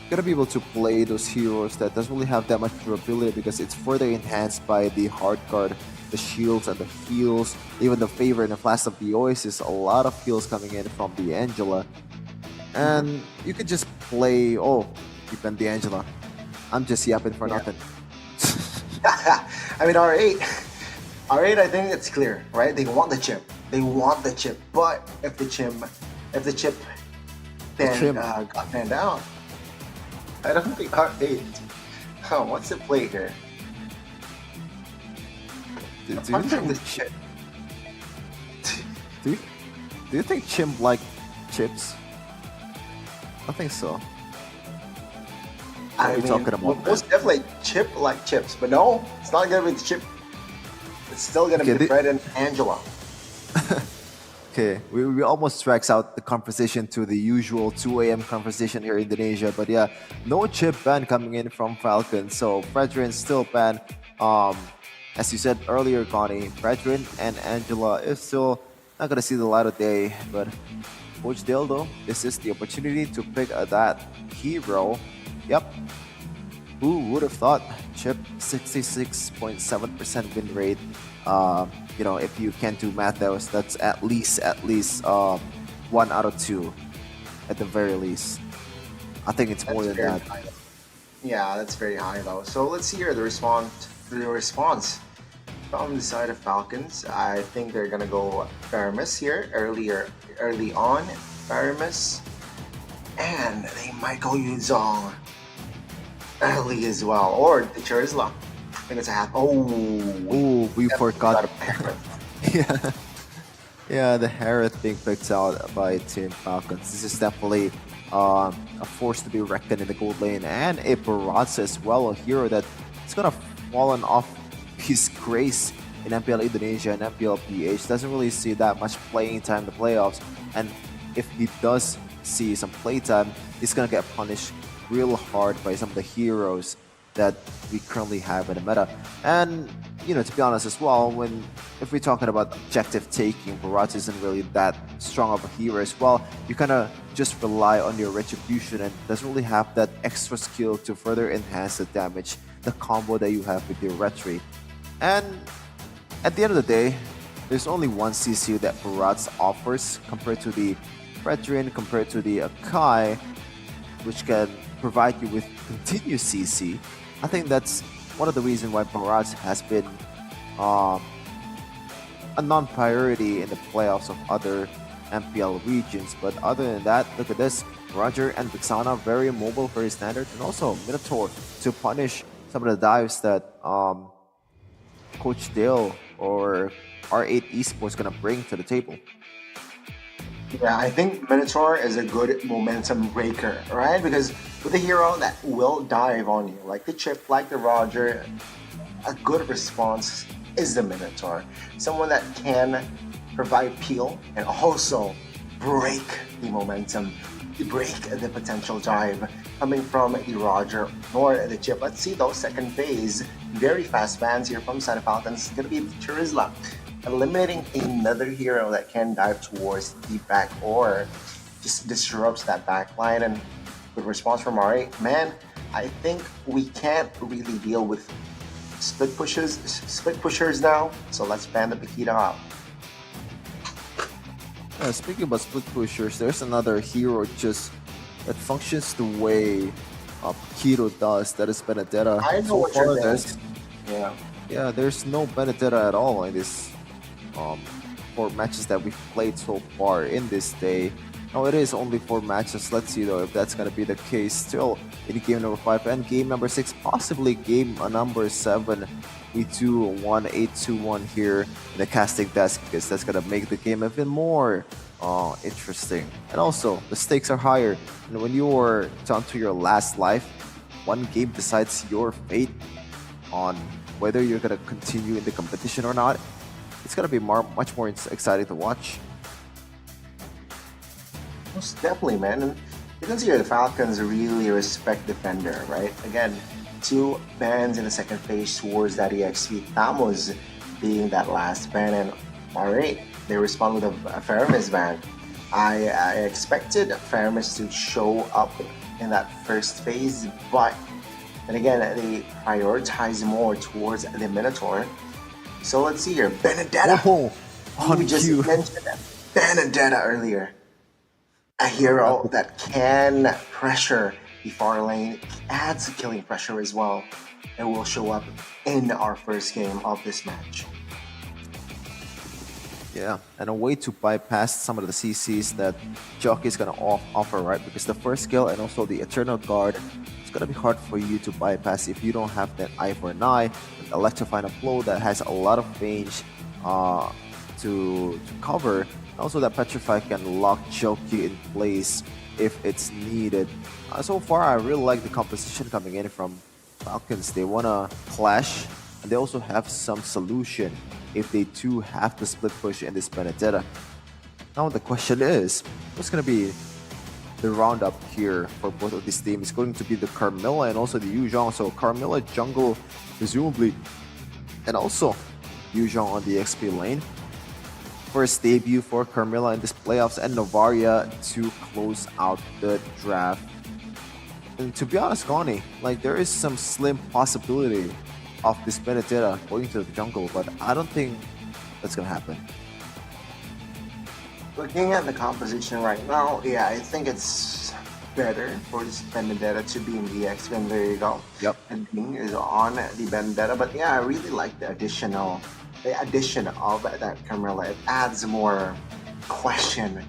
you're gonna be able to play those heroes that doesn't really have that much durability, because it's further enhanced by the hard guard, the shields and the heals, even the favor in the Flash of the Oasis, a lot of heals coming in from the Angela. And you could just play, defend the Angela. I'm just yapping for nothing. I mean, R8, I think it's clear, right? They want the chip. But if the chip then got banned out, I don't think R8. Oh, what's the play here? Do you think Chimp like chips? I think so. I mean, talking about most definitely Chip like chips, but no, it's not gonna be the Chip. It's still gonna be Fred and Angela. Okay, we almost strikes out the conversation to the usual 2 a.m. conversation here in Indonesia, but yeah, no Chip ban coming in from Falcon, so Fredrin still ban As you said earlier, Connie, Brethren and Angela is still not gonna see the light of day, but Coach Dale though, this is the opportunity to pick that hero. Yep. Who would have thought? Chip 66.7% win rate. You know, if you can't do math, that's at least 1 out of 2 at the very least. I think it's more than that. High. Yeah, that's very high though. So let's hear the response from the side of Falcons. I think they're gonna go Faramis here early on. Faramis, and they might go Yuzong early as well, or the Churizla. I think it's a half. Oh, we forgot. Yeah, the Harith being picked out by Team Falcons. This is definitely a force to be reckoned in the gold lane, and a Baratza as well, a hero that is gonna fallen off his grace in MPL Indonesia and MPL PH. Doesn't really see that much playing time in the playoffs, and if he does see some playtime, he's gonna get punished real hard by some of the heroes that we currently have in the meta. And you know, to be honest as well, if we're talking about objective taking, Baratza isn't really that strong of a hero as well. You kind of just rely on your retribution and doesn't really have that extra skill to further enhance the damage, the combo that you have with your retri. And at the end of the day, there's only one CC that Baratza offers compared to the Brethren, compared to the Akai, which can provide you with continuous CC. I think that's one of the reasons why Baratza has been a non-priority in the playoffs of other MPL regions. But other than that, look at this. Roger and Vixana, very mobile, very standard, and also Minotaur to punish some of the dives that Coach Dale or R8 Esports gonna bring to the table. Yeah, I think Minotaur is a good momentum breaker, right? Because with a hero that will dive on you, like the Chip, like the Roger, a good response is the Minotaur. Someone that can provide peel and also break the momentum, break the potential dive coming from the Roger or the Chip. Let's see those second phase. Very fast bans here from Santa Falcons. It's going to be Churizla, eliminating another hero that can dive towards the back or just disrupts that back line. And good response from R8. Man, I think we can't really deal with split pushers now. So let's ban the Paquita out. Speaking about split pushers, there's another hero just that functions the way Paquito does. That is Benedetta. I know what you're doing. Yeah, there's no Benedetta at all in this 4 matches that we've played so far in this day. Now it is only 4 matches. Let's see though if that's gonna be the case. Still in game number 5 and game number 6, possibly game number 7. We do 1-8-2-1 here in the casting desk because that's gonna make the game even more interesting. And also the stakes are higher. And when you are down to your last life, one game decides your fate on whether you're gonna continue in the competition or not. It's gonna be much more exciting to watch. Most definitely, man. And you can see the Falcons really respect Defender, right? Again, 2 bans in the second phase towards that EXP. Thamos being that last ban, and R8, they respond with a Faramis ban. I expected Faramis to show up in that first phase, but then again, they prioritize more towards the Minotaur. So let's see here. Benedetta. We just mentioned Benedetta earlier. A hero that can pressure the far lane, adds killing pressure as well, and will show up in our first game of this match. Yeah, and a way to bypass some of the CCs that Jockey is gonna offer, right? Because the first skill and also the Eternal Guard, it's gonna be hard for you to bypass if you don't have that eye for an eye, an Electrifying Blow that has a lot of range to cover. Also, that Petrify can lock Jockey in place if it's needed. So far, I really like the composition coming in from Falcons. They wanna clash, and they also have some solution if they do have to split push in this Benedetta. Now the question is, what's gonna be the roundup here for both of these teams? It's going to be the Carmilla and also the Yu Zhong. So Carmilla jungle presumably And also, Yuzhong on the XP lane. First debut for Carmilla in this playoffs, and Novaria to close out the draft. And to be honest, Connie, like there is some slim possibility of this Benedetta going to the jungle, but I don't think that's gonna happen. Looking at the composition right now, yeah, I think it's better for this Vendetta to be in the X-Men. There you go. Yep. And Bing is on the Vendetta, but yeah, I really like the addition of that Carmilla. It adds more question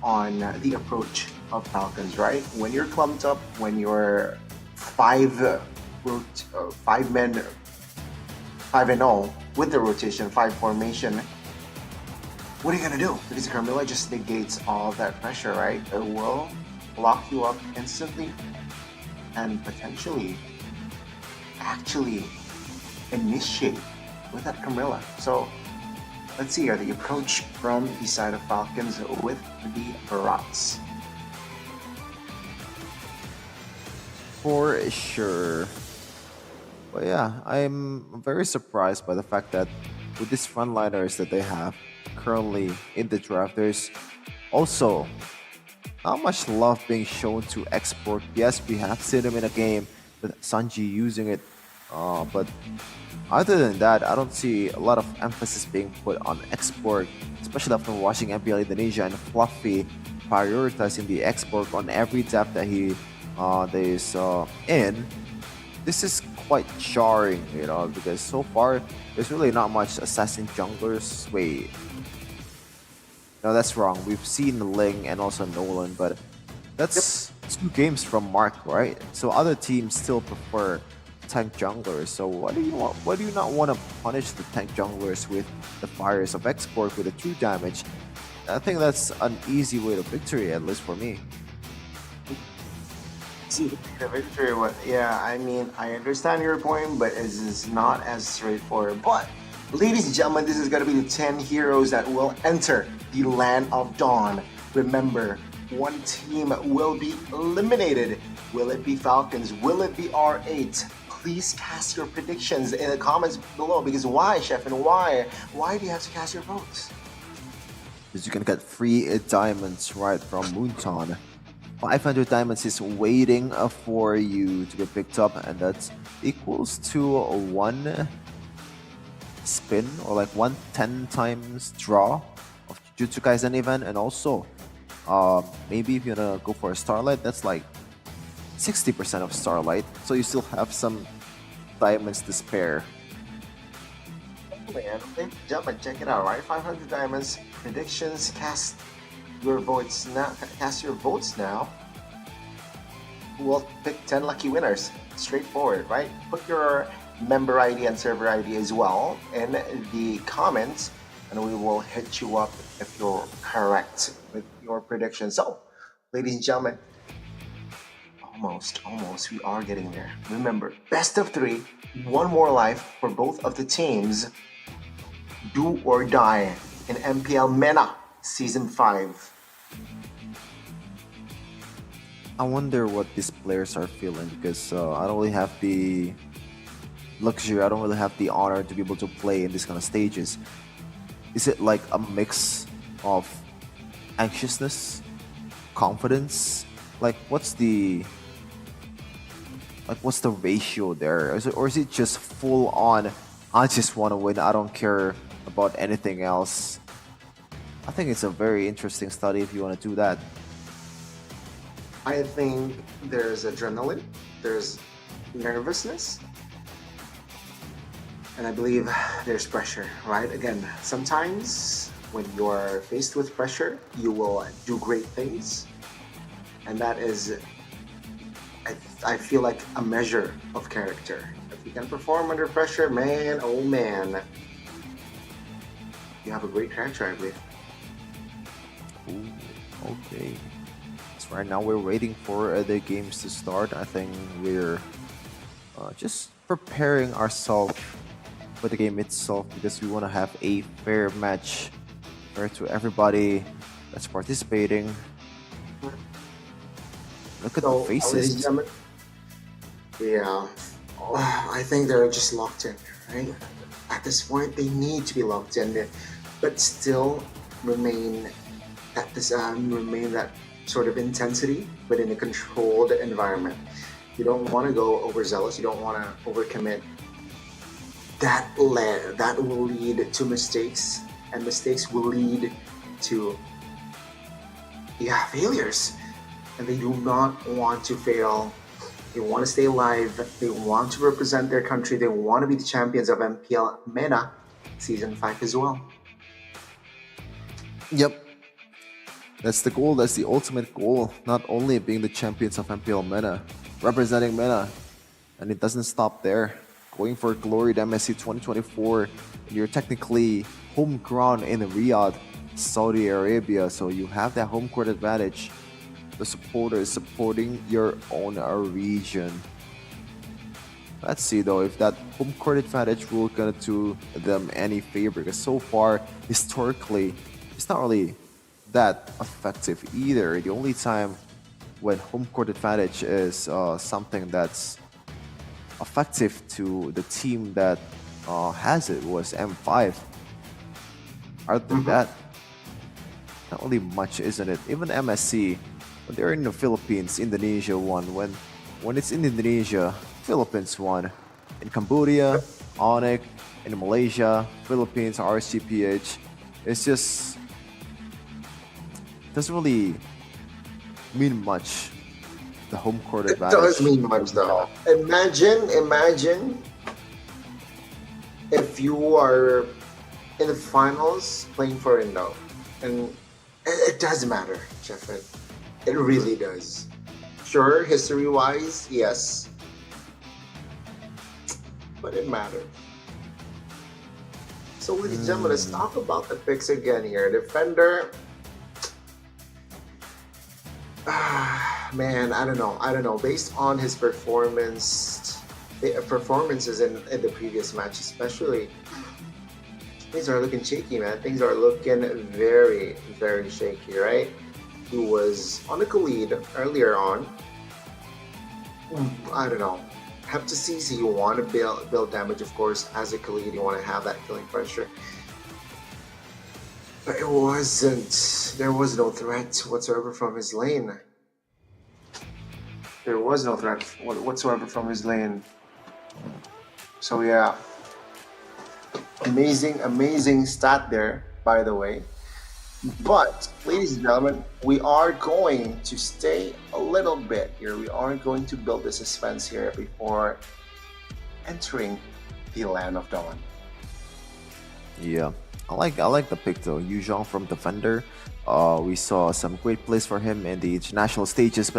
on the approach of Falcons, right? When you're clumped up, when you're 5 men, 5-0 with the rotation, 5 formation. What are you gonna do? Because Carmilla just negates all of that pressure, right? It will lock you up instantly and potentially actually initiate with that Carmilla. So let's see here the approach from the side of Falcons with the Barats. For sure. But yeah, I'm very surprised by the fact that with these frontliners that they have currently in the draft, there's also not much love being shown to export. Yes, we have seen him in a game with Sanji using it, but other than that, I don't see a lot of emphasis being put on export, especially after watching MPL Indonesia and Fluffy prioritizing the export on every depth that he is in. This is quite jarring, you know, because so far there's really not much assassin junglers. Wait, no, that's wrong. We've seen Ling and also Nolan, but that's 2 games from Mark, right? So other teams still prefer tank junglers. So why do you not want to punish the tank junglers with the fires of export with the true damage? I think that's an easy way to victory, at least for me. See, the victory, yeah, I mean, I understand your point, but it's not as straightforward. But, ladies and gentlemen, this is going to be the 10 heroes that will enter the Land of Dawn. Remember, one team will be eliminated. Will it be Falcons? Will it be R8? Please cast your predictions in the comments below. Because why, Chef, and why? Why do you have to cast your votes? Because you can get free diamonds right from Moonton. 500 diamonds is waiting for you to get picked up, and that's equals to 1 spin, or like 110 times draw of Jujutsu Kaisen event. And also maybe if you're gonna go for a Starlight, that's like 60% of Starlight, so you still have some diamonds to spare. Man, ladies and gentlemen, check it out, right? 500 diamonds, predictions, cast your votes now. We'll pick 10 lucky winners. Straightforward, right? Put your member ID and server ID as well in the comments, and we will hit you up if you're correct with your prediction. So, ladies and gentlemen, almost, we are getting there. Remember, best of 3, 1 more life for both of the teams. Do or die in MPL MENA Season 5. I wonder what these players are feeling, because I don't really have the luxury, I don't really have the honor to be able to play in these kind of stages. Is it like a mix of anxiousness, confidence? Like what's the ratio there? Or is it just full on, I just want to win, I don't care about anything else? I think it's a very interesting study if you want to do that. I think there's adrenaline, there's nervousness, and I believe there's pressure, right? Again, sometimes when you're faced with pressure, you will do great things, and that is, I feel like, a measure of character. If you can perform under pressure, man, oh man, you have a great character, I believe. Ooh, okay. So right now we're waiting for the games to start. I think we're just preparing ourselves for the game itself, because we want to have a fair match fair to everybody that's participating. Look at the faces. Yeah, I think they're just locked in, right? at this point they need to be locked in, but still remain at this remain that sort of intensity, but in a controlled environment. You don't want to go overzealous. You don't want to overcommit. That will lead to mistakes, and mistakes will lead to failures. And they do not want to fail. They want to stay alive. They want to represent their country. They want to be the champions of MPL MENA Season 5 as well. Yep. That's the goal. That's the ultimate goal. Not only being the champions of MPL MENA, representing MENA. And it doesn't stop there. Going for glory at MSC 2024. You're technically home ground in Riyadh, Saudi Arabia. So you have that home court advantage. The supporters supporting your own region. Let's see though if that home court advantage will gonna do them any favor, because so far historically it's not really that effective either. The only time when home court advantage is something that's effective to the team that has it was M5. Other than that, not really much, isn't it? Even MSC, when they're in the Philippines, Indonesia won. When it's in Indonesia, Philippines won. In Cambodia, Onyx. In Malaysia, Philippines, RCPH. It's just doesn't really mean much. The home court advantage. It does mean much though. Imagine if you are in the finals playing for Indo, and it does matter, Jeff. It really does. Sure, history-wise, yes, but it matters. So, ladies and gentlemen, let's talk about the picks again here. Defender. Man, I don't know. Based on his performances in the previous match, especially, things are looking shaky, man. Things are looking very, very shaky, right? He was on a lead earlier on. I don't know. Have to see. So you want to build damage, of course, as a Khalid. You want to have that killing pressure. But it wasn't. There was no threat whatsoever from his lane. There was no threat whatsoever from his lane. So yeah. Amazing stat there, by the way. But, ladies and gentlemen, we are going to stay a little bit here. We are going to build the suspense here before entering the Land of Dawn. Yeah, I like the pick though. Yu Zhong from Defender. We saw some great plays for him in the international stages,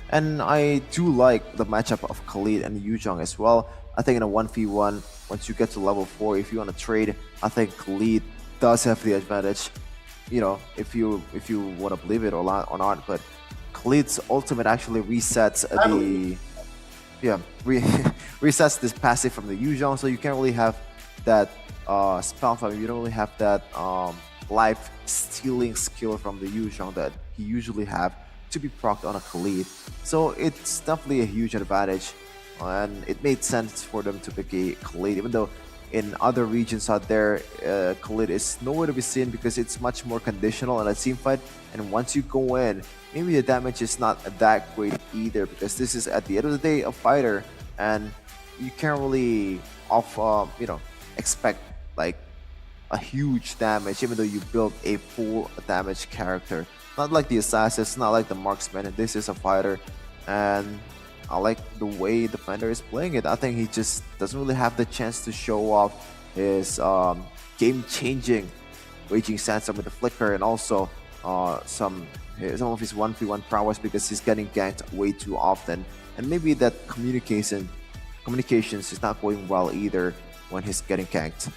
and I do like the matchup of Khalid and Yu Zhong as well. I think in a 1v1, once you get to level 4, if you want to trade, I think Khalid does have the advantage. You know, if you want to believe it or not, but Khalid's ultimate actually resets resets this passive from the Yu Zhong, so you can't really have that spell from him. You don't really have that life stealing skill from the Yu Zhong that he usually have to be procced on a Khalid. So it's definitely a huge advantage, and it made sense for them to pick a Khalid, even though in other regions out there, Khalid is nowhere to be seen because it's much more conditional in a team fight. And once you go in, maybe the damage is not that great either, because this is at the end of the day a fighter, and you can't really expect like a huge damage, even though you build a full damage character. Not like the assassins, not like the marksman. And this is a fighter, and I like the way Defender is playing it. I think he just doesn't really have the chance to show off his game-changing Raging Sandstorm with the Flicker, and also some of his 1v1 prowess, because he's getting ganked way too often. And maybe that communications is not going well either when he's getting ganked.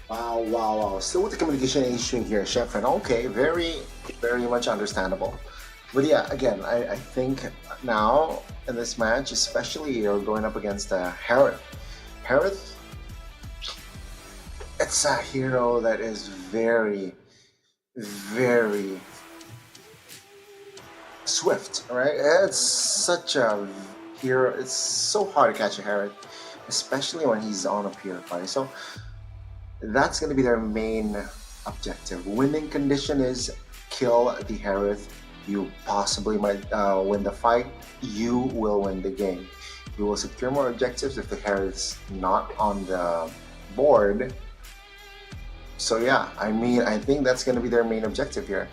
Wow. Still with the communication issue here, Chef, and okay, very much understandable. But yeah, again, I think now in this match, especially you're going up against Harith. Harith, it's a hero that is very swift, right? It's such a hero. It's so hard to catch a Harith. especially when he's on a purify. So that's going to be their main objective. Winning condition is kill the Harith. You possibly might win the fight. You will win the game. You will secure more objectives if the Harith's not on the board. So yeah, I mean, I think that's going to be their main objective here.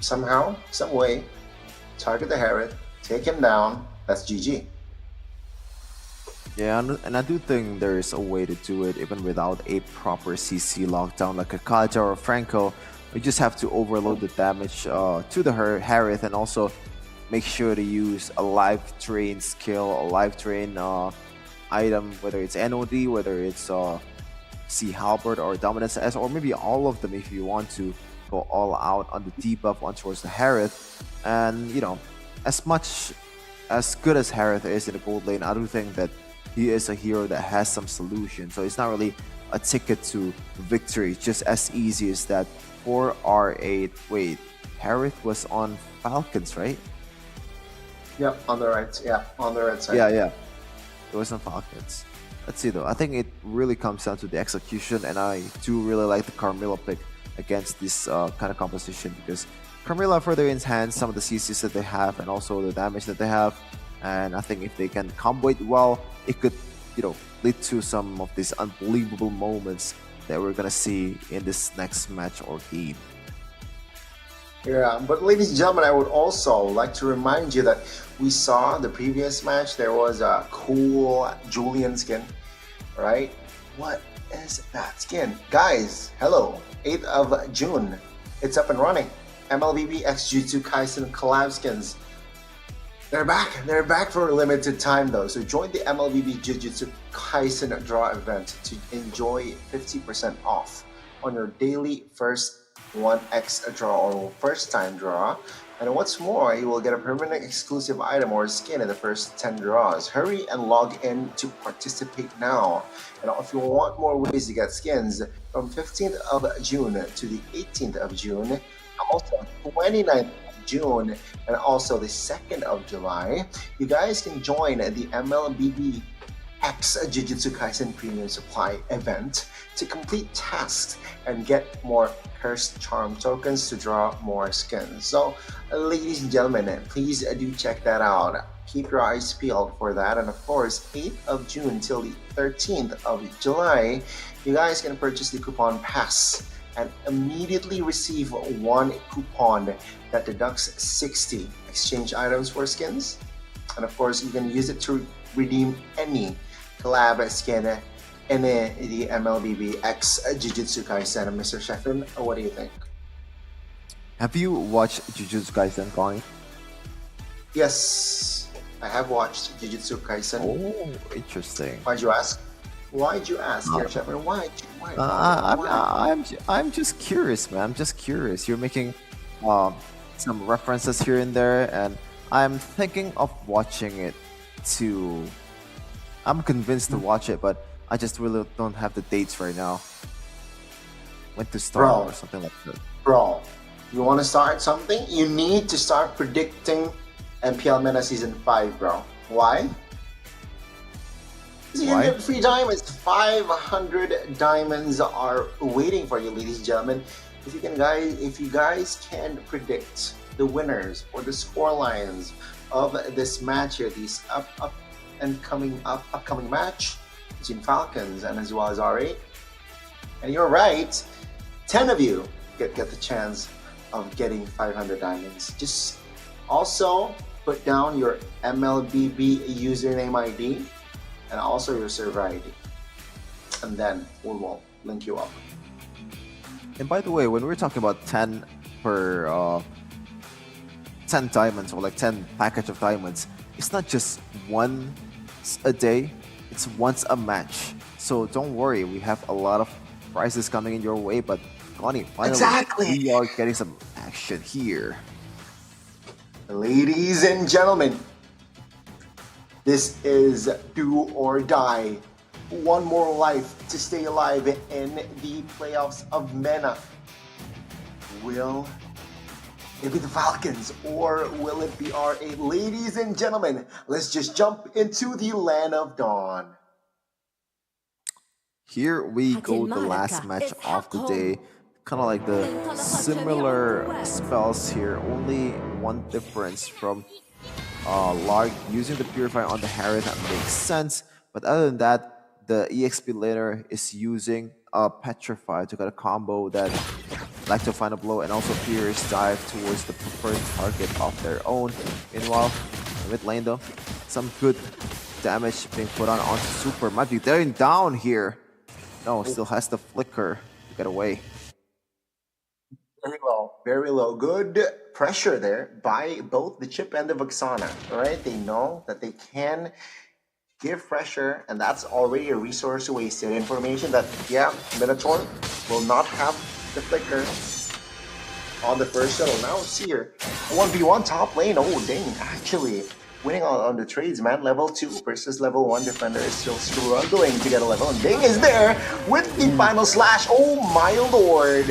Somehow, some way, target the Harith, take him down. That's GG. Yeah, and I do think there is a way to do it even without a proper CC lockdown like a Kaja or Franco. We just have to overload the damage to the Harith and also make sure to use a live drain skill, a live drain item, whether it's NOD, whether it's C Halberd or Dominance S, or maybe all of them if you want to go all out on the debuff on towards the Harith. And you know, as good as Harith is in the gold lane, I do think that he is a hero that has some solution. So it's not really a ticket to victory, just as easy as that. For R8, wait, Harith was on Falcons, right? Yep, on the right. Yeah, on the right side. Yeah. It was on Falcons. Let's see though. I think it really comes down to the execution, and I do really like the Carmilla pick against this kind of composition because Carmilla further enhance some of the CCs that they have and also the damage that they have. And I think if they can combo it well, it could, you know, lead to some of these unbelievable moments that we're gonna see in this next match or game. Yeah, but ladies and gentlemen, I would also like to remind you that we saw the previous match. There was a cool Julian skin, right? What is that skin? Guys, hello, 8th of June. It's up and running. MLBB X Jutsu Kaisen collab skins. They're back for a limited time though, so join the MLBB Jujutsu Kaisen draw event to enjoy 50% off on your daily first 1x draw or first time draw. And what's more, you will get a permanent exclusive item or skin in the first 10 draws. Hurry and log in to participate now. And if you want more ways to get skins, from 15th of June to the 18th of June, also 29th June, and also the 2nd of July, you guys can join the MLBB X Jujutsu Kaisen Premium Supply event to complete tasks and get more Cursed Charm tokens to draw more skins. So, ladies and gentlemen, please do check that out. Keep your eyes peeled for that. And of course, 8th of June till the 13th of July, you guys can purchase the coupon pass and immediately receive one coupon that deducts 60 exchange items for skins. And of course, you can use it to redeem any collab skin in the MLBB X Jujutsu Kaisen. Mr. Sheffin, what do you think? Have you watched Jujutsu Kaisen, Connie? Yes, I have watched Jujutsu Kaisen. Oh, interesting. Why'd you ask? Why'd you ask, dear Sheffin? Why? I'm just curious, man. I'm just curious. You're making some references here and there, and I'm thinking of watching it too. I'm convinced to watch it, but I just really don't have the dates right now. When to start or something like that. Bro, you want to start something? You need to start predicting MPL MENA Season 5, bro. Why? You can get free diamonds. 500 diamonds are waiting for you, ladies and gentlemen. If you guys can predict the winners or the score lines of this match here, this upcoming match between Falcons and as well as R8, and you're right, 10 of you get the chance of getting 500 diamonds. Just also put down your MLBB username ID and also your server ID, and then we will link you up. And by the way, when we're talking about 10 per 10 diamonds or like 10 package of diamonds, it's not just once a day, it's once a match. So don't worry, we have a lot of prizes coming in your way, but Connie, finally we are getting some action here. Ladies and gentlemen, this is do or die. One more life to stay alive in the playoffs of MENA. Will it be the Falcons or will it be R8? Ladies and gentlemen, let's just jump into the land of dawn. Here we go, the last match of the day. Kind of like the similar spells here, only one difference from Lark using the Purify on the Harry. That makes sense, but other than that, the EXP laner is using Petrify to get a combo that like to find a blow, and also Fierce dive towards the preferred target of their own. Meanwhile, mid lane though, some good damage being put on onto Super. Might be going down here. No, still has the flicker to get away. Very low, very low. Good pressure there by both the Chip and the Vexana. Right? They know that they can give pressure, and that's already a resource wasted. Information that, yeah, Minotaur will not have the flicker on the first shuttle. Now it's here. 1v1 top lane. Oh, dang. Actually, winning on the trades, man. Level 2 versus level 1 defender is still struggling to get a level. And Ding is there with the final slash. Oh, my lord.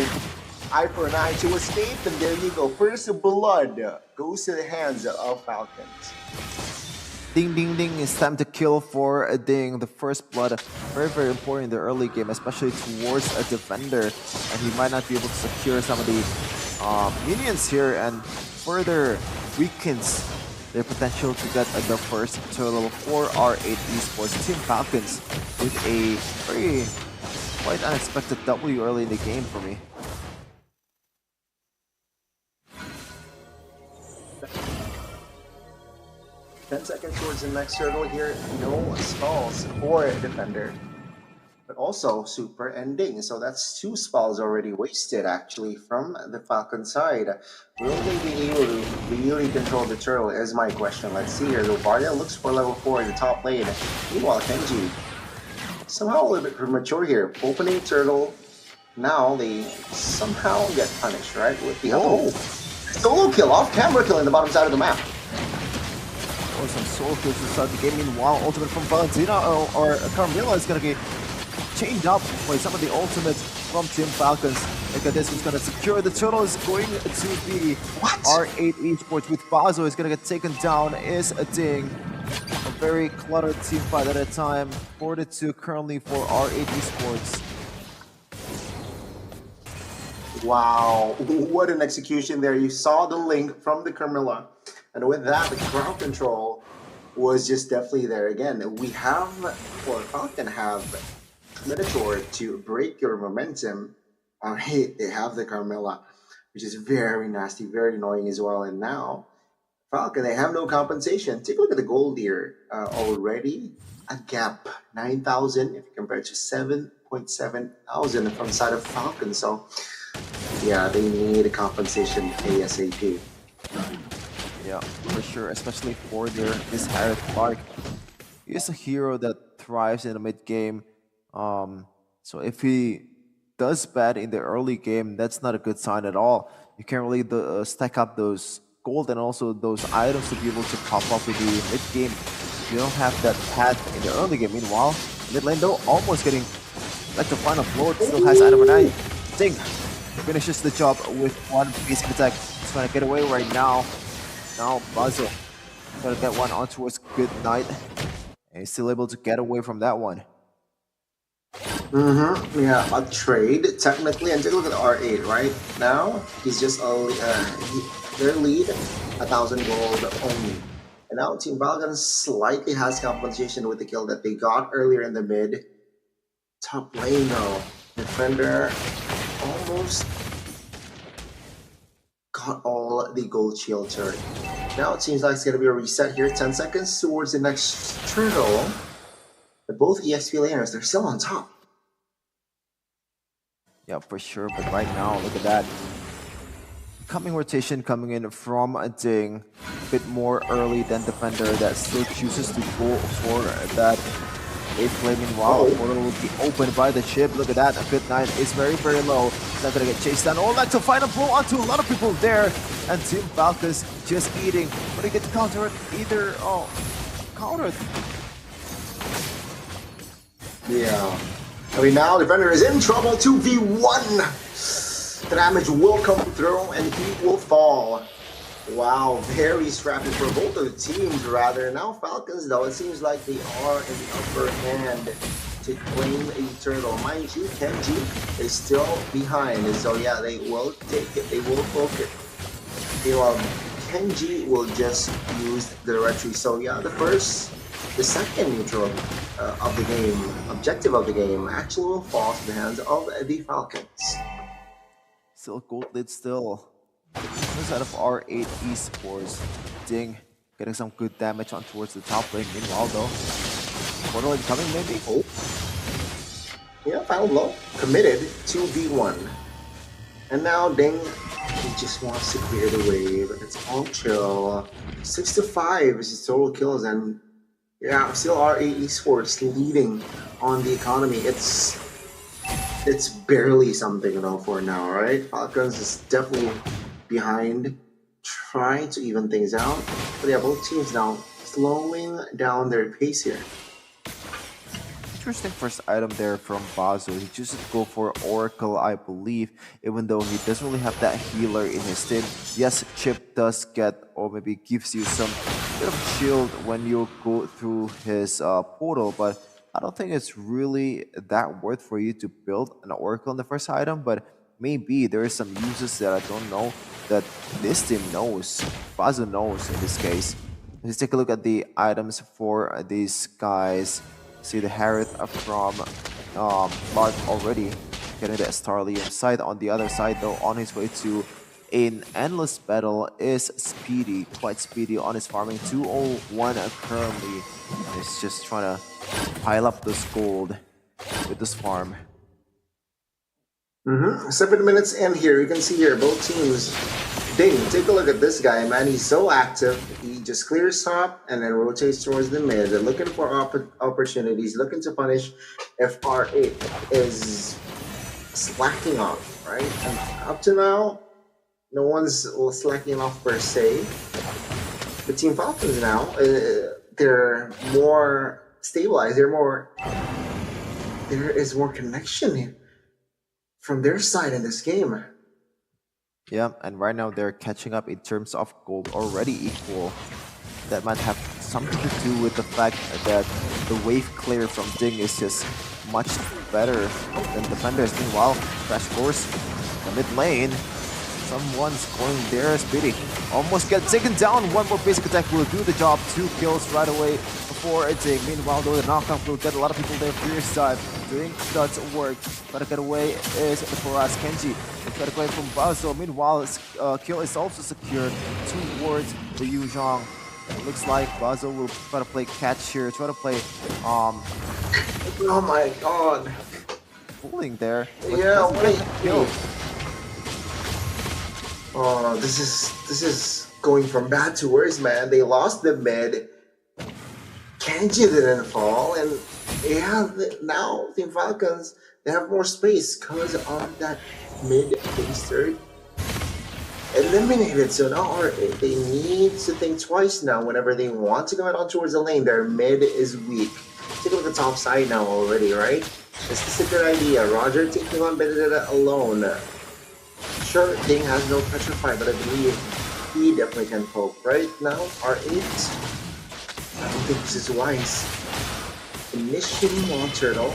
Eye for an eye to escape, and there you go. First blood goes to the hands of Falcons. Ding, ding, ding. It's time to kill for a Ding. The first blood, very, very important in the early game, especially towards a defender. And he might not be able to secure some of the minions here, and further weakens their potential to get the first turtle for R8 Esports. Team Falcons with a very quite unexpected W early in the game for me. Ten seconds towards the next turtle here. No spells for a defender, but also super ending. So that's 2 spells already wasted actually from the Falcon side. Will they be able to really control the turtle is my question. Let's see here. Lobardia looks for level 4 in the top lane. Meanwhile, Kenji somehow a little bit premature here. Opening turtle. Now they somehow get punished, right? With the solo kill, off camera kill in the bottom side of the map. Or some soul kills to start the game. Meanwhile, ultimate from Valentina or Carmilla is going to get chained up by some of the ultimates from Team Falcons. Look at this, who's going to secure the turtle is going to be R8 Esports with Bazo is going to get taken down is a Ding. A very cluttered team fight at a time. 4-2 currently for R8 Esports. Wow, what an execution there. You saw the link from the Carmilla. And with that, the crowd control was just definitely there. Again, we have, or Falcon have, Minotaur to break your momentum. Alright, they have the Carmilla, which is very nasty, very annoying as well. And now, Falcon, they have no compensation. Take a look at the gold here. Already a gap, 9,000 if you compare it to 7.7 thousand from the side of Falcon. So, yeah, they need a compensation ASAP. Yeah, for sure, especially for this Harry Clark. He is a hero that thrives in the mid game. So if he does bad in the early game, that's not a good sign at all. You can't really stack up those gold and also those items to be able to pop up with the mid game. You don't have that path in the early game. Meanwhile, mid lane though, almost getting like the final blow. It still has item for 9. Ding finishes the job with one basic attack. He's trying to get away right now. Now Bazo gonna get one on towards Good Night. And he's still able to get away from that one. Yeah, a trade technically. And take a look at R8 right now. He's just their lead 1,000 gold only. And now Team Falcon slightly has compensation with the kill that they got earlier in the mid. Top lane though, defender almost got all the gold shield turret. Now it seems like it's going to be a reset here. 10 seconds towards the next turtle. But both EXP laners, they're still on top. Yeah, for sure. But right now, look at that. Coming rotation coming in from a Ding. A bit more early than defender that still chooses to go for that. A flaming wall portal will be opened by the ship. Look at that. A Good Night is very, very low. It's not going to get chased down. Oh, like to find a blow onto a lot of people there. And Team Falcons just eating. But he gets countered either. Oh, countered. Yeah. I mean, now defender is in trouble. 2v1. The damage will come through and he will fall. Wow, very scrappy for both of the teams, rather. Now Falcons, though, it seems like they are in the upper hand. to claim a turtle. Mind you, Kenji is still behind, so yeah, they will take it. They will focus. Kenji will just use the retreat. So yeah, the second neutral of the game, objective of the game, actually will fall to the hands of the Falcons. Still gold lead still. Inside of R8 Esports. Ding getting some good damage on towards the top lane. Meanwhile though, portal incoming maybe? Oh. Yeah, final blow. Committed to B1. And now Ding, he just wants to clear the wave. It's all chill. 6 to 5 is his total kills, and yeah, still R8 Esports leading on the economy. It's barely something though for now, right? Falcons is definitely behind, trying to even things out. But yeah, both teams now slowing down their pace here. Interesting first item there from Bazo. He chooses to go for Oracle, I believe, even though he doesn't really have that healer in his team. Yes, Chip does get, or maybe gives you some bit of shield when you go through his portal, but I don't think it's really that worth for you to build an Oracle in the first item, but maybe there is some uses that I don't know that this team knows, Bazo knows in this case. Let's take a look at the items for these guys. See the Harith from Mark already getting the Starlium side. On the other side though, on his way to an endless battle is Speedy, quite speedy on his farming. 201 currently. He's just trying to pile up this gold with this farm. 7 minutes in here, you can see here both teams. Ding, take a look at this guy, man. He's so active. He just clears top and then rotates towards the mid. They're looking for opportunities, looking to punish if R8 is slacking off, right? And up to now, no one's slacking off per se. The Team Falcons now, they're more stabilized. There is more connection from their side in this game. Yeah, and right now they're catching up in terms of gold, already equal. That might have something to do with the fact that the wave clear from Ding is just much better than defenders. Meanwhile, Crash Course, the mid lane, someone's going there. Speedy almost get taken down. One more basic attack will do the job. 2 kills right away before Ding. Meanwhile, though, the knockdown will get a lot of people there. Fierce dive doing does work. Try to get away is for us Kenji. Try to go away from Bazo. Meanwhile, his kill is also secured towards the Yuzhong. It looks like Bazo will try to play catch here. Try to play oh my god. Fooling there. Yeah, wait. Oh, this is going from bad to worse, man. They lost the mid. Kenji didn't fall, and yeah, now Team Falcons, they have more space because of that mid base third eliminated. So now they need to think twice now whenever they want to go out towards the lane. Their mid is weak. Take a look at the top side now already, right? This is a good idea. Roger taking on Benedetta alone. Sure, Ding has no petrify, but I believe he definitely can poke. Right now, R8. I don't think this is wise. Initiating on Turtle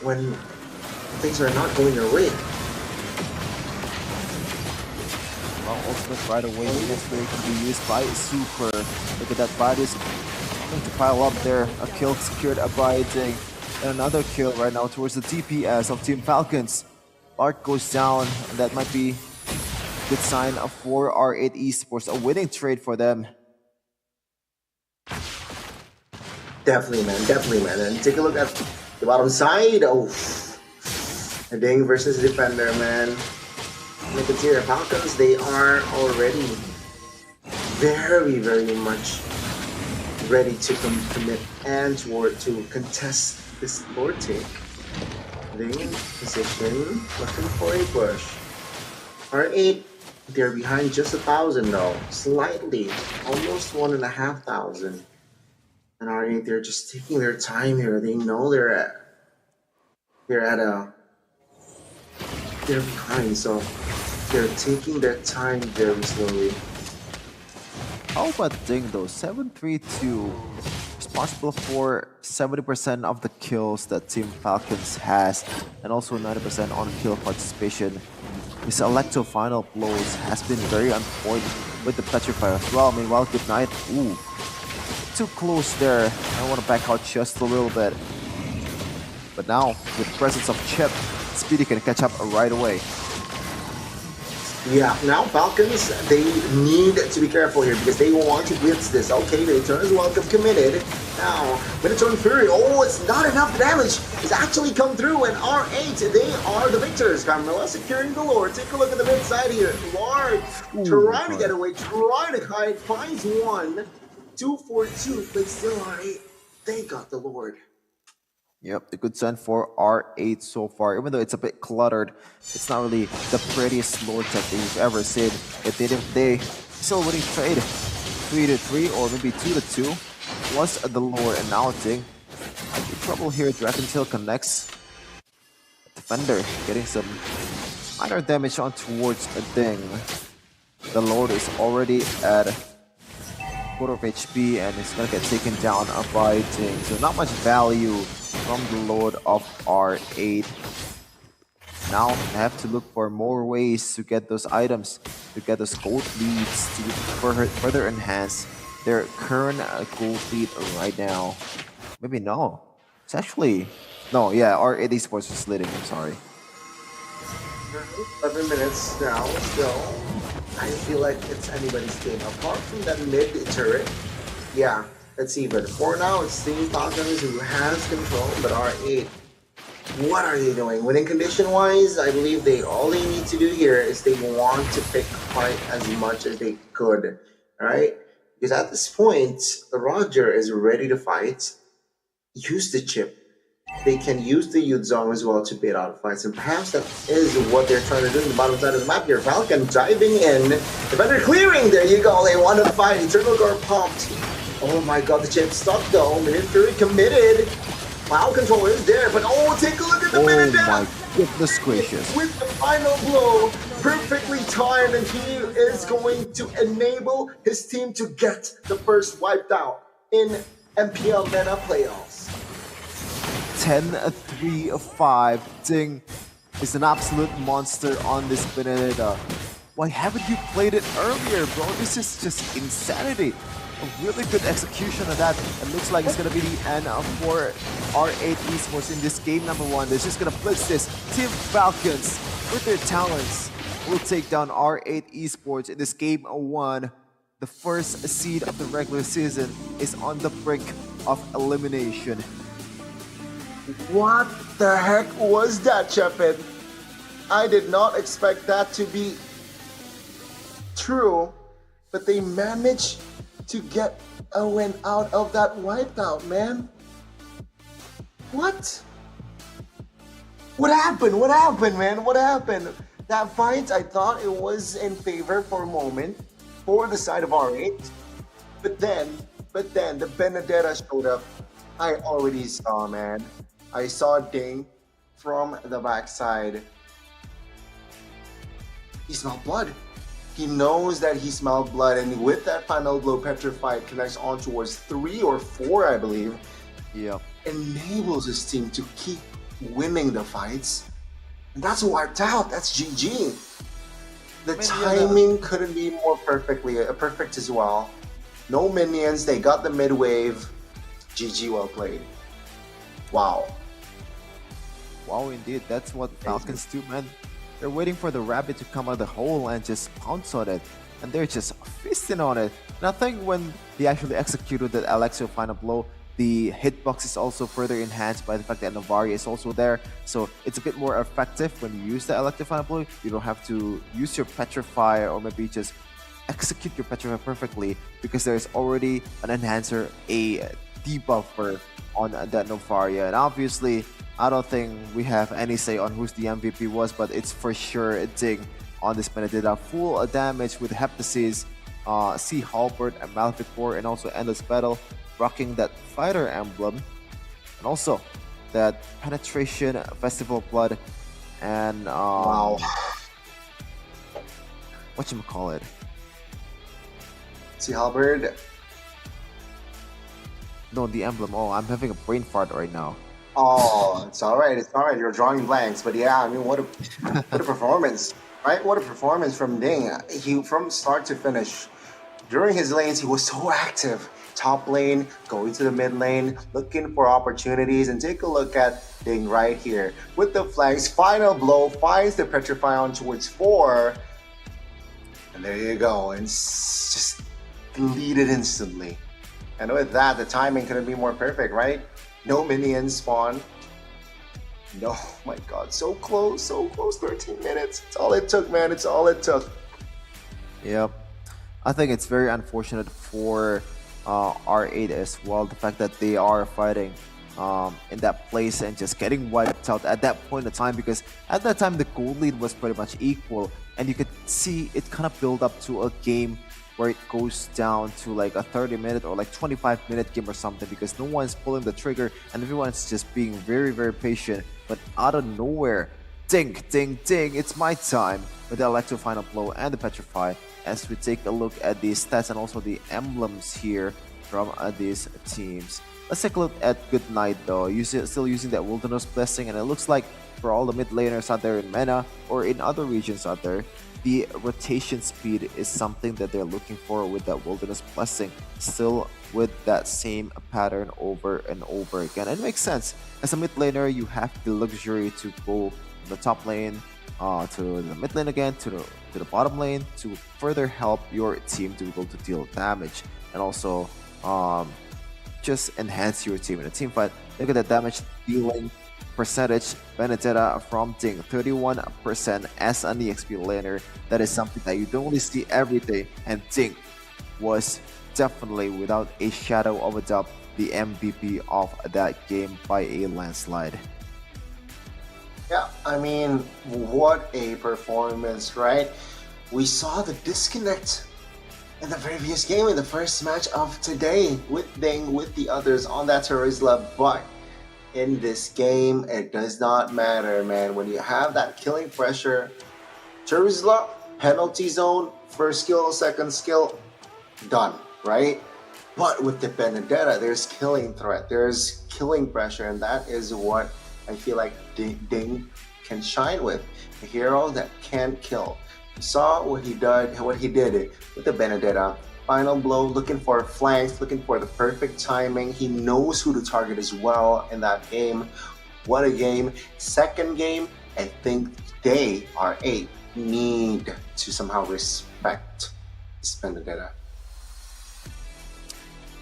when things are not going your way. Well, ultimate right away. Initially can be used by Super. Look at that, Badius going to pile up there. A kill secured by Ding. And another kill right now towards the DPS of Team Falcons. Arc goes down, and that might be a good sign for R8 Esports. A winning trade for them. Definitely, man. And take a look at the bottom side. Oh, Ding versus Defender, man. Look at here, Falcons. They are already very, very much ready to commit and to contest this board take. Ding in position, looking for a push. R8, they're behind just 1,000 though, slightly, almost 1,500. And R8, they're just taking their time here. They know they're behind, so they're taking their time very slowly. How about Ding though? 7-3-2. responsible for 70% of the kills that Team Falcons has, and also 90% on kill participation. His Electro final blows has been very on point with the Petrifier as well. Meanwhile, Good Night, ooh, too close there. I want to back out just a little bit. But now, with the presence of Chip, Speedy can catch up right away. Yeah, now Falcons, they need to be careful here because they want to blitz this. Okay, the turn is welcome committed. Now, Minotaur Fury, oh, it's not enough damage. It's actually come through, and R8, they are the victors. Carmella securing the Lord. Take a look at the mid side here. Lord trying to get away, trying to hide, finds one. 2-4-2, but still R8, they got the Lord. Yep, the good sign for R8 so far. Even though it's a bit cluttered, it's not really the prettiest Lord tech that you've ever seen. At the end of the day, still winning trade 3-3 or maybe 2-2. Was the Lord, and now Ding might be trouble here. Dragon Tail connects. Defender getting some minor damage on towards a Ding. The Lord is already at quarter of HP and is gonna get taken down by Ding. So not much value from the Lord of R8. Now I have to look for more ways to get those items, to get those gold leads to further enhance their current gold lead right now. Maybe no. It's actually no, yeah, R8 Esports is leading, I'm sorry. 11 minutes now, still. I feel like it's anybody's game. Apart from that mid turret, yeah, let's see. But for now, it's Team Falcons who has control, but R8, what are they doing? Winning condition-wise, I believe all they need to do here is they want to pick fight as much as they could, alright? Because at this point, Roger is ready to fight. Use the chip. They can use the youth zone as well to bait out fights, and perhaps that is what they're trying to do in the bottom side of the map here. Falcon diving in, defender clearing, there you go, they want to fight, Eternal Guard pumped. Oh my god, the chip stuck though, Minute Fury committed. Wow, control is there, but oh, take a look at the minute my goodness gracious. With the final blow, perfectly timed, and he is going to enable his team to get the first wiped out in MPL MENA playoffs. 10-3-5. Ding is an absolute monster on this Benedetta. Why haven't you played it earlier, bro? This is just insanity. A really good execution of that. It looks like it's gonna be the end for R8 Esports in this game number 1. They're just gonna blitz this. Team Falcons, with their talents, will take down R8 Esports in this game 1. The first seed of the regular season is on the brink of elimination. What the heck was that, Chepin? I did not expect that to be true, but they managed to get a win out of that wipeout, man. What? What happened? What happened, man? What happened? That fight, I thought it was in favor for a moment for the side of R8, but then the Benedetta showed up. I already saw, man. I saw Ding from the backside. He smelled blood. He knows that he smelled blood, and with that final blow, Petrified connects on towards 3 or 4, I believe. Yeah. Enables his team to keep winning the fights. And that's wiped out. That's GG. The timing couldn't be more perfect as well. No minions. They got the mid wave. GG, well played. Wow. Wow, indeed. That's what Falcons do, man. They're waiting for the rabbit to come out of the hole and just pounce on it. And they're just feasting on it. And I think when they actually executed that Alexio final blow, the hitbox is also further enhanced by the fact that Novaria is also there. So it's a bit more effective when you use the Electric final blow. You don't have to use your Petrify or maybe just execute your Petrify perfectly because there's already an enhancer, a debuffer on that Novaria. And obviously, I don't think we have any say on who's the MVP was, but it's for sure a Ding on this Benedetta. Full damage with Heptasis, Sea Halberd, and Malvicor, and also Endless Battle, rocking that fighter emblem, and also that penetration Festival Blood, and wow, whatchamacallit? Sea Halberd. No, the emblem. Oh, I'm having a brain fart right now. Oh, it's all right. It's all right. You're drawing blanks, but yeah, I mean, what a performance, right? What a performance from Ding. He from start to finish. During his lanes, he was so active. Top lane, going to the mid lane, looking for opportunities, and take a look at Ding right here with the flanks. Final blow finds the Petrify on towards 4, and there you go, and just deleted instantly. And with that, the timing couldn't be more perfect, right? No minions spawn. No, my God, so close, 13 minutes. It's all it took, man. It's all it took. Yep. I think it's very unfortunate for R8 as well. The fact that they are fighting in that place and just getting wiped out at that point in time, because at that time the gold lead was pretty much equal, and you could see it kind of build up to a game where it goes down to like a 30-minute or like 25-minute game or something, because no one's pulling the trigger and everyone's just being very, very patient. But out of nowhere, ding, ding, ding, it's my time with the Electro Final Blow and the Petrify. As we take a look at the stats and also the emblems here from these teams. Let's take a look at Good Night though. Still using that Wilderness Blessing, and it looks like for all the mid laners out there in MENA or in other regions out there, the rotation speed is something that they're looking for with that Wilderness Blessing, still with that same pattern over and over again. And it makes sense. As a mid laner, you have the luxury to go from the top lane to the mid lane again, to the bottom lane, to further help your team to be able to deal damage, and also just enhance your team in a team fight. Look at the damage dealing percentage. Benedetta from Ding, 31% as an EXP laner. That is something that you don't really see every day, and Ding was definitely, without a shadow of a doubt, the MVP of that game by a landslide. Yeah, I mean, what a performance, right? We saw the disconnect in the previous game, in the first match of today, with Ding, with the others on that Terizla, but in this game, it does not matter, man. When you have that killing pressure, Terizla, penalty zone, first skill, second skill, done, right? But with the Benedetta, there's killing threat, there's killing pressure, and that is what I feel like Ding can shine with. A hero that can kill. You saw what he did with the Benedetta. Final blow, looking for flanks, looking for the perfect timing. He knows who to target as well in that game. What a game. Second game, I think they, R8, need to somehow respect this Benedetta.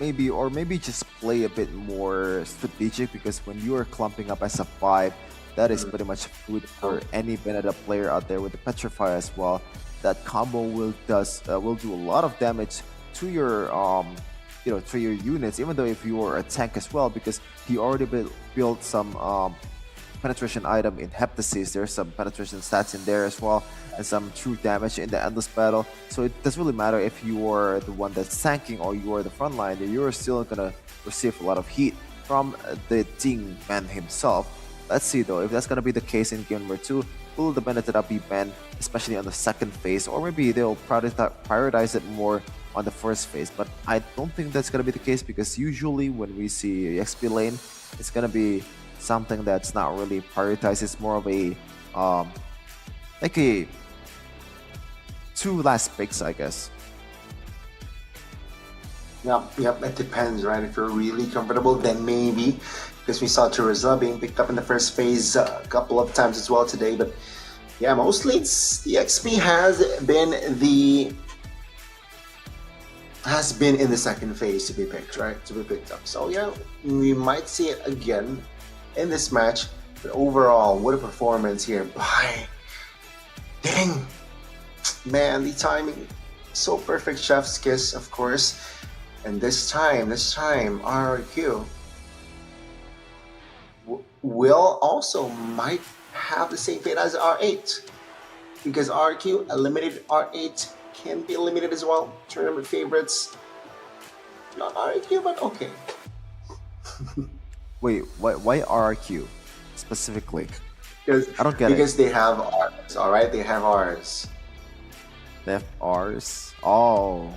Maybe just play a bit more strategic, because when you are clumping up as a 5, that is pretty much food for any Benedetta player out there with the Petrify as well. That combo will do a lot of damage to your to your units, even though if you are a tank as well, because he already built some penetration item in Heptasis. There's some penetration stats in there as well, and some true damage in the Endless Battle. So it doesn't really matter if you are the one that's tanking or you are the front line, you're still gonna receive a lot of heat from the Ding man himself. Let's see though, if that's gonna be the case in game number 2, will the Benedetta be banned, especially on the second phase, or maybe they'll prioritize it more on the first phase. But I don't think that's gonna be the case, because usually when we see XP lane, it's gonna be something that's not really prioritized. It's more of a like a 2 last picks, I guess. Yep, it depends, right? If you're really comfortable, then maybe, because we saw Terizla being picked up in the first phase a couple of times as well today. But yeah, mostly it's the XP has been in the second phase to be picked, right? To be picked up. So yeah, we might see it again in this match. But overall, what a performance here by Ding. Man, the timing, so perfect. Chef's kiss, of course. And this time, RRQ will also might have the same fate as R8, because RRQ eliminated R8, can be eliminated as well. Tournament favorites, not RRQ, but okay. Wait, why RRQ specifically? Because I don't get it. Because they have Rs, all right? They have Rs. They have Rs? Oh.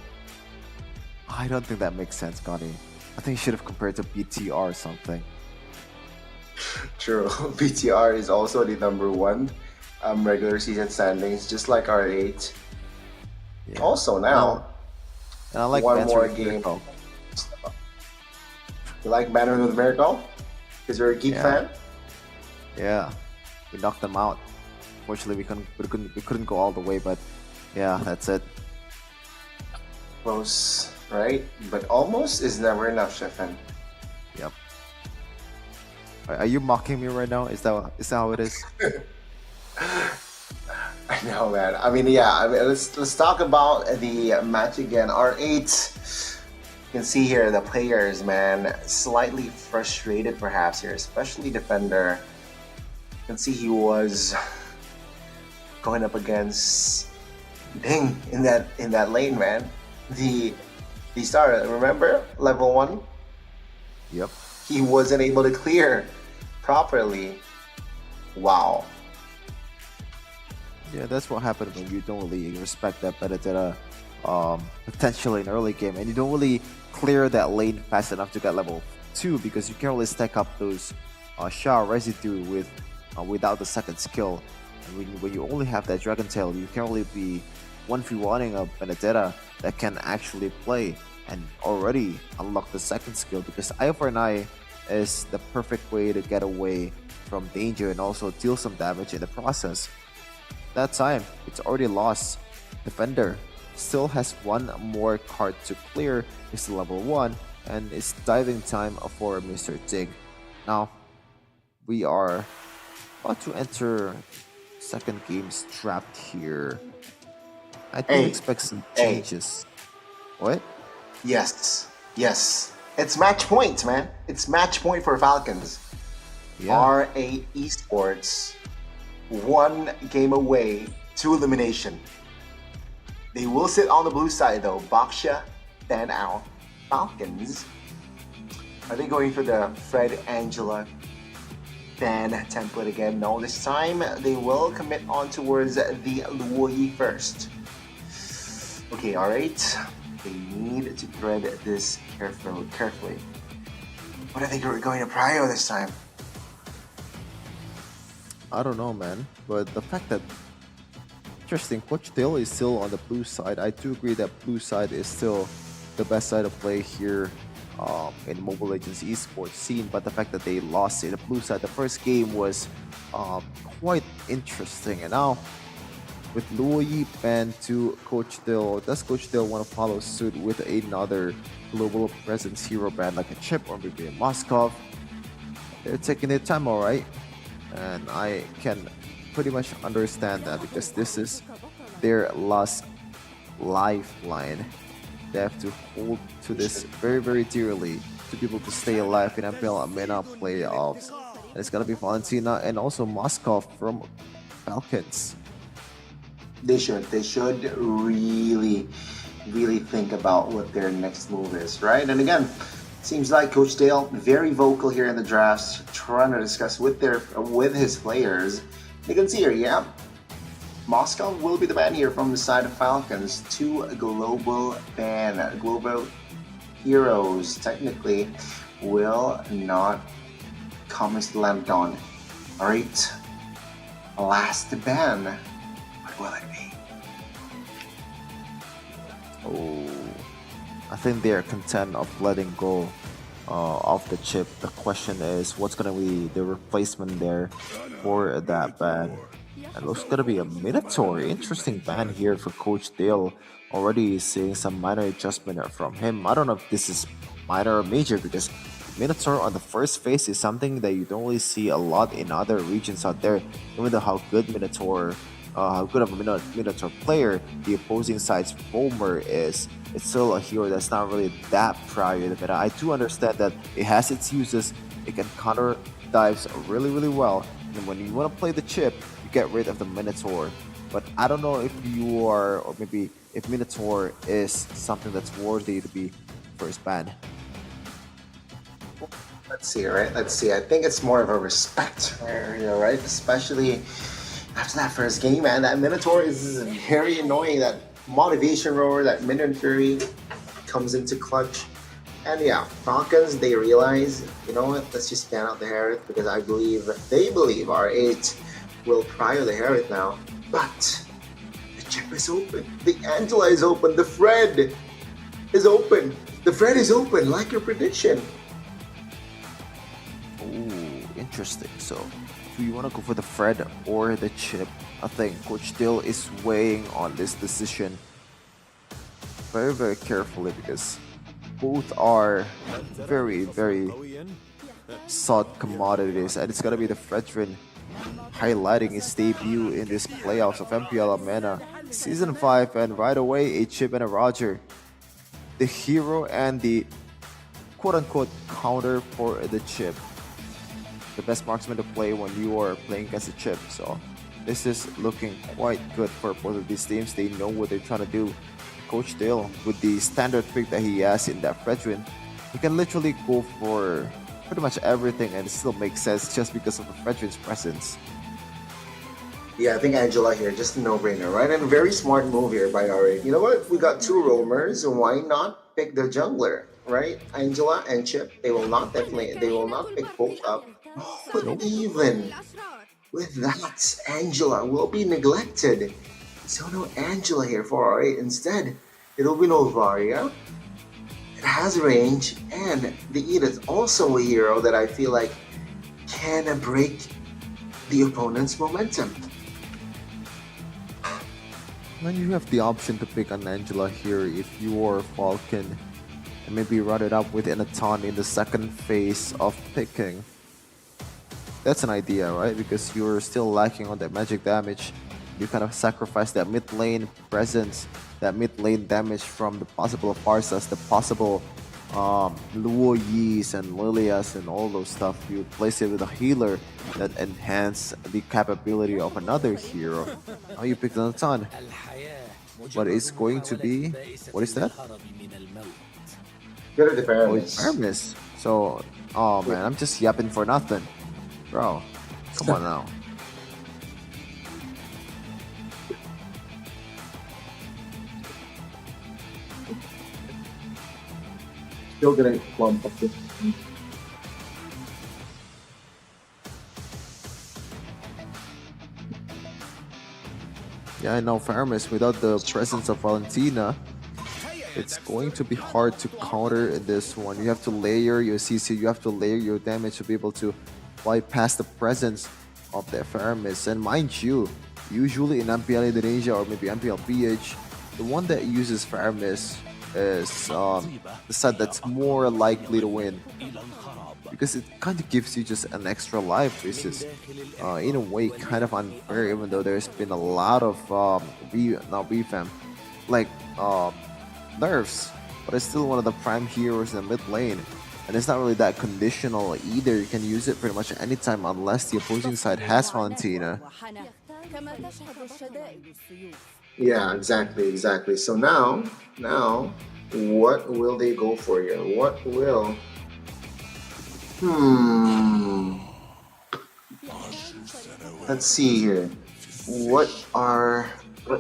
I don't think that makes sense, Connie. I think you should have compared to BTR or something. True. BTR is also the number one regular season standings, just like R8. Yeah. Also now, And I like one Banter more with game. Miracle. You like Banner with Miracle? Because you're a geek fan? Yeah, we knocked them out. Fortunately, we couldn't go all the way, but yeah, that's it. Close, right? But almost is never enough, Shefan. Yep. Are you mocking me right now? Is that how it is? I know, man. I mean, yeah. I mean, let's talk about the match again. R8. You can see here the players, man, slightly frustrated perhaps here, especially defender. You can see he was going up against Ding in that lane, man. The star, remember level 1? Yep. He wasn't able to clear properly. Wow. Yeah, that's what happened when you don't really respect that Benedetta potentially in early game, and you don't really clear that lane fast enough to get level 2 because you can't really stack up those Shah residue without the second skill. And when you only have that Dragon Tail, you can't really be 1v1ing a Benedetta that can actually play and already unlock the second skill, because Eye for an Eye is the perfect way to get away from danger and also deal some damage in the process. That time, it's already lost. Defender still has one more card to clear, is level 1, and it's diving time for Mr. Dig. Now, we are about to enter second game's trapped here. I do expect some changes. What? Yes. It's match point, man. It's match point for Falcons. Yeah. R8 Esports, one game away to elimination. They will sit on the blue side though. Baksha, Dan Al, Falcons. Are they going for the Fred Angela Dan template again? No, this time they will commit on towards the Luoyi first. Okay, alright. They need to thread this carefully. What are they going to prio this time? I don't know, man. But the fact that interesting, Coach Dale is still on the blue side. I do agree that blue side is still the best side to play here in Mobile Legends esports scene. But the fact that they lost in the blue side, the first game was quite interesting. And now with Luoyi banned to Coach Dale, does Coach Dale want to follow suit with another global presence hero ban like a Chip or maybe a Moskov? They're taking their time, alright. And I can pretty much understand that because this is their last lifeline. They have to hold to this very, very dearly to be able to stay alive in MPL MENA playoffs. And it's gonna be Valentina and also Moskov from Falcons. They should really think about what their next move is, right? And again, seems like Coach Dale very vocal here in the drafts, trying to discuss with his players. You can see here, yeah, Moscow will be the ban here from the side of Falcons. 2 global ban, global heroes technically will not come into the land dawn. All right, last ban. What will it be? Oh, I think they're content of letting go of the chip. The question is, what's gonna be the replacement there for that ban? And looks gonna be a Minotaur. Interesting ban here for Coach Dale. Already seeing some minor adjustment from him. I don't know if this is minor or major because Minotaur on the first phase is something that you don't really see a lot in other regions out there. Even though how good Minotaur, how good of a Minotaur player the opposing side's Roamer is, it's still a hero that's not really that prior to the meta. I do understand that it has its uses. It can counter dives really, really well. And when you want to play the chip, you get rid of the Minotaur. But I don't know if you are, or maybe if Minotaur is something that's worthy to be first ban. Let's see, right? Let's see. I think it's more of a respect area, right? Especially after that first game, man. That Minotaur is very annoying. That motivation roar, that Minion Fury comes into clutch. And yeah, Falcons, they realize, you know what, let's just ban out the Harith because they believe R8 will prior the Harith now. But the chip is open, the Angela is open, the Fred is open. The Fred is open, like your prediction. Ooh, interesting. So, do you want to go for the Fred or the chip? I think Coach Dill is weighing on this decision very, very carefully because both are very, very sought commodities, and it's gonna be the Fredrin highlighting his debut in this playoffs of MPL MENA Season 5, and right away a chip and a Roger. The hero and the quote-unquote counter for the chip. The best marksman to play when you are playing against a chip. So this is looking quite good for both of these teams. They know what they're trying to do. Coach Dale, with the standard pick that he has in that Fredrin, he can literally go for pretty much everything and it still makes sense just because of the Fredrin's presence. Yeah, I think Angela here, just a no-brainer, right? And a very smart move here by R8. You know what? We got two roamers. Why not pick the jungler, right? Angela and Chip, they will not pick both up. But even with that, Angela will be neglected. So no Angela here for R8. Instead, it'll be no Varia. It has range, and the Eid is also a hero that I feel like can break the opponent's momentum. Then you have the option to pick an Angela here if you are Falcon, and maybe run it up with Inaton in the second phase of picking. That's an idea, right? Because you're still lacking on that magic damage. You kind of sacrifice that mid lane presence, that mid lane damage from the possible Farsas, the possible Luo Yis and Lilias and all those stuff. You place it with a healer that enhance the capability of another hero. Now you picked another ton. But it's going to be, what is that? Get the Oh, it's Paramis. So, oh man, I'm just yapping for nothing. Bro, come on now. Still getting clumped up this. Yeah, I know, Faramis, without the presence of Valentina, it's going to be hard to counter this one. You have to layer your CC, you have to layer your damage to be able to bypass the presence of the Faramis. And mind you, usually in MPL Indonesia or maybe MPL PH, the one that uses Faramis is the side that's more likely to win, because it kind of gives you just an extra life, which is in a way kind of unfair, even though there's been a lot of revamp, like nerfs, but it's still one of the prime heroes in the mid lane, and it's not really that conditional either. You can use it pretty much anytime unless the opposing side has Valentina. Yeah, exactly. So now, what will they go for here? What will? Let's see here. What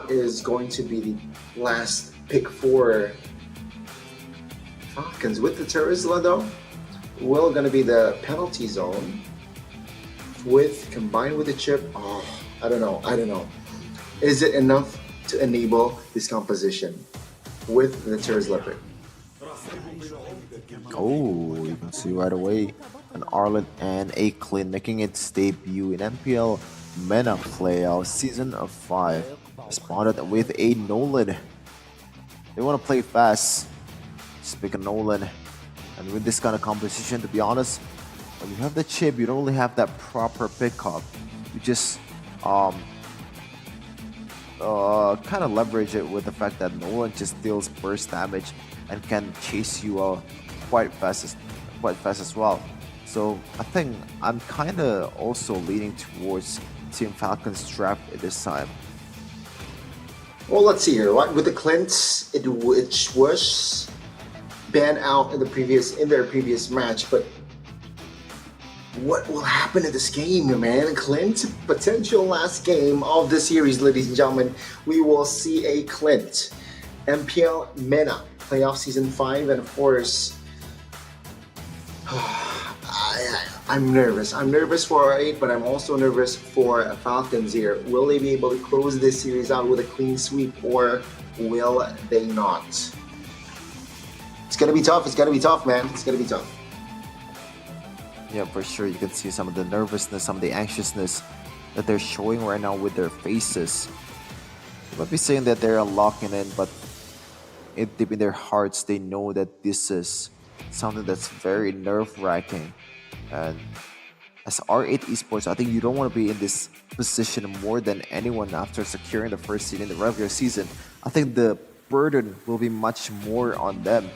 is going to be the last pick for Falcons with the Terizla though? Will gonna be the penalty zone combined with the chip. Oh, I don't know. Is it enough to enable this composition with the Terizla pick? Oh, you can see right away an Arlen and a Clint making its debut in MPL MENA playoff season of 5. Responded with a Nolan. They want to play fast. Just pick a Nolan. And with this kind of composition, to be honest, when you have the chip, you don't really have that proper pickup. You just kind of leverage it with the fact that Nolan just deals burst damage and can chase you out quite fast as well. So I think I'm kind of also leaning towards Team Falcon's draft at this time. Well, let's see here. With the Clint, it was banned out in their previous match, but what will happen in this game, man? Clint, potential last game of the series, ladies and gentlemen. We will see a Clint MPL MENA playoff season 5, and of course, I'm nervous. I'm nervous for R8, but I'm also nervous for Falcons here. Will they be able to close this series out with a clean sweep, or will they not? It's gonna be tough. It's gonna be tough, man. It's gonna be tough. Yeah, for sure. You can see some of the nervousness, some of the anxiousness that they're showing right now with their faces. You might be saying that they're locking in, but deep in their hearts, they know that this is something that's very nerve-wracking. And as R8 Esports, I think you don't want to be in this position more than anyone after securing the first seed in the regular season. I think the burden will be much more on them.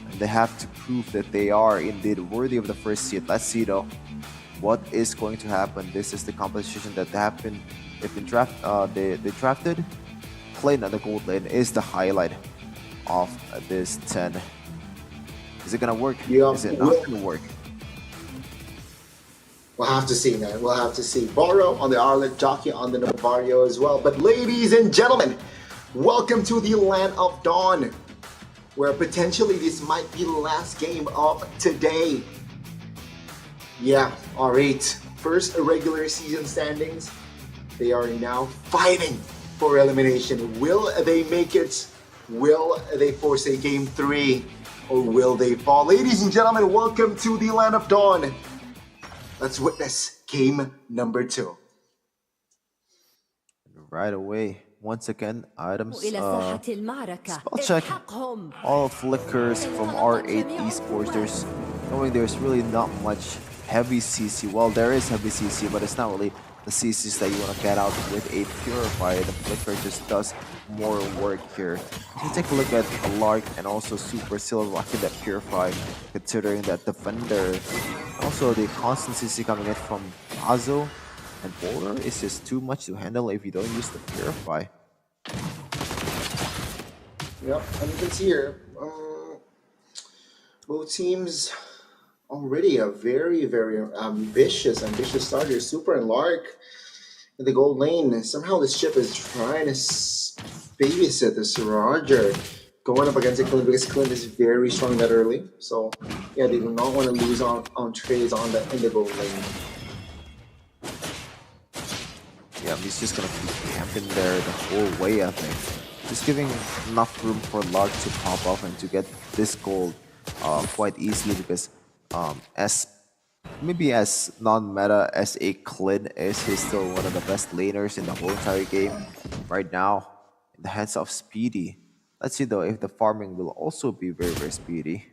And they have to prove that they are indeed worthy of the first seed. Let's see though what is going to happen. This is the competition that they drafted. Playing on the gold lane is the highlight of this 10. Is it gonna work? Yeah, is it not gonna work? We'll have to see, man. We'll have to see. Borrow on the Arlet, Jockey on the Novario as well. But ladies and gentlemen, welcome to the Land of Dawn, where potentially this might be the last game of today. Yeah, R8. First regular season standings. They are now fighting for elimination. Will they make it? Will they force a game 3? Or will they fall? Ladies and gentlemen, welcome to the Land of Dawn. Let's witness game number 2. Right away. Once again, items. Spell check. All flickers from R8 Esports. There's really not much heavy CC. Well, there is heavy CC, but it's not really the CCs that you want to get out with a Purify. The flicker just does more work here. You can take a look at Lark and also Super Seal rocking that Purify, considering that Defender. Also, the constant CC coming in from Azo and Bowler is just too much to handle if you don't use the Purify. Yep, and you can see here, both teams already a very, very ambitious starter. Super and Lark in the gold lane. Somehow this ship is trying to babysit this Roger going up against Clint, because Clint is very strong that early. So yeah, they do not want to lose on trades in the gold lane. Yeah, he's just gonna keep camping there the whole way, I think. Just giving enough room for Lark to pop off and to get this gold quite easily, because as non-meta as a Clint is, he's still one of the best laners in the whole entire game right now in the hands of Speedy. Let's see though if the farming will also be very, very speedy.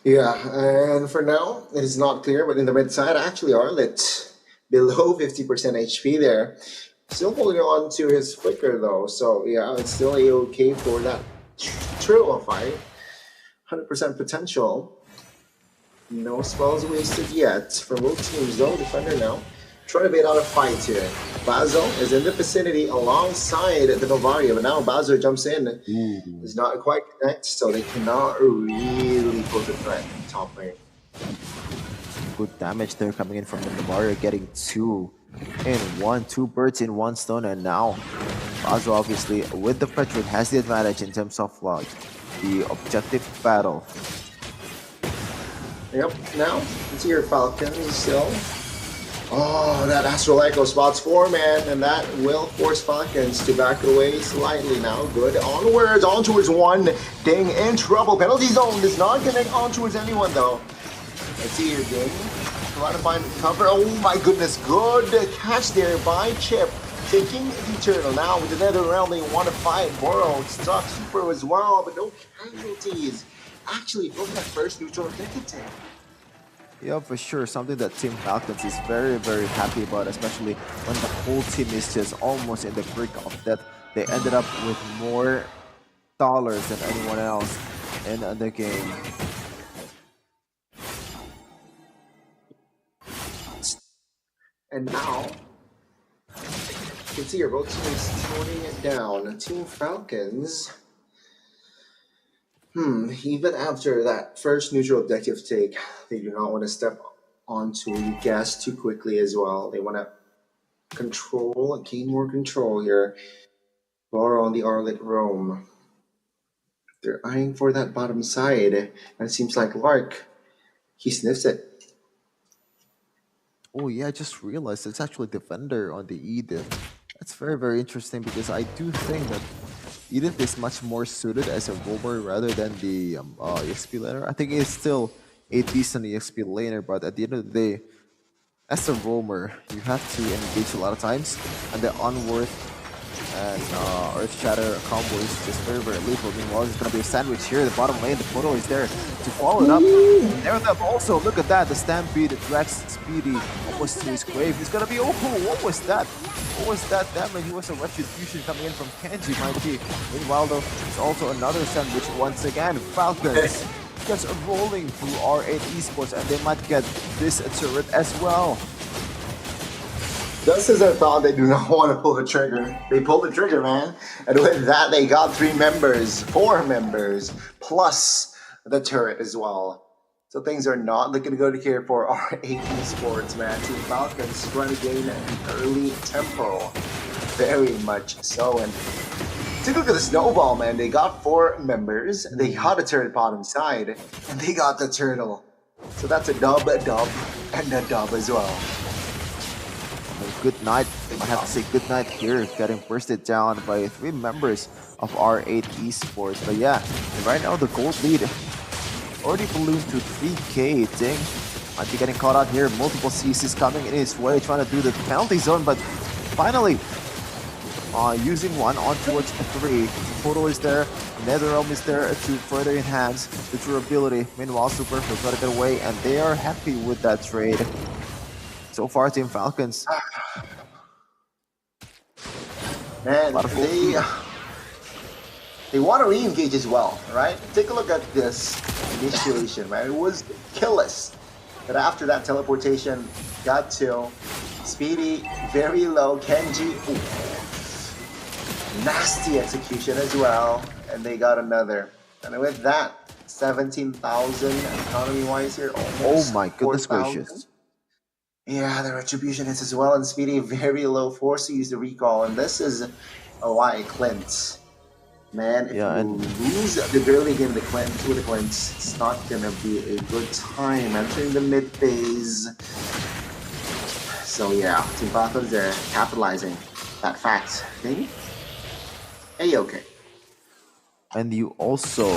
Yeah, and for now it is not clear, but in the mid side actually Arlet below 50% HP there. Still holding on to his flicker though, so yeah, it's still a-okay for that triple fight. 100% potential. No spells wasted yet from both teams though. Defender now trying to bait out a fight here. Bazo is in the vicinity alongside the Novario, but now Bazo jumps in. Does not quite connect, so they cannot really pose a threat top lane. Good damage there coming in from the Novario, getting 2 birds in one stone, and now Bazo obviously with the Petrol has the advantage in terms of the objective battle. Yep, now it's your Falcons still. Oh, that Astral Echo spots 4 man, and that will force Falcons to back away slightly now. Good onwards, on towards 1. Ding in trouble. Penalty zone does not connect on towards anyone though. Let's see here, Ding. Trying to find cover. Oh my goodness, good catch there by Chip. Taking the turtle now with another round. They want to fight. Boro stuck Super as well, but no casualties. Actually, looking at first neutral objective. Yeah, for sure. Something that Team Falcons is very, very happy about, especially when the whole team is just almost in the brink of death. They ended up with more dollars than anyone else in the game. And now, you can see here both teams toning it down. Team Falcons, even after that first neutral objective take, they do not want to step onto the gas too quickly as well. They want to gain more control here. Borrow on the Arlet roam. They're eyeing for that bottom side, and it seems like Lark, he sniffs it. Oh yeah, I just realized it's actually Defender on the Edith. That's very, very interesting because I do think that Edith is much more suited as a roamer rather than the EXP laner. I think it's still a decent EXP laner, but at the end of the day, as a roamer, you have to engage a lot of times, and the Unworth and Earth Shatter combo is just very, very lethal. Meanwhile, there's going to be a sandwich here. The bottom lane, the photo is there to follow it up. There them also, look at that. The Stampede, the drags Speedy almost to his grave. He's going to be, oh, what was that? What was that damage? It was a Retribution coming in from Kenji, might be. Meanwhile, though, there's also another sandwich once again. Falcons just rolling through R8 Esports, and they might get this turret as well. Just as I thought, they do not want to pull the trigger. They pulled the trigger, man. And with that, they got 4 members, plus the turret as well. So things are not looking good here for our AP Sports, man. Team Falcons trying to gain an early tempo. Very much so. And take a look at the snowball, man. They got 4 members. They got a turret bottom side. And they got the turtle. So that's a dub, and a dub as well. Good night. I have to say good night here, getting bursted down by 3 members of R8 Esports. But yeah, right now the gold lead already ballooned to 3K. Ding might be getting caught out here. Multiple CCs coming in his way, trying to do the penalty zone, but finally using one on towards 3. Photo is there, NetherRealm is there to further enhance the durability. Meanwhile, Super will try to get away, and they are happy with that trade. So far, Team Falcons. Man, they want to re-engage as well, right? Take a look at this initiation, right? It was killless. But after that teleportation, got to Speedy, very low, Kenji. Ooh. Nasty execution as well. And they got another. And with that, 17,000 economy-wise here. Oh my goodness gracious. Yeah, the retribution hits as well, and Speedy very low, forced to use the recall, and this is why Clint. Man, if you lose the early game with the Clint, it's not gonna be a good time entering the mid phase. So yeah, Team Falcons are capitalizing that fact. Okay? A-okay. And you also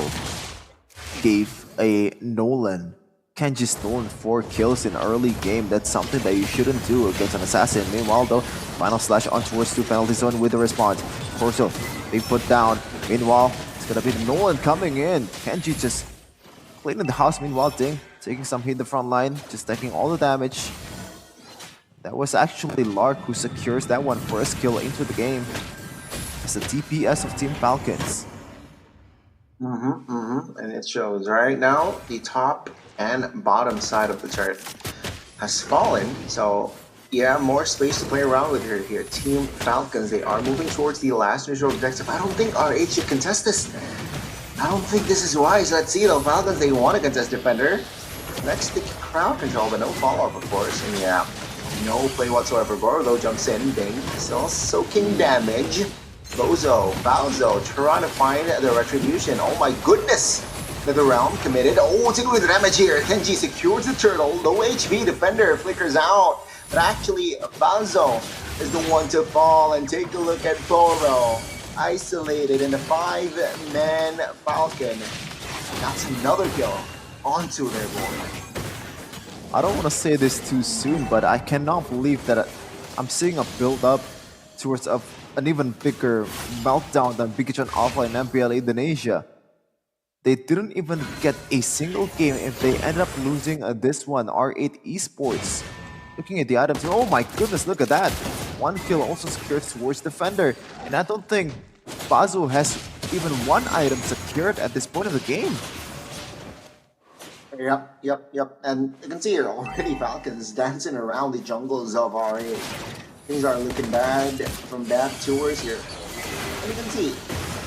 gave a Nolan Kenji stolen 4 kills in early game. That's something that you shouldn't do against an assassin. Meanwhile, though, final slash on towards 2 penalty zone with the response. Corso being put down. Meanwhile, it's gonna be Nolan coming in. Kenji just cleaning the house. Meanwhile, Ding taking some hit in the front line, just taking all the damage. That was actually Lark who secures that one first kill into the game. It's the DPS of Team Falcons. And it shows right now the top and bottom side of the chart has fallen, so yeah, more space to play around with here. Team Falcons, they are moving towards the last neutral objective. I don't think RH should contest this. I don't think this is wise. Let's see though, Falcons, they want to contest Defender. Next, the crowd control, but no follow-up, of course. And yeah, no play whatsoever. Borlo jumps in, Bing, still soaking damage. Bowzo trying to find the retribution. Oh my goodness! The realm committed. Oh, take away the damage here. Kenji secures the turtle. Low HP defender flickers out. But actually, Bowzo is the one to fall. And take a look at Boro. Isolated in the 5-man Falcon. That's another kill onto their board. I don't want to say this too soon, but I cannot believe that I'm seeing a build-up towards an even bigger meltdown than Bigichan Alpha in MPL Indonesia. They didn't even get a single game if they ended up losing this one, R8 Esports. Looking at the items, oh my goodness, look at that. 1 kill also secured towards Defender. And I don't think Bazo has even 1 item secured at this point of the game. Yep. And you can see here already Falcons dancing around the jungles of R8. Things are looking bad from bad to worse here. And you can see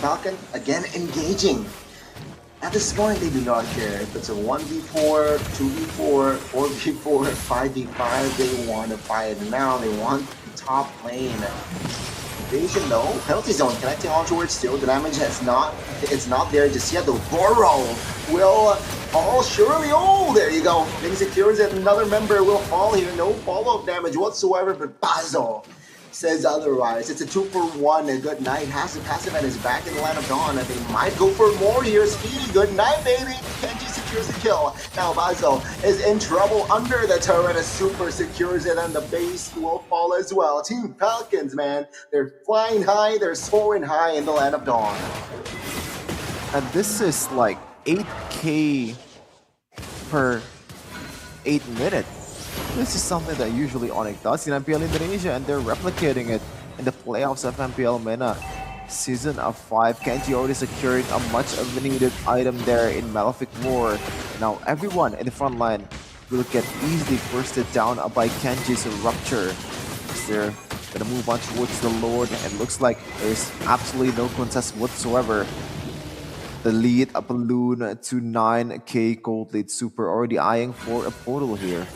Falcon again engaging. At this point, they do not care if it's a 1v4, 2v4, 4v4, 5v5. They want to fight now. They want the top lane. Evasion, no. Penalty zone connecting onwards still. The damage it's not there just yet. The Boro will fall surely. Oh, there you go. Being secures it. Another member will fall here. No follow-up damage whatsoever, but Basil says otherwise. It's a 2-for-1. A good night has the passive and is back in the line of dawn. And they might go for more here. Speedy, good night, baby. Kenji secures the kill. Now Basil is in trouble under the turret. A super secures it, and the base will fall as well. Team Falcons, man, they're flying high. They're soaring high in the land of dawn. And this is like 8k per 8 minutes. This is something that usually Onyx does in MPL Indonesia, and they're replicating it in the playoffs of MPL MENA. Season of 5, Kenji already securing a much needed item there in Malefic War. Now everyone in the front line will get easily bursted down by Kenji's Rupture. They're gonna move on towards the Lord, and looks like there's absolutely no contest whatsoever. The lead, a balloon to 9k gold lead. Super already eyeing for a portal here.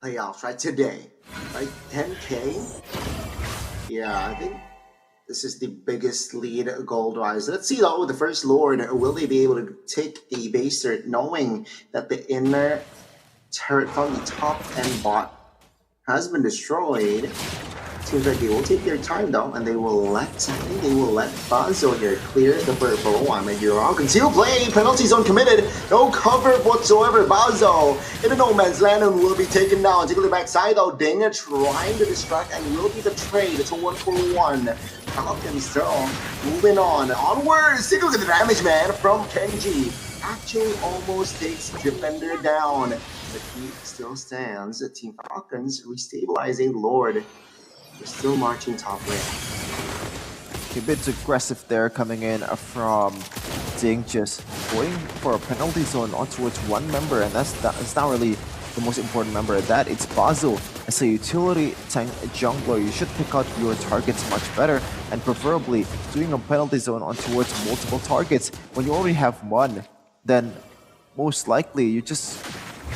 Playoffs, right? Today, right? 10k? Yeah, I think this is the biggest lead gold-wise. Let's see though, with the First Lord, will they be able to take the base turret, knowing that the inner turret from the top and bot has been destroyed? Seems like they will take their time though, and they will let Bazo here clear the purple. I mean, you're wrong. Concealed play, penalty zone committed, no cover whatsoever. Bazo in the no man's land and will be taken down. Take the backside though. Dinger trying to distract and will be the trade. It's a 1-for-1. Falcons still moving on. Onwards. Take a look at the damage, man, from Kenji. Actually almost takes defender down, but he still stands. Team Falcons restabilizing Lord. We're still marching top lane. A bit aggressive there coming in from Ding, just going for a penalty zone on towards one member, and that's not really the most important member. That it's Basil as a utility tank jungler. You should pick out your targets much better, and preferably doing a penalty zone on towards multiple targets. When you already have one, then most likely you're just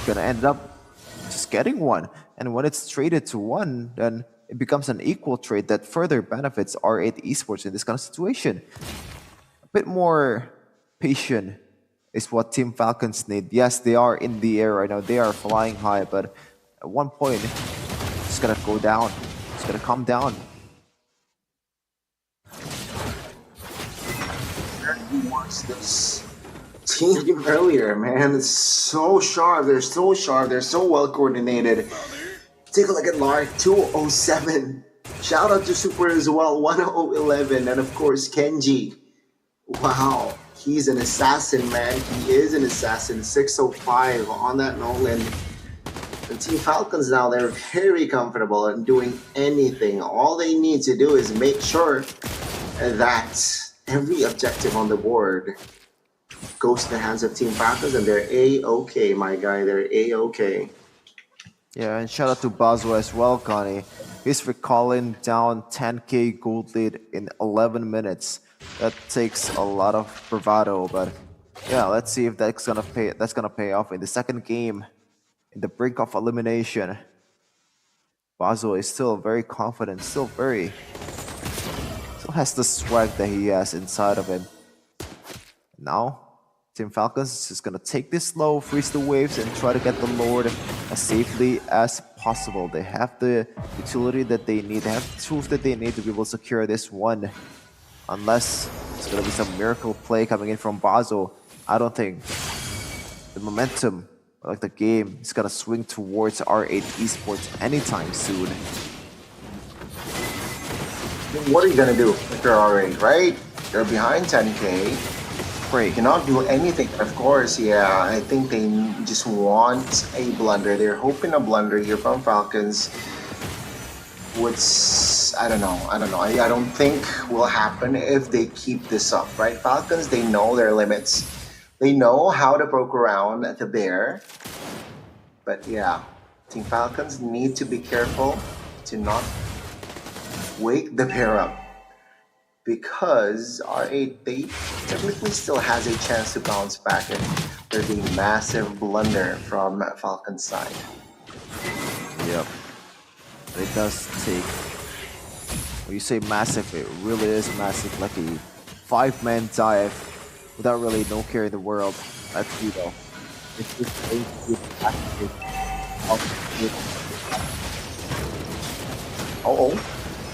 gonna end up just getting one. And when it's traded to one, then it becomes an equal trade that further benefits R8 Esports in this kind of situation. A bit more patient is what Team Falcons need. Yes, they are in the air right now. They are flying high, but at one point, it's gonna go down. It's gonna come down. Watch this team earlier, man. It's so sharp. They're so sharp. They're so well coordinated. Take a look at Lark, 207. Shout out to Super as well, 1011. And of course, Kenji. Wow, he's an assassin, man. He is an assassin. 605 on that Nolan. The Team Falcons now, they're very comfortable in doing anything. All they need to do is make sure that every objective on the board goes to the hands of Team Falcons, and they're A-okay, my guy. They're A-okay. Yeah, and shout out to Bazo as well, Connie. He's recalling down 10k gold lead in 11 minutes. That takes a lot of bravado, but yeah, let's see if that's gonna pay off in the second game. In the brink of elimination, Bazo is still very confident, still has the swag that he has inside of him. Now, Team Falcons is just gonna take this slow, freeze the waves, and try to get the Lord as safely as possible. They have the utility that they need, they have the tools that they need to be able to secure this one. Unless it's gonna be some miracle play coming in from Bazo, I don't think the momentum, like the game, is gonna swing towards R8 Esports anytime soon. What are you gonna do if you're R8, right? You're behind 10k. You cannot do anything, of course. Yeah, I think they just want a blunder. They're hoping a blunder here from Falcons, which I don't know. I don't think will happen if they keep this up, right? Falcons, they know their limits. They know how to poke around the bear. But yeah, Team Falcons need to be careful to not wake the bear up, because R8, they technically still has a chance to bounce back and There's a massive blunder from Falcon's side. Yep. It does take, when you say massive, it really is massive, like a 5-man dive without really no care in the world. That's Judo. It's just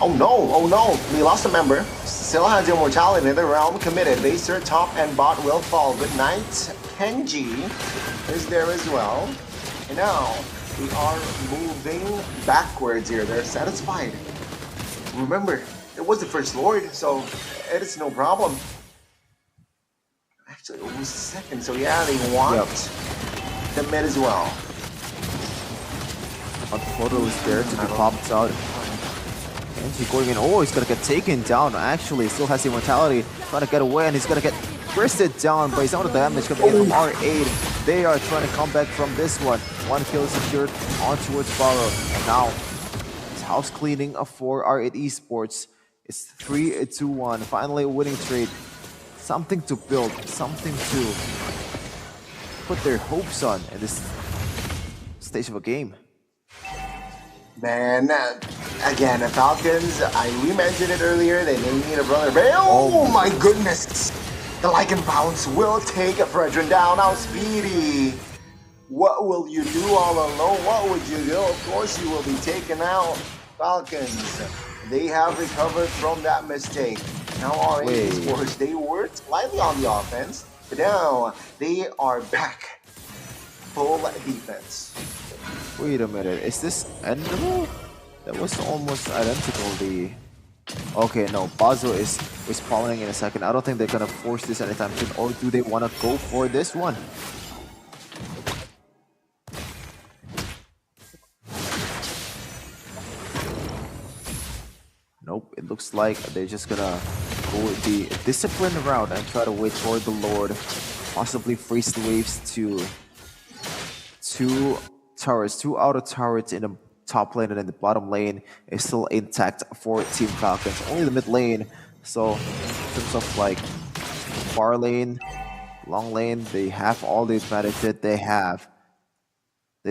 Oh no, we lost a member. Still has immortality in the realm committed. Vaser, top and bot will fall. Good night. Kenji is there as well. And now we are moving backwards here. They're satisfied. Remember, it was the first Lord, so it is no problem. Actually, it was second, so yeah, they want the mid as well. A photo is there to be popped out. Kenji going in. Oh, he's gonna get taken down. Actually, he still has the immortality. Trying to get away, and he's gonna get bursted down. But he's out of damage coming in from R8. They are trying to come back from this one. One kill secured on towards Barrow. And now it's house cleaning for R8 Esports. It's 3-2-1. Finally a winning trade. Something to build, something to put their hopes on in this stage of a game. Man, again, the Falcons, we mentioned it earlier, they may need a brother. Oh my goodness! The Lycan Bounce will take Fredrin down. Now, Speedy, what will you do all alone? What would you do? Of course, you will be taken out. Falcons, they have recovered from that mistake. Now, all Esports, they were slightly on the offense, but now they are back. Full defense. Wait a minute, is this endable? That was almost identical. Okay, no, Bazo is respawning in a second. I don't think they're gonna force this anytime soon, or do they want to go for this one? Nope, it looks like they're just gonna go with the disciplined route and try to wait for the Lord. Possibly freeze the waves to two outer turrets in the top lane, and then the bottom lane is still intact for Team Falcons. Only the mid lane. So in terms of like far lane, long lane, they have all the advantage that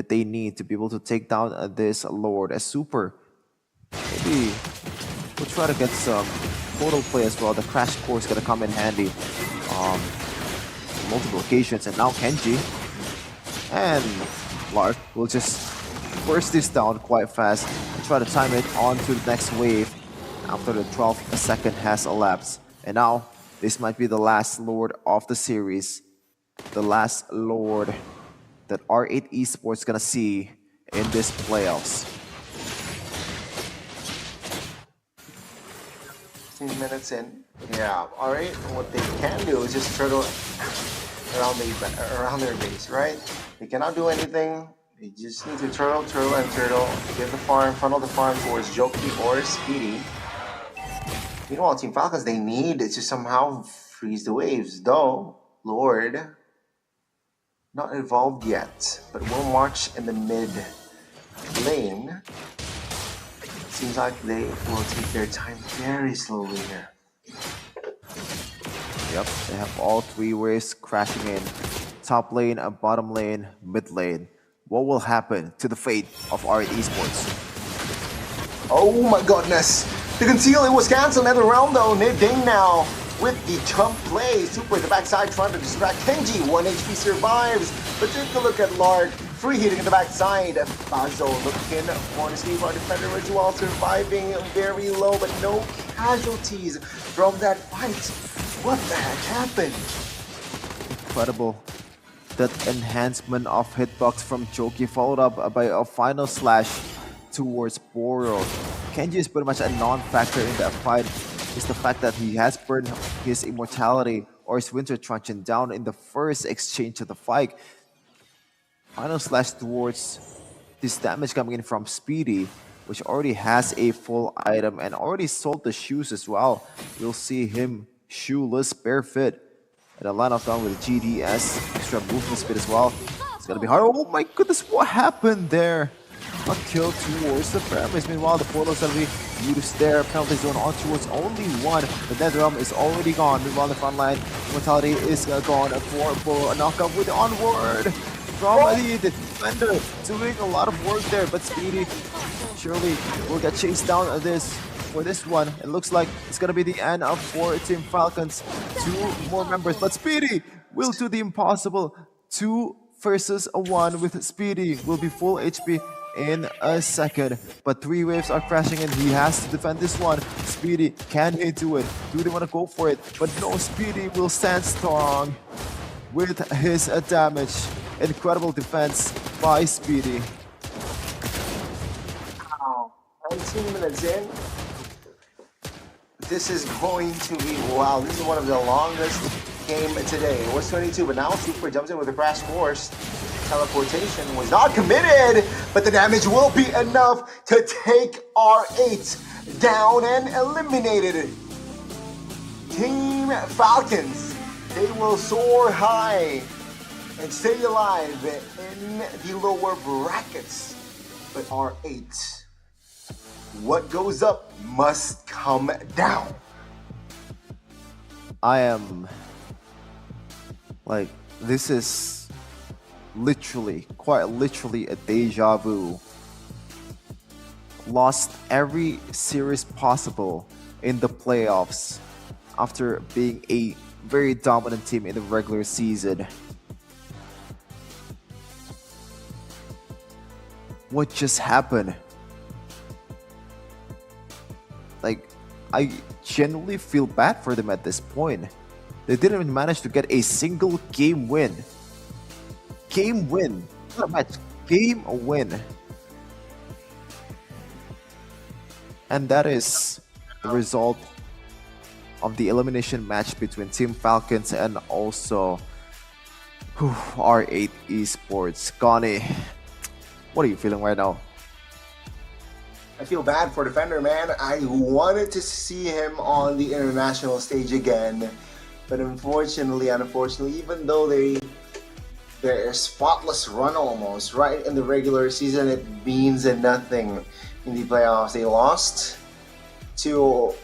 they need to be able to take down this Lord. As super, maybe we'll try to get some portal play as well. The crash course is gonna come in handy on multiple occasions. And now Kenji and Lark will just burst this down quite fast and try to time it on to the next wave after the 12th second has elapsed. And now this might be the last Lord of the series, the last Lord that R8 Esports gonna see in this playoffs. 15 minutes in. Yeah, alright. What they can do is just turtle around their base, right? They cannot do anything. They just need to turtle, and turtle. Give the farm, funnel the farm towards Joki or Speedy. Meanwhile, Team Falcons, they need to somehow freeze the waves. Though, Lord, not evolved yet, but will march in the mid lane. Seems like they will take their time very slowly here. Yep, they have all three waves crashing in. Top lane, bottom lane, mid lane. What will happen to the fate of R8 Esports? Oh my goodness! The concealing was cancelled in the round though. Ding now with the jump play. Super at the backside trying to distract Kenji. 1 HP survives. But take a look at Lark. Free hitting in the backside. Bazo looking for the Steve our defender as well. Surviving very low, but no casualties from that fight. What the heck happened? Incredible. That enhancement of hitbox from Joki followed up by a final slash towards Boro. Kenji is pretty much a non-factor in that fight. It's the fact that he has burned his immortality or his winter truncheon down in the first exchange of the fight. Final slash towards this damage coming in from Speedy, which already has a full item and already sold the shoes as well. You'll see him shoeless, barefoot. And a line of down with GDS, extra movement speed as well. It's gonna be hard. Oh my goodness, what happened there? a kill towards the premise. Meanwhile, the portal is going to be used there. Penalty zone on towards only one. The Netherrealm is already gone. Meanwhile, the front line mortality is gone for a knockup with the onward from the defender. Doing a lot of work there, but Speedy surely will get chased down for this one. It looks like it's going to be the end of for Team Falcons. 2 more members, but Speedy will do the impossible. 2 versus 1 with Speedy. Will be full HP in a second, but 3 waves are crashing in. He has to defend this one. Speedy, can he do it? Do they want to go for it? But no, Speedy will stand strong with his damage. Incredible defense by Speedy. Wow, 19 minutes in. This is going to be, wow, this is one of the longest game today. It was 22, but now Super jumps in with a crash course. Teleportation was not committed, but the damage will be enough to take R8 down and eliminated. Team Falcons, they will soar high and stay alive in the lower brackets. But R8, what goes up must come down. I am like, this is literally, quite literally a deja vu. Lost every series possible in the playoffs after being a very dominant team in the regular season. What just happened? Like, I genuinely feel bad for them at this point. They didn't even manage to get a single game win. Game win. Not a match. Game win. And that is the result of the elimination match between Team Falcons and also R8 Esports. Connie, what are you feeling right now? I feel bad for Defender, man. I wanted to see him on the international stage again, but unfortunately, even though their spotless run almost right in the regular season, it means nothing in the playoffs. They lost to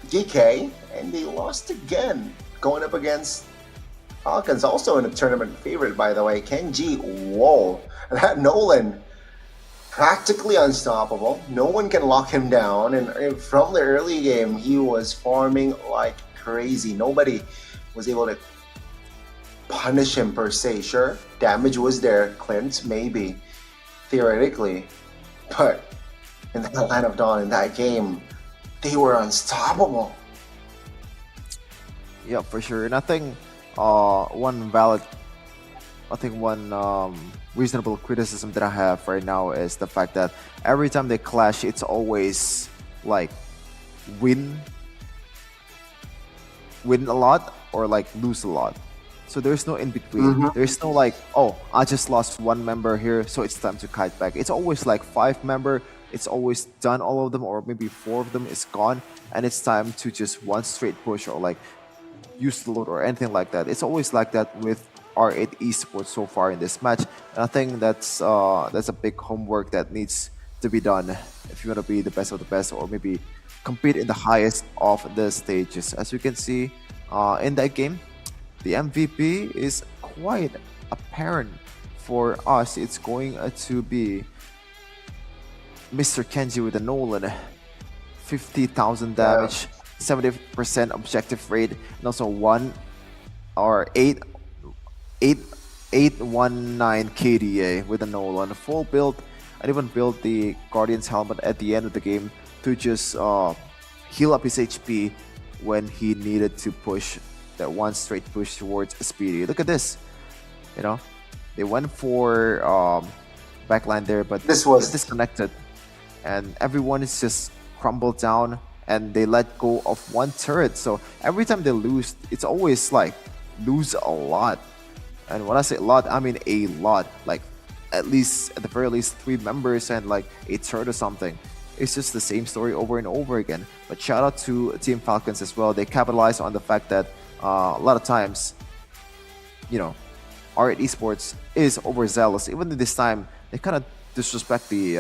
DK and they lost again going up against Falcons, also in a tournament favorite, by the way. Kenji, whoa, that Nolan, practically unstoppable. No one can lock him down, and from the early game he was farming like crazy. Nobody was able to punish him per se. Sure, damage was there, Clint, maybe theoretically, but in that line of dawn, in that game, they were unstoppable. Yeah, for sure. And I think one reasonable criticism that I have right now is the fact that every time they clash, it's always like win a lot or like lose a lot. So there's no in between. There's no like, oh, I just lost 1 member here, so it's time to kite back. It's always like 5 member. It's always done, all of them, or maybe 4 of them is gone, and it's time to just one straight push or like use the load or anything like that. It's always like that with R8 Esports so far in this match, and I think that's a big homework that needs to be done if you want to be the best of the best, or maybe compete in the highest of the stages. As you can see in that game, the MVP is quite apparent for us. It's going to be Mr. Kenji with a Nolan, 50,000 damage, 70% objective rate, and also 819 KDA with a Nolan. Full build. I even built the Guardian's helmet at the end of the game to just heal up his HP when he needed to push that one straight push towards Speedy. Look at this. You know, they went for backline there, but this was disconnected, and everyone is just crumbled down, and they let go of 1 turret. So every time they lose, it's always like lose a lot. And when I say a lot, I mean a lot. Like at the very least 3 members and like a turret or something. It's just the same story over and over again. But shout out to Team Falcons as well. They capitalize on the fact that a lot of times, you know, R8 Esports is overzealous. Even this time, they kind of disrespect the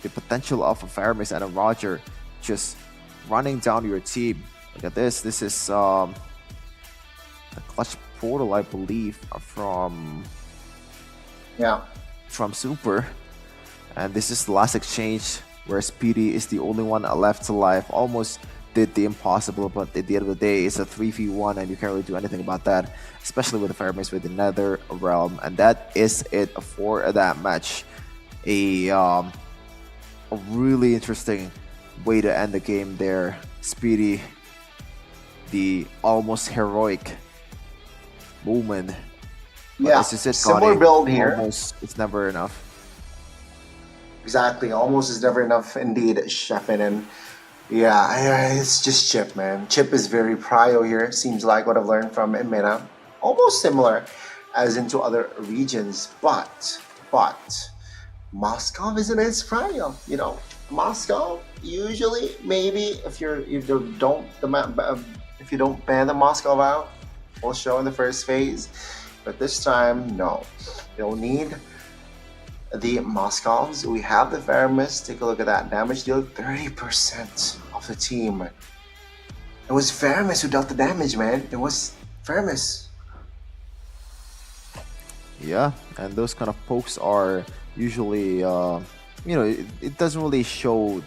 potential of a Faramis and a Roger just running down your team. Look at this. This is a clutch portal, I believe, from Super. And this is the last exchange where Speedy is the only one left alive. Almost did the impossible, but at the end of the day, it's a 3v1 and you can't really do anything about that, especially with the Faramis with the Nether Realm. And that is it for that match. A really interesting way to end the game there. Speedy, the almost heroic moment. But this is it, similar build here. Almost, it's never enough. Exactly, almost is never enough indeed, Sheffin. And yeah, it's just Chip, man. Chip is very prio here, seems like what I've learned from MENA. Almost similar as into other regions, but Moscow isn't his prio. You know, Moscow usually, maybe if you don't ban the Moscow out, will show in the first phase. But this time, no. You don't need the Moscows. We have the Faramis. Take a look at that damage deal. 30% of the team. It was Faramis who dealt the damage, man. It was Faramis. Yeah, and those kind of pokes are usually, you know, it doesn't really show.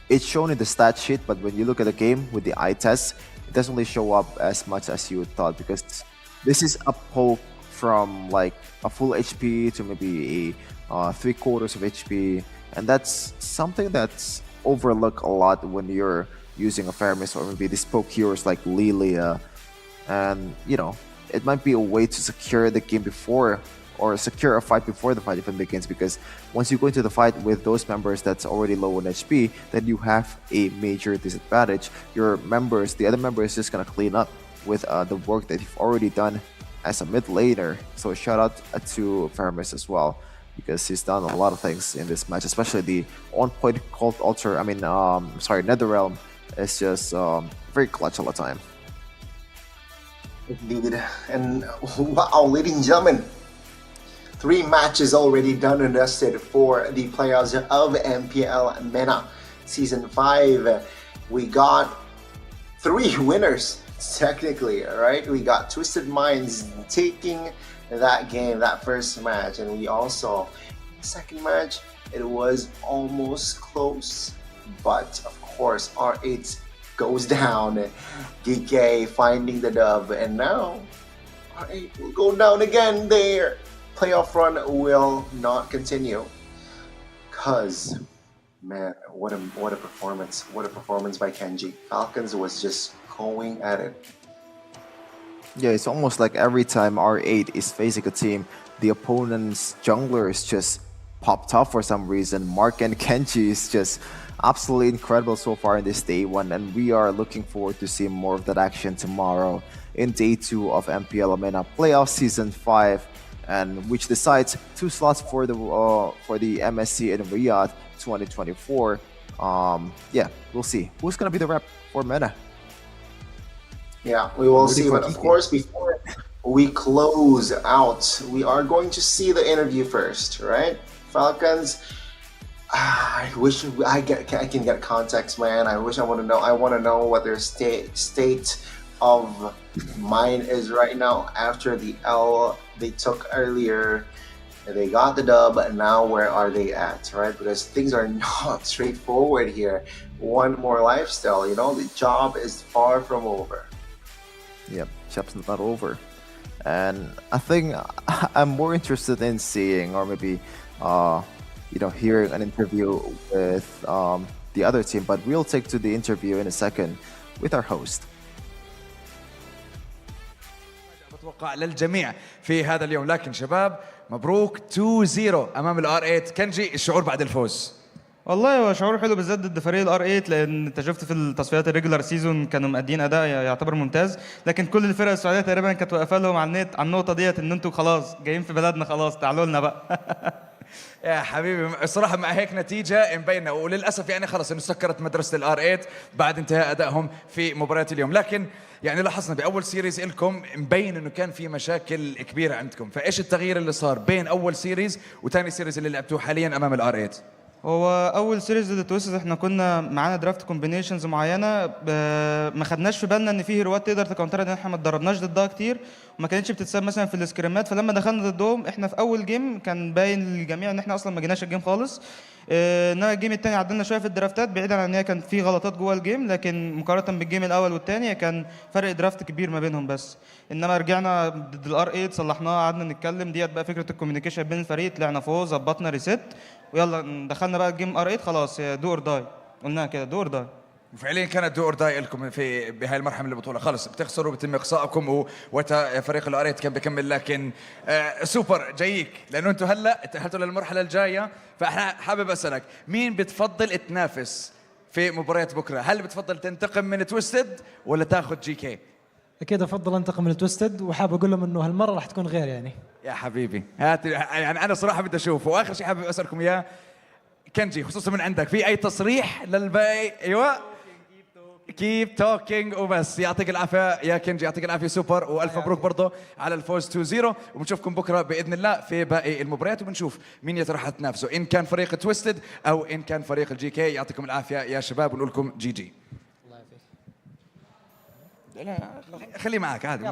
It's shown in the stat sheet, but when you look at the game with the eye test, it doesn't really show up as much as you thought, because this is a poke from like a full HP to maybe a 3/4 of HP, and that's something that's overlooked a lot when you're using a Faramis or maybe these poke heroes like Lilia. And you know, it might be a way to secure the game before, or secure a fight before the fight even begins, because once you go into the fight with those members that's already low on HP, then you have a major disadvantage. Your members, the other member is just gonna clean up with the work that you've already done as a mid laner. So shout out to Faramis as well, because he's done a lot of things in this match, especially the on-point Cult Altar, Nether Realm is just very clutch all the time. Indeed. And wow, ladies and gentlemen, 3 matches already done and dusted for the playoffs of MPL MENA Season 5. We got 3 winners, technically, right? We got Twisted Minds taking that game, that first match, and we also, second match, it was almost close, but of course, R8 goes down, DK finding the dub, and now R8 will go down again. Their playoff run will not continue, cause man, what a performance by Kenji. Falcons was just going at it. Yeah, it's almost like every time R8 is facing a team, the opponent's jungler is just popped off for some reason. Mark and Kenji is just absolutely incredible so far in this day 1, and we are looking forward to seeing more of that action tomorrow in day 2 of MPL MENA Playoff Season 5, and which decides 2 slots for the MSC in Riyadh 2024. Yeah, we'll see who's gonna be the rep for MENA. Yeah, we will see. But of course, before we close out, we are going to see the interview first, right? Falcons. I wish I can get context, man. I want to know what their state of mind is right now after the L they took earlier. They got the dub, and now where are they at, right? Because things are not straightforward here. One more lifestyle, you know, the job is far from over. Yep, job's not over. And I think I'm more interested in seeing, or maybe hearing an interview with the other team, but we'll take to the interview in a second with our host. بتوقع للجميع في هذا اليوم، لكن شباب مبروك 2-0 امام الار 8. كنجي، الشعور بعد الفوز؟ والله هو شعور حلو بالذات ضد فريق الار 8، لان انت شفت في التصفيات الريجولار سيزون كانوا مادين اداء يعتبر ممتاز، لكن كل الفرق السعوديه تقريبا كانت واقفه لهم على النقطه ديت، ان انتوا خلاص جايين في بلدنا، خلاص تعالوا لنا بقى. يا حبيبي الصراحة مع هيك نتيجة مبينة، وللأسف يعني خلص إنه سكرت مدرسة الار 8 بعد انتهاء أدائهم في مباريات اليوم. لكن يعني لاحظنا بأول سيريز لكم مبين إنه كان في مشاكل كبيرة عندكم، فإيش التغيير اللي صار بين أول سيريز وثاني سيريز اللي لعبتوه حاليا أمام الار 8؟ هو اول سيريز ضد تويست احنا كنا معانا درافت كومبينيشنز معينه، ما خدناش في بالنا ان في هيروات تقدر تكونترها، ان احنا ما اتدربناش ضدها كتير وما كانتش بتتساب مثلا في السكريمات. فلما دخلنا ضدهم احنا في اول جيم كان باين للجميع ان احنا اصلا ما جيناش الجيم خالص. انما الجيم الثاني عدلنا شويه في الدرافتات، بعيدا عن ان هي كان في غلطات جوه الجيم، لكن مقارنه بالجيم الاول والثاني كان فرق درافت كبير ما بينهم بس. انما رجعنا ضد الار 8 صلحناها، قعدنا نتكلم، ديت بقى فكره الكوميونيكيشن بين الفريق، طلعنا فوق ظبطنا ريست ويلا دخلنا بقى الجيم ار 8 خلاص دو اور داي، قلناها كده دو اور داي. وفعليا كانت دو اور داي لكم في بهاي المرحله من البطوله، خلص بتخسروا بتم اقصائكم وقتها فريق الاريت كان بيكمل. لكن سوبر جايك لانه انتم هلا تاهلتوا للمرحله الجايه، فاحنا حابب اسالك مين بتفضل تنافس في مباريات بكره؟ هل بتفضل تنتقم من تويستد ولا تاخذ جي كي؟ اكيد افضل انتقم من تويستد، وحاب اقول لهم انه هالمره راح تكون غير يعني. يا حبيبي هات، يعني انا صراحه بدي اشوف. واخر شيء حابب اسالكم اياه كنجي، خصوصا من عندك، في اي تصريح للباقي؟ ايوه كيب توكينج وبس. يعطيك العافيه يا كنجي، يعطيك العافيه سوبر، والف مبروك برضه على الفوز 2-0، وبنشوفكم بكره باذن الله في باقي المباريات، وبنشوف مين يا ترى حتنافسوا، ان كان فريق تويستد او ان كان فريق الجي كي. يعطيكم العافيه يا شباب ونقول لكم جي جي. لا خليه معك عادي،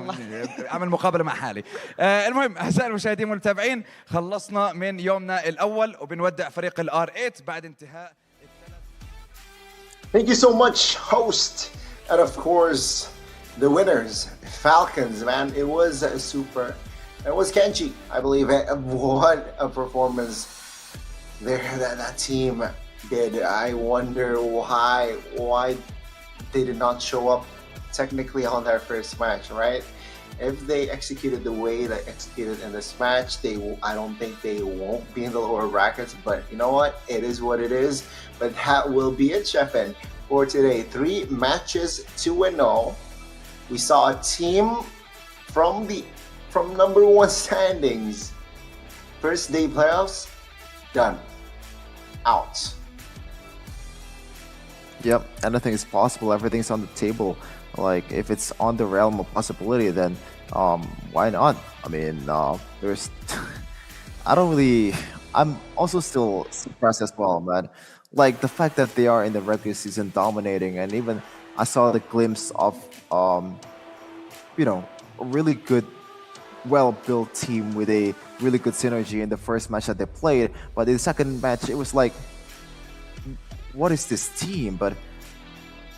اعمل مقابله مع حالي. المهم اعزائي المشاهدين والمتابعين، خلصنا من يومنا الاول وبنودع فريق الار 8 بعد انتهاء. Thank you so much, host, and of course the winners, Falcons. Man, it was super. It was Kenji, I believe. What a performance there that team did. I wonder why they did not show up technically on their first match, right? If they executed the way they executed in this match, I don't think they won't be in the lower brackets, but you know what? It is what it is. But that will be it, Sheffin, for today. 3 matches, 2-0. We saw a team from number 1 standings. First day playoffs, done. Out. Yep, anything is possible. Everything's on the table. Like, if it's on the realm of possibility, then why not? I mean, there's I'm also still surprised as well, man. Like, the fact that they are in the regular season dominating, and even I saw the glimpse of you know, a really good, well-built team with a really good synergy in the first match that they played. But in the second match, it was like, what is this team? But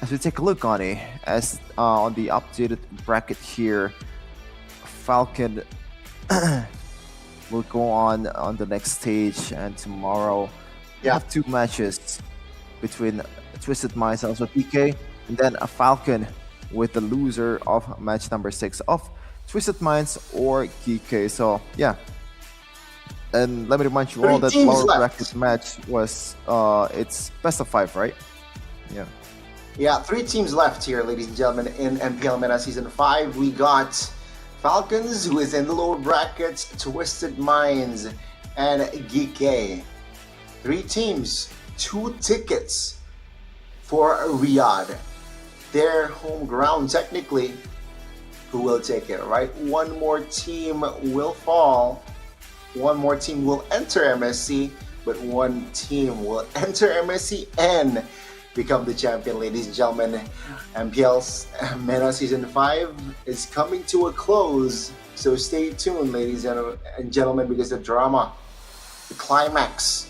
as we take a look on it, as on the updated bracket here, Falcon will go on the next stage, and tomorrow we have 2 matches between Twisted Minds and also PK, and then a Falcon with the loser of match number 6 of Twisted Minds or GK. So yeah. And let me remind you all that lower bracket match was it's best of 5, right? Yeah. Yeah, 3 teams left here, ladies and gentlemen, in MPL MENA Season 5. We got Falcons, who is in the lower brackets, Twisted Minds, and Geekay. 3 teams, 2 tickets for Riyadh. Their home ground, technically. Who will take it, right? 1 more team will fall. 1 more team will enter MSC, but 1 team will enter MSC and become the champion, ladies and gentlemen. MPL's MENA Season 5 is coming to a close, so stay tuned, ladies and gentlemen, because the drama, the climax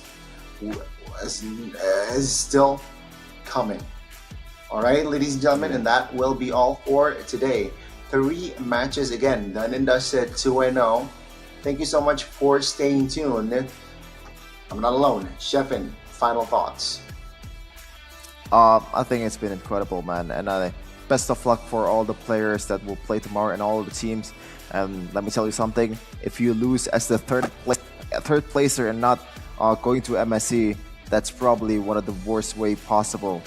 is still coming. All right, ladies and gentlemen, and that will be all for today. 3 matches again, done and dusted, 2-0. Thank you so much for staying tuned. I'm not alone. Sheffin, final thoughts. I think it's been incredible, man, and best of luck for all the players that will play tomorrow and all the teams. And let me tell you something: if you lose as the third placer and not going to MSC, that's probably one of the worst way possible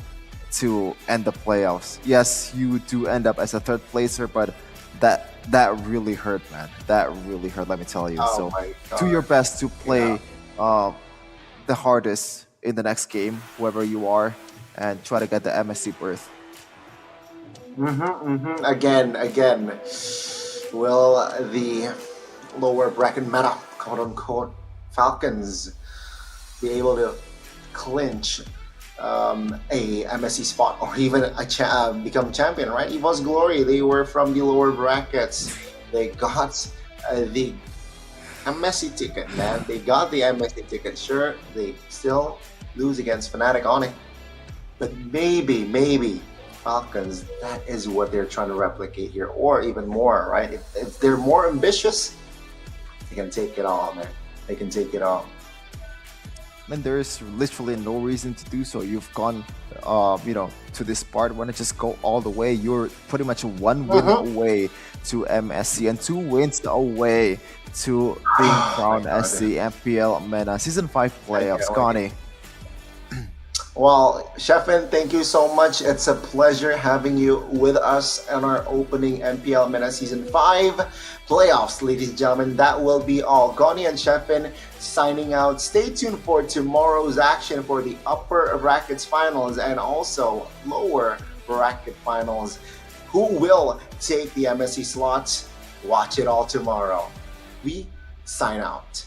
to end the playoffs. Yes, you do end up as a 3rd placer, but that really hurt, man. That really hurt, let me tell you. So do your best to play the hardest in the next game, whoever you are, and try to get the MSC berth. Again, will the lower bracket meta, quote unquote, Falcons be able to clinch a MSC spot or even become champion, right? EVO's Glory, they were from the lower brackets. They got the MSC ticket, man. They got the MSC ticket. Sure, they still lose against Fnatic on it. But maybe Falcons, that is what they're trying to replicate here, or even more, right? If they're more ambitious, they can take it all, man. They can take it all. And there's literally no reason to do so. You've gone, to this part. Why not just go all the way? You're pretty much one win away to MSC and 2 wins away to being crowned as the MPL MENA Season 5 playoffs. Connie. Well, Sheffin, thank you so much. It's a pleasure having you with us on our opening MPL MENA Season 5 playoffs, ladies and gentlemen. That will be all. Connie and Sheffin signing out. Stay tuned for tomorrow's action for the upper brackets finals and also lower bracket finals. Who will take the MSC slots? Watch it all tomorrow. We sign out.